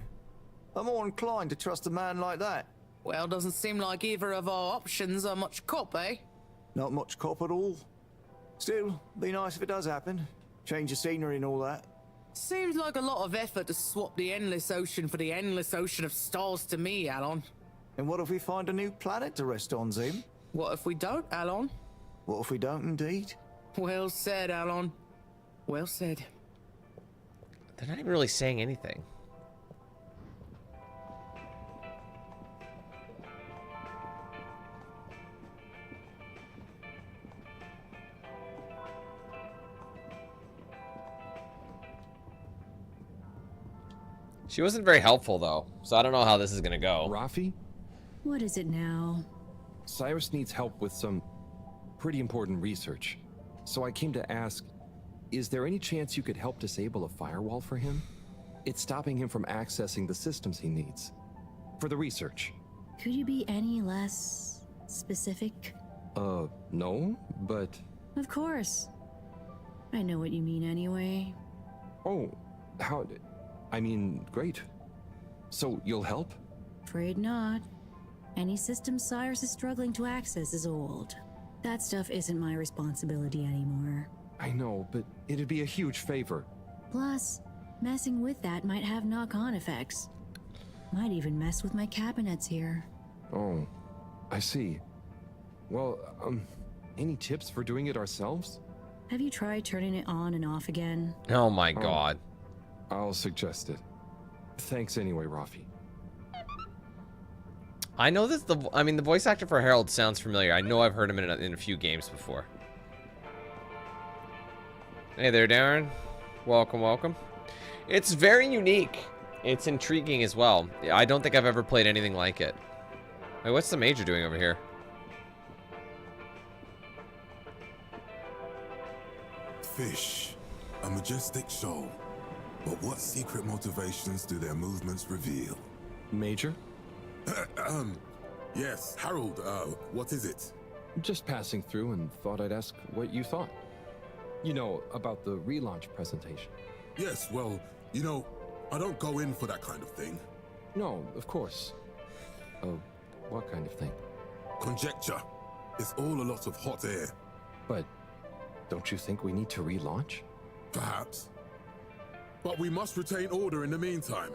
I'm more inclined to trust a man like that. Well, doesn't seem like either of our options are much cop, eh? Not much cop at all. Still, be nice if it does happen. Change the scenery and all that. Seems like a lot of effort to swap the endless ocean for the endless ocean of stars to me, Alon. And what if we find a new planet to rest on, Zim? What if we don't, Alon? What if we don't indeed? Well said, Alon. Well said. They're not even really saying anything. She wasn't very helpful, though, so I don't know how this is gonna go. Rafi? What is it now? Cyrus needs help with some pretty important research. So I came to ask, is there any chance you could help disable a firewall for him? It's stopping him from accessing the systems he needs. For the research. Could you be any less specific? No, but... Of course. I know what you mean anyway. Oh, how... I mean, great. So, you'll help? Afraid not. Any system Cyrus is struggling to access is old. That stuff isn't my responsibility anymore. I know, but it'd be a huge favor. Plus, messing with that might have knock-on effects. Might even mess with my cabinets here. Oh, I see. Well, any tips for doing it ourselves? Have you tried turning it on and off again? Oh my god. I'll suggest it. Thanks anyway, Rafi. I know this. The voice actor for Harold sounds familiar. I know I've heard him in a few games before. Hey there, Darren. Welcome, welcome. It's very unique. It's intriguing as well. I don't think I've ever played anything like it. Wait, what's the Major doing over here? Fish, a majestic shoal. But what secret motivations do their movements reveal? Major? Yes, Harold, what is it? Just passing through and thought I'd ask what you thought. You know, about the relaunch presentation. Yes, well, you know, I don't go in for that kind of thing. No, of course. What kind of thing? Conjecture. It's all a lot of hot air. But don't you think we need to relaunch? Perhaps. But we must retain order in the meantime.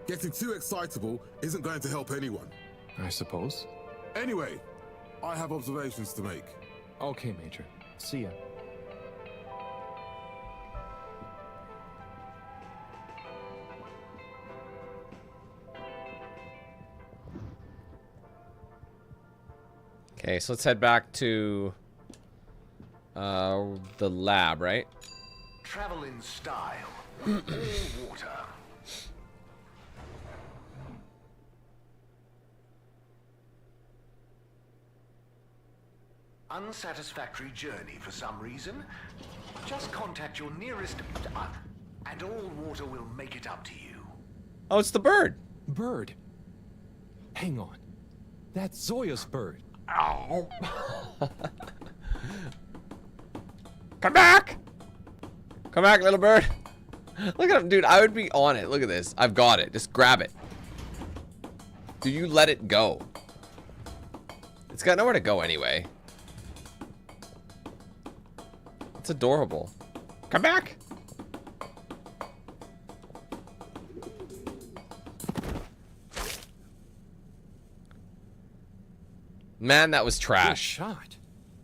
Getting too excitable isn't going to help anyone. I suppose. Anyway, I have observations to make. Okay, Major. See ya. Okay, so let's head back to the lab, right? Travel in style. All water. Unsatisfactory journey for some reason? Just contact your nearest... and all water will make it up to you. Oh, it's the bird. Bird? Hang on. That's Zoya's bird. Ow. Come back! Come back, little bird. Look at him, dude. I would be on it. Look at this. I've got it. Just grab it. Do you let it go? It's got nowhere to go anyway. It's adorable. Come back! Man, that was trash. Shot.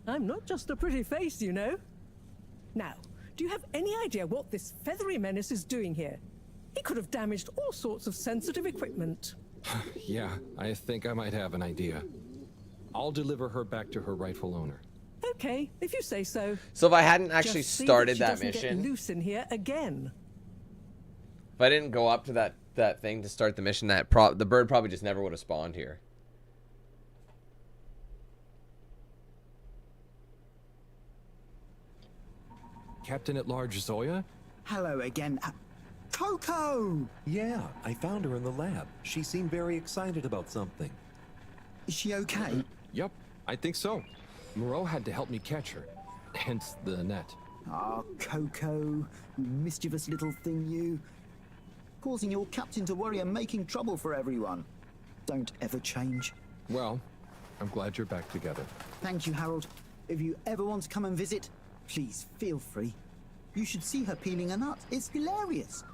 I'm not just a pretty face, you know. Now, do you have any idea what this feathery menace is doing here? He could have damaged all sorts of sensitive equipment. Yeah, I think I might have an idea. I'll deliver her back to her rightful owner. Okay, if you say so. So if I hadn't actually Just see started she that doesn't mission, get loose in here again. if I didn't go up to that thing to start the mission, the bird probably just never would have spawned here. Captain at Large Zoya? Hello again. Coco! Yeah, I found her in the lab. She seemed very excited about something. Is she okay? Yep, I think so. Moreau had to help me catch her. Hence the net. Ah, Coco, mischievous little thing you. Causing your captain to worry and making trouble for everyone. Don't ever change. Well, I'm glad you're back together. Thank you, Harold. If you ever want to come and visit, please feel free. You should see her peeling a nut. It's hilarious.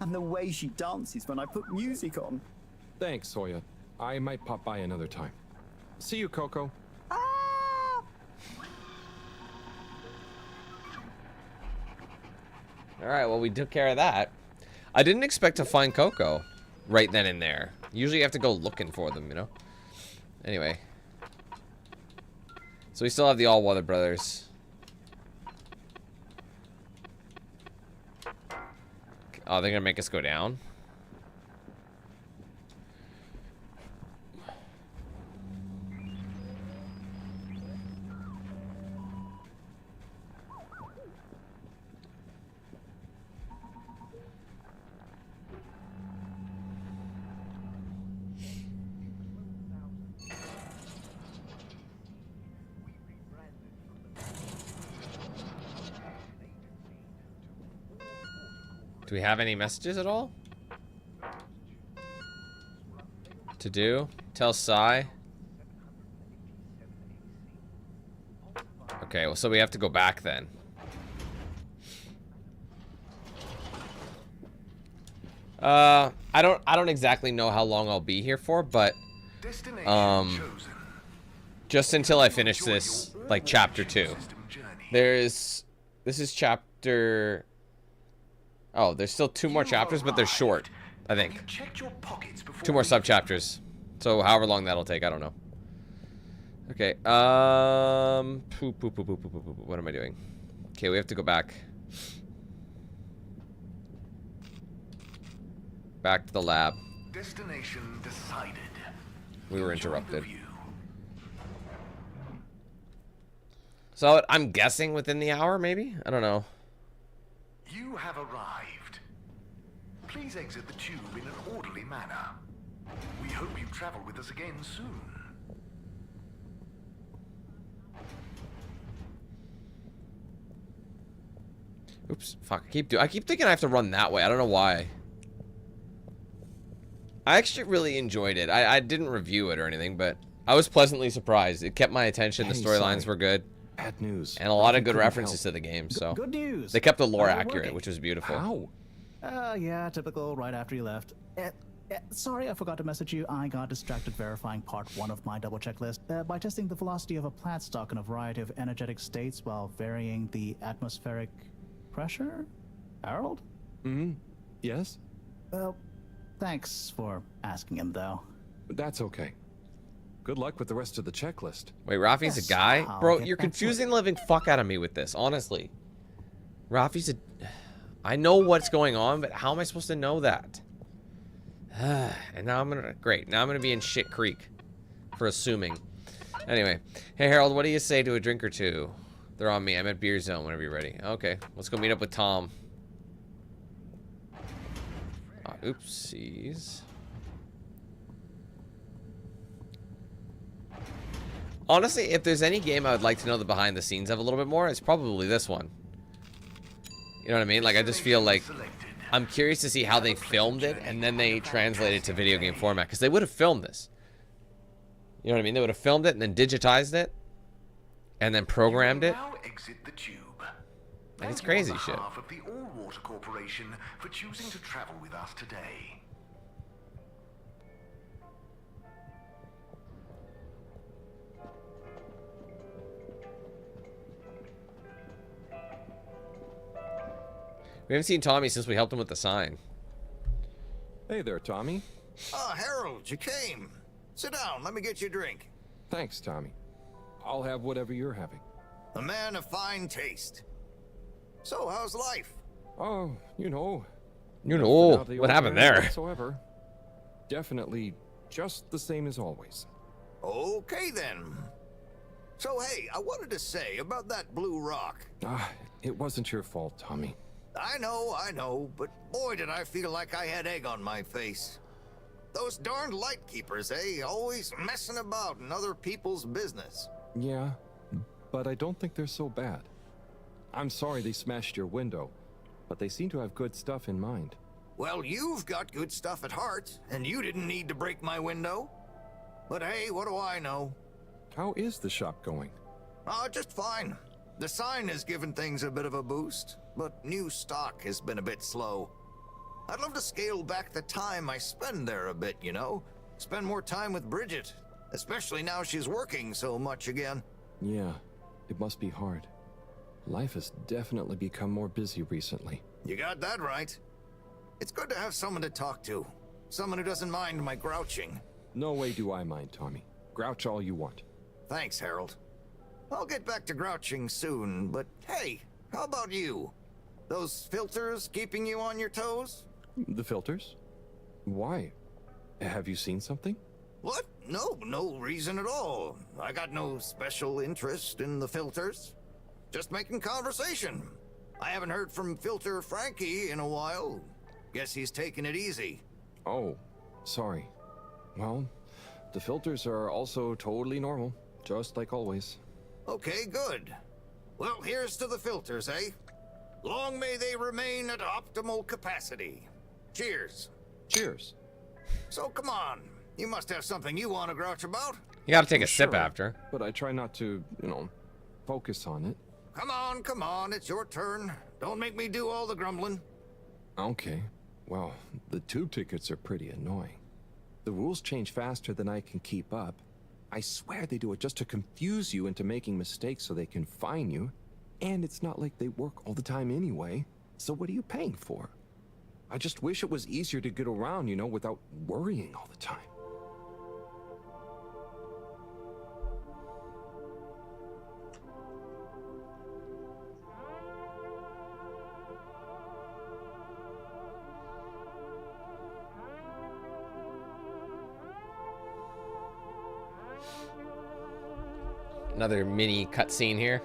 And the way she dances when I put music on. Thanks, Zoya. I might pop by another time. See you, Coco. Alright, well, we took care of that. I didn't expect to find Coco right then and there. Usually you have to go looking for them, you know? Anyway. So we still have the Allweather brothers. Oh, they're gonna make us go down? Do we have any messages at all? To do? Tell Sai. Okay, well, so we have to go back then. I don't exactly know how long I'll be here for, but just until I finish this, like, chapter 2. This is chapter. Oh, there's still 2 more chapters, but they're short, I think. 2 more sub-chapters. So however long that'll take, I don't know. Okay, what am I doing? Okay, we have to go back. Back to the lab. Destination decided. We were interrupted. So I'm guessing within the hour, maybe? I don't know. You have arrived. Please exit the tube in an orderly manner. We hope you travel with us again soon. Oops, fuck, I keep thinking I have to run that way. I don't know why. I actually really enjoyed it. I didn't review it or anything, but I was pleasantly surprised. It kept my attention. The storylines were good. Bad news. And a lot of good references to the game, so. Good news. They kept the lore accurate, which was beautiful. How? Yeah, typical right after you left. Sorry, I forgot to message you. I got distracted verifying part 1 of my double checklist by testing the velocity of a plant stock in a variety of energetic states while varying the atmospheric pressure. Harold? Yes? Well, thanks for asking him, though. That's okay. Good luck with the rest of the checklist. Wait, Rafi's a guy? Bro, you're confusing the living fuck out of me with this, honestly. Rafi's a... I know what's going on, but how am I supposed to know that? And now I'm gonna... Great, now I'm gonna be in shit creek for assuming. Anyway. Hey, Harold, what do you say to a drink or two? They're on me. I'm at Beer Zone whenever you're ready. Okay, let's go meet up with Tom. Oopsies. Honestly, if there's any game I would like to know the behind the scenes of a little bit more, it's probably this one. You know what I mean? Like, I just feel like I'm curious to see how they filmed it and then they translate it to video game format, because they would have filmed this. You know what I mean? They would have filmed it and then digitized it and then programmed it. Now exit the tube. And it's crazy shit. On behalf of the All-Water Corporation for choosing to travel with us today. We haven't seen Tommy since we helped him with the sign. Hey there, Tommy. Ah, Harold, you came. Sit down, let me get you a drink. Thanks, Tommy. I'll have whatever you're having. A man of fine taste. So, how's life? Oh, You know, without the what happened ordinary there? Whatsoever. Definitely just the same as always. Okay then. So hey, I wanted to say about that blue rock. It wasn't your fault, Tommy. I know, but boy did I feel like I had egg on my face. Those darned light keepers, eh? Always messing about in other people's business. Yeah, but I don't think they're so bad. I'm sorry they smashed your window, but they seem to have good stuff in mind. Well, you've got good stuff at heart, and you didn't need to break my window. But hey, what do I know? How is the shop going? Just fine. The sign has given things a bit of a boost, but new stock has been a bit slow. I'd love to scale back the time I spend there a bit, you know? Spend more time with Bridget, especially now she's working so much again. Yeah, it must be hard. Life has definitely become more busy recently. You got that right. It's good to have someone to talk to. Someone who doesn't mind my grouching. No way do I mind, Tommy. Grouch all you want. Thanks, Harold. I'll get back to grouching soon, but hey, how about you? Those filters keeping you on your toes? The filters? Why? Have you seen something? What? No reason at all. I got no special interest in the filters. Just making conversation. I haven't heard from Filter Frankie in a while. Guess he's taking it easy. Oh, sorry. Well, the filters are also totally normal, just like always. Okay, good. Well, here's to the filters, eh? Long may they remain at optimal capacity. Cheers. Cheers. So come on, you must have something you want to grouch about. You gotta take a Sure, sip after. But I try not to, focus on it. Come on, it's your turn. Don't make me do all the grumbling. Okay. Well, the tube tickets are pretty annoying. The rules change faster than I can keep up. I swear they do it just to confuse you into making mistakes so they can fine you. And it's not like they work all the time anyway. So what are you paying for? I just wish it was easier to get around, without worrying all the time. Another mini cutscene here.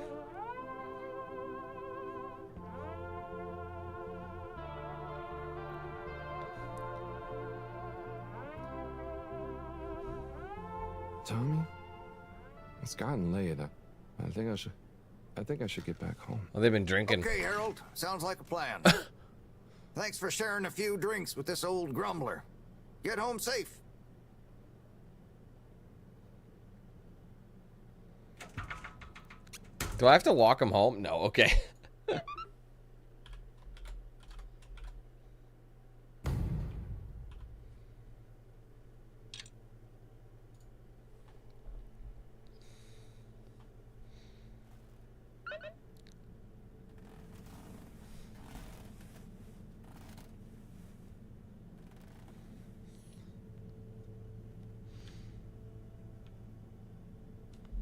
Tommy? It's gotten late. I think I should get back home. Well, they've been drinking. Okay, Harold. Sounds like a plan. Thanks for sharing a few drinks with this old grumbler. Get home safe. Do I have to walk him home? No, okay.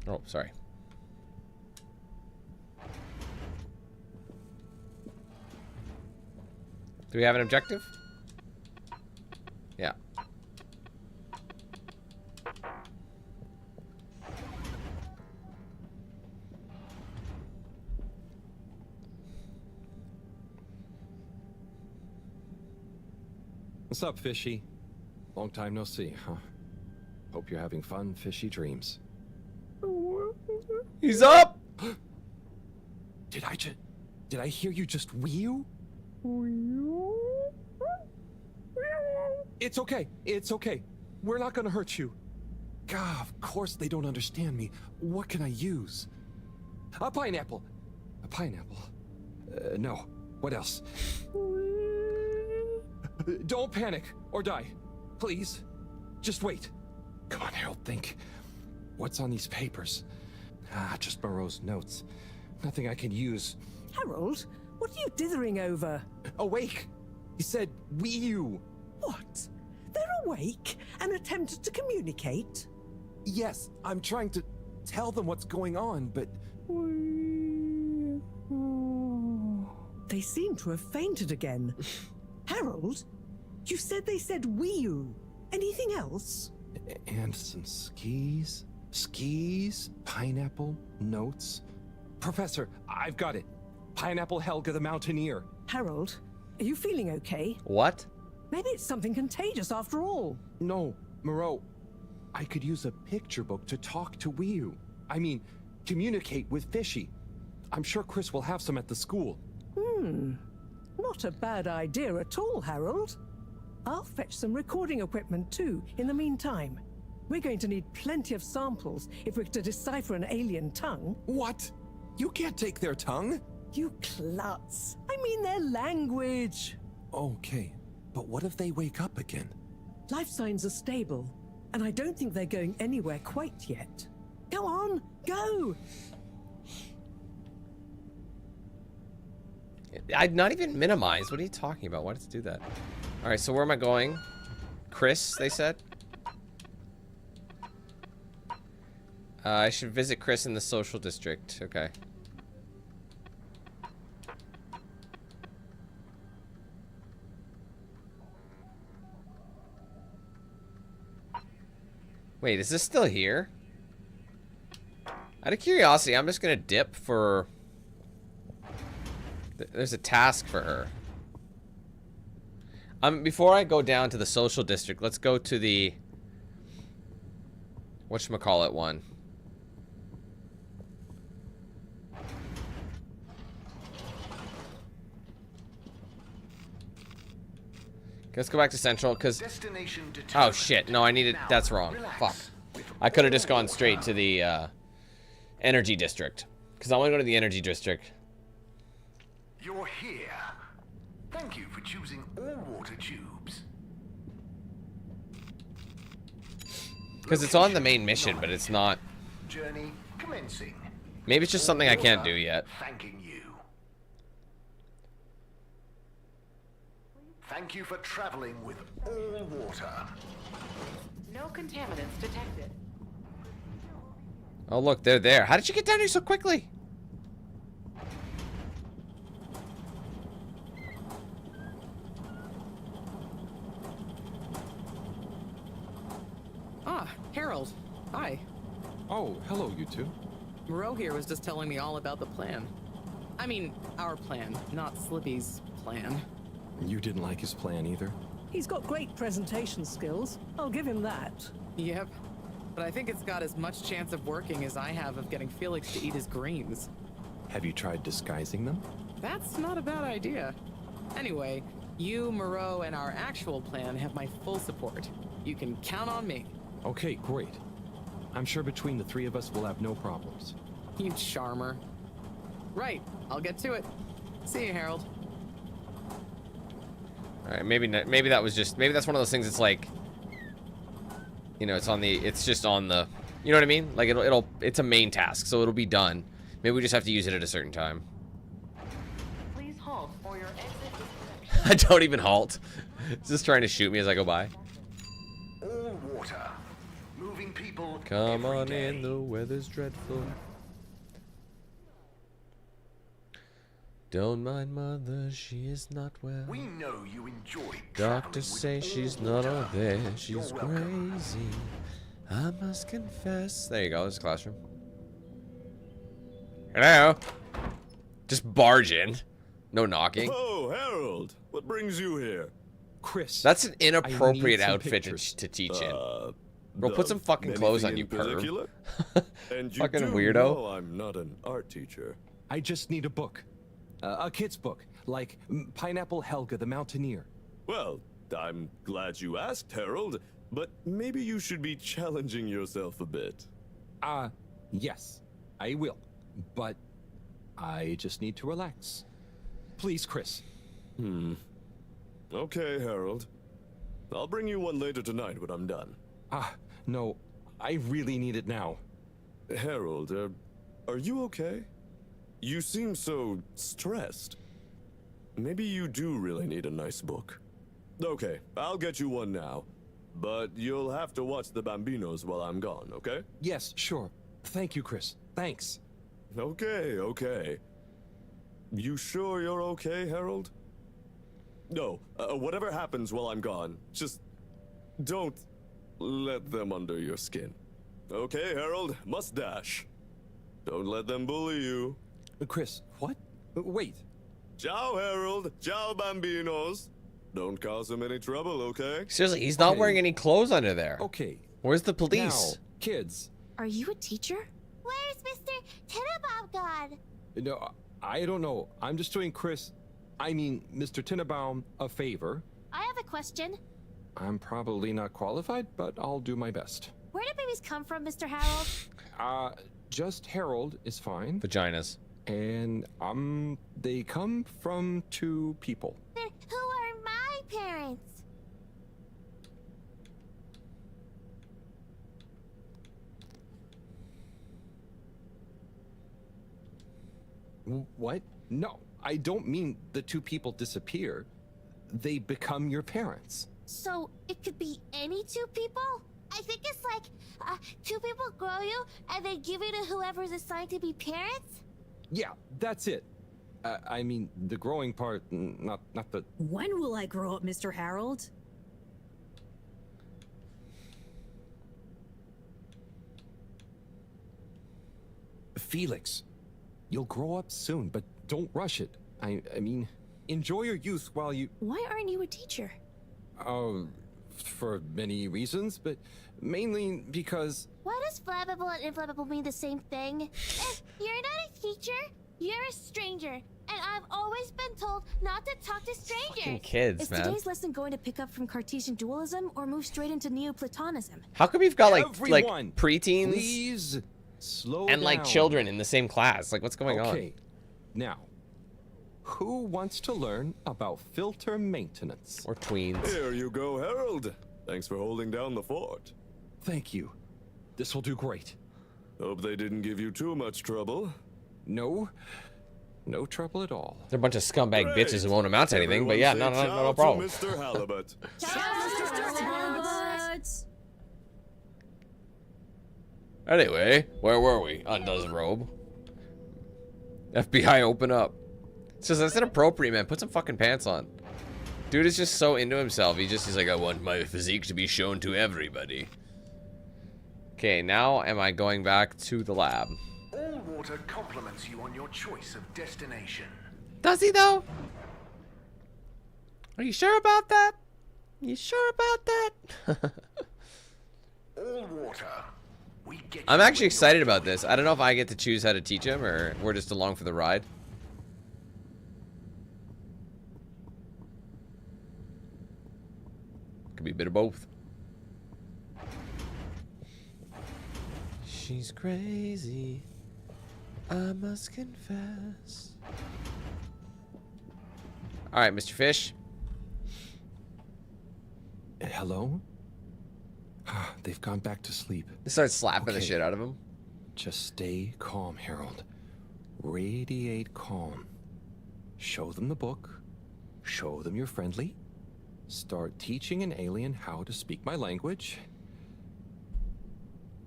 Oh, sorry. Do we have an objective? Yeah. What's up, Fishy? Long time no see, huh? Hope you're having fun, fishy dreams. He's up! Did I hear you just wheel? It's okay. It's okay. We're not gonna hurt you. God, of course they don't understand me. What can I use? A pineapple. A pineapple. No. What else? Don't panic or die. Please. Just wait. Come on, Harold, think. What's on these papers? Just Moreau's notes. Nothing I can use. Harold, what are you dithering over? Awake! He said, you. What? They're awake and attempted to communicate? Yes, I'm trying to tell them what's going on, but... seem to have fainted again. Harold, you said they said Wii U. Anything else? And some skis? Skis? Pineapple? Notes? Professor, I've got it. Pineapple Helga the Mountaineer. Harold, are you feeling okay? What? Maybe it's something contagious after all. No, Moreau. I could use a picture book to talk to Wii U. I mean, communicate with Fishy. I'm sure Chris will have some at the school. Not a bad idea at all, Harold. I'll fetch some recording equipment too, in the meantime. We're going to need plenty of samples if we're to decipher an alien tongue. What? You can't take their tongue? You klutz. I mean their language. Okay, but what if they wake up again? Life signs are stable, and I don't think they're going anywhere quite yet. Go on, go! I'd not even minimize. What are you talking about? Why did it do that? All right, so where am I going? Chris, they said. I should visit Chris in the social district. Okay. Wait, is this still here? Out of curiosity, I'm just gonna dip for... There's a task for her. Before I go down to the social district, let's go to the... whatchamacallit one. Let's go back to Central, because... Oh, shit. No, I needed... That's wrong. Fuck. I could have just gone straight to the, Energy District. Because I want to go to the Energy District. You're here. Thank you for choosing all water tubes. Because it's on the main mission, but it's not... Journey commencing. Maybe it's just something I can't do yet. Thanking you. Thank you for traveling with all water. No contaminants detected. Oh, look, they're there. How did you get down here so quickly? Ah, Harold. Hi. Oh, hello, you two. Moreau here was just telling me all about the plan. I mean, our plan, not Slippy's plan. You didn't like his plan either? He's got great presentation skills. I'll give him that. Yep. But I think it's got as much chance of working as I have of getting Felix to eat his greens. Have you tried disguising them? That's not a bad idea. Anyway, you, Moreau, and our actual plan have my full support. You can count on me. Okay, great. I'm sure between the three of us we'll have no problems. You charmer. Right, I'll get to it. See you, Harold. Alright, maybe that was just... Maybe that's one of those things that's like... You know, it's just on the... You know what I mean? Like, it's a main task, so it'll be done. Maybe we just have to use it at a certain time. Please halt for your exit. I don't even halt. It's just trying to shoot me as I go by. All water. Moving people. Come on in, the weather's dreadful. Don't mind mother, she is not well. We know you enjoy. Doctors say she's not all there. She's crazy. I must confess. There you go. There's a classroom. Hello. Just barge in. No knocking. Oh, Harold. What brings you here? Chris. That's an inappropriate outfit to teach in. Bro, put some fucking clothes on, you perv. And you Fucking do weirdo. know I'm not an art teacher. I just need a book. A kid's book, like Pineapple Helga the Mountaineer. Well, I'm glad you asked, Harold, but maybe you should be challenging yourself a bit. Yes, I will. But I just need to relax. Please, Chris. Okay, Harold. I'll bring you one later tonight when I'm done. No, I really need it now. Harold, are you okay? You seem so stressed. Maybe you do really need a nice book. Okay, I'll get you one now. But you'll have to watch the Bambinos while I'm gone, okay? Yes, sure. Thank you, Chris. Thanks. Okay. You sure you're okay, Harold? No, whatever happens while I'm gone, just don't let them under your skin. Okay, Harold, must dash. Don't let them bully you. Chris, what? Wait. Ciao, Harold. Ciao, bambinos. Don't cause them any trouble, okay? Seriously, he's not wearing any clothes under there. Okay. Where's the police? Now, kids. Are you a teacher? Where's Mr. Tinnabaum gone? No, I don't know. I'm just doing Mr. Tinnabaum a favor. I have a question. I'm probably not qualified, but I'll do my best. Where do babies come from, Mr. Harold? Just Harold is fine. Vaginas. And, they come from 2 people. Then who are my parents? What? No, I don't mean the 2 people disappear. They become your parents. So it could be any 2 people? I think it's like 2 people grow you and they give you to whoever's assigned to be parents? Yeah, that's it. I mean, the growing part, not the... When will I grow up, Mr. Harold? Felix, you'll grow up soon, but don't rush it. I mean, enjoy your youth while you... Why aren't you a teacher? For many reasons, but mainly because... Why does flammable and inflammable mean the same thing? If you're not a teacher, you're a stranger. And I've always been told not to talk to strangers. Fucking kids, Is man. today's lesson going to pick up from Cartesian dualism or move straight into Neoplatonism? How come you've got like Everyone, preteens please slow and like down. children in the same class? Like, what's going on? Okay, now, who wants to learn about filter maintenance? Or tweens. Here you go, Harold. Thanks for holding down the fort. Thank you. This will do great. Hope they didn't give you too much trouble. No trouble at all. They're a bunch of scumbag Great. bitches who won't amount to anything, but yeah, Everyone say no ciao problem. to Mr. Halibut. Anyway, where were we? Undoes robe. FBI, open up. It says that's inappropriate, man. Put some fucking pants on. Dude is just so into himself. He's like, I want my physique to be shown to everybody. Okay, now am I going back to the lab? All water compliments you on your choice of destination. Does he though? Are you sure about that? You sure about that? All water. We get I'm actually excited about this. I don't know if I get to choose how to teach him or we're just along for the ride. Could be a bit of both. She's crazy, I must confess. Alright, Mr. Fish. Hello? They've gone back to sleep. They start slapping the shit out of him. Just stay calm, Harold. Radiate calm. Show them the book. Show them you're friendly. Start teaching an alien how to speak my language.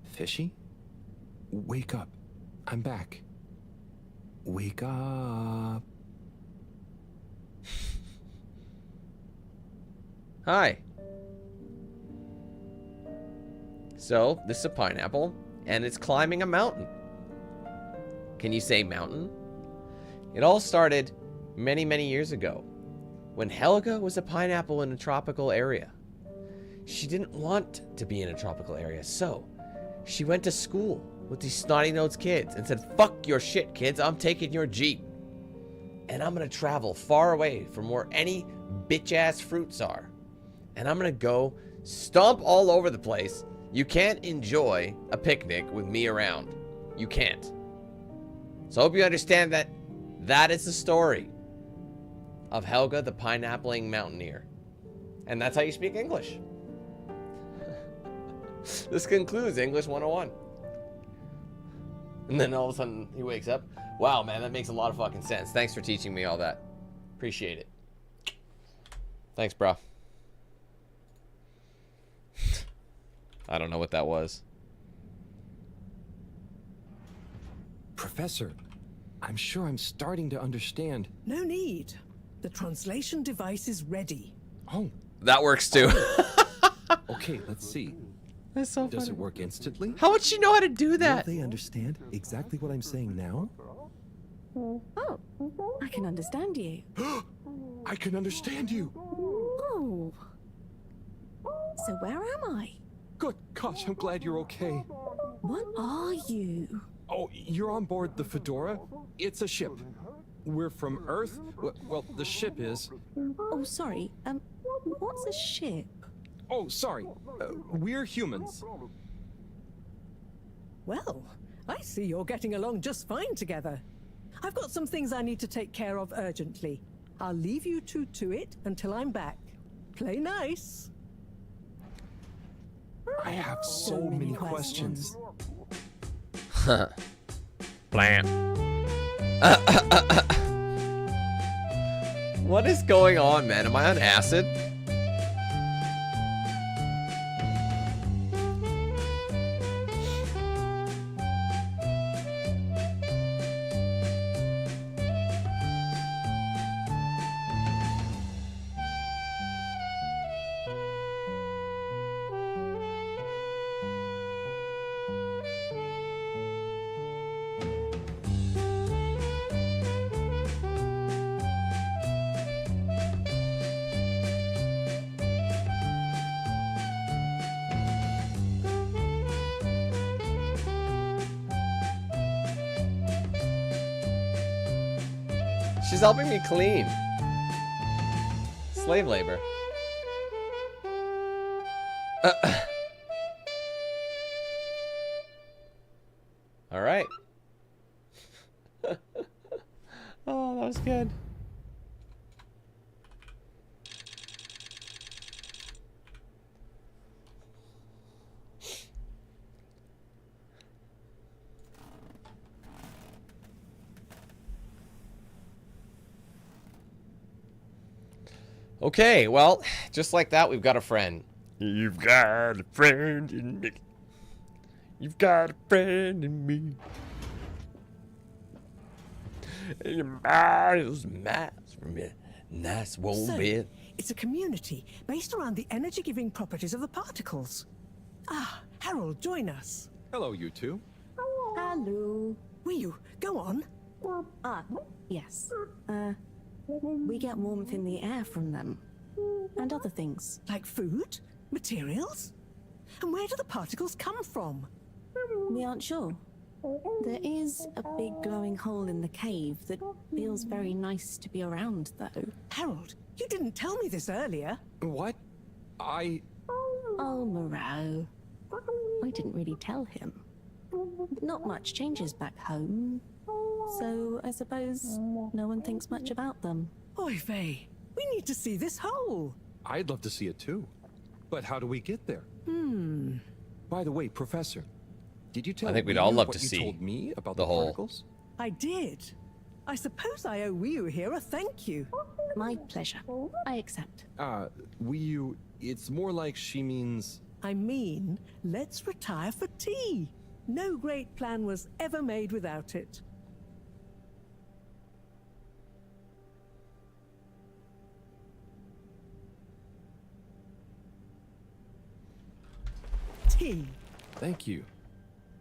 Fishy? Wake up. I'm back. Wake up. Hi. So, this is a pineapple, and it's climbing a mountain. Can you say mountain? It all started many, many years ago, when Helga was a pineapple in a tropical area. She didn't want to be in a tropical area, so she went to school with these snotty-nosed kids and said, fuck your shit, kids, I'm taking your Jeep. And I'm gonna travel far away from where any bitch-ass fruits are. And I'm gonna go stomp all over the place. You can't enjoy a picnic with me around. You can't. So I hope you understand that that is the story of Helga the pineappling mountaineer. And that's how you speak English. This concludes English 101. And then all of a sudden he wakes up. Wow, man, that makes a lot of fucking sense. Thanks for teaching me all that. Appreciate it. Thanks, bro. I don't know what that was. Professor, I'm sure I'm starting to understand. No need. The translation device is ready. Oh. That works too. Okay, let's see. That's so Does funny. it work instantly? How would she know how to do that? Will they understand exactly what I'm saying now? Oh, I can understand you. I can understand you. Oh. So where am I? Good gosh, I'm glad you're okay. What are you? Oh, you're on board the Fedora? It's a ship. We're from Earth. Well, the ship is. Oh, sorry. What's a ship? Oh, sorry. We're humans. Well, I see you're getting along just fine together. I've got some things I need to take care of urgently. I'll leave you two to it until I'm back. Play nice. I have so many questions. Blam. What is going on, man? Am I on acid? She's helping me clean. Slave labor. All right. Oh, that was good. Okay, well, just like that, we've got a friend. You've got a friend in me. You've got a friend in me. And your miles from your nice warm So, bed. it's a community based around the energy-giving properties of the particles. Ah, Harold, join us. Hello, you two. Hello. Will you go on? Yes. We get warmth in the air from them. And other things. Like food? Materials? And where do the particles come from? We aren't sure. There is a big glowing hole in the cave that feels very nice to be around, though. Harold, you didn't tell me this earlier. What? Oh, Moreau. I didn't really tell him. Not much changes back home. So I suppose no one thinks much about them. Oy vey, we need to see this hole. I'd love to see it too. But how do we get there? By the way, Professor, did you tell I think we'd me all love what to you see told me about the the hole. particles? I did. I suppose I owe Wiu here a thank you. My pleasure. I accept. It's more like she means... I mean, let's retire for tea. No great plan was ever made without it. Tea. Thank you.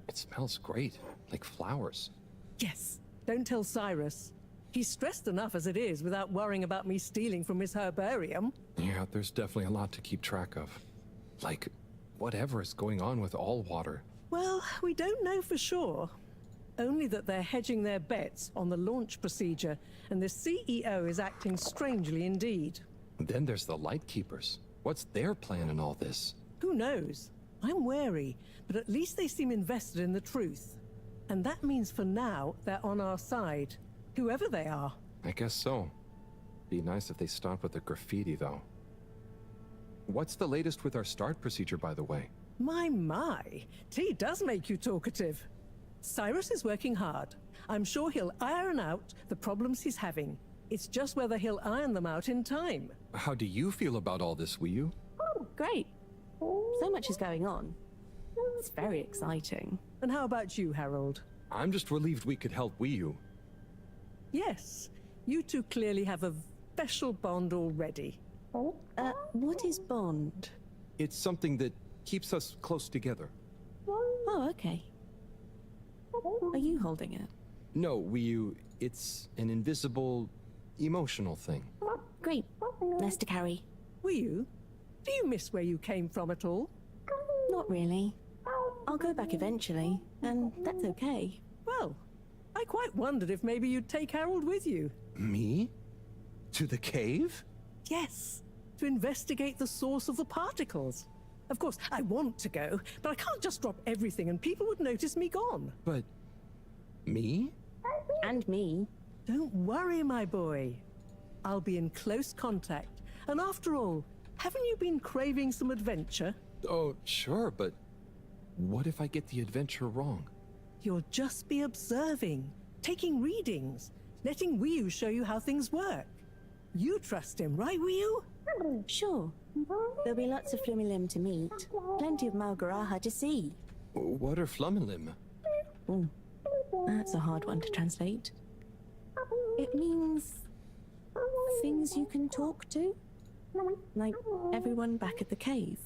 It smells great, like flowers. Yes, don't tell Cyrus. He's stressed enough as it is without worrying about me stealing from his herbarium. Yeah, there's definitely a lot to keep track of. Like, whatever is going on with all water. Well, we don't know for sure. Only that they're hedging their bets on the launch procedure, and the CEO is acting strangely indeed. Then there's the Lightkeepers. What's their plan in all this? Who knows? I'm wary, but at least they seem invested in the truth. And that means for now, they're on our side. Whoever they are. I guess so. Be nice if they stopped with the graffiti, though. What's the latest with our start procedure, by the way? My. Tea does make you talkative. Cyrus is working hard. I'm sure he'll iron out the problems he's having. It's just whether he'll iron them out in time. How do you feel about all this, Wiu? Oh, great. So much is going on. It's very exciting. And how about you, Harold? I'm just relieved we could help Wiu. Yes, you two clearly have a special bond already. What is bond? It's something that keeps us close together. Oh, okay. Are you holding it? No, it's an invisible, emotional thing. Great. Less to carry. Wiyu, do you miss where you came from at all? Not really. I'll go back eventually, and that's okay. Well, I quite wondered if maybe you'd take Harold with you. Me? To the cave? Yes, to investigate the source of the particles. Of course, I want to go, but I can't just drop everything and people would notice me gone. But... me? And me. Don't worry, my boy. I'll be in close contact. And after all, haven't you been craving some adventure? Oh, sure, but what if I get the adventure wrong? You'll just be observing, taking readings, letting Wiyu show you how things work. You trust him, right, Wiyu? Sure. There'll be lots of Flumilim to meet. Plenty of Malgaraha to see. What are Flumilim? Oh, that's a hard one to translate. It means things you can talk to. Like everyone back at the cave.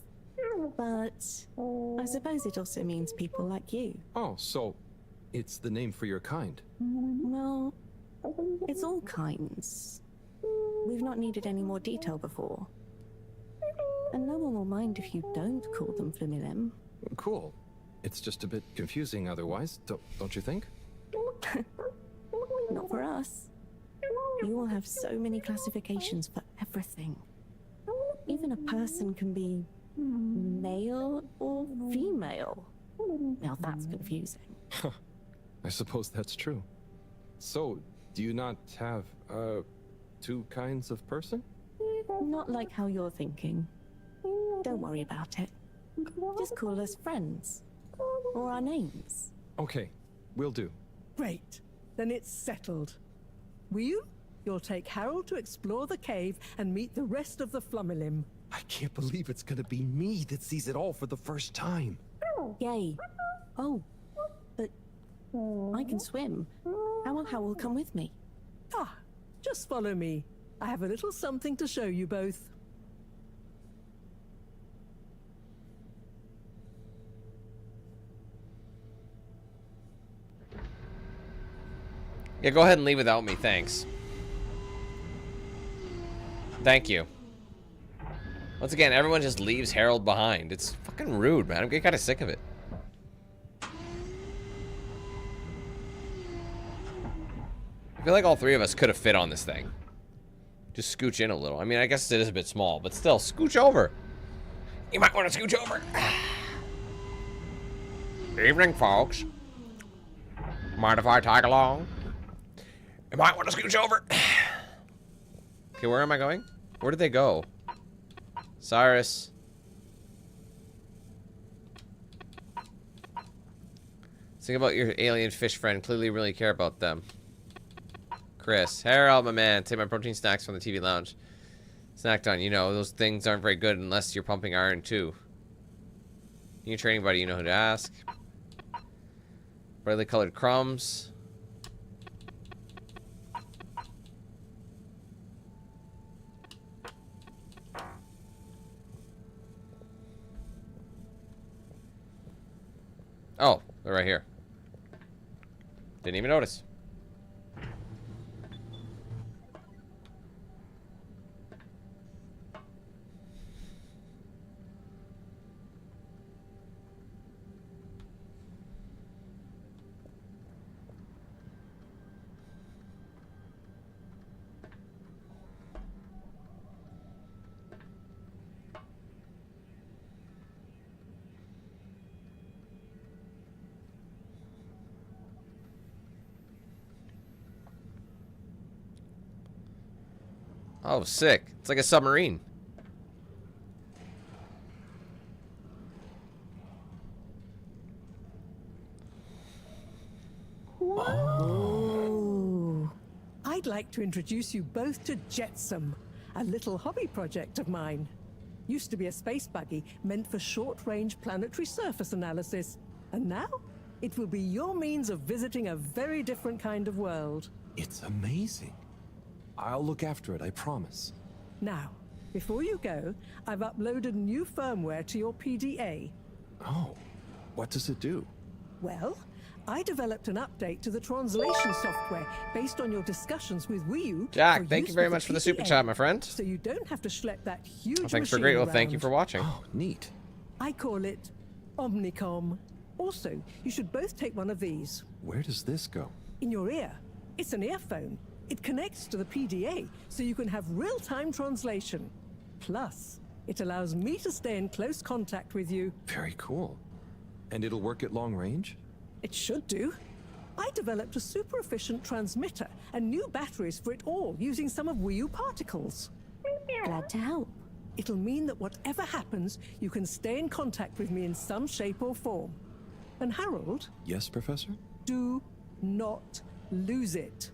But I suppose it also means people like you. Oh, so it's the name for your kind. Well, it's all kinds. We've not needed any more detail before. And no one will mind if you don't call them Flumilim. Cool. It's just a bit confusing otherwise, don't you think? Not for us. You will have so many classifications for everything. Even a person can be male or female. Now that's confusing. I suppose that's true. So, do you not have, two kinds of person? Not like how you're thinking. Don't worry about it. Just call us friends. Or our names. Okay, will do. Great. Then it's settled. Wiyu, you'll take Harold to explore the cave and meet the rest of the Flumilim. I can't believe it's gonna be me that sees it all for the first time. Yay. Oh, but I can swim. How will Howell come with me? Ah, just follow me. I have a little something to show you both. Yeah, go ahead and leave without me, thanks. Thank you. Once again, everyone just leaves Harold behind. It's fucking rude, man. I'm getting kind of sick of it. I feel like all three of us could have fit on this thing. Just scooch in a little. I mean, I guess it is a bit small, but still, scooch over. You might want to scooch over. Evening, folks. Mind if I tag along? You might want to scooch over. Okay, where am I going? Where did they go? Cyrus. Think about your alien fish friend. Clearly really care about them. Chris. Harold, my man. Take my protein snacks from the TV lounge. Snacked on. You know, those things aren't very good unless you're pumping iron, too. Your training buddy, you know who to ask. Brightly colored crumbs. Oh, they're right here. Didn't even notice. Oh, sick. It's like a submarine. Oh. I'd like to introduce you both to Jetsam, a little hobby project of mine. Used to be a space buggy meant for short-range planetary surface analysis. And now, it will be your means of visiting a very different kind of world. It's amazing. I'll look after it, I promise. Now, before you go, I've uploaded new firmware to your PDA. Oh, what does it do? Well, I developed an update to the translation software based on your discussions with Wii U. Jack, thank you very much for the super chat, my friend. So you don't have to schlep that huge Well, thanks for machine great. Well, thank you around. for watching. Oh, neat. I call it Omnicom. Also, you should both take one of these. Where does this go? In your ear. It's an earphone. It connects to the PDA, so you can have real-time translation. Plus, it allows me to stay in close contact with you. Very cool. And it'll work at long range? It should do. I developed a super efficient transmitter and new batteries for it all using some of Wii U particles. Glad to help. It'll mean that whatever happens, you can stay in contact with me in some shape or form. And Harold? Yes, Professor? Do not lose it.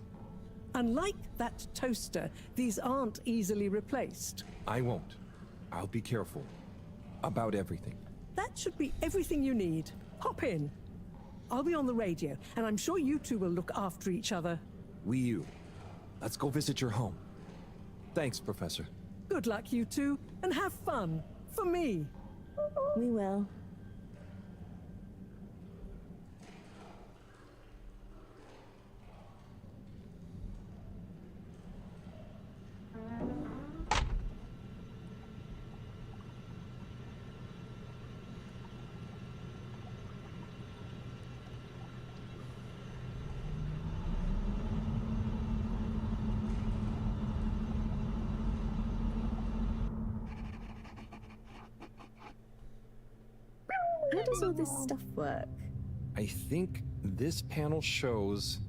Unlike that toaster, these aren't easily replaced. I won't. I'll be careful. About everything. That should be everything you need. Hop in. I'll be on the radio, and I'm sure you two will look after each other. Wii U, let's go visit your home. Thanks, Professor. Good luck, you two, and have fun. For me. We will. How does all this stuff work? I think this panel shows...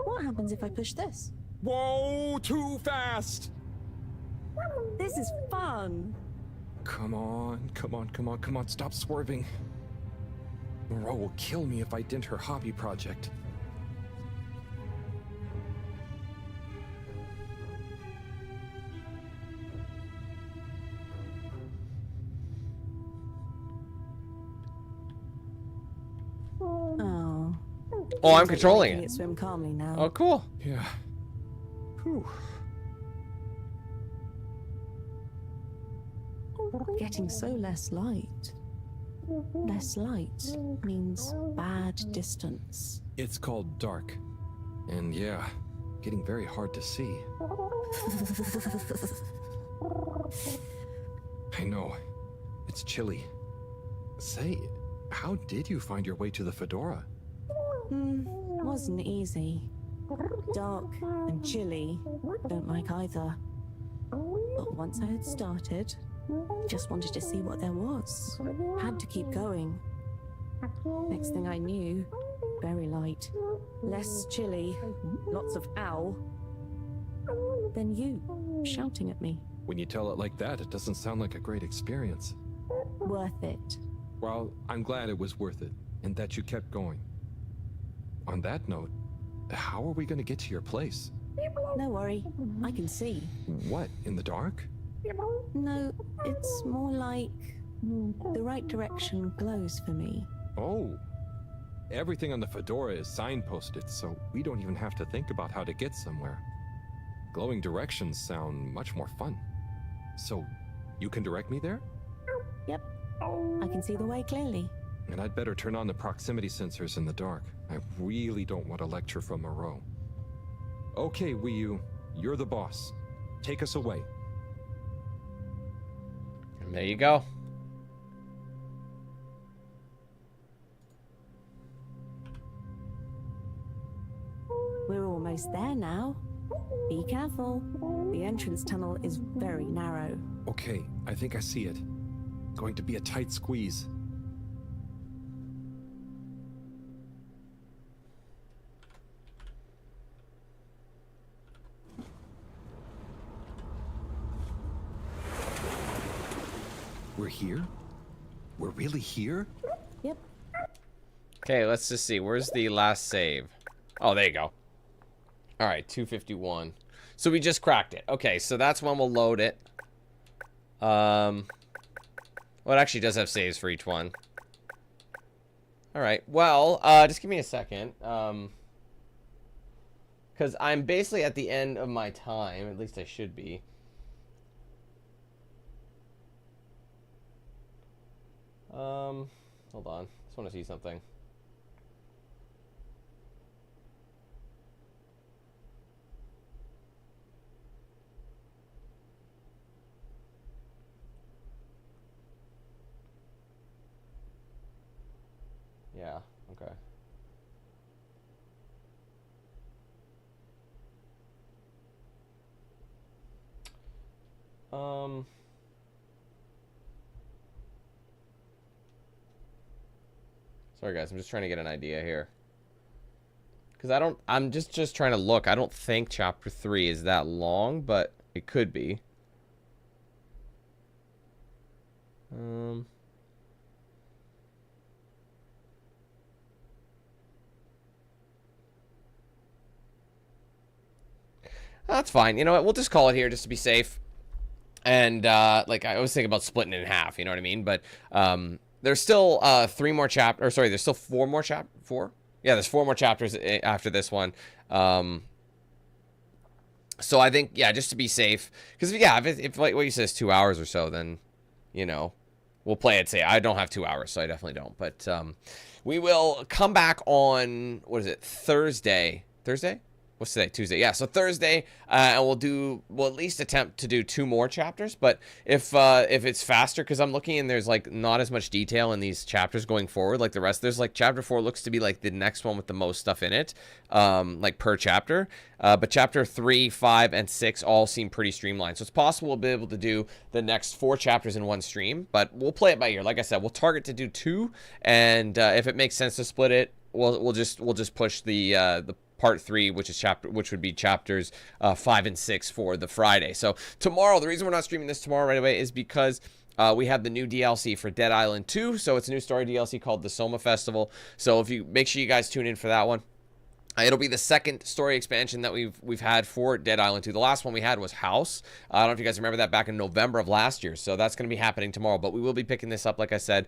What happens if I push this? Whoa, too fast! This is fun! Come on, come on, come on, come on, stop swerving. Moreau will kill me if I dent her hobby project. Oh, I'm controlling it. Swim calmly now. Oh, cool. Yeah. Whew. Getting so less light. Less light means bad distance. It's called dark. And yeah, getting very hard to see. I know. It's chilly. Say, how did you find your way to the Fedora? Wasn't easy. Dark and chilly. Don't like either. But once I had started, just wanted to see what there was. Had to keep going. Next thing I knew, very light. Less chilly. Lots of ow. Then you, shouting at me. When you tell it like that, it doesn't sound like a great experience. Worth it. Well, I'm glad it was worth it, and that you kept going. On that note, how are we going to get to your place? No worry, I can see. What, in the dark? No, it's more like the right direction glows for me. Oh. Everything on the Fedora is signposted, so we don't even have to think about how to get somewhere. Glowing directions sound much more fun. So, you can direct me there? Yep. I can see the way clearly. And I'd better turn on the proximity sensors in the dark. I really don't want a lecture from Moreau. Okay, Wii U, you're the boss. Take us away. And there you go. We're almost there now. Be careful. The entrance tunnel is very narrow. Okay, I think I see it. Going to be a tight squeeze. We're here? We're really here? Yep. Okay, let's just see. Where's the last save? Oh, there you go. All right, 251. So we just cracked it. Okay, so that's when we'll load it. Well, it actually does have saves for each one. All right. Well, just give me a second. Because because I'm basically at the end of my time. At least I should be. Hold on. Just want to see something. Yeah, okay. Sorry guys, I'm just trying to get an idea here. Because I'm just trying to look. I don't think chapter 3 is that long, but it could be. That's fine. You know what? We'll just call it here just to be safe. And, like, I always think about splitting it in half, you know what I mean? But, there's still, 3 more chapters, or sorry, there's still 4 more chapters, 4? Yeah, there's 4 more chapters after this one. So I think, yeah, just to be safe. Because, yeah, if like what you said is 2 hours or so, then, you know, we'll play it safe. I don't have 2 hours, so I definitely don't. But, we will come back on, what is it, Thursday? Thursday? What's today? Tuesday. Yeah, so Thursday, and we'll at least attempt to do 2 more chapters. But if it's faster, because I'm looking and there's like not as much detail in these chapters going forward, like the rest. There's like chapter 4 looks to be like the next one with the most stuff in it, like per chapter. But chapter 3, 5, and 6 all seem pretty streamlined. So it's possible we'll be able to do the next 4 chapters in one stream. But we'll play it by ear. Like I said, we'll target to do 2, and if it makes sense to split it, we'll just push the part 3, which would be chapters 5 and 6 for the Friday. So tomorrow, the reason we're not streaming this tomorrow right away is because we have the new DLC for Dead Island 2. So it's a new story DLC called the Soma Festival. So if you make sure you guys tune in for that one. It'll be the second story expansion that we've had for Dead Island 2. The last one we had was House. I don't know if you guys remember that back in November of last year. So that's going to be happening tomorrow. But we will be picking this up, like I said,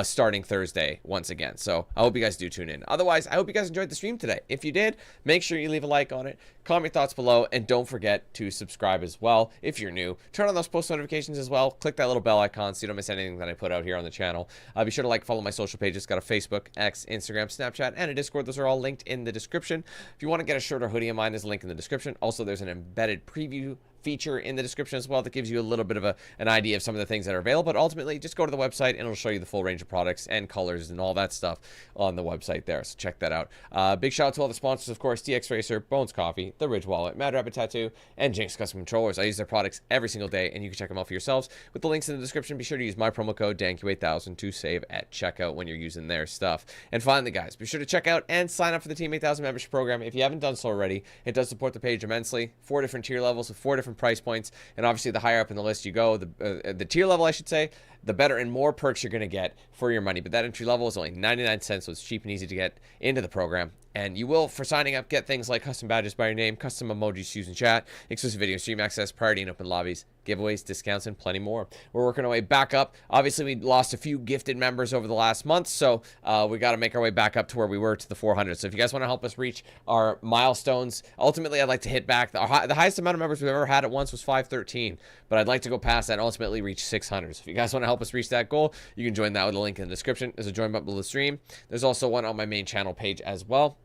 starting Thursday once again. So I hope you guys do tune in. Otherwise, I hope you guys enjoyed the stream today. If you did, make sure you leave a like on it. Comment your thoughts below. And don't forget to subscribe as well if you're new. Turn on those post notifications as well. Click that little bell icon so you don't miss anything that I put out here on the channel. Be sure to like, follow my social pages. Got a Facebook, X, Instagram, Snapchat, and a Discord. Those are all linked in the description. If you want to get a shirt or hoodie of mine, there's a link in the description. Also, there's an embedded preview feature in the description as well that gives you a little bit of an idea of some of the things that are available. But ultimately, just go to the website and it'll show you the full range of products and colors and all that stuff on the website there. So check that out. Big shout out to all the sponsors, of course, DXRacer, Bones Coffee, The Ridge Wallet, Mad Rabbit Tattoo, and Jinx Custom Controllers. I use their products every single day, and you can check them out for yourselves with the links in the description. Be sure to use my promo code DANQ8000 to save at checkout when you're using their stuff. And finally, guys, be sure to check out and sign up for the Team 8000 membership program if you haven't done so already. It does support the page immensely. 4 different tier levels with 4 different price points. And obviously, the higher up in the list you go, the tier level, I should say, the better and more perks you're going to get for your money. But that entry level is only 99 cents, so it's cheap and easy to get into the program. And you will, for signing up, get things like custom badges by your name, custom emojis used in chat, exclusive video stream access, priority in open lobbies, giveaways, discounts, and plenty more. We're working our way back up. Obviously, we lost a few gifted members over the last month, so we got to make our way back up to where we were, to the 400. So if you guys want to help us reach our milestones, ultimately, I'd like to hit back. The highest amount of members we've ever had at once was 513, but I'd like to go past that and ultimately reach 600. So if you guys want to help us reach that goal, you can join that with a link in the description. There's a join button below the stream. There's also one on my main channel page as well.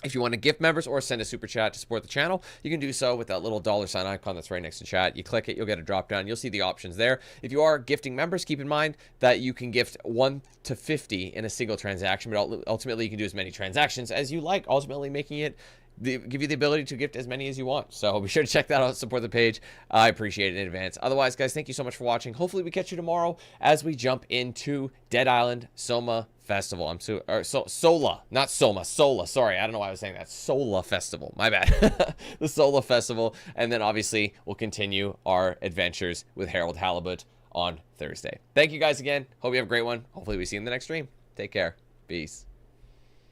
If you want to gift members or send a super chat to support the channel, you can do so with that little $sign icon that's right next to chat. You click it, you'll get a drop down. You'll see the options there. If you are gifting members, keep in mind that you can gift 1 to 50 in a single transaction, but ultimately you can do as many transactions as you like, ultimately making it give you the ability to gift as many as you want. So be sure to check that out, support the page. I appreciate it in advance. Otherwise, guys, thank you so much for watching. Hopefully we catch you tomorrow as we jump into Dead Island Soma Festival. Sola, not Soma, Sola. Sorry, I don't know why I was saying that. Sola Festival. My bad. The Sola Festival. And then obviously we'll continue our adventures with Harold Halibut on Thursday. Thank you guys again. Hope you have a great one. Hopefully we see you in the next stream. Take care. Peace.